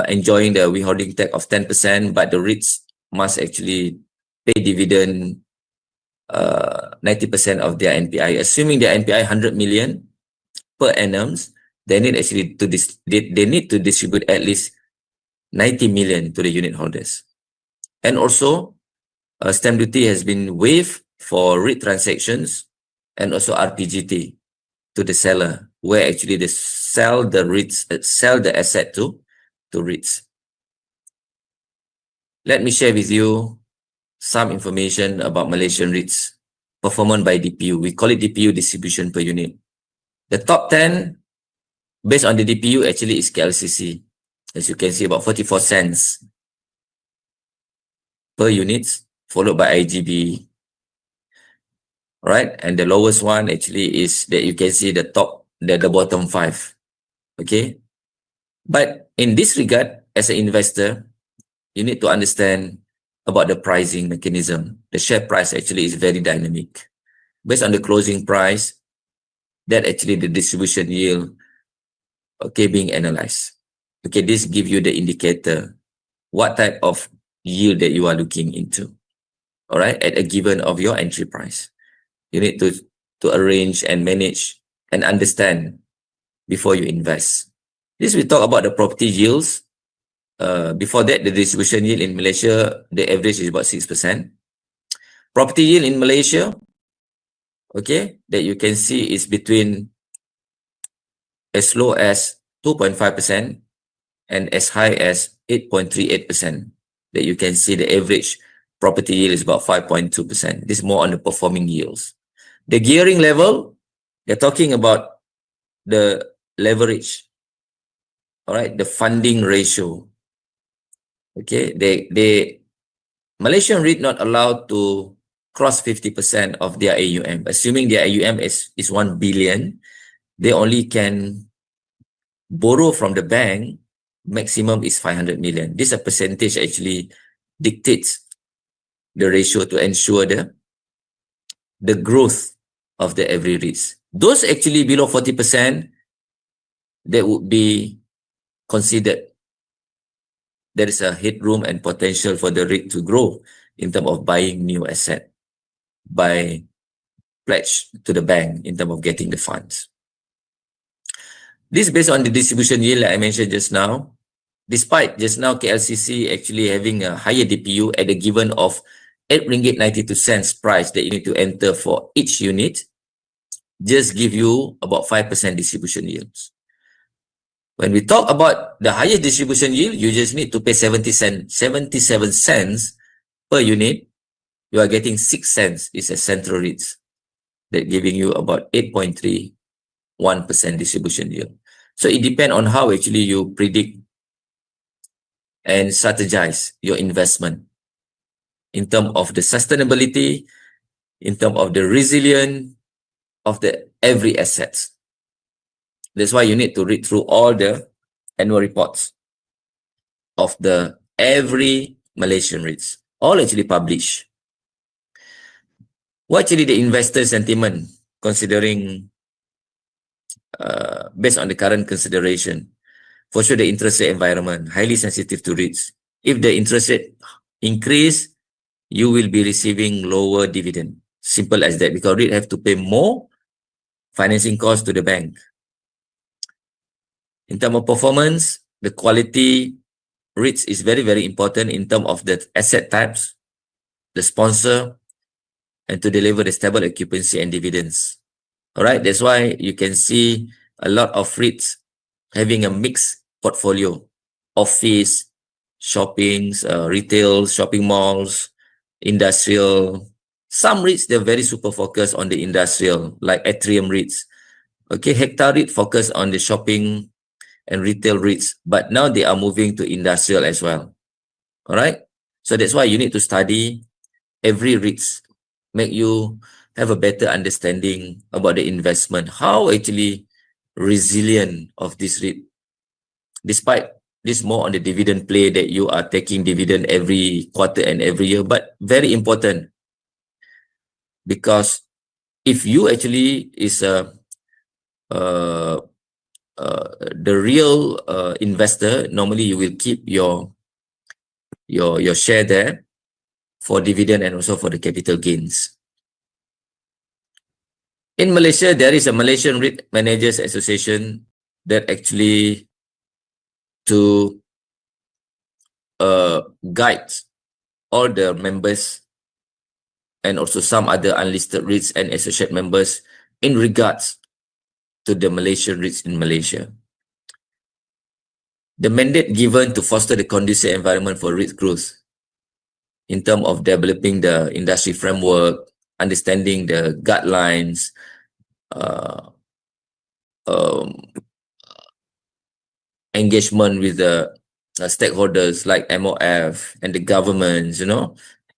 Speaker 12: enjoying the withholding tax of 10%, but the REITs must actually pay dividend 90% of their NPI. Assuming their NPI 100 million per annum, they need actually to they need to distribute at least 90 million to the unit holders. And also, stamp duty has been waived for REIT transactions and also RPGT to the seller, where actually they sell the REITs, sell the asset to REITs. Let me share with you some information about Malaysian REITs performance by DPU. We call it DPU distribution per unit. The top 10 based on the DPU actually is KLCC. As you can see, about 44 cents per unit, followed by IGB. Right? And the lowest one actually is that you can see the bottom 5. Okay? But in this regard, as an investor, you need to understand about the pricing mechanism. The share price actually is very dynamic. Based on the closing price, that actually the distribution yield, okay, being analyzed. Okay, this gives you the indicator what type of yield that you are looking into. All right, at a given of your entry price. You need to arrange and manage and understand before you invest. This we talk about the property yields. Before that, the distribution yield in Malaysia, the average is about 6%. Property yield in Malaysia, okay, that you can see is between as low as 2.5% and as high as 8.38%. That you can see the average property yield is about 5.2%. This is more on the performing yields. The gearing level, they're talking about the leverage, all right, the funding ratio. Okay, they Malaysian REIT not allowed to cross 50% of their AUM. Assuming their AUM is 1 billion, they only can borrow from the bank, maximum is 500 million. This a percentage actually dictates the ratio to ensure the growth of the every REITs. Those actually below 40%, that would be considered. There is a headroom and potential for the REIT to grow in terms of buying new asset by pledge to the bank in terms of getting the funds. This is based on the distribution yield like I mentioned just now. Despite just now KLCC actually having a higher DPU at a given of RM8.92 price that you need to enter for each unit, just give you about 5% distribution yields. When we talk about the highest distribution yield, you just need to pay 77 cents per unit. You are getting 6 cents is a central REITs that giving you about 8.31% distribution yield. So it depends on how actually you predict and strategize your investment in terms of the sustainability, in terms of the resilience of the every assets. That's why you need to read through all the annual reports of the every Malaysian REITs, all actually published. What actually the investor sentiment considering based on the current consideration? For sure, the interest rate environment, highly sensitive to REITs. If the interest rate increase, you will be receiving lower dividend. Simple as that, because REIT have to pay more financing costs to the bank. In terms of performance, the quality REITs is very, very important in terms of the asset types, the sponsor, and to deliver the stable occupancy and dividends. All right, that's why you can see a lot of REITs having a mixed portfolio, office, shoppings, retail, shopping malls, industrial. Some REITs, they're very super focused on the industrial, like Atrium REITs. Okay, Hectare REIT focus on the shopping and retail REITs, but now they are moving to industrial as well. All right, so that's why you need to study every REITs, make you have a better understanding about the investment, how actually resilient of this REIT, despite this more on the dividend play that you are taking dividend every quarter and every year, but very important, because if you actually is the real investor, normally you will keep your share there for dividend and also for the capital gains. In Malaysia, there is a Malaysian REIT Managers Association that actually to guide all the members and also some other unlisted REITs and associate members in regards to the Malaysian REITs in Malaysia. The mandate given to foster the conducive environment for REIT growth in terms of developing the industry framework, understanding the guidelines, engagement with the stakeholders like MOF and the governments,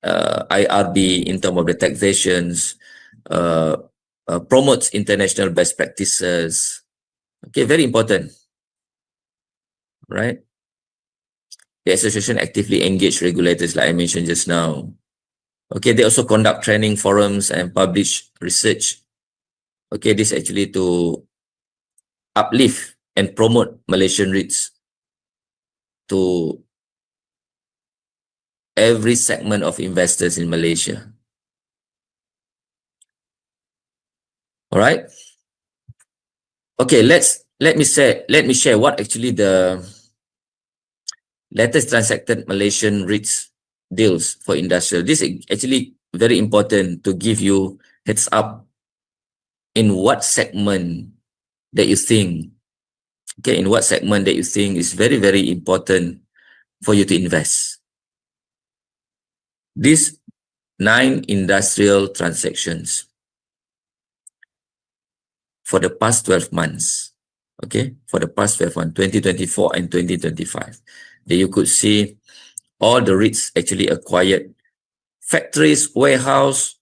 Speaker 12: IRB in terms of the taxations, promotes international best practices. Okay, very important, right? The association actively engage regulators like I mentioned just now. Okay, they also conduct training forums and publish research. Okay, this actually to uplift and promote Malaysian REITs to every segment of investors in Malaysia. All right. Okay, let me share what actually the latest transacted Malaysian REITs deals for industrial. This is actually very important to give you heads up in what segment that you think, okay, in what segment that you think is very, very important for you to invest. These 9 industrial transactions for the past 12 months, okay, for the past 12 months, 2024 and 2025, that you could see all the REITs actually acquired factories, warehouse,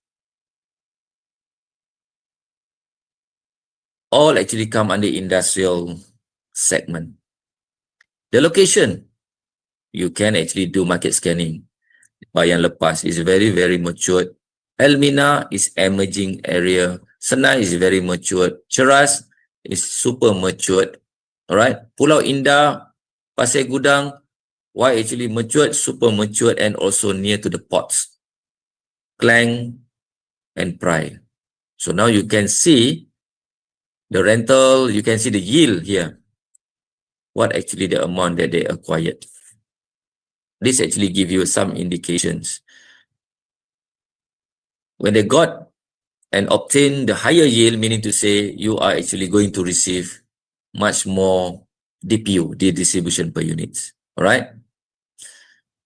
Speaker 12: all actually come under industrial segment. The location, you can actually do market scanning. Bayan Lepas is very, very matured. Elmina is emerging area. Senai is very matured. Cheras is super matured. All right. Pulau Indah, Pasir Gudang, why actually matured, super matured, and also near to the ports. Klang and Prai. So now you can see the rental, you can see the yield here. What actually the amount that they acquired. This actually give you some indications. When they got and obtained the higher yield, meaning to say you are actually going to receive much more DPU, the distribution per unit. All right.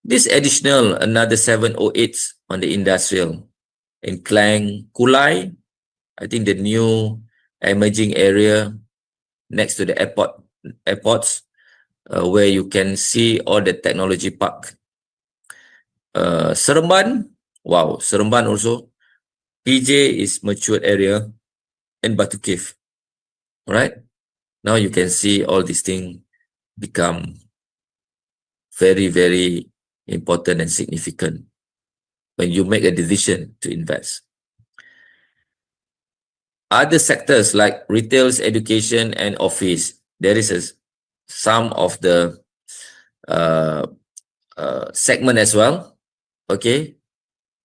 Speaker 12: This additional another 708 on the industrial in Klang, Kulai, I think the new emerging area next to the airports, where you can see all the technology park. Seremban, wow, Seremban also. PJ is matured area and Batu Cave. All right. Now you can see all these things become very, very important and significant when you make a decision to invest. Other sectors like retails, education, and office, there is some of the segment as well. Okay,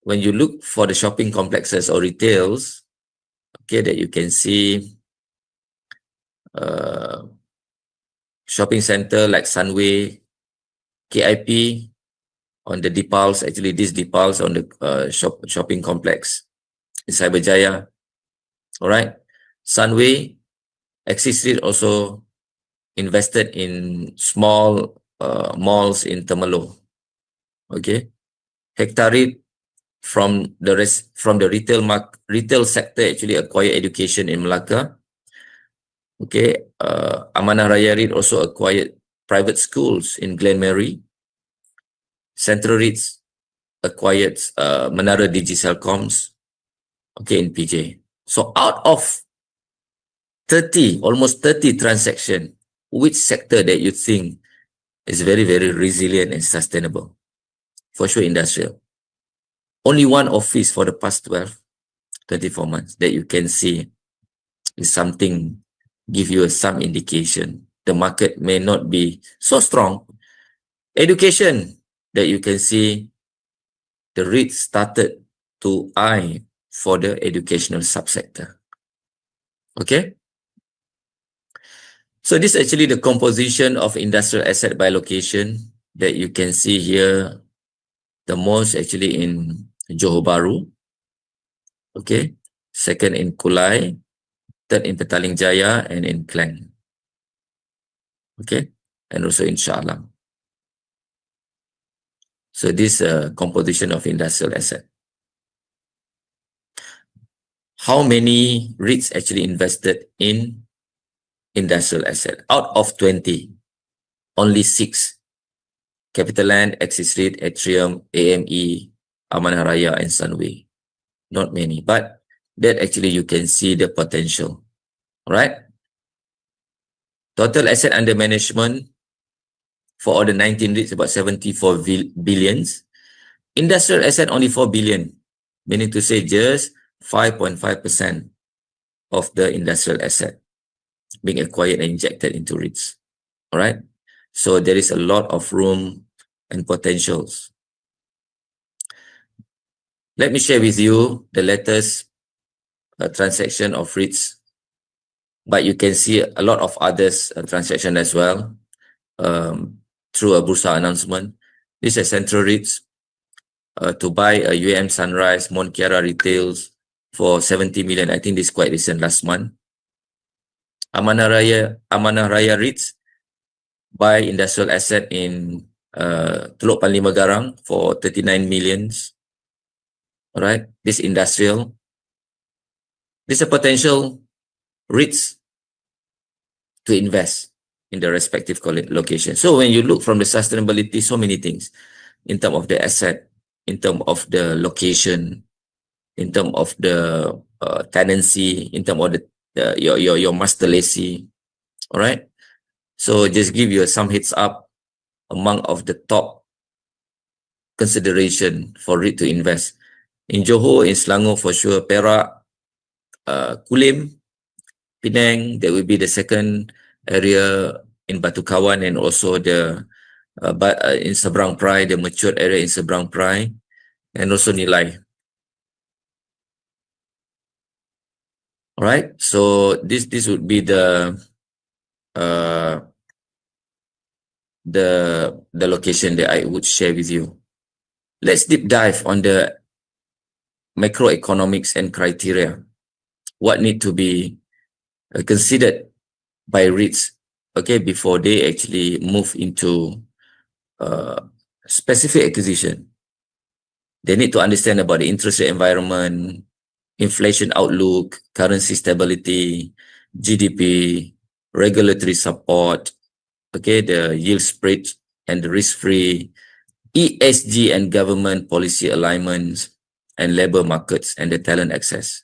Speaker 12: when you look for the shopping complexes or retails, okay, that you can see shopping center like Sunway, KIP on the Dipals, actually this Dipals on the shopping complex in Cyberjaya. All right, Sunway, Axis Street also invested in small malls in Temerloh. Okay, Hectarit from the retail sector actually acquired education in Melaka. Okay, Amanah Raya REIT also acquired private schools in Glen Mary. Central REITs acquired Menara Digicelcoms, okay, in PJ. So out of 30, almost 30 transactions, which sector that you think is very, very resilient and sustainable? For sure, industrial. Only one office for the past 24 months that you can see is something, give you some indication. The market may not be so strong. Education, that you can see the REIT started to eye for the educational subsector. Okay. So this is actually the composition of industrial asset by location that you can see here. The most actually in Johor Bahru. Okay. Second in Kulai. Third in Petaling Jaya and in Klang. Okay. And also in Shah Alam. So this composition of industrial asset. How many REITs actually invested in industrial asset? Out of 20, only 6. CapitaLand, Axis REIT, Atrium, AME, Amanah Raya, and Sunway. Not many, but that actually you can see the potential. Alright? Total asset under management for all the 19 REITs about 74 billions. Industrial asset only 4 billion, meaning to say just 5.5% of the industrial asset being acquired and injected into REITs. All right. So there is a lot of room and potentials. Let me share with you the latest transaction of REITs, but you can see a lot of others transaction as well through a Bursa announcement. This is Central REITs to buy a UM Sunrise Mont Kiara Retails for 70 million. I think this is quite recent, last month. Amanah Raya REITs buy industrial asset in Teluk Panlima Garang for 39 millions. All right, this industrial. This is a potential REITs to invest in the respective location. So when you look from the sustainability, so many things in terms of the asset, in terms of the location, in terms of the tenancy, in terms of the your master lessee. All right. So just give you some heads up among of the top consideration for REIT to invest. In Johor, in Selangor for sure, Perak, Kulim, Penang, that will be the second area in Batu Kawan, and also the in Seberang Perai, the mature area in Seberang Perai, and also Nilai. All right, so this would be the location that I would share with you. Let's deep dive on the macroeconomics and criteria. What need to be considered by REITs, okay, before they actually move into specific acquisition. They need to understand about the interest rate environment, inflation outlook, currency stability, GDP, regulatory support, okay, the yield spread and the risk-free, ESG and government policy alignments, and labor markets and the talent access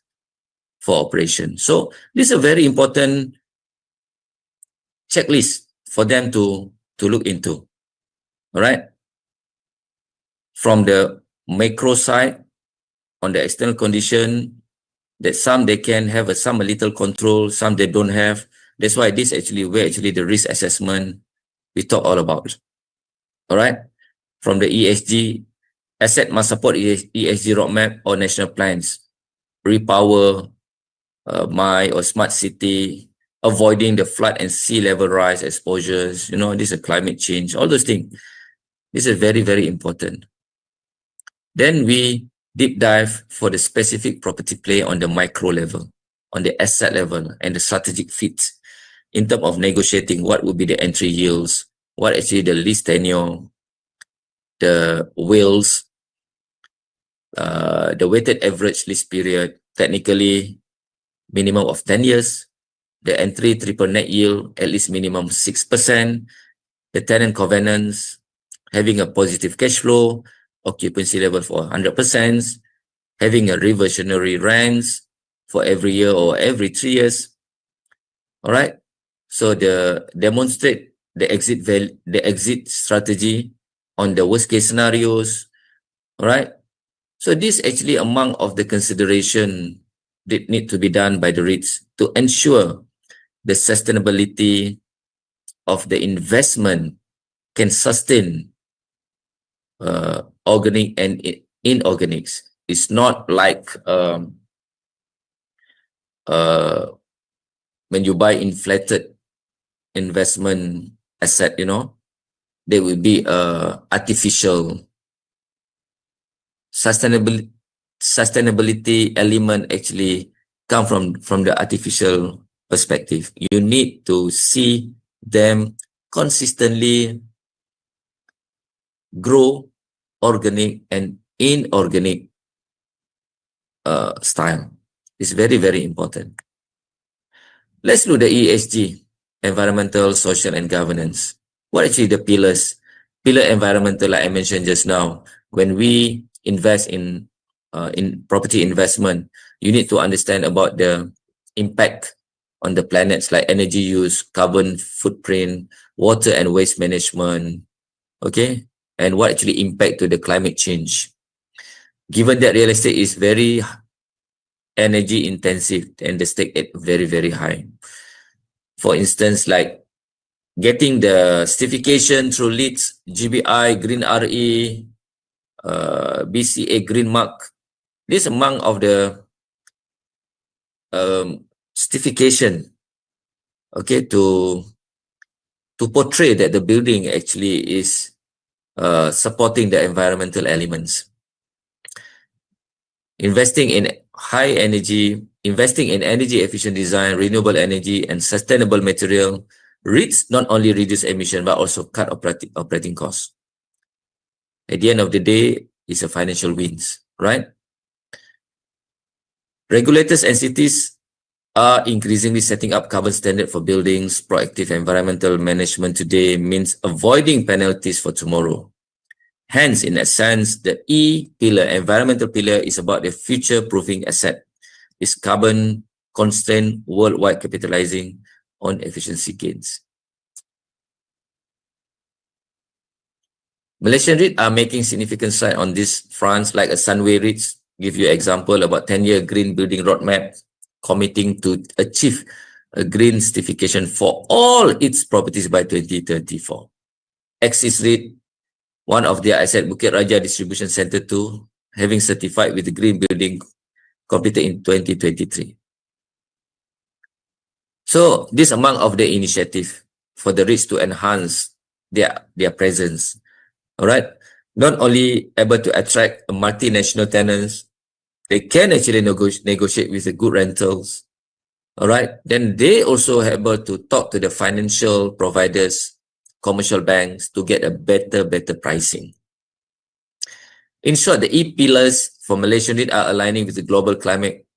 Speaker 12: for operation. So this is a very important checklist for them to look into. All right. From the macro side, on the external condition, that some they can have some a little control, some they don't have. That's why this actually where actually the risk assessment we talk all about. All right. From the ESG, asset must support ESG roadmap or national plans, repower, my or smart city, avoiding the flood and sea level rise exposures. You know, this is climate change, all those things. This is very, very important. Then we deep dive for the specific property play on the micro level, on the asset level, and the strategic fit in terms of negotiating what would be the entry yields, what actually the lease tenure, the wills, the weighted average lease period, technically minimum of 10 years, the entry triple net yield at least minimum 6%, the tenant covenants, having a positive cash flow, occupancy level for 100%, having a reversionary rents for every year or every 3 years. All right. So the demonstrate the exit strategy on the worst case scenarios. All right. So this actually among of the consideration that need to be done by the REITs to ensure the sustainability of the investment can sustain organic and inorganics. It's not like when you buy inflated investment asset, there will be a artificial sustainability element actually come from the artificial perspective. You need to see them consistently grow organic and inorganic style. It's very, very important. Let's look at ESG, environmental, social, and governance. What are actually the pillars? Pillar environmental, like I mentioned just now, when we invest in property investment, you need to understand about the impact on the planets, like energy use, carbon footprint, water and waste management, okay, and what actually impact to the climate change. Given that real estate is very energy intensive and the stake is very, very high. For instance, like getting the certification through LEEDs, GBI, Green RE, BCA Green Mark. This among of the certification, okay, to portray that the building actually is supporting the environmental elements. Investing in energy efficient design, renewable energy, and sustainable material REITs not only reduce emission but also cut operating costs. At the end of the day, it's a financial wins, right? Regulators and cities are increasingly setting up carbon standard for buildings. Proactive environmental management today means avoiding penalties for tomorrow. Hence, in a sense, the E pillar, environmental pillar, is about the future-proofing asset. It's carbon constraint worldwide, capitalizing on efficiency gains. Malaysian REIT are making significant strides on this front, like a Sunway REITs. Give you an example about 10-year green building roadmap, committing to achieve a green certification for all its properties by 2034. Axis REIT, one of their asset, Bukit Raja Distribution Center 2, having certified with the green building completed in 2023. So this among of the initiative for the REITs to enhance their presence. All right, not only able to attract multinational tenants, they can actually negotiate with the good rentals. All right, then they also able to talk to the financial providers, commercial banks, to get a better pricing. In short, the E pillars for Malaysian REIT are aligning with the global climate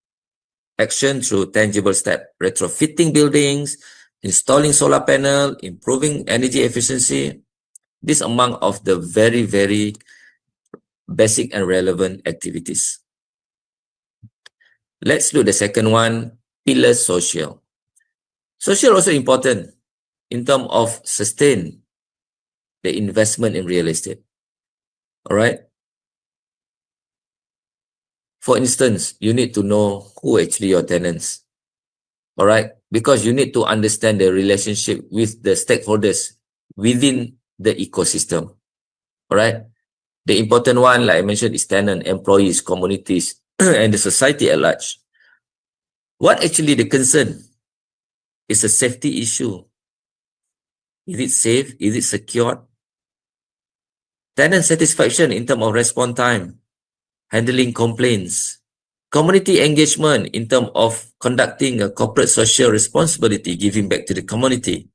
Speaker 12: action through tangible steps: retrofitting buildings, installing solar panel, improving energy efficiency. This among of the very, very basic and relevant activities. Let's do the second one, pillar social. Social also important in terms of sustain the investment in real estate. All right. For instance, you need to know who actually your tenants. All right, because you need to understand the relationship with the stakeholders within the ecosystem. All right. The important one, like I mentioned, is tenant, employees, communities, and the society at large. What actually the concern is a safety issue. Is it safe? Is it secured? Tenant satisfaction in terms of response time, handling complaints, community engagement in terms of conducting a corporate social responsibility, giving back to the community,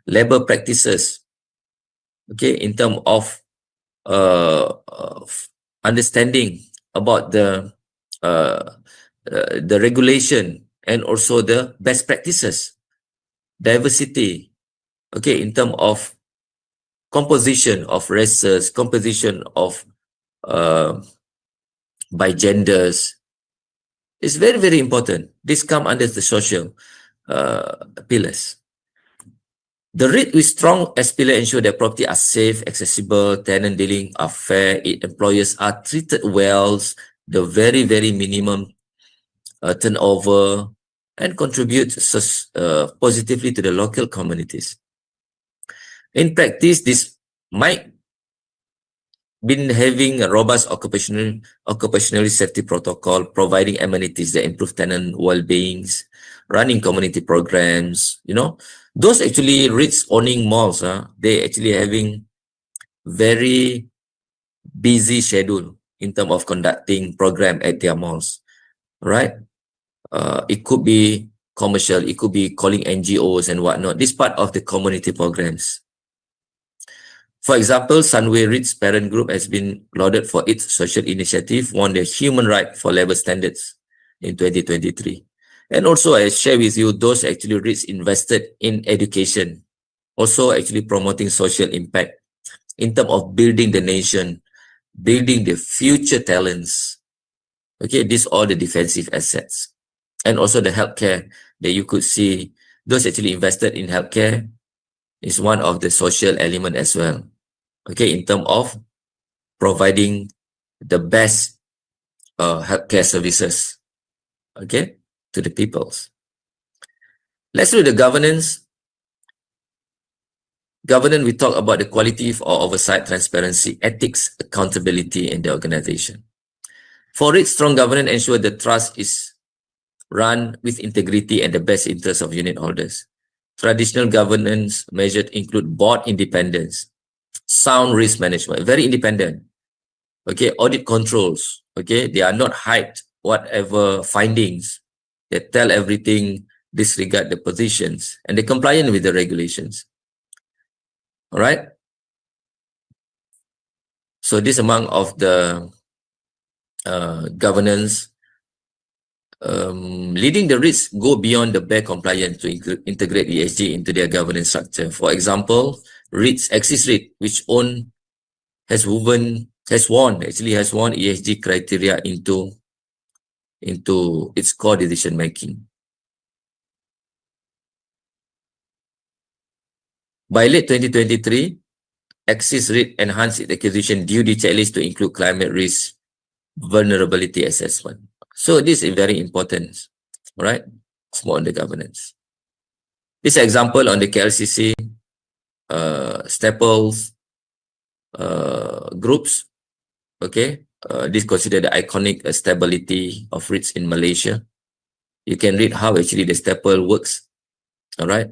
Speaker 12: labor practices, okay, in terms of understanding about the regulation and also the best practices, diversity, okay, in terms of composition of races, composition of by genders. It's very, very important. This comes under the social pillars. The REIT with strong S pillar ensure that property are safe, accessible, tenant dealing are fair, employers are treated well, the very, very minimum turnover, and contribute positively to the local communities. In practice, this might been having a robust occupational safety protocol, providing amenities that improve tenant well-beings, running community programs, you know, those actually REITs owning malls, they actually having very busy schedule in terms of conducting program at their malls, right? It could be commercial, it could be calling NGOs and whatnot. This part of the community programs. For example, Sunway REIT's parent group has been lauded for its social initiative, won the Human Right for Labor Standards in 2023. And also, I share with you, those actually REITs invested in education, also actually promoting social impact in terms of building the nation, building the future talents. Okay, these are the defensive assets. And also the healthcare that you could see, those actually invested in healthcare is one of the social element as well. Okay, in terms of providing the best healthcare services, okay, to the peoples. Let's do the governance. Governance, we talk about the quality of oversight, transparency, ethics, accountability in the organization. For it, strong governance ensure the trust is run with integrity and the best interest of unit holders. Traditional governance measures include board independence, sound risk management, very independent. Okay, audit controls. Okay, they are not hide whatever findings. They tell everything, disregard the positions, and they compliant with the regulations. All right. So this among of the governance. Leading the REITs go beyond the bare compliance to integrate ESG into their governance structure. For example, REITs, Axis REIT, which has won ESG criteria into its core decision making. By late 2023, Axis REIT enhanced its acquisition duty checklist to include climate risk vulnerability assessment. So this is very important, right? It's more on the governance. This example on the KLCC, Staples groups, okay? This considered the iconic stability of REITs in Malaysia. You can read how actually the staple works, all right?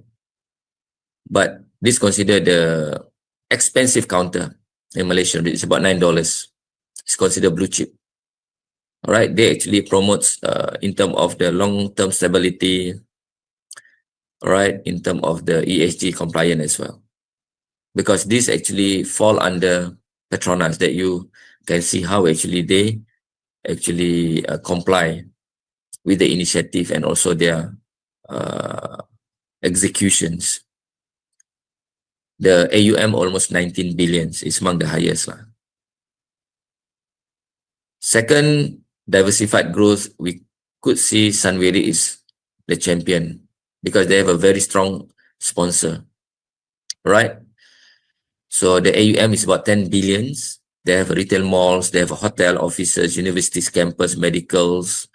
Speaker 12: But this considered the expensive counter in Malaysia. It's about $9. It's considered blue chip. All right, they actually promotes in terms of the long-term stability, all right, in terms of the ESG compliant as well. Because this actually fall under Petronas, that you can see how actually they actually comply with the initiative and also their executions. The AUM almost 19 billion is among the highest. Second, diversified growth, we could see Sunway is the champion because they have a very strong sponsor, right? So the AUM is about 10 billions. They have retail malls, they have hotel, offices, universities, campus, medicals,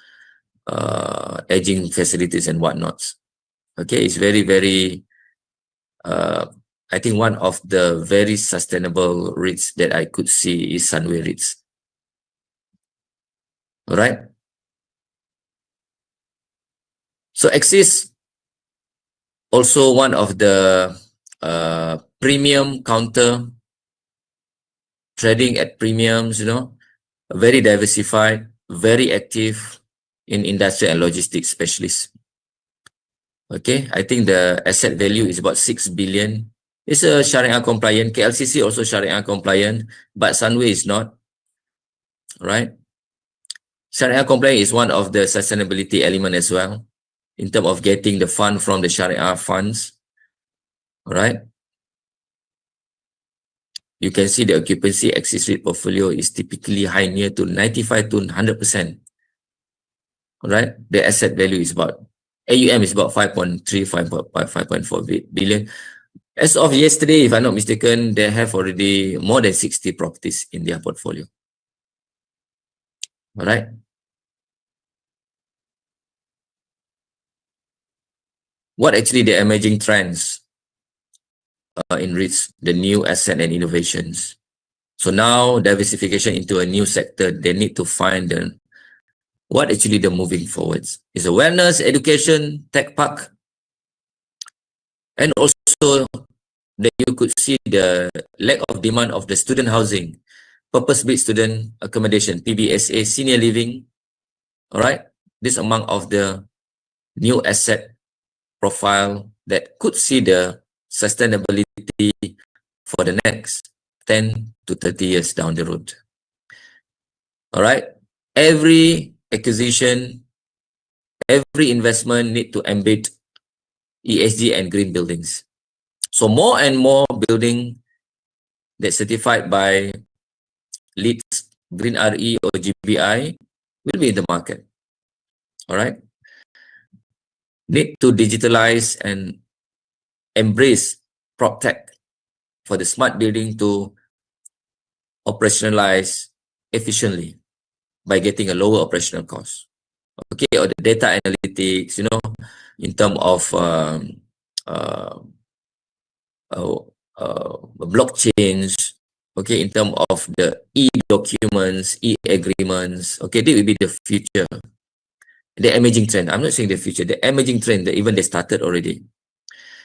Speaker 12: aging facilities and whatnots. Okay, it's very, very, I think one of the very sustainable REITs that I could see is Sunway REITs. All right. So Axis, also one of the premium counter trading at premiums, you know, very diversified, very active in industrial and logistics specialists. Okay, I think the asset value is about 6 billion. It's a Sharia compliant. KLCC also Sharia compliant, but Sunway is not. All right. Sharia compliant is one of the sustainability element as well, in terms of getting the fund from the Sharia funds. All right. You can see the occupancy Axis REIT portfolio is typically high, near to 95 to 100%. All right. The asset value is about, AUM is about 5.3, 5.4 billion. As of yesterday, if I'm not mistaken, they have already more than 60 properties in their portfolio. All right. What actually the emerging trends in REITs, the new asset and innovations? So now diversification into a new sector, they need to find what actually the moving forwards is awareness, education, tech park, and also that you could see the lack of demand of the student housing, purpose-built student accommodation, PBSA, senior living. All right, this among of the new asset profile that could see the sustainability for the next 10 to 30 years down the road. All right, every acquisition, every investment need to embed ESG and green buildings. So more and more building that's certified by LEED, Green RE or GBI will be in the market. All right. Need to digitalize and embrace PropTech for the smart building to operationalize efficiently by getting a lower operational cost. Okay, or the data analytics, you know, in terms of blockchains, okay, in terms of the e-documents, e-agreements, okay, that will be the future. The emerging trend. I'm not saying the future, the emerging trend that even they started already.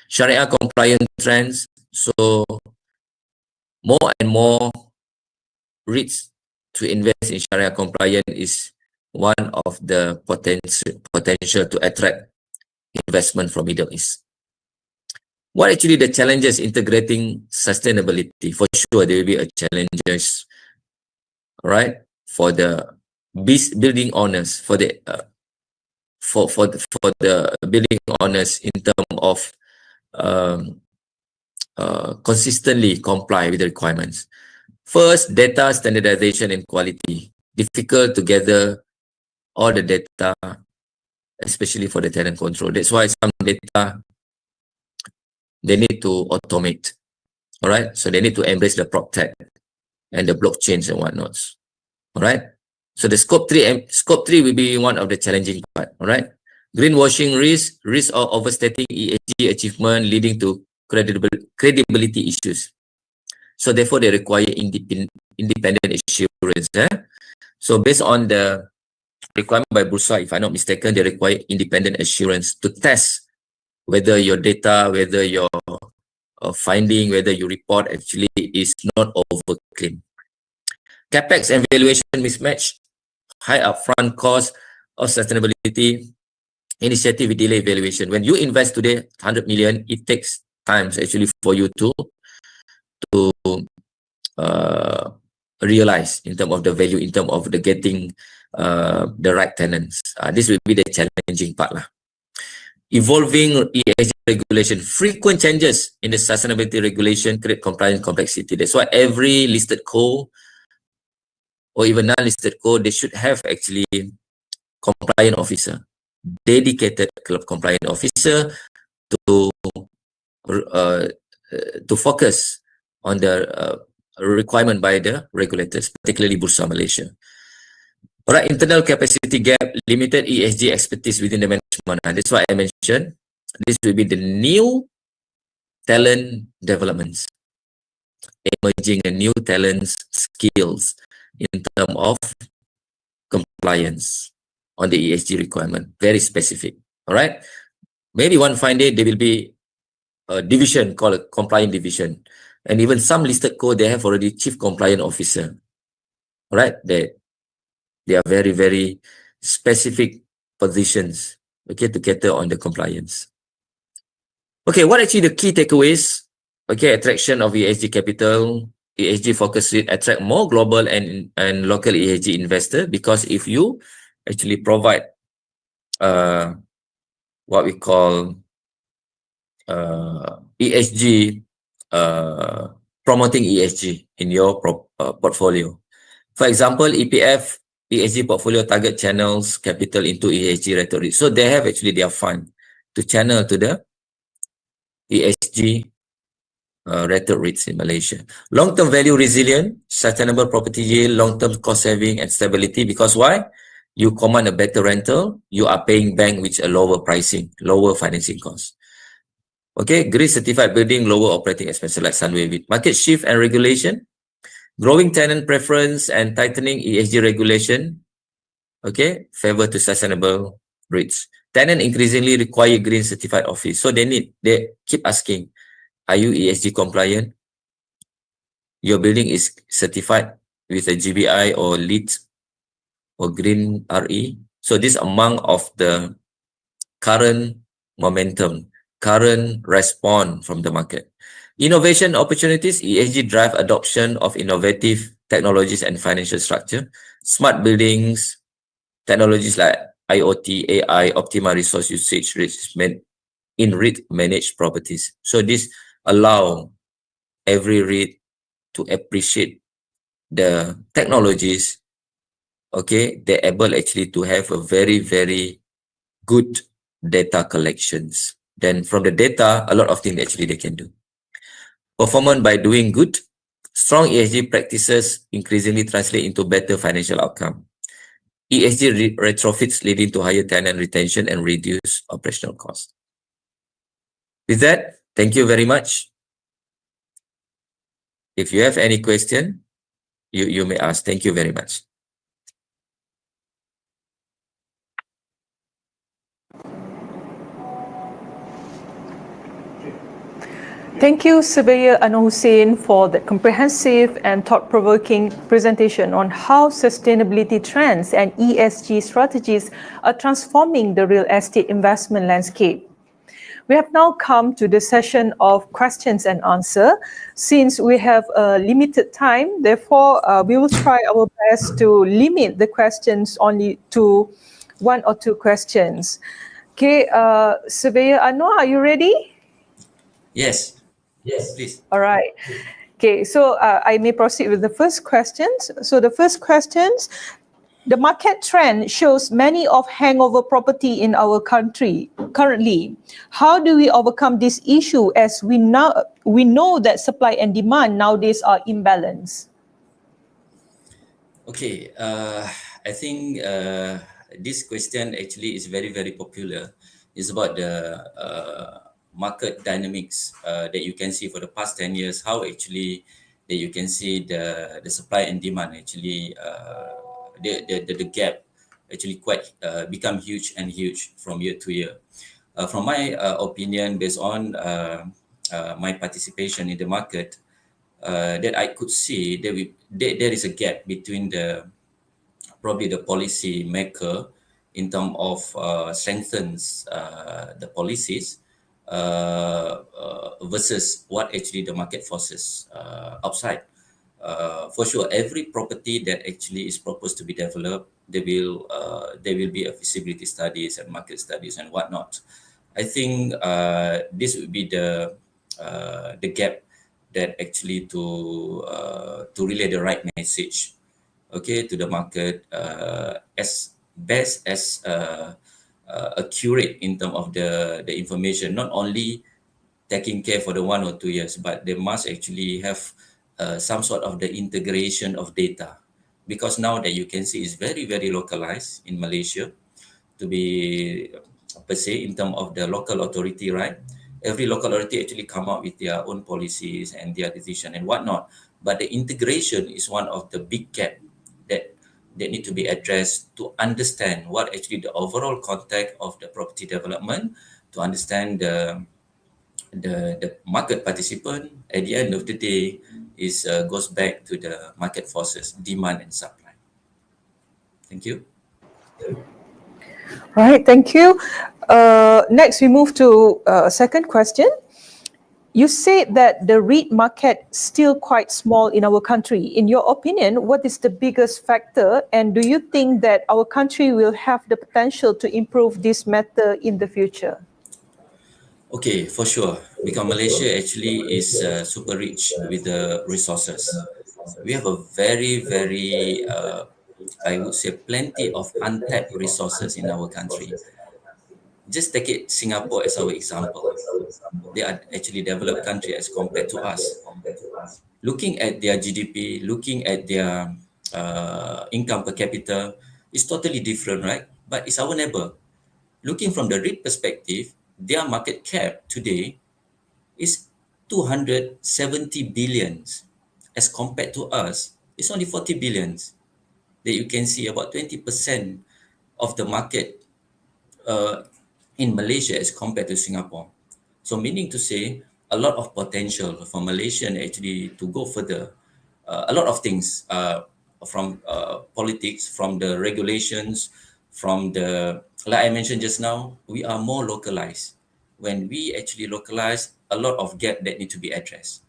Speaker 12: Sharia compliant trends. So more and more REITs to invest in Sharia compliant is one of the potential to attract investment from Middle East. What actually the challenges integrating sustainability? For sure, there will be a challenges, right? For the building owners, for the building owners in terms of consistently comply with the requirements. First, data standardization and quality. Difficult to gather all the data, especially for the tenant control. That's why some data they need to automate. All right, so they need to embrace the PropTech and the blockchains and whatnots. All right, so the scope 3 will be one of the challenging part. All right, greenwashing risk of overstating ESG achievement leading to credibility issues. So therefore, they require independent assurance. So based on the requirement by Bursa, if I'm not mistaken, they require independent assurance to test whether your data, whether your finding, whether your report actually is not overclaimed. CapEx and valuation mismatch, high upfront cost of sustainability initiative with delay valuation. When you invest today 100 million, it takes times actually for you to realize in terms of the value, in terms of the getting the right tenants. This will be the challenging part lah. Evolving ESG regulation, frequent changes in the sustainability regulation create compliance complexity. That's why every listed co or even non-listed co, they should have actually compliant officer, dedicated compliant officer to focus on the requirement by the regulators, particularly Bursa Malaysia. Alright, internal capacity gap, limited ESG expertise within the management. That's why I mentioned this will be the new talent developments, emerging and new talents skills in terms of compliance on the ESG requirement, very specific. All right, maybe one fine day there will be a division called a compliance division, and even some listed co they have already chief compliance officer. All right, they are very, very specific positions, okay, to cater on the compliance. Okay, what actually the key takeaways? Okay, attraction of ESG capital, ESG focus will attract more global and local ESG investor, because if you actually provide what we call ESG, promoting ESG in your portfolio. For example, EPF ESG portfolio target channels capital into ESG rhetoric. So they have actually their fund to channel to the ESG rhetoric in Malaysia. Long-term value resilient, sustainable property yield, long-term cost saving and stability. Because why? You command a better rental, you are paying bank with a lower pricing, lower financing cost. Okay, green certified building, lower operating expenses like Sunway with market shift and regulation. Growing tenant preference and tightening ESG regulation Okay, favor to sustainable REITs. Tenant increasingly require green certified office. So they keep asking, are you ESG compliant? Your building is certified with a GBI or LEED or green RE. So this among of the current momentum, current response from the market. Innovation opportunities, ESG drive adoption of innovative technologies and financial structure. Smart buildings, technologies like IoT, AI, optimal resource usage in REIT managed properties. So this allow every REIT to appreciate the technologies. Okay, they're able actually to have a very, very good data collections. Then from the data, a lot of things actually they can do. Performance by doing good. Strong ESG practices increasingly translate into better financial outcome. ESG retrofits leading to higher tenant retention and reduced operational costs. With that, thank you very much. If you have any question, you may ask. Thank you very much.
Speaker 2: Thank you, Surveyor Anwar Hussein, for the comprehensive and thought-provoking presentation on how sustainability trends and ESG strategies are transforming the real estate investment landscape. We have now come to the session of questions and answer. Since we have a limited time, therefore, we will try our best to limit the questions only to 1 or 2 questions. Okay, Surveyor Anwar, are you ready?
Speaker 12: Yes. Yes, please.
Speaker 2: All right. Okay, so I may proceed with the first questions. So the first questions, the market trend shows many of hangover property in our country currently. How do we overcome this issue as we know that supply and demand nowadays are imbalanced?
Speaker 12: Okay, I think this question actually is very, very popular. It's about the market dynamics that you can see for the past 10 years, how actually that you can see the supply and demand actually, the gap actually quite become huge and huge from year to year. From my opinion, based on my participation in the market, that I could see there is a gap between probably the policy maker in terms of strengthens the policies versus what actually the market forces outside. For sure, every property that actually is proposed to be developed, there will be a feasibility studies and market studies and whatnot. I think this would be the gap that actually to relay the right message, okay, to the market as best as accurate in terms of the information, not only taking care for the 1 or 2 years, but they must actually have some sort of the integration of data, because now that you can see is very, very localized in Malaysia to be per se in terms of the local authority, right? Every local authority actually come up with their own policies and their decision and whatnot. But the integration is one of the big gap that need to be addressed to understand what actually the overall context of the property development, to understand the market participant. At the end of the day, is goes back to the market forces, demand and supply. Thank you.
Speaker 2: Right, thank you. Next, we move to a second question. You said that the REIT market still quite small in our country. In your opinion, what is the biggest factor, and do you think that our country will have the potential to improve this matter in the future?
Speaker 12: Okay, for sure, because Malaysia actually is super rich with the resources. We have a very, very, I would say, plenty of untapped resources in our country. Just take it Singapore as our example. They are actually developed country as compared to us. Looking at their GDP, looking at their income per capita, is totally different, right? But it's our neighbor. Looking from the REIT perspective, their market cap today is 270 billions. As compared to us, it's only 40 billions. That you can see about 20% of the market in Malaysia as compared to Singapore. So meaning to say, a lot of potential for Malaysian actually to go further. A lot of things from politics, from the regulations, from the, like I mentioned just now, we are more localized. When we actually localize, a lot of gap that need to be addressed.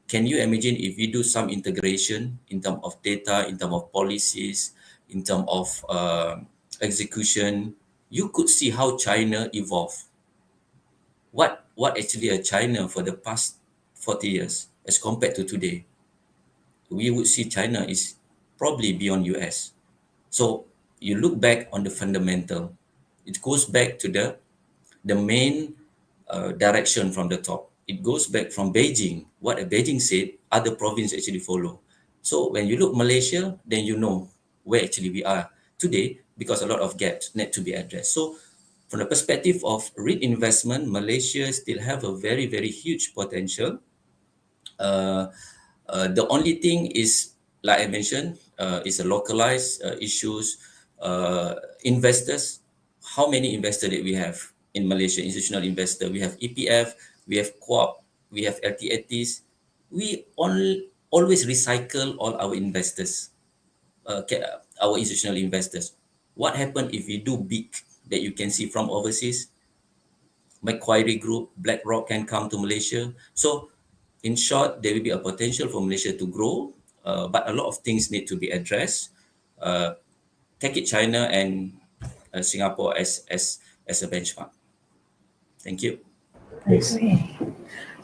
Speaker 12: Can you imagine if we do some integration in terms of data, in terms of policies, in terms of execution, you could see how China evolved. What actually a China for the past 40 years as compared to today? We would see China is probably beyond US. So you look back on the fundamental, it goes back to the main direction from the top. It goes back from Beijing. What Beijing said, other provinces actually follow. So when you look Malaysia, then you know where actually we are today, because a lot of gaps need to be addressed. So from the perspective of REIT investment, Malaysia still have a very, very huge potential. The only thing is, like I mentioned, is a localized issues. Investors, how many investors that we have in Malaysia, institutional investor? We have EPF, we have Co-op, we have LTATs. We always recycle all our investors, our institutional investors. What happened if we do big that you can see from overseas? Macquarie Group, BlackRock can come to Malaysia. So in short, there will be a potential for Malaysia to grow, but a lot of things need to be addressed. Take it China and Singapore as a benchmark. Thank you.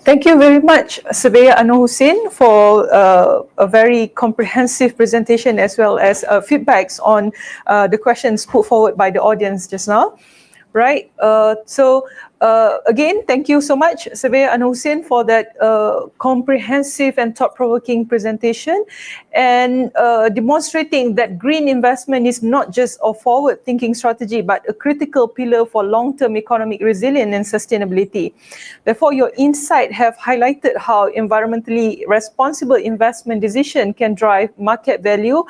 Speaker 2: Thank you very much, Surveyor Anwar Hussein, for a very comprehensive presentation as well as feedbacks on the questions put forward by the audience just now. Right. Again, thank you so much, Surveyor Anwar Hussein, for that comprehensive and thought-provoking presentation, and demonstrating that green investment is not just a forward-thinking strategy, but a critical pillar for long-term economic resilience and sustainability. Therefore, your insight have highlighted how environmentally responsible investment decision can drive market value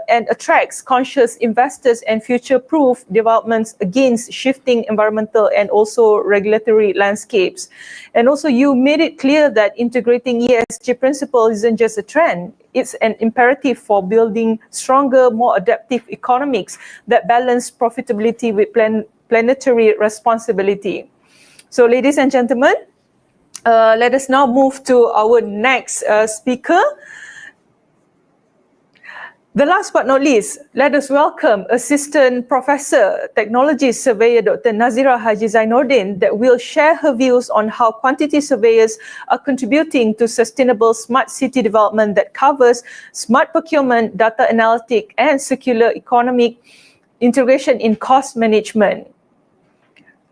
Speaker 2: and attracts conscious investors and future-proof developments against shifting environmental and also regulatory landscapes. And also you made it clear that integrating ESG principle isn't just a trend, it's an imperative for building stronger, more adaptive economics that balance profitability with planetary responsibility. So ladies and gentlemen, let us now move to our next speaker. The last but not least, let us welcome Assistant Professor, Technology Surveyor Dr. Nazira Haji Zainuddin, that will share her views on how quantity surveyors are contributing to sustainable smart city development that covers smart procurement, data analytic, and circular economic integration in cost management.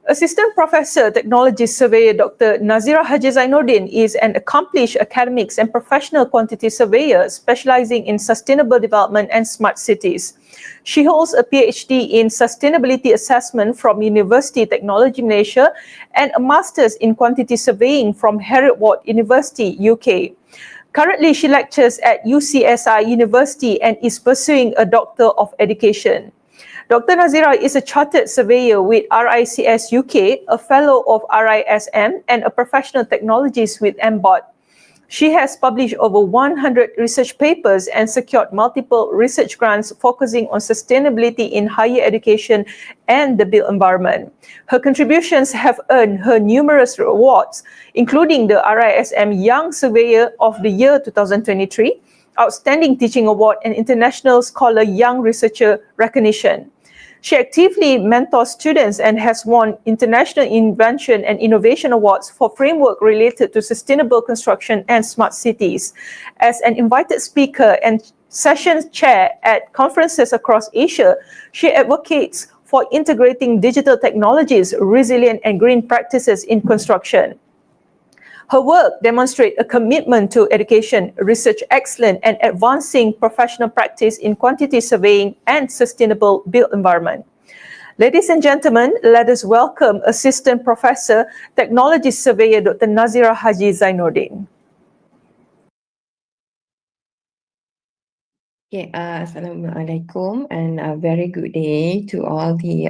Speaker 2: Assistant Professor, Technology Surveyor Dr. Nazira Haji Zainuddin is an accomplished academics and professional quantity surveyor specializing in sustainable development and smart cities. She holds a PhD in Sustainability Assessment from University Technology Malaysia and a Master's in Quantity Surveying from Heriot-Watt University, UK. Currently, she lectures at UCSI University and is pursuing a Doctor of Education. Dr. Nazira is a chartered surveyor with RICS UK, a fellow of RISM, and a professional technologist with MBOT. She has published over 100 research papers and secured multiple research grants focusing on sustainability in higher education and the built environment. Her contributions have earned her numerous awards, including the RISM Young Surveyor of the Year 2023, Outstanding Teaching Award, and International Scholar Young Researcher recognition. She actively mentors students and has won International Invention and Innovation Awards for framework related to sustainable construction and smart cities. As an invited speaker and session chair at conferences across Asia, she advocates for integrating digital technologies, resilient and green practices in construction. Her work demonstrates a commitment to education, research excellence, and advancing professional practice in quantity surveying and sustainable built environment. Ladies and gentlemen, let us welcome Assistant Professor, Technology Surveyor Dr. Nazira Haji Zainuddin.
Speaker 13: Okay, Assalamualaikum and a very good day to all the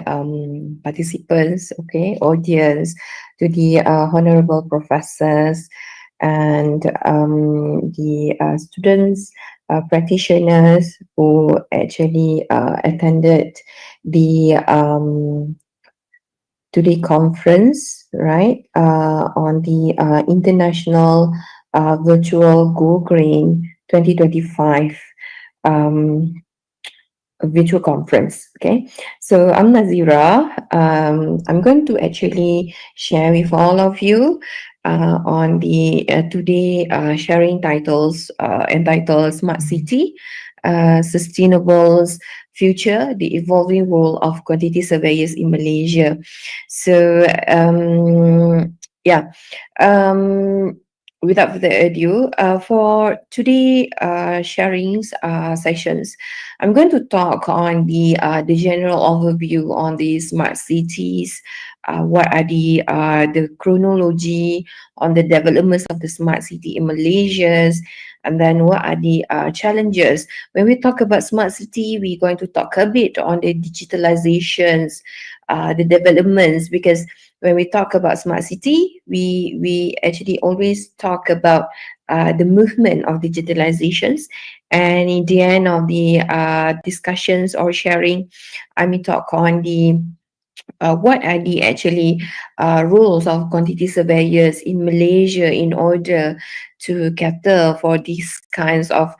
Speaker 13: participants, okay, audience, to the honorable professors and the students, practitioners who actually attended the today conference, right, on the International Virtual Go Green 2025 um, virtual conference. Okay, so I'm Nazira. I'm going to actually share with all of you on the today sharing titles entitled Smart City, Sustainable's Future, the Evolving Role of Quantity Surveyors in Malaysia. So yeah, um, without further ado, for today sharings sessions, I'm going to talk on the general overview on the smart cities. What are the chronology on the developments of the smart city in Malaysia, and then what are the challenges when we talk about smart city. We're going to talk a bit on the digitalizations, the developments, because when we talk about smart city, we actually always talk about the movement of digitalizations. And in the end of the discussions or sharing, I may talk on the what are the actually rules of quantity surveyors in Malaysia in order to cater for these kinds of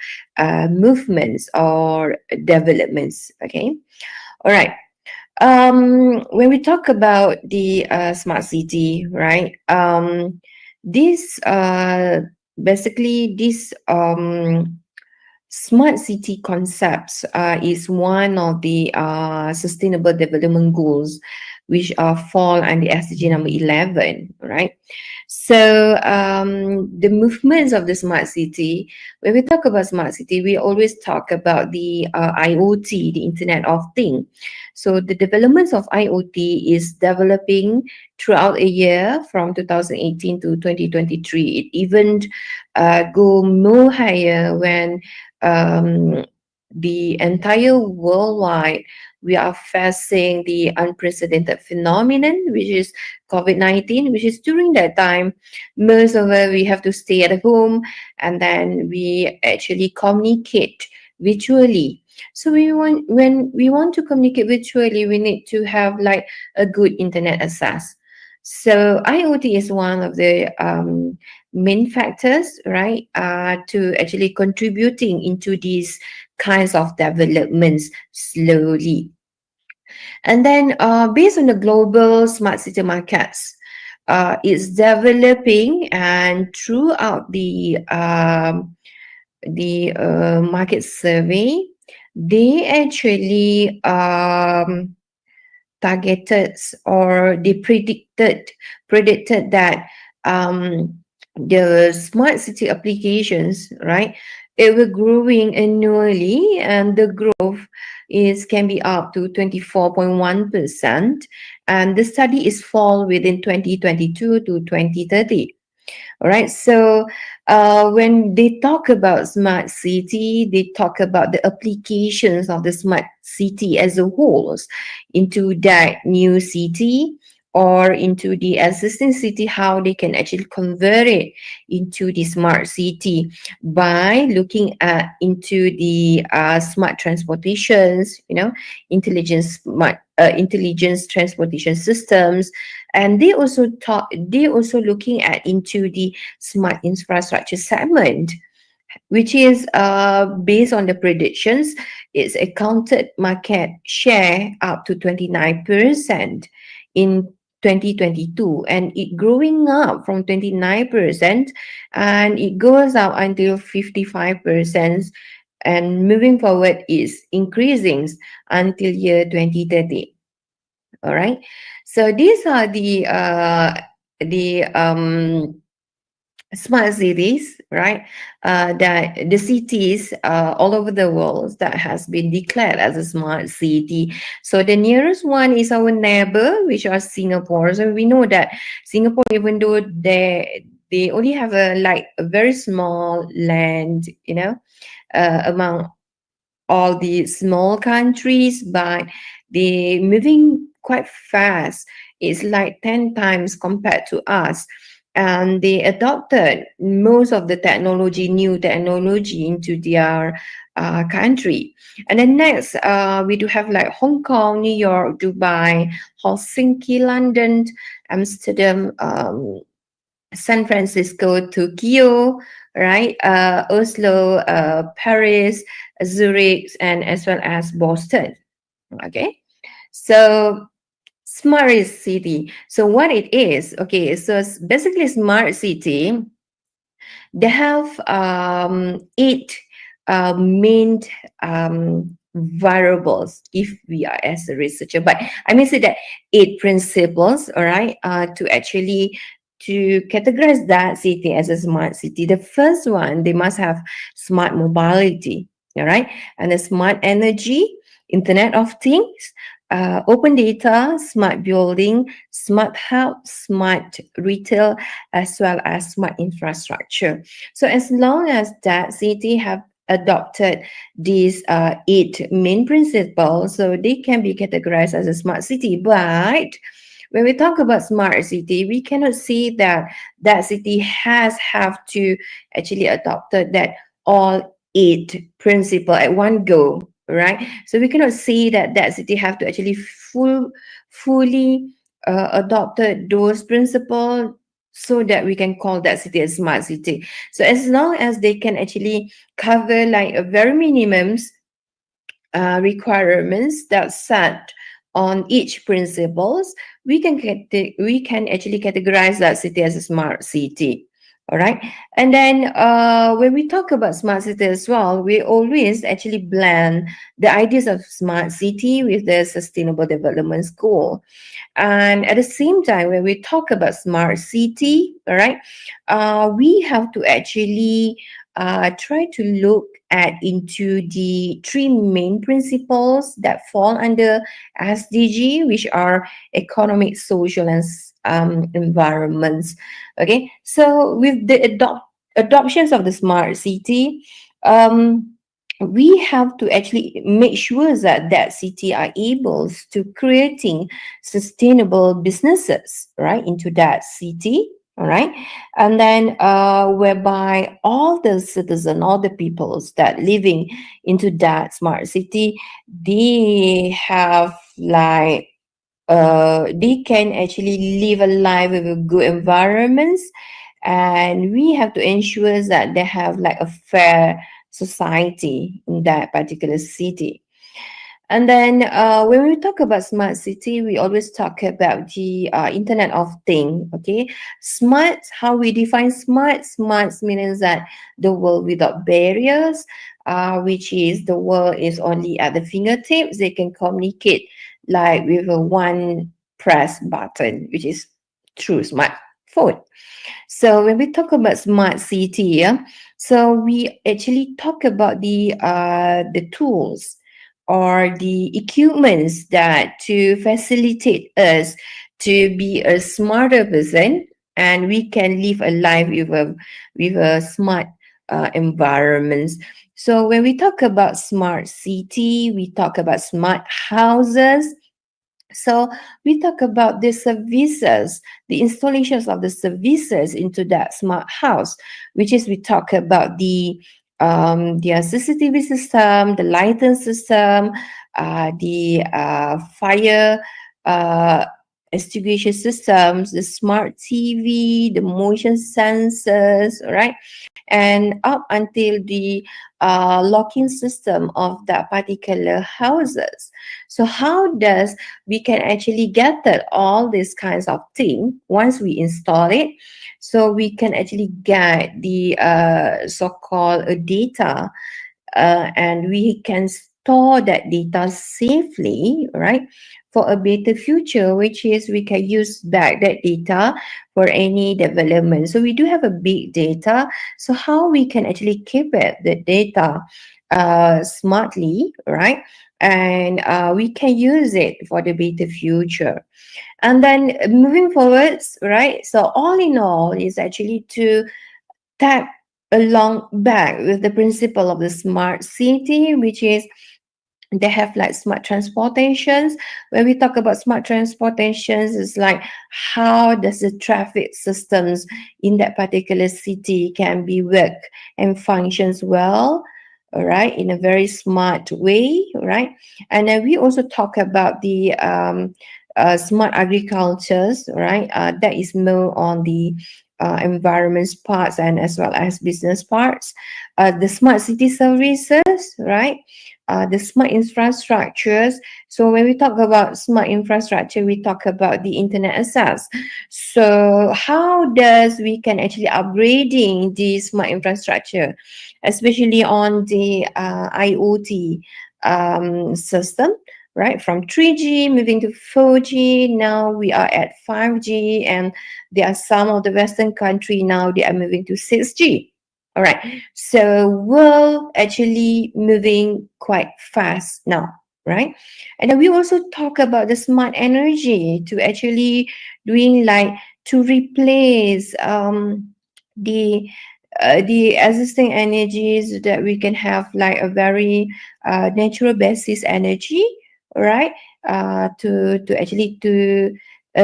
Speaker 13: movements or developments. Okay, all right. When we talk about the smart city, right? This basically this smart city concepts is one of the sustainable development goals, which fall under SDG number 11, right? So the movements of the smart city, when we talk about smart city, we always talk about the IoT, the Internet of Things. So the developments of IoT is developing throughout a year from 2018 to 2023. It even go more higher when the entire worldwide we are facing the unprecedented phenomenon, which is COVID-19, which is during that time, most of us, we have to stay at home and then we actually communicate virtually. So when we want to communicate virtually, we need to have like a good internet access. So IoT is one of the main factors, right, to actually contributing into these kinds of developments slowly. And then based on the global smart city markets, it's developing, and throughout the market survey, they actually targeted, or they predicted that the smart city applications, right, it will growing annually, and the growth can be up to 24.1%, and the study is fall within 2022 to 2030. All right. So when they talk about smart city, they talk about the applications of the smart city as a whole into that new city or into the existing city, how they can actually convert it into the smart city by looking at into the smart transportations, intelligence transportation systems. And they also looking at into the smart infrastructure segment, which is based on the predictions. It's accounted market share up to 29% in 2022, and it growing up from 29%, and it goes up until 55%, and moving forward is increasing until year 2030. All right. So these are the smart cities, right? That the cities all over the world that has been declared as a smart city. So the nearest one is our neighbor, which are Singapore. So we know that Singapore, even though they only have a very small land, amount all the small countries, but they moving quite fast. It's like 10 times compared to us. And they adopted most of the technology, new technology into their country. And then next, we do have like Hong Kong, New York, Dubai, Helsinki, London, Amsterdam, San Francisco, Tokyo, right? Oslo, Paris, Zurich, and as well as Boston. Okay, so smart city. So what it is? Okay, so basically smart city. They have 8 main variables if we are as a researcher, but I may say that 8 principles, all right, to actually to categorize that city as a smart city. The first one, they must have smart mobility, all right, and the smart energy, Internet of Things, open data, smart building, smart health, smart retail, as well as smart infrastructure. So as long as that city have adopted these 8 main principles, so they can be categorized as a smart city. But when we talk about smart city, we cannot see that that city have to actually adopted that all 8 principle at one go, right? So we cannot see that that city have to actually fully adopted those principles so that we can call that city a smart city. So as long as they can actually cover like a very minimums requirements that set on each principles, we can actually categorize that city as a smart city. All right. And then when we talk about smart city as well, we always actually blend the ideas of smart city with the sustainable development goal. And at the same time, when we talk about smart city, all right, we have to actually try to look at into the 3 main principles that fall under SDG, which are economic, social, and environments. Okay, so with the adoptions of the smart city, we have to actually make sure that that city are able to creating sustainable businesses, right, into that city. All right, and then whereby all the citizens, all the peoples that living into that smart city, they have like they can actually live a life with a good environments, and we have to ensure that they have like a fair society in that particular city. And then when we talk about smart city, we always talk about the Internet of Things. Okay, smart. How we define smart? Smart means that the world without barriers, which is the world is only at the fingertips. They can communicate like with a one press button, which is through smartphone. So when we talk about smart city, yeah, so we actually talk about the tools or the equipments that to facilitate us to be a smarter person, and we can live a life with a smart environments. So when we talk about smart city, we talk about smart houses. So we talk about the services, the installations of the services into that smart house, which is we talk about the CCTV system, the lighting system, the fire extinguisher systems, the smart TV, the motion sensors, right? And up until the locking system of that particular houses. So how does we can actually gather all these kinds of things once we install it, so we can actually get the so-called data, and we can store that data safely, right, for a better future, which is we can use back that data for any development. So we do have a big data. So how we can actually keep it, the data, smartly, right? And we can use it for the better future. And then moving forwards, right? So all in all is actually to tap along back with the principle of the smart city, which is they have like smart transportations. When we talk about smart transportations, it's like how does the traffic systems in that particular city can be work and functions well, all right, in a very smart way, right? And then we also talk about the smart agricultures, right? That is more on the environment parts and as well as business parts. The smart city services, right? The smart infrastructures. So when we talk about smart infrastructure, we talk about the internet access. So how does we can actually upgrading the smart infrastructure, especially on the IoT system, right? From 3G moving to 4G, now we are at 5G, and there are some of the Western country now they are moving to 6G. All right. So world actually moving quite fast now, right? And then we also talk about the smart energy to actually doing like to replace the existing energies that we can have like a very natural basis energy, right? To actually to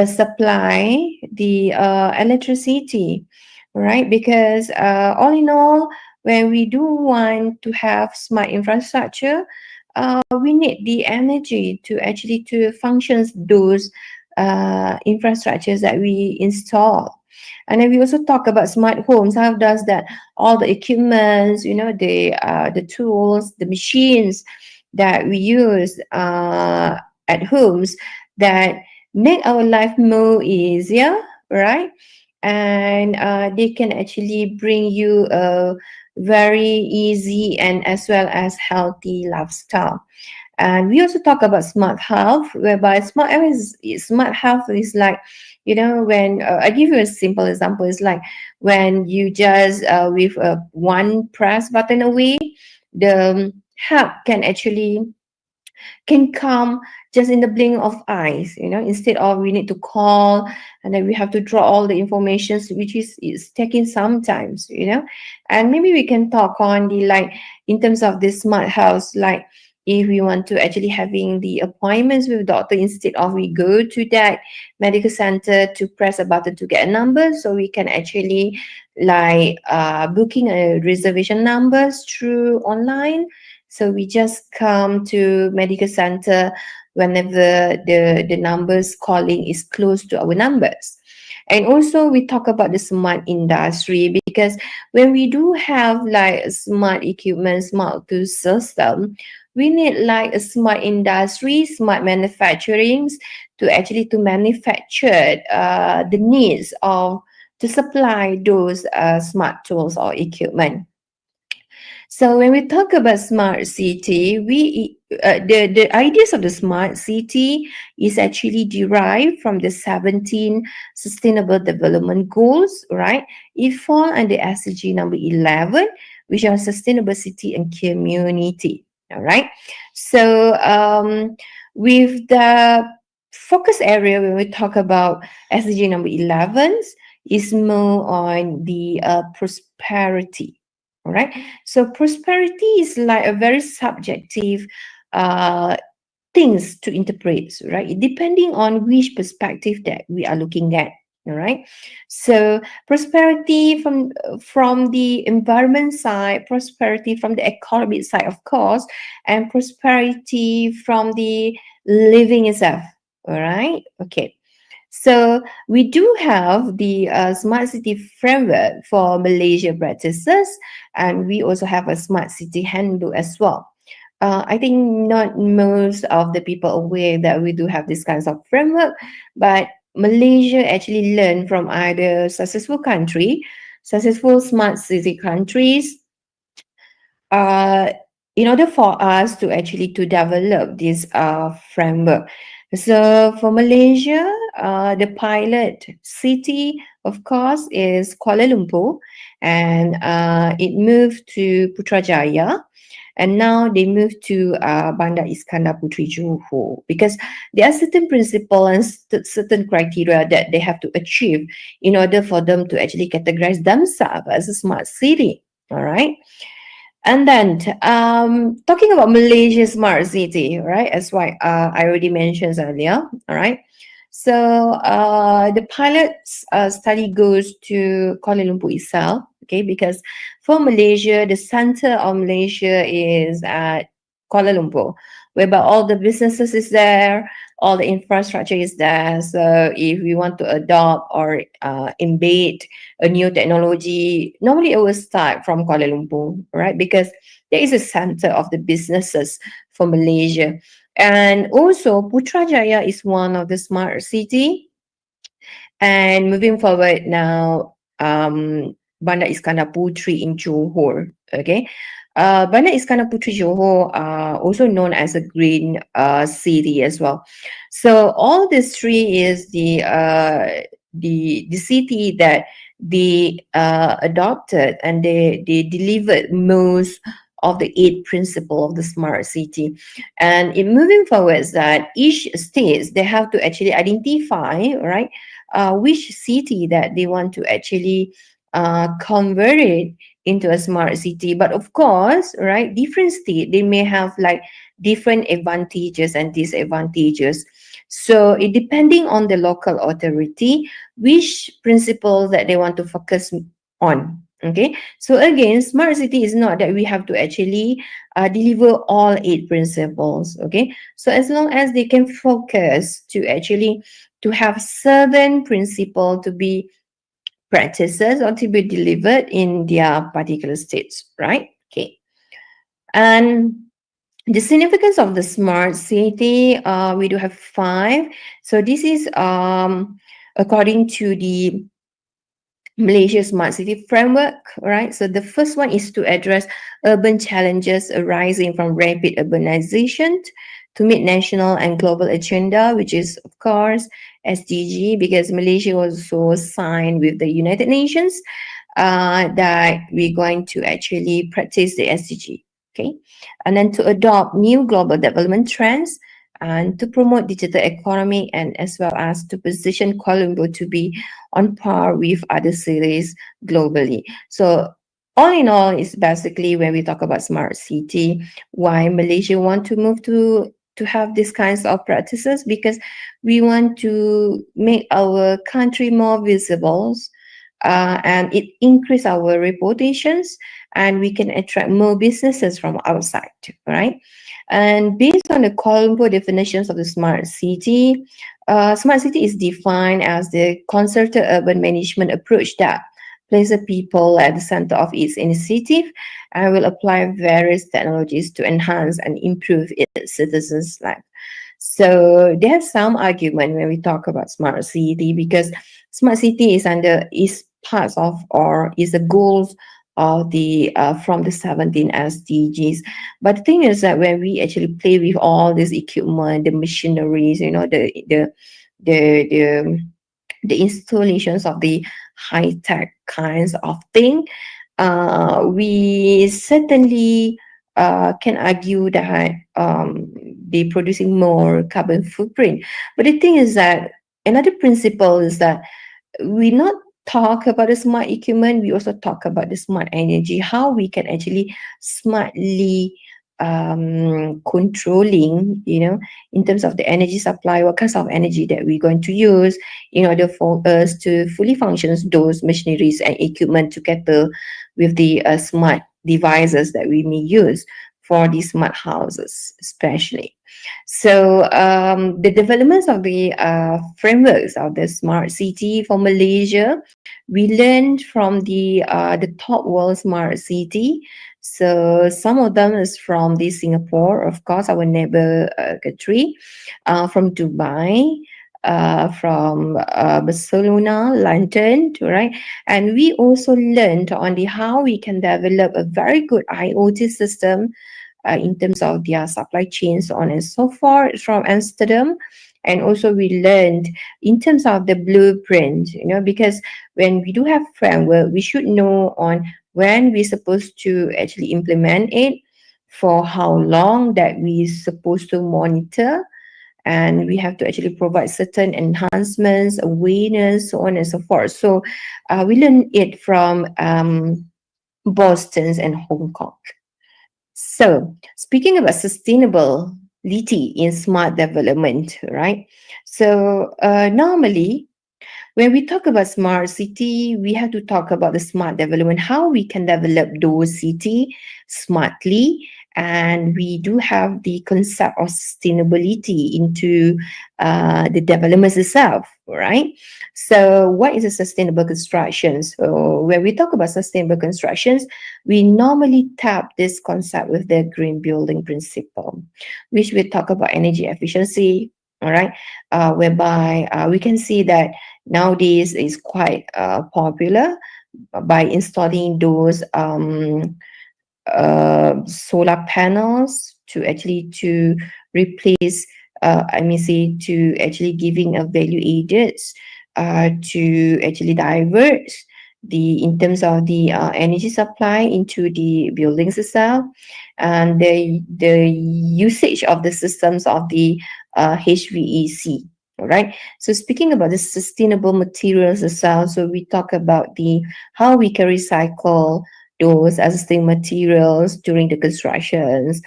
Speaker 13: supply the electricity, right? Because all in all, when we do want to have smart infrastructure, we need the energy to actually to function those infrastructures that we install. And then we also talk about smart homes. How does that all the equipments, you know, the tools, the machines that we use at homes that make our life more easier, right? And they can actually bring you a very easy and as well as healthy lifestyle. And we also talk about smart health, whereby smart health is like, you know, when I give you a simple example, it's like when you just with one press button away, the help can actually can come just in the blink of eyes, you know, instead of we need to call and then we have to draw all the informations, which is taking some times, you know. And maybe we can talk on the like in terms of this smart house, like if we want to actually having the appointments with doctor, instead of we go to that medical center to press a button to get a number, so we can actually like booking a reservation numbers through online. So we just come to medical center whenever the numbers calling is close to our numbers. And also we talk about the smart industry, because when we do have like smart equipment, smart tool system, we need like a smart industry, smart manufacturing to actually to manufacture the needs of to supply those smart tools or equipment. So when we talk about smart city, the ideas of the smart city is actually derived from the 17 Sustainable Development Goals, right? It falls under SDG number 11, which are sustainable city and community. All right. So with the focus area when we talk about SDG number 11 is more on the prosperity. All right. So prosperity is like a very subjective things to interpret, right? Depending on which perspective that we are looking at. All right. So prosperity from the environment side, prosperity from the economic side, of course, and prosperity from the living itself. All right. Okay. So we do have the smart city framework for Malaysia practices, and we also have a smart city handbook as well. I think not most of the people aware that we do have this kinds of framework, but Malaysia actually learned from other successful smart city countries, in order for us to actually to develop this framework. So for Malaysia, the pilot city, of course, is Kuala Lumpur, and it moved to Putrajaya. And now they moved to Bandar Iskandar Puteri Johor, because there are certain principles and certain criteria that they have to achieve in order for them to actually categorize themselves as a smart city. All right. And then talking about Malaysia Smart City, right? As why I already mentioned earlier. All right. So the pilot study goes to Kuala Lumpur itself, okay? Because for Malaysia, the center of Malaysia is at Kuala Lumpur, whereby all the businesses is there, all the infrastructure is there. So if we want to adopt or embed a new technology, normally it will start from Kuala Lumpur, right? Because there is a center of the businesses for Malaysia. And also Putrajaya is one of the smart city. And moving forward now, Bandar Iskandar Puteri in Johor, okay? Bandar Iskandar Puteri Johor are also known as a green city as well. So all these three is the city that they adopted and they delivered most of the 8 principles of the smart city. And in moving forward is that each states, they have to actually identify, right, which city that they want to actually convert it into a smart city. But of course, right, different state, they may have like different advantages and disadvantages. So it depending on the local authority, which principles that they want to focus on. Okay, so again, smart city is not that we have to actually deliver all 8 principles. Okay, so as long as they can focus to actually to have certain principle to be practices or to be delivered in their particular states, right? Okay, and the significance of the smart city, we do have 5. So this is according to the Malaysia Smart City Framework, right? So the first one is to address urban challenges arising from rapid urbanization to meet national and global agenda, which is, of course, SDG, because Malaysia also signed with the United Nations that we're going to actually practice the SDG, okay? And then to adopt new global development trends and to promote digital economy and as well as to position Kuala Lumpur to be on par with other cities globally. So all in all, it's basically when we talk about smart city, why Malaysia want to move to have these kinds of practices, because we want to make our country more visible, and it increase our reputations, and we can attract more businesses from outside, right? And based on the Kuala Lumpur definitions of the smart city is defined as the concerted urban management approach that places people at the center of its initiative and will apply various technologies to enhance and improve its citizens' life. So there's some argument when we talk about smart city, because smart city is parts of or is the goals of the from the 17 SDGs. But the thing is that when we actually play with all this equipment, the machineries, you know, the installations of the high tech kinds of thing, we certainly can argue that they're producing more carbon footprint. But the thing is that another principle is that we not talk about the smart equipment, we also talk about the smart energy, how we can actually smartly controlling, you know, in terms of the energy supply, what kinds of energy that we're going to use in order for us to fully function those machineries and equipment to cater with the smart devices that we may use for these smart houses especially. So the developments of the frameworks of the smart city for Malaysia, we learned from the top world smart city. So some of them is from the Singapore, of course, our neighbor country, from Dubai, from Barcelona, London, right? And we also learned on the how we can develop a very good IoT system in terms of their supply chain, so on and so forth, from Amsterdam. And also we learned in terms of the blueprint, you know, because when we do have framework, we should know on when we're supposed to actually implement it, for how long that we're supposed to monitor, and we have to actually provide certain enhancements, awareness, so on and so forth. So we learn it from Boston, and Hong Kong. So, speaking about sustainability in smart development, right? So, normally, when we talk about smart city, we have to talk about the smart development, how we can develop those city smartly. And we do have the concept of sustainability into the developments itself, right? So what is a sustainable construction? So when we talk about sustainable constructions, we normally tap this concept with the green building principle, which we talk about energy efficiency, all right, whereby we can see that nowadays is quite popular by installing those solar panels to actually to replace to actually giving a value added to actually divert the in terms of the energy supply into the buildings itself, and the usage of the systems of the HVAC. All right. So speaking about the sustainable materials itself, so we talk about the how we can recycle those existing materials during the constructions,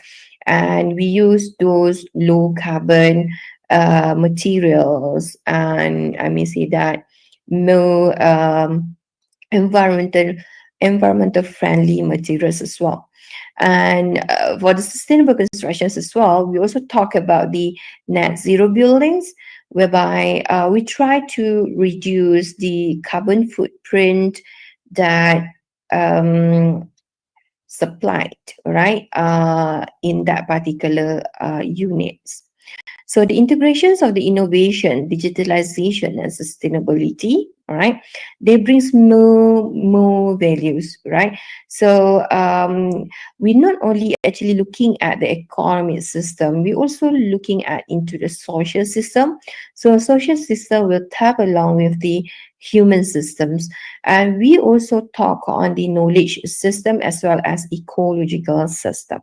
Speaker 13: and we use those low carbon materials, and I may say that no environmental friendly materials as well. And for the sustainable constructions as well, we also talk about the net zero buildings, whereby we try to reduce the carbon footprint that supplied, right, in that particular units. So the integrations of the innovation, digitalization, and sustainability, all right, they brings more values, right? So we're not only actually looking at the economic system, we're also looking at into the social system. So social system will tap along with the human systems, and we also talk on the knowledge system as well as ecological system.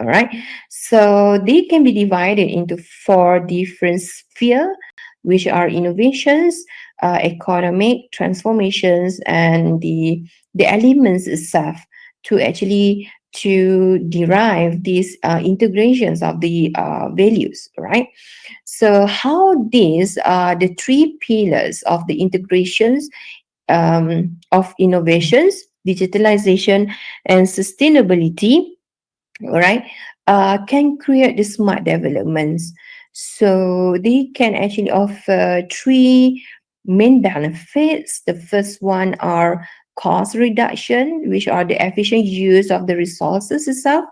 Speaker 13: All right. So they can be divided into 4 different spheres, which are innovations, economic transformations, and the elements itself to actually to derive these integrations of the values, right? So how these are the 3 pillars of the integrations of innovations, digitalization, and sustainability, all right, can create the smart developments. So they can actually offer 3 main benefits. The first one are cost reduction, which are the efficient use of the resources itself,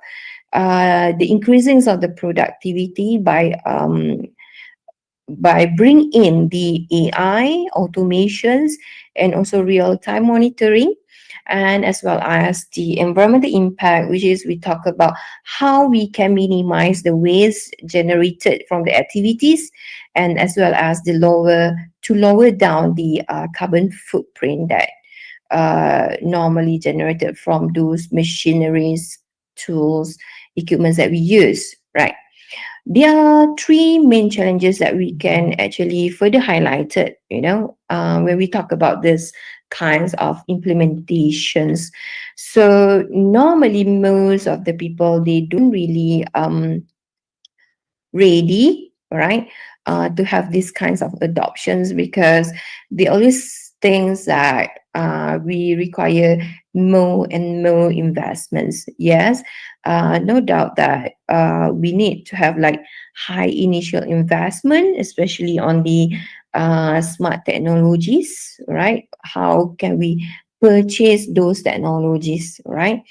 Speaker 13: the increasing of the productivity by bringing in the AI, automations, and also real-time monitoring, and as well as the environmental impact, which is we talk about how we can minimize the waste generated from the activities, and as well as the lower down the carbon footprint that normally generated from those machineries, tools, equipments that we use, right? There are 3 main challenges that we can actually further highlight it, when we talk about this kinds of implementations. So normally most of the people, they don't really ready, right, to have these kinds of adoptions, because they always think that we require more and more investments. Yes, no doubt that we need to have like high initial investment, especially on the smart technologies, right? How can we purchase those technologies, right?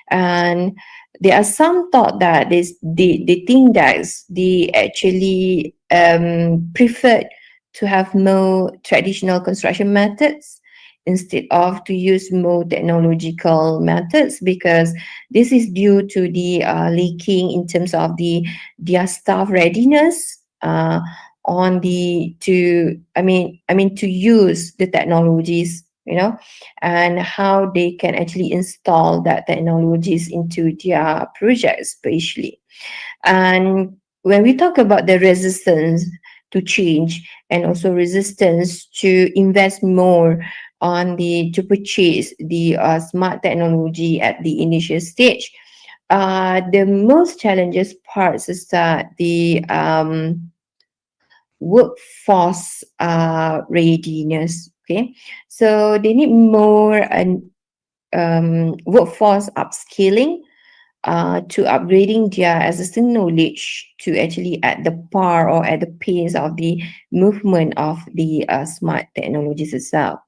Speaker 13: And there are some thought that they think that they actually prefer to have more traditional construction methods instead of to use more technological methods, because this is due to the leaking in terms of their staff readiness on the to use the technologies, and how they can actually install that technologies into their projects, especially. And when we talk about the resistance to change and also resistance to invest more on the to purchase the smart technology at the initial stage. The most challenges parts is that the workforce readiness. Okay, so they need more workforce upskilling to upgrading their existing knowledge to actually at the par or at the pace of the movement of the smart technologies itself.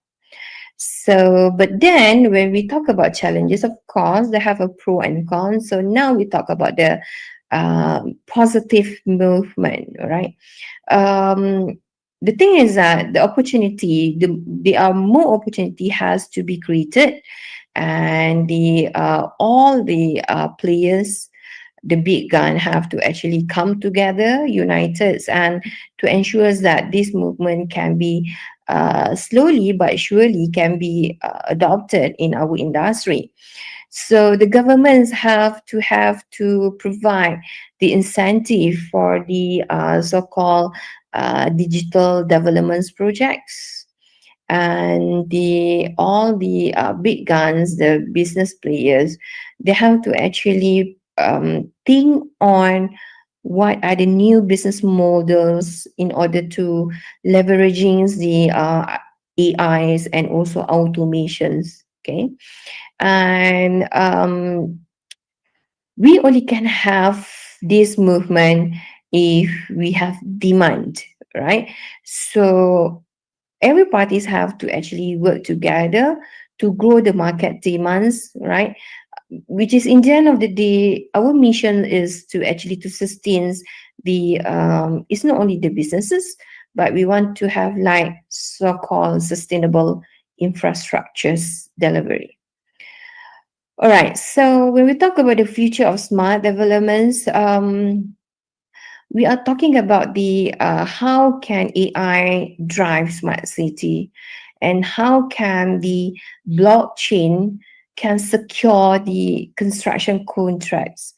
Speaker 13: So, but then when we talk about challenges, of course, they have a pro and con. So now we talk about the positive movement, right? The thing is that the opportunity, there are more opportunity has to be created, and the all the players, the big gun, have to actually come together, united, and to ensure that this movement can be slowly but surely can be adopted in our industry. So the governments have to provide the incentive for the so-called digital developments projects, and the all the big guns, the business players, they have to actually think on what are the new business models in order to leveraging the AIs and also automations. Okay, and we only can have this movement if we have demand, right? So every parties have to actually work together to grow the market demands, right? Which is in the end of the day, our mission is to actually to sustain the it's not only the businesses, but we want to have like so-called sustainable infrastructures delivery. All right, so when we talk about the future of smart developments, we are talking about the how can AI drive smart city, and how can the blockchain can secure the construction contracts.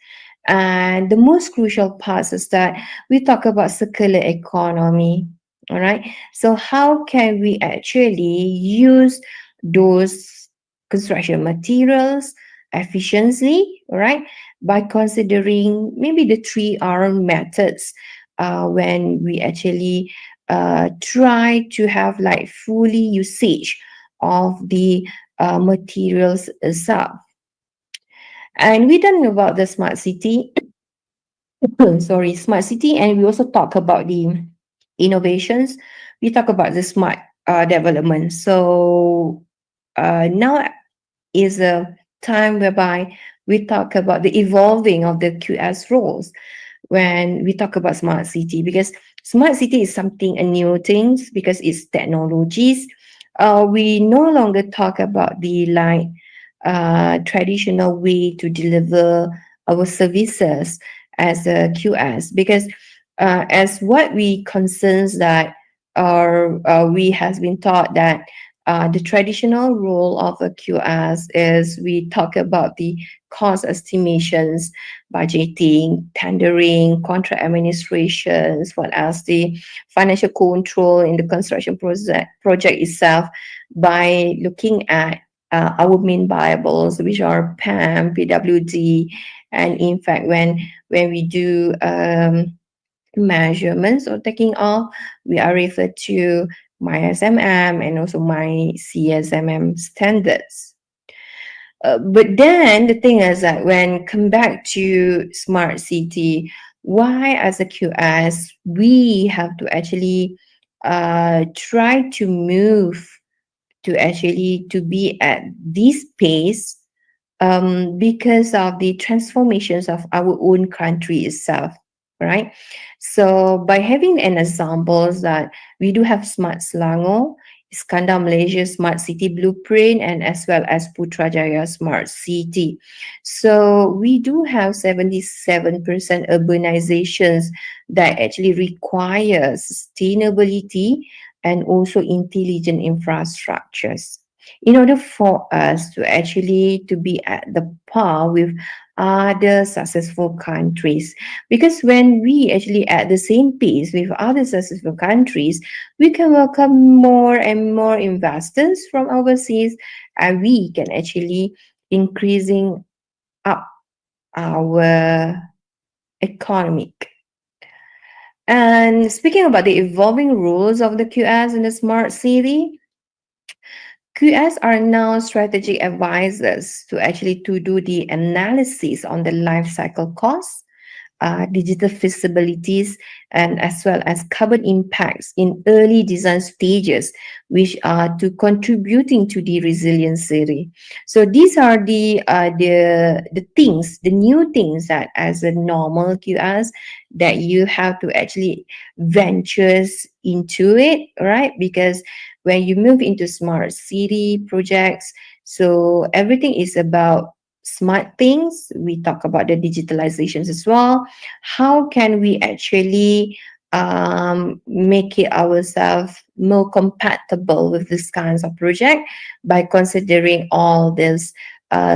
Speaker 13: And the most crucial part is that we talk about circular economy. All right, so how can we actually use those construction materials efficiently, right? By considering maybe the 3R methods when we actually try to have like fully usage of the materials itself. And we don't know about the smart city, sorry, smart city, and we also talk about the innovations. We talk about the smart development. So now is a time whereby we talk about the evolving of the QS roles when we talk about smart city, because smart city is something a new things because it's technologies. We no longer talk about the like traditional way to deliver our services as a QS, because as what we concerns that we has been taught that the traditional role of a QS is we talk about the cost estimations, budgeting, tendering, contract administrations, what else, the financial control in the construction project itself by looking at our main variables, which are PAM, PWD, and in fact, when we do measurements or taking off, we are referred to MySMM and also MyCSMM standards. But then the thing is that when come back to smart city, why as a QS we have to actually try to move to actually to be at this pace because of the transformations of our own country itself, right? So by having an examples that we do have Smart Selangor, Iskandar Malaysia Smart City Blueprint, and as well as Putrajaya Smart City. So we do have 77% urbanizations that actually require sustainability and also intelligent infrastructures. in order for us to actually to be at the par with other successful countries. Because when we actually at the same pace with other successful countries, we can welcome more and more investors from overseas, and we can actually increasing up our economic. And speaking about the evolving rules of the QS in the smart city, QS are now strategic advisors to actually to do the analysis on the life cycle costs, digital feasibilities, and as well as carbon impacts in early design stages, which are to contributing to the resiliency. So these are the things, the new things that as a normal QS that you have to actually ventures into it, right? Because when you move into smart city projects, so everything is about smart things. We talk about the digitalizations as well. How can we actually make it ourselves more compatible with this kinds of project by considering all this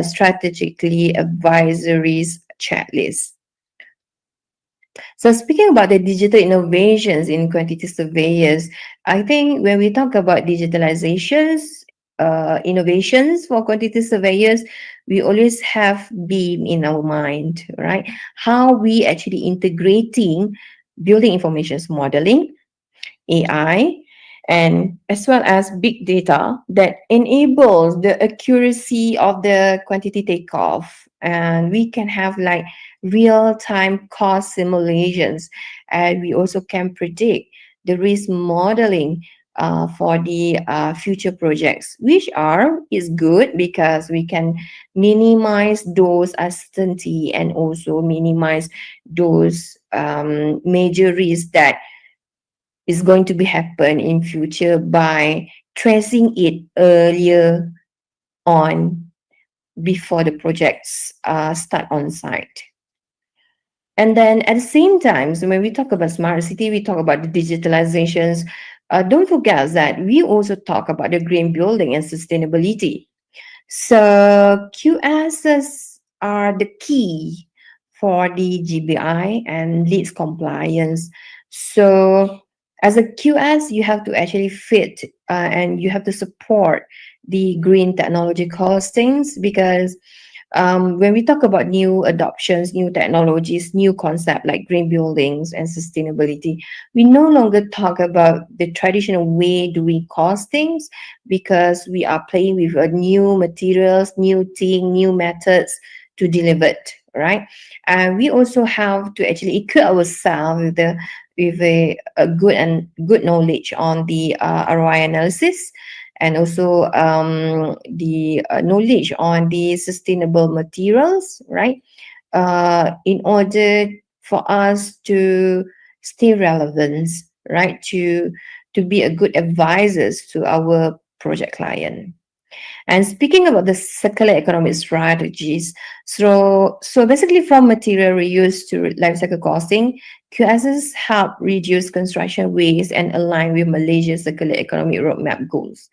Speaker 13: strategically advisories checklist. So speaking about the digital innovations in quantity surveyors, I think when we talk about digitalizations, innovations for quantity surveyors, we always have BEAM in our mind, right? How we actually integrating building information modeling, AI, and as well as big data that enables the accuracy of the quantity takeoff. And we can have like real-time cost simulations, and we also can predict the risk modeling for the future projects, which is good because we can minimize those uncertainty and also minimize those major risks that is going to be happen in future by tracing it earlier on before the projects start on site. And then at the same time, so when we talk about smart city, we talk about the digitalizations. Don't forget that we also talk about the green building and sustainability. So QSs are the key for the GBI and leads compliance. So as a QS, you have to actually fit and you have to support the green technology costings, because when we talk about new adoptions, new technologies, new concept like green buildings and sustainability, we no longer talk about the traditional way doing costings, because we are playing with new materials, new thing, new methods to deliver it, right? And we also have to actually equip ourselves with a good knowledge on the ROI analysis, and also the knowledge on the sustainable materials, right? In order for us to stay relevant, right? To be a good advisors to our project client. And speaking about the circular economic strategies, so basically from material reuse to life cycle costing, QSs help reduce construction waste and align with Malaysia's circular economy roadmap goals.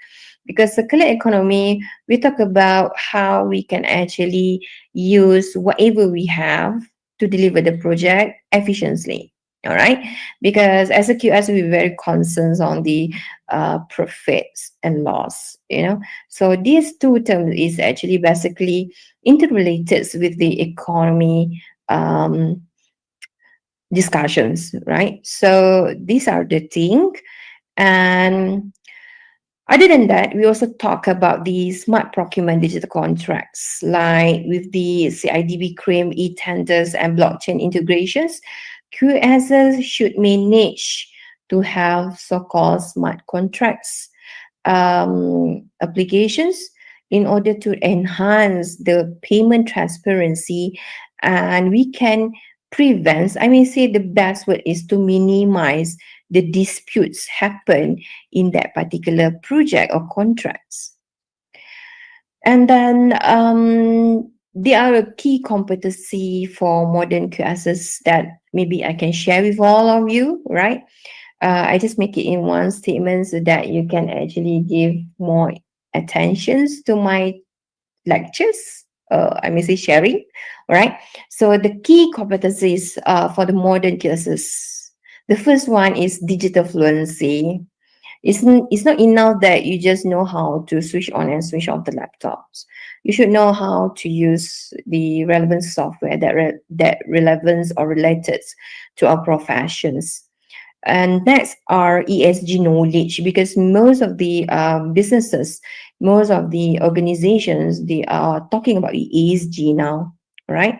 Speaker 13: Because circular economy, we talk about how we can actually use whatever we have to deliver the project efficiently. All right, because as a QS, we're very concerned on the profits and loss. So these two terms is actually basically interrelated with the economy discussions, right? So these are the thing. And other than that, we also talk about the smart procurement digital contracts, like with the CIDB CRAME e-tenders and blockchain integrations. QSs should manage to have so-called smart contracts applications in order to enhance the payment transparency, and we can prevent, I mean, say the best word is to minimize the disputes happen in that particular project or contracts. And then there are a key competency for modern QSs that maybe I can share with all of you, right? I just make it in one statement so that you can actually give more attentions to my lectures, I may say sharing, right? So the key competencies for the modern QSS. The first one is digital fluency. It's not enough that you just know how to switch on and switch off the laptops. You should know how to use the relevant software that relevant or related to our professions. And next are ESG knowledge, because most of the businesses, most of the organizations, they are talking about ESG now, right?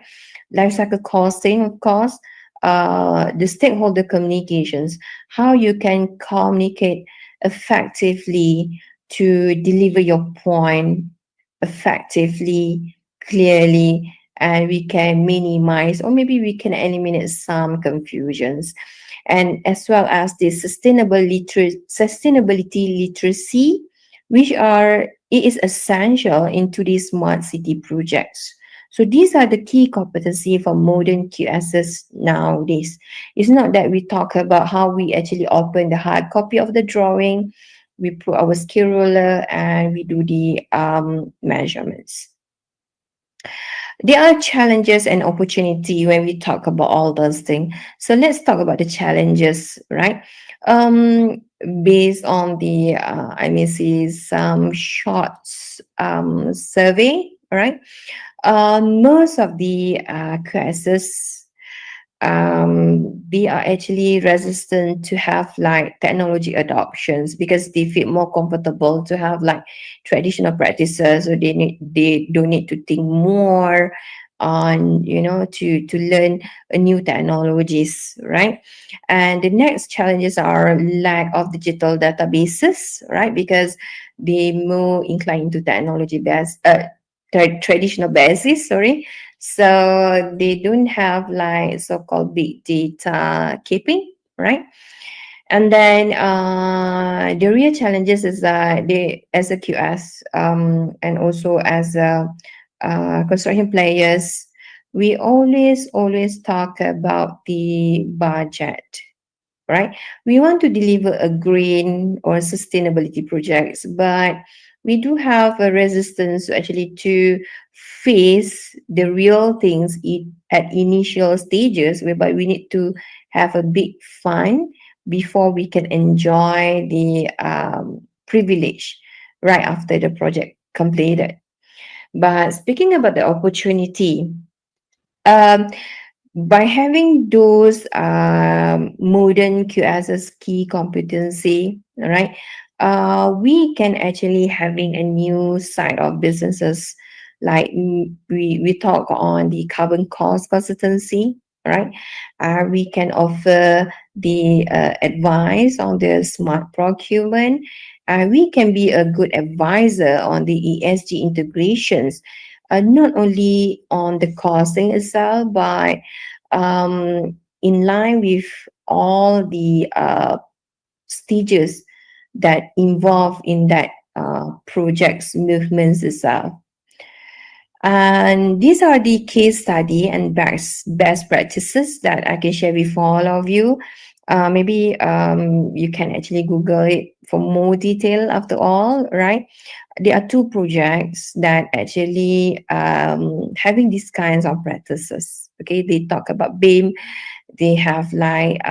Speaker 13: Life cycle costing, of course, the stakeholder communications, how you can communicate effectively to deliver your point effectively, clearly, and we can minimize or maybe we can eliminate some confusions. And as well as the sustainability literacy, which are it is essential into these smart city projects. So these are the key competency for modern QSs nowadays. It's not that we talk about how we actually open the hard copy of the drawing, we put our scale ruler and we do the measurements. There are challenges and opportunity when we talk about all those things. So let's talk about the challenges, right? Based on the I may see some short survey, right? Most of the QSs, they are actually resistant to have like technology adoptions because they feel more comfortable to have like traditional practices, so they don't need to think more on to learn new technologies, right? And the next challenges are lack of digital databases, right? Because they more inclined to technology based traditional basis, sorry. So they don't have like so-called big data keeping, right? And then the real challenges is that they, as a QS and also as a construction players, we always talk about the budget, right? We want to deliver a green or sustainability projects, but we do have a resistance actually to face the real things at initial stages, whereby we need to have a big fund before we can enjoy the privilege right after the project completed. But speaking about the opportunity, by having those modern QS's key competency, right, we can actually having a new side of businesses, like we talk on the carbon cost consultancy, right? We can offer the advice on the smart procurement. We can be a good advisor on the ESG integrations, not only on the costing itself, but in line with all the stages that involve in that project's movements itself. And these are the case study and best practices that I can share with all of you. Maybe you can actually Google it for more detail after all, right? There are two projects that actually having these kinds of practices. Okay, they talk about BIM. They have like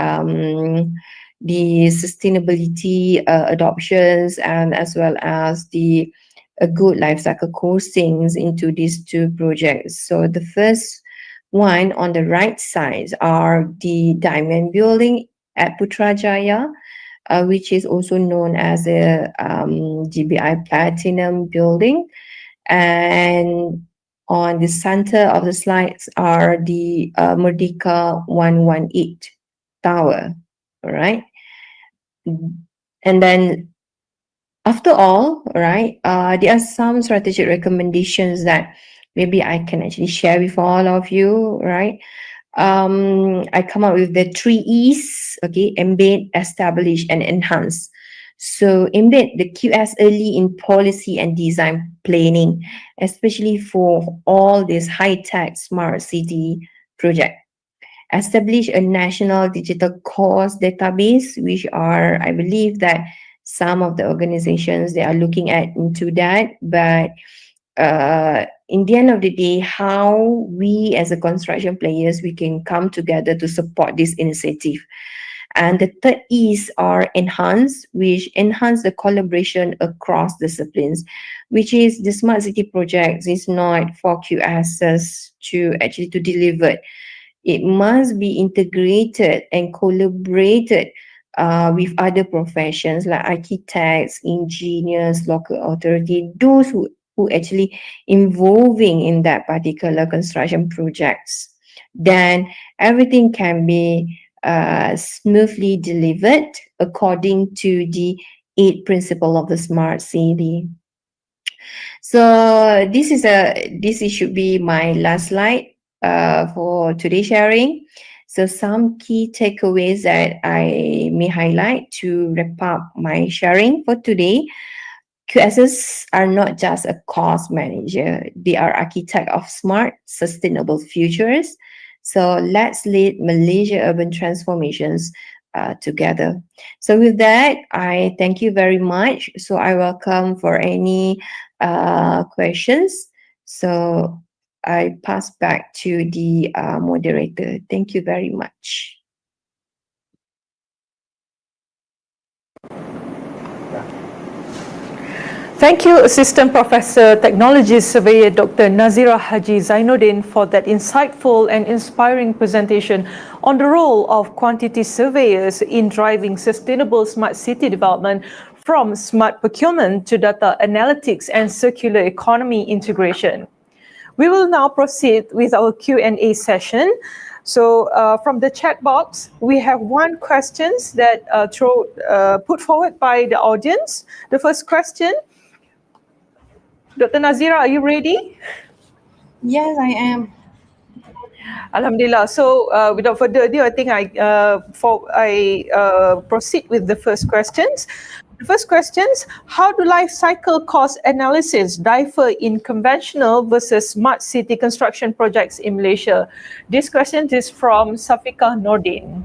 Speaker 13: the sustainability adoptions, and as well as the good life cycle costings into these two projects. So the first one on the right side are the diamond building at Putrajaya, which is also known as a GBI Platinum building. And on the center of the slides are the Merdeka 118 tower, all right? And then after all, right, there are some strategic recommendations that maybe I can actually share with all of you, right? I come up with the 3 E's, okay, embed, establish, and enhance. So embed the QS early in policy and design planning, especially for all these high-tech smart city projects. Establish a national digital course database, which are, I believe that some of the organizations, they are looking at into that, but in the end of the day, how we as a construction players, we can come together to support this initiative. And the third is are enhance, which enhance the collaboration across disciplines, which is the smart city projects is not for QSs to actually to deliver. It must be integrated and collaborated with other professions like architects, engineers, local authority, those who actually involving in that particular construction projects. Then everything can be smoothly delivered according to the 8 principle of the smart city. So this should be my last slide for today's sharing. So some key takeaways that I may highlight to wrap up my sharing for today. QSs are not just a cost manager, they are architect of smart, sustainable futures. So let's lead Malaysia urban transformations together. So with that, I thank you very much. So I welcome for any questions. So I pass back to the moderator. Thank you very much.
Speaker 2: Thank you, Assistant Professor, Technology Surveyor Dr. Nazira Haji Zainuddin, for that insightful and inspiring presentation on the role of quantity surveyors in driving sustainable smart city development, from smart procurement to data analytics and circular economy integration. We will now proceed with our Q&A session. So from the chat box, we have one question that put forward by the audience. The first question, Dr. Nazira, are you ready?
Speaker 13: Yes, I am.
Speaker 2: Alhamdulillah. So without further ado, I think I proceed with the first questions. The first questions, how do life cycle cost analysis differ in conventional versus smart city construction projects in Malaysia? This question is from Safika Nordin.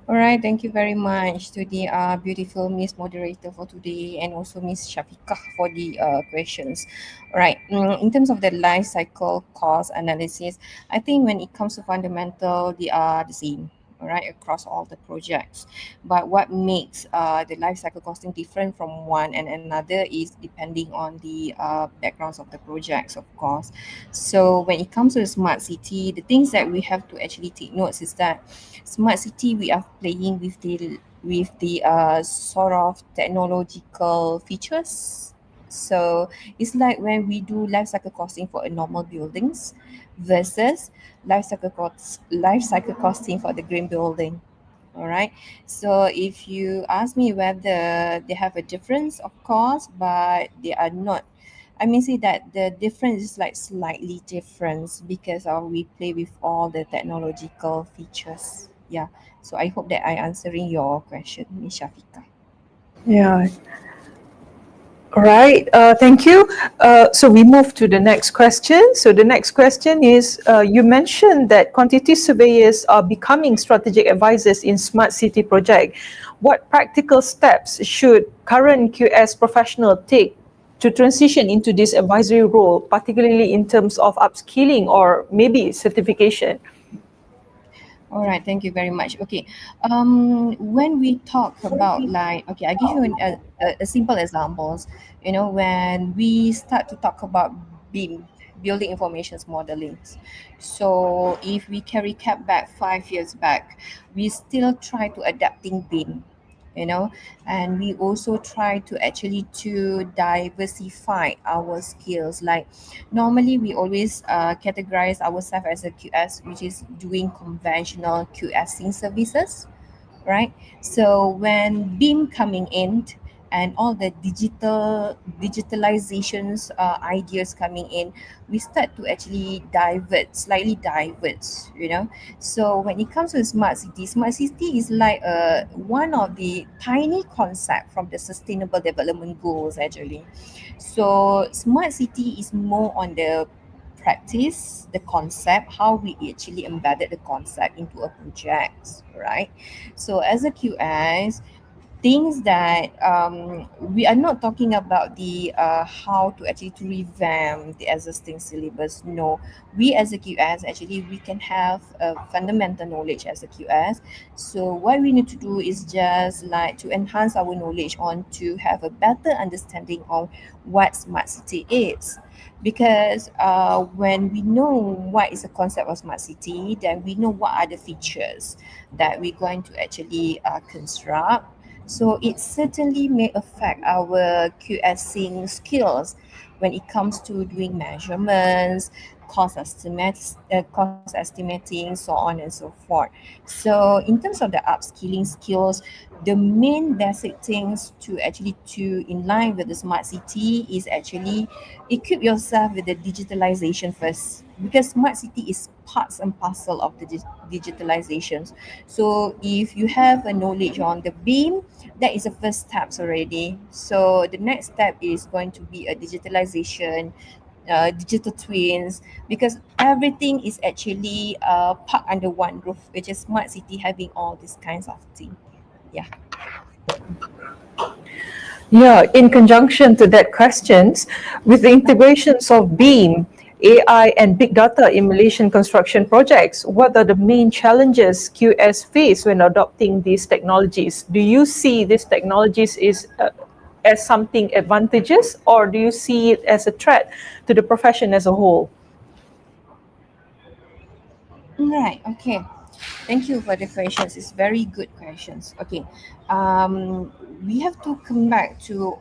Speaker 13: All right, thank you very much to the beautiful Miss Moderator for today, and also Miss Shafiqah for the questions. All right, in terms of the life cycle cost analysis, I think when it comes to fundamental, they are the same, all right, across all the projects. But what makes the life cycle costing different from one and another is depending on the backgrounds of the projects, of course. So when it comes to the smart city, the things that we have to actually take notes is that smart city, we are playing with the sort of technological features. So it's like when we do life cycle costing for a normal buildings versus life cycle costing for the green building. All right. So if you ask me whether they have a difference, of course, but they are not. I mean, say that the difference is like slightly different because we play with all the technological features. Yeah. So I hope that I answering your question, Ms. Shafiqah.
Speaker 2: Yeah. All right, thank you. So we move to the next question. So the next question is, you mentioned that quantity surveyors are becoming strategic advisors in smart city project. What practical steps should current QS professional take to transition into this advisory role, particularly in terms of upskilling or maybe certification?
Speaker 13: All right, thank you very much. Okay, when we talk about like, okay, I give you a simple examples. You know, when we start to talk about BIM, building informations modeling. So if we carry cap back 5 years back, we still try to adapting BIM, you know, and we also try to actually to diversify our skills. Like normally we always categorize ourselves as a QS, which is doing conventional QSing services, right? So when BIM coming in and all the digitalizations ideas coming in, we start to actually slightly divert, you know. So when it comes to smart city is like one of the tiny concept from the sustainable development goals actually. So smart city is more on the practice, the concept, how we actually embedded the concept into a project, right? So as a QS, things that we are not talking about the how to actually to revamp the existing syllabus. No, we as a QS actually we can have a fundamental knowledge as a QS. So what we need to do is just like to enhance our knowledge on to have a better understanding of what smart city is. Because when we know what is the concept of smart city, then we know what are the features that we're going to actually construct. So it certainly may affect our QSing skills when it comes to doing measurements, cost estimating, so on and so forth. So in terms of the upskilling skills, the main basic things to actually to in line with the smart city is actually equip yourself with the digitalization first, because smart city is parts and parcel of the digitalizations. So if you have a knowledge on the beam, that is the first steps already. So the next step is going to be a digitalization, digital twins, because everything is actually part under one roof, which is smart city having all these kinds of things. Yeah.
Speaker 2: Yeah, in conjunction to that questions, with the integrations of BEAM, AI and big data in Malaysian construction projects, what are the main challenges QS face when adopting these technologies? Do you see these technologies as something advantageous, or do you see it as a threat to the profession as a whole?
Speaker 13: Right. Okay. Thank you for the questions. It's very good questions. Okay. We have to come back to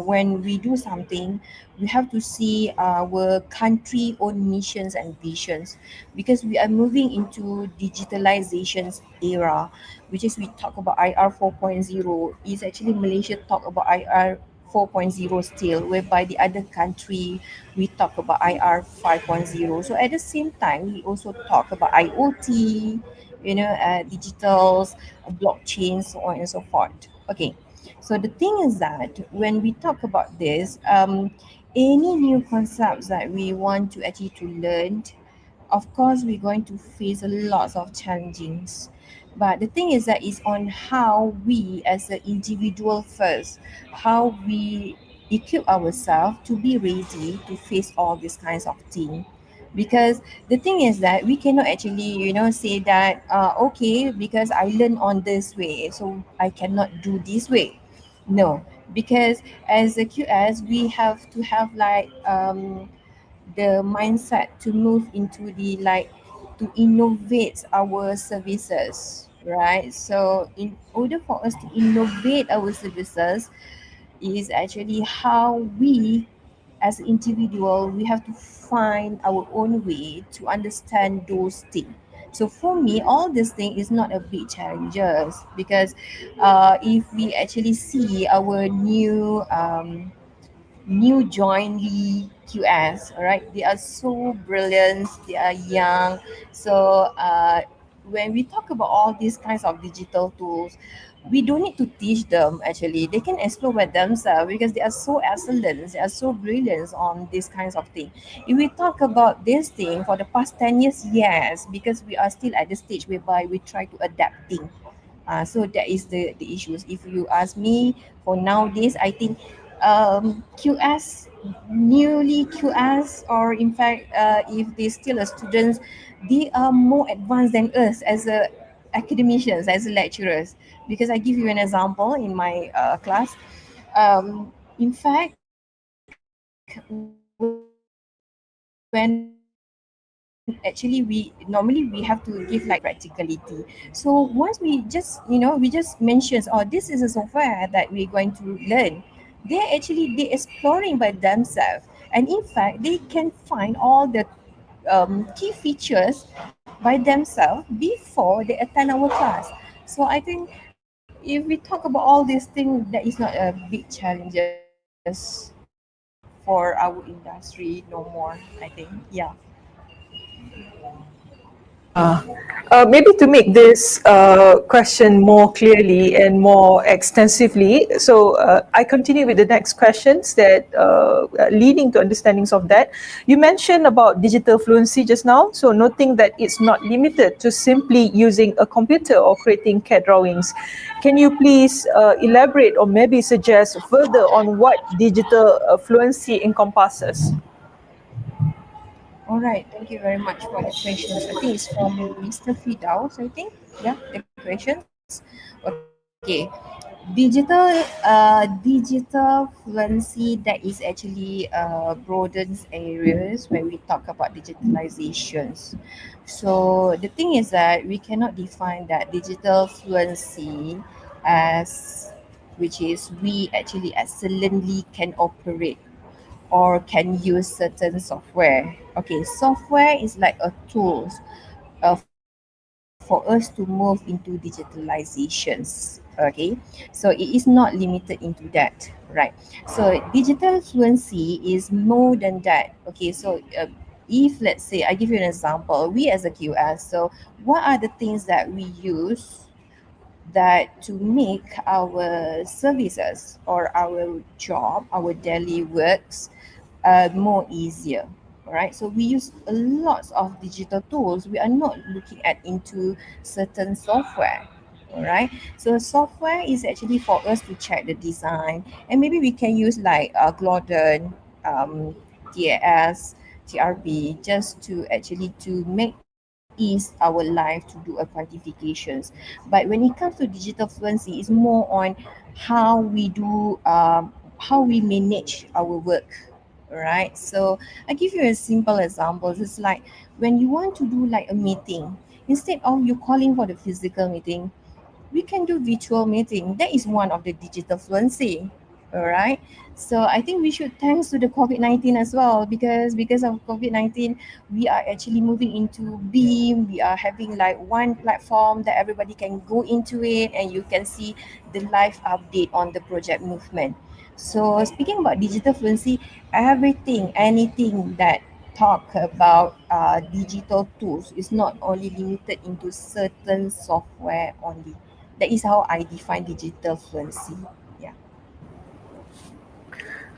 Speaker 13: when we do something, we have to see our country own missions and visions, because we are moving into digitalization's era, which is we talk about IR 4.0. Is actually Malaysia talk about IR 4.0 still, whereby the other country we talk about IR 5.0. So at the same time, we also talk about IoT, digitals, blockchain, so on and so forth. Okay, so the thing is that when we talk about this, any new concepts that we want to actually to learn, of course we're going to face a lot of challenges. But the thing is that it's on how we as an individual first, how we equip ourselves to be ready to face all these kinds of things. Because the thing is that we cannot actually say that okay, because I learn on this way so I cannot do this way. No, because as a QS we have to have like the mindset to move into the like to innovate our services, right? So in order for us to innovate our services is actually how we as an individual we have to find our own way to understand those things. So for me all this thing is not a big challenges, because if we actually see our new joinee QS, all right? They are so brilliant, they are young. So when we talk about all these kinds of digital tools, we don't need to teach them actually. They can explore by themselves because they are so excellent, they are so brilliant on these kinds of things. If we talk about this thing for the past 10 years, yes, because we are still at the stage whereby we try to adapt things. So that is the issues. If you ask me for nowadays, I think QS, newly QS, or in fact, if they still are students, they are more advanced than us as a academicians, as lecturers. Because I give you an example in my class. In fact, when actually we normally we have to give like practicality. So once we just we just mentions, oh, this is a software that we're going to learn, they exploring by themselves, and in fact they can find all the key features by themselves before they attend our class. So I think if we talk about all these things, that is not a big challenges for our industry no more, I think. Yeah.
Speaker 2: Maybe to make this question more clearly and more extensively, so I continue with the next questions that leading to understandings of that. You mentioned about digital fluency just now, so noting that it's not limited to simply using a computer or creating CAD drawings. Can you please elaborate or maybe suggest further on what digital fluency encompasses?
Speaker 13: All right, thank you very much for the questions. I think it's from Mr. Fidaus, I think. Yeah, the questions. Okay. Digital fluency, that is actually broadens areas when we talk about digitalizations. So the thing is that we cannot define that digital fluency as, which is we actually excellently can operate or can use certain software. Okay, software is like a tool for us to move into digitalizations. Okay, so it is not limited into that, right? So digital fluency is more than that. Okay, so if let's say I give you an example, we as a QS, so what are the things that we use that to make our services or our job, our daily works more easier. All right, so we use a lot of digital tools. We are not looking at into certain software. All right, so software is actually for us to check the design, and maybe we can use like Glodon, TAS, TRB, just to actually to make ease our life to do a quantifications. But when it comes to digital fluency, it's more on how we do how we manage our work. All right, so I give you a simple example. It's like when you want to do like a meeting, instead of you calling for the physical meeting, we can do virtual meeting. That is one of the digital fluency. All right, so I think we should thanks to the COVID-19 as well, because of COVID-19 we are actually moving into Beam. We are having like one platform that everybody can go into it and you can see the live update on the project movement. So speaking about digital fluency, everything, anything that talk about digital tools is not only limited into certain software only. That is how I define digital fluency. Yeah.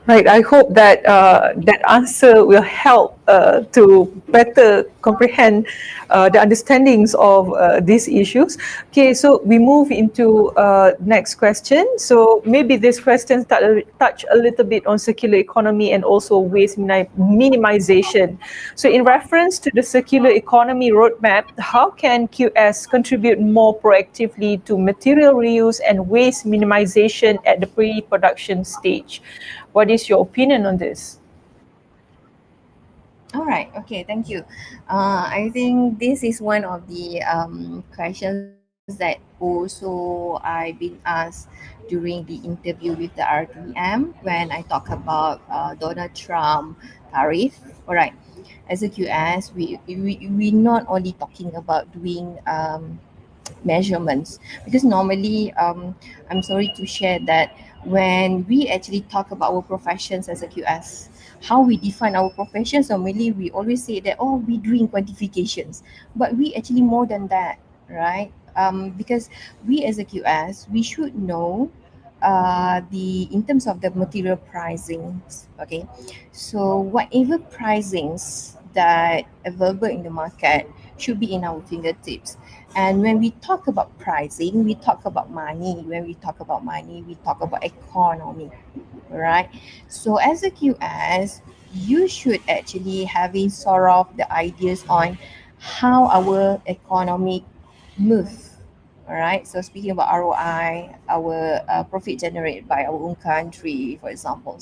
Speaker 2: Right. I hope that that answer will help to better comprehend the understandings of these issues. Okay, so we move into next question. So maybe this question touch a little bit on circular economy and also waste minimization. So in reference to the circular economy roadmap, how can QS contribute more proactively to material reuse and waste minimization at the pre-production stage? What is your opinion on this?
Speaker 13: All right. Okay. Thank you. I think this is one of the questions that also I've been asked during the interview with the RTM when I talk about Donald Trump tariff. All right. As a QS, we not only talking about doing measurements, because normally I'm sorry to share that when we actually talk about our professions as a QS, how we define our professions, normally we always say that, oh, we doing quantifications, but we actually more than that, right? Because we as a QS, we should know the in terms of the material pricings. Okay, so whatever pricings that available in the market should be in our fingertips. And when we talk about pricing, we talk about money. When we talk about money, we talk about economy, right? So as a QS, you should actually having sort of the ideas on how our economy move. All right. So speaking about ROI, our profit generated by our own country, for example.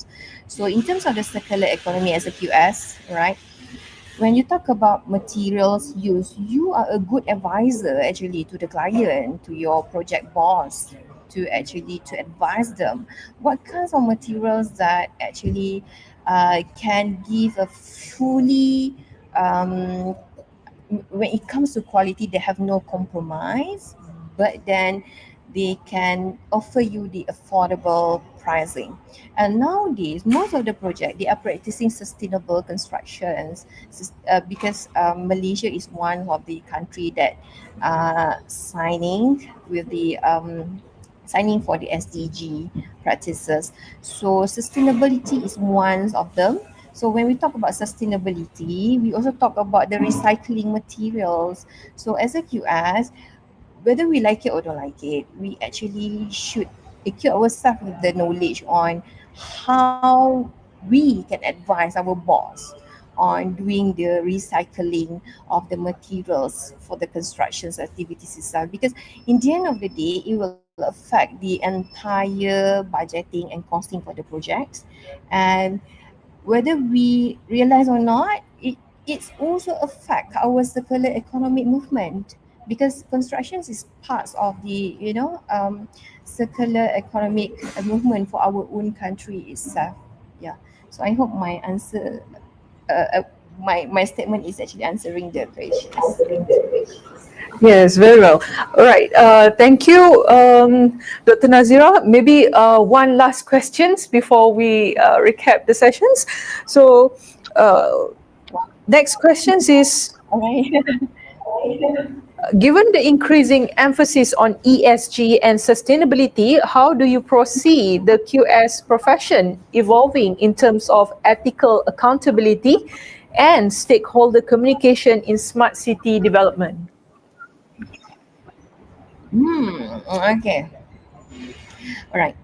Speaker 13: So in terms of the circular economy as a QS, right? When you talk about materials use, you are a good advisor actually to the client, to your project boss, to actually to advise them what kinds of materials that actually can give a fully when it comes to quality, they have no compromise, but then they can offer you the affordable pricing. And nowadays, most of the project, they are practicing sustainable constructions because Malaysia is one of the country that signing for the SDG practices. So sustainability is one of them. So when we talk about sustainability, we also talk about the recycling materials. So as a QS, whether we like it or don't like it, we actually should equip ourselves with the knowledge on how we can advise our boss on doing the recycling of the materials for the constructions activities itself, because in the end of the day it will affect the entire budgeting and costing for the projects. And whether we realize or not, it's also affect our circular economic movement, because constructions is part of the circular economic movement for our own country itself. Yeah. So I hope my answer, my statement is actually answering the questions.
Speaker 2: Yes, very well. All right. Thank you, Dr. Nazira. Maybe one last questions before we recap the sessions. So, next questions is, given the increasing emphasis on ESG and sustainability, how do you foresee the QS profession evolving in terms of ethical accountability and stakeholder communication in smart city development?
Speaker 13: Okay. All right.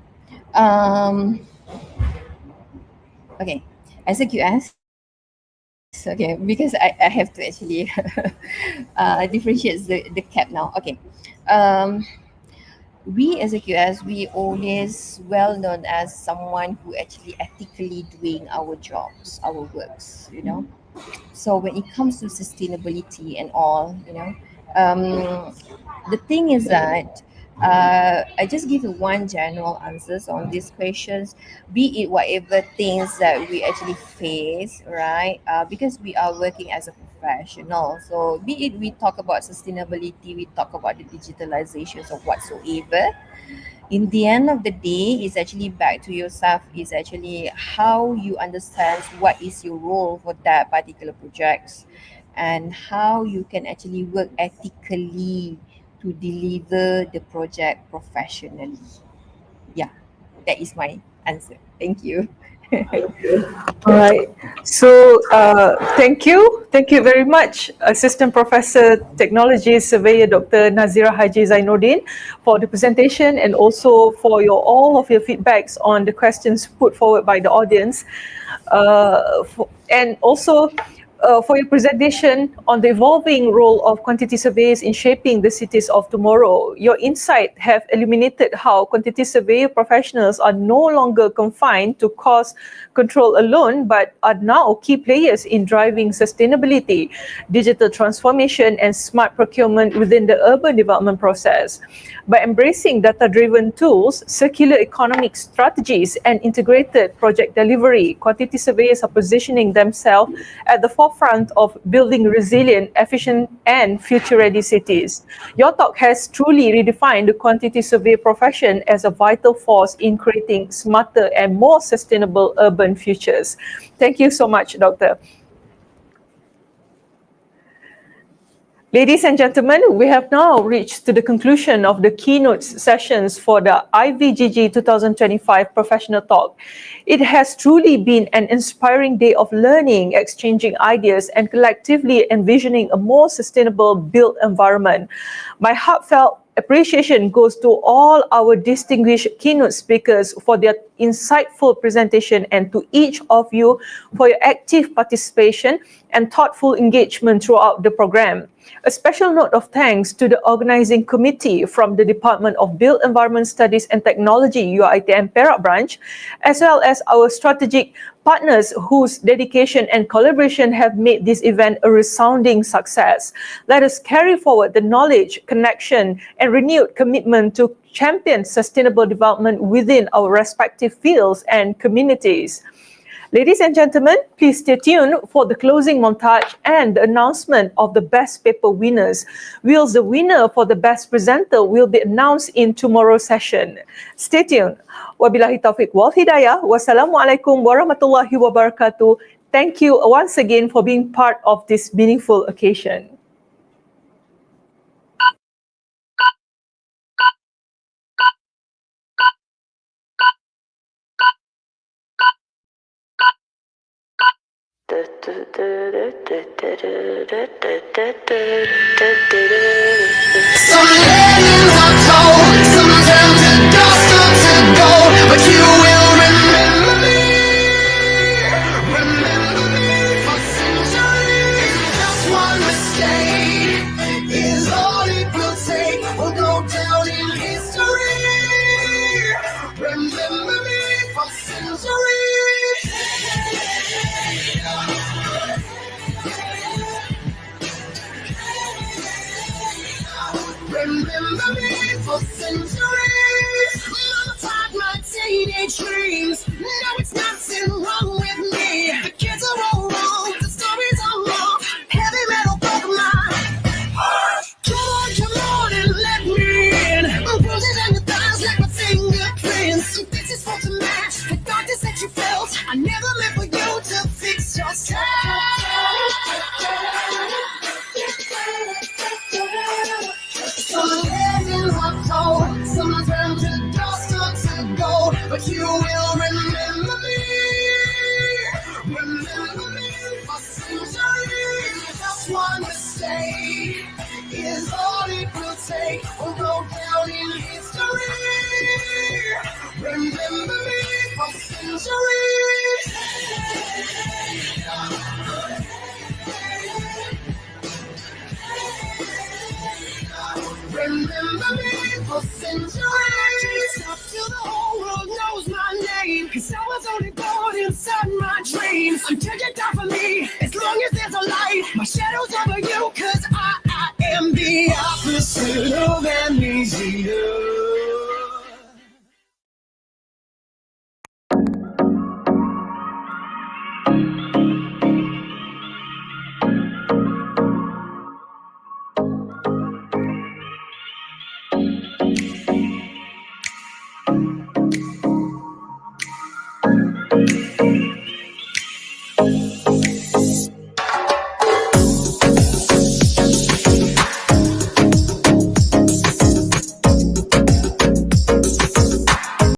Speaker 13: Okay. As a QS, okay, because I have to actually differentiate the cap now. Okay. We as a QS, we always well known as someone who actually ethically doing our jobs, our works, So when it comes to sustainability and all, the thing is that I just give you one general answers on these questions, be it whatever things that we actually face, right? Because we are working as a professional. So be it we talk about sustainability, we talk about the digitalizations of whatsoever. In the end of the day, it's actually back to yourself, is actually how you understand what is your role for that particular projects, and how you can actually work ethically to deliver the project professionally. Yeah, that is my answer. Thank you.
Speaker 2: All right. So thank you very much, Assistant Professor Technology Surveyor Dr. Nazira Haji Zainuddin, for the presentation and also for all of your feedbacks on the questions put forward by the audience, and also for your presentation on the evolving role of quantity surveyors in shaping the cities of tomorrow. Your insight have illuminated how quantity surveyor professionals are no longer confined to cost control alone, but are now key players in driving sustainability, digital transformation, and smart procurement within the urban development process. By embracing data-driven tools, circular economic strategies, and integrated project delivery, quantity surveyors are positioning themselves at the forefront of building resilient, efficient, and future-ready cities. Your talk has truly redefined the quantity survey profession as a vital force in creating smarter and more sustainable urban futures. Thank you so much, Doctor. Ladies and gentlemen, we have now reached to the conclusion of the keynote sessions for the IVGG 2025 Professional Talk. It has truly been an inspiring day of learning, exchanging ideas, and collectively envisioning a more sustainable built environment. My heartfelt appreciation goes to all our distinguished keynote speakers for their insightful presentation, and to each of you for your active participation and thoughtful engagement throughout the program. A special note of thanks to the organizing committee from the Department of Built Environment Studies and Technology, UiTM Perak branch, as well as our strategic partners whose dedication and collaboration have made this event a resounding success. Let us carry forward the knowledge, connection, and renewed commitment to champion sustainable development within our respective fields and communities. Ladies and gentlemen, please stay tuned for the closing montage and the announcement of the best paper winners. Whilst the winner for the best presenter will be announced in tomorrow's session. Stay tuned. Wabillahi taufiq wal hidayah. Wassalamualaikum warahmatullahi wabarakatuh. Thank you once again for being part of this meaningful occasion.
Speaker 1: Some legends are told, some turn to dust or to gold, but you will remember me. Remember me for centuries. Just one mistake is all it will take. We'll go down in history. Remember me for centuries. Remember me for centuries. Mama taught my teenage dreams. No, it's not in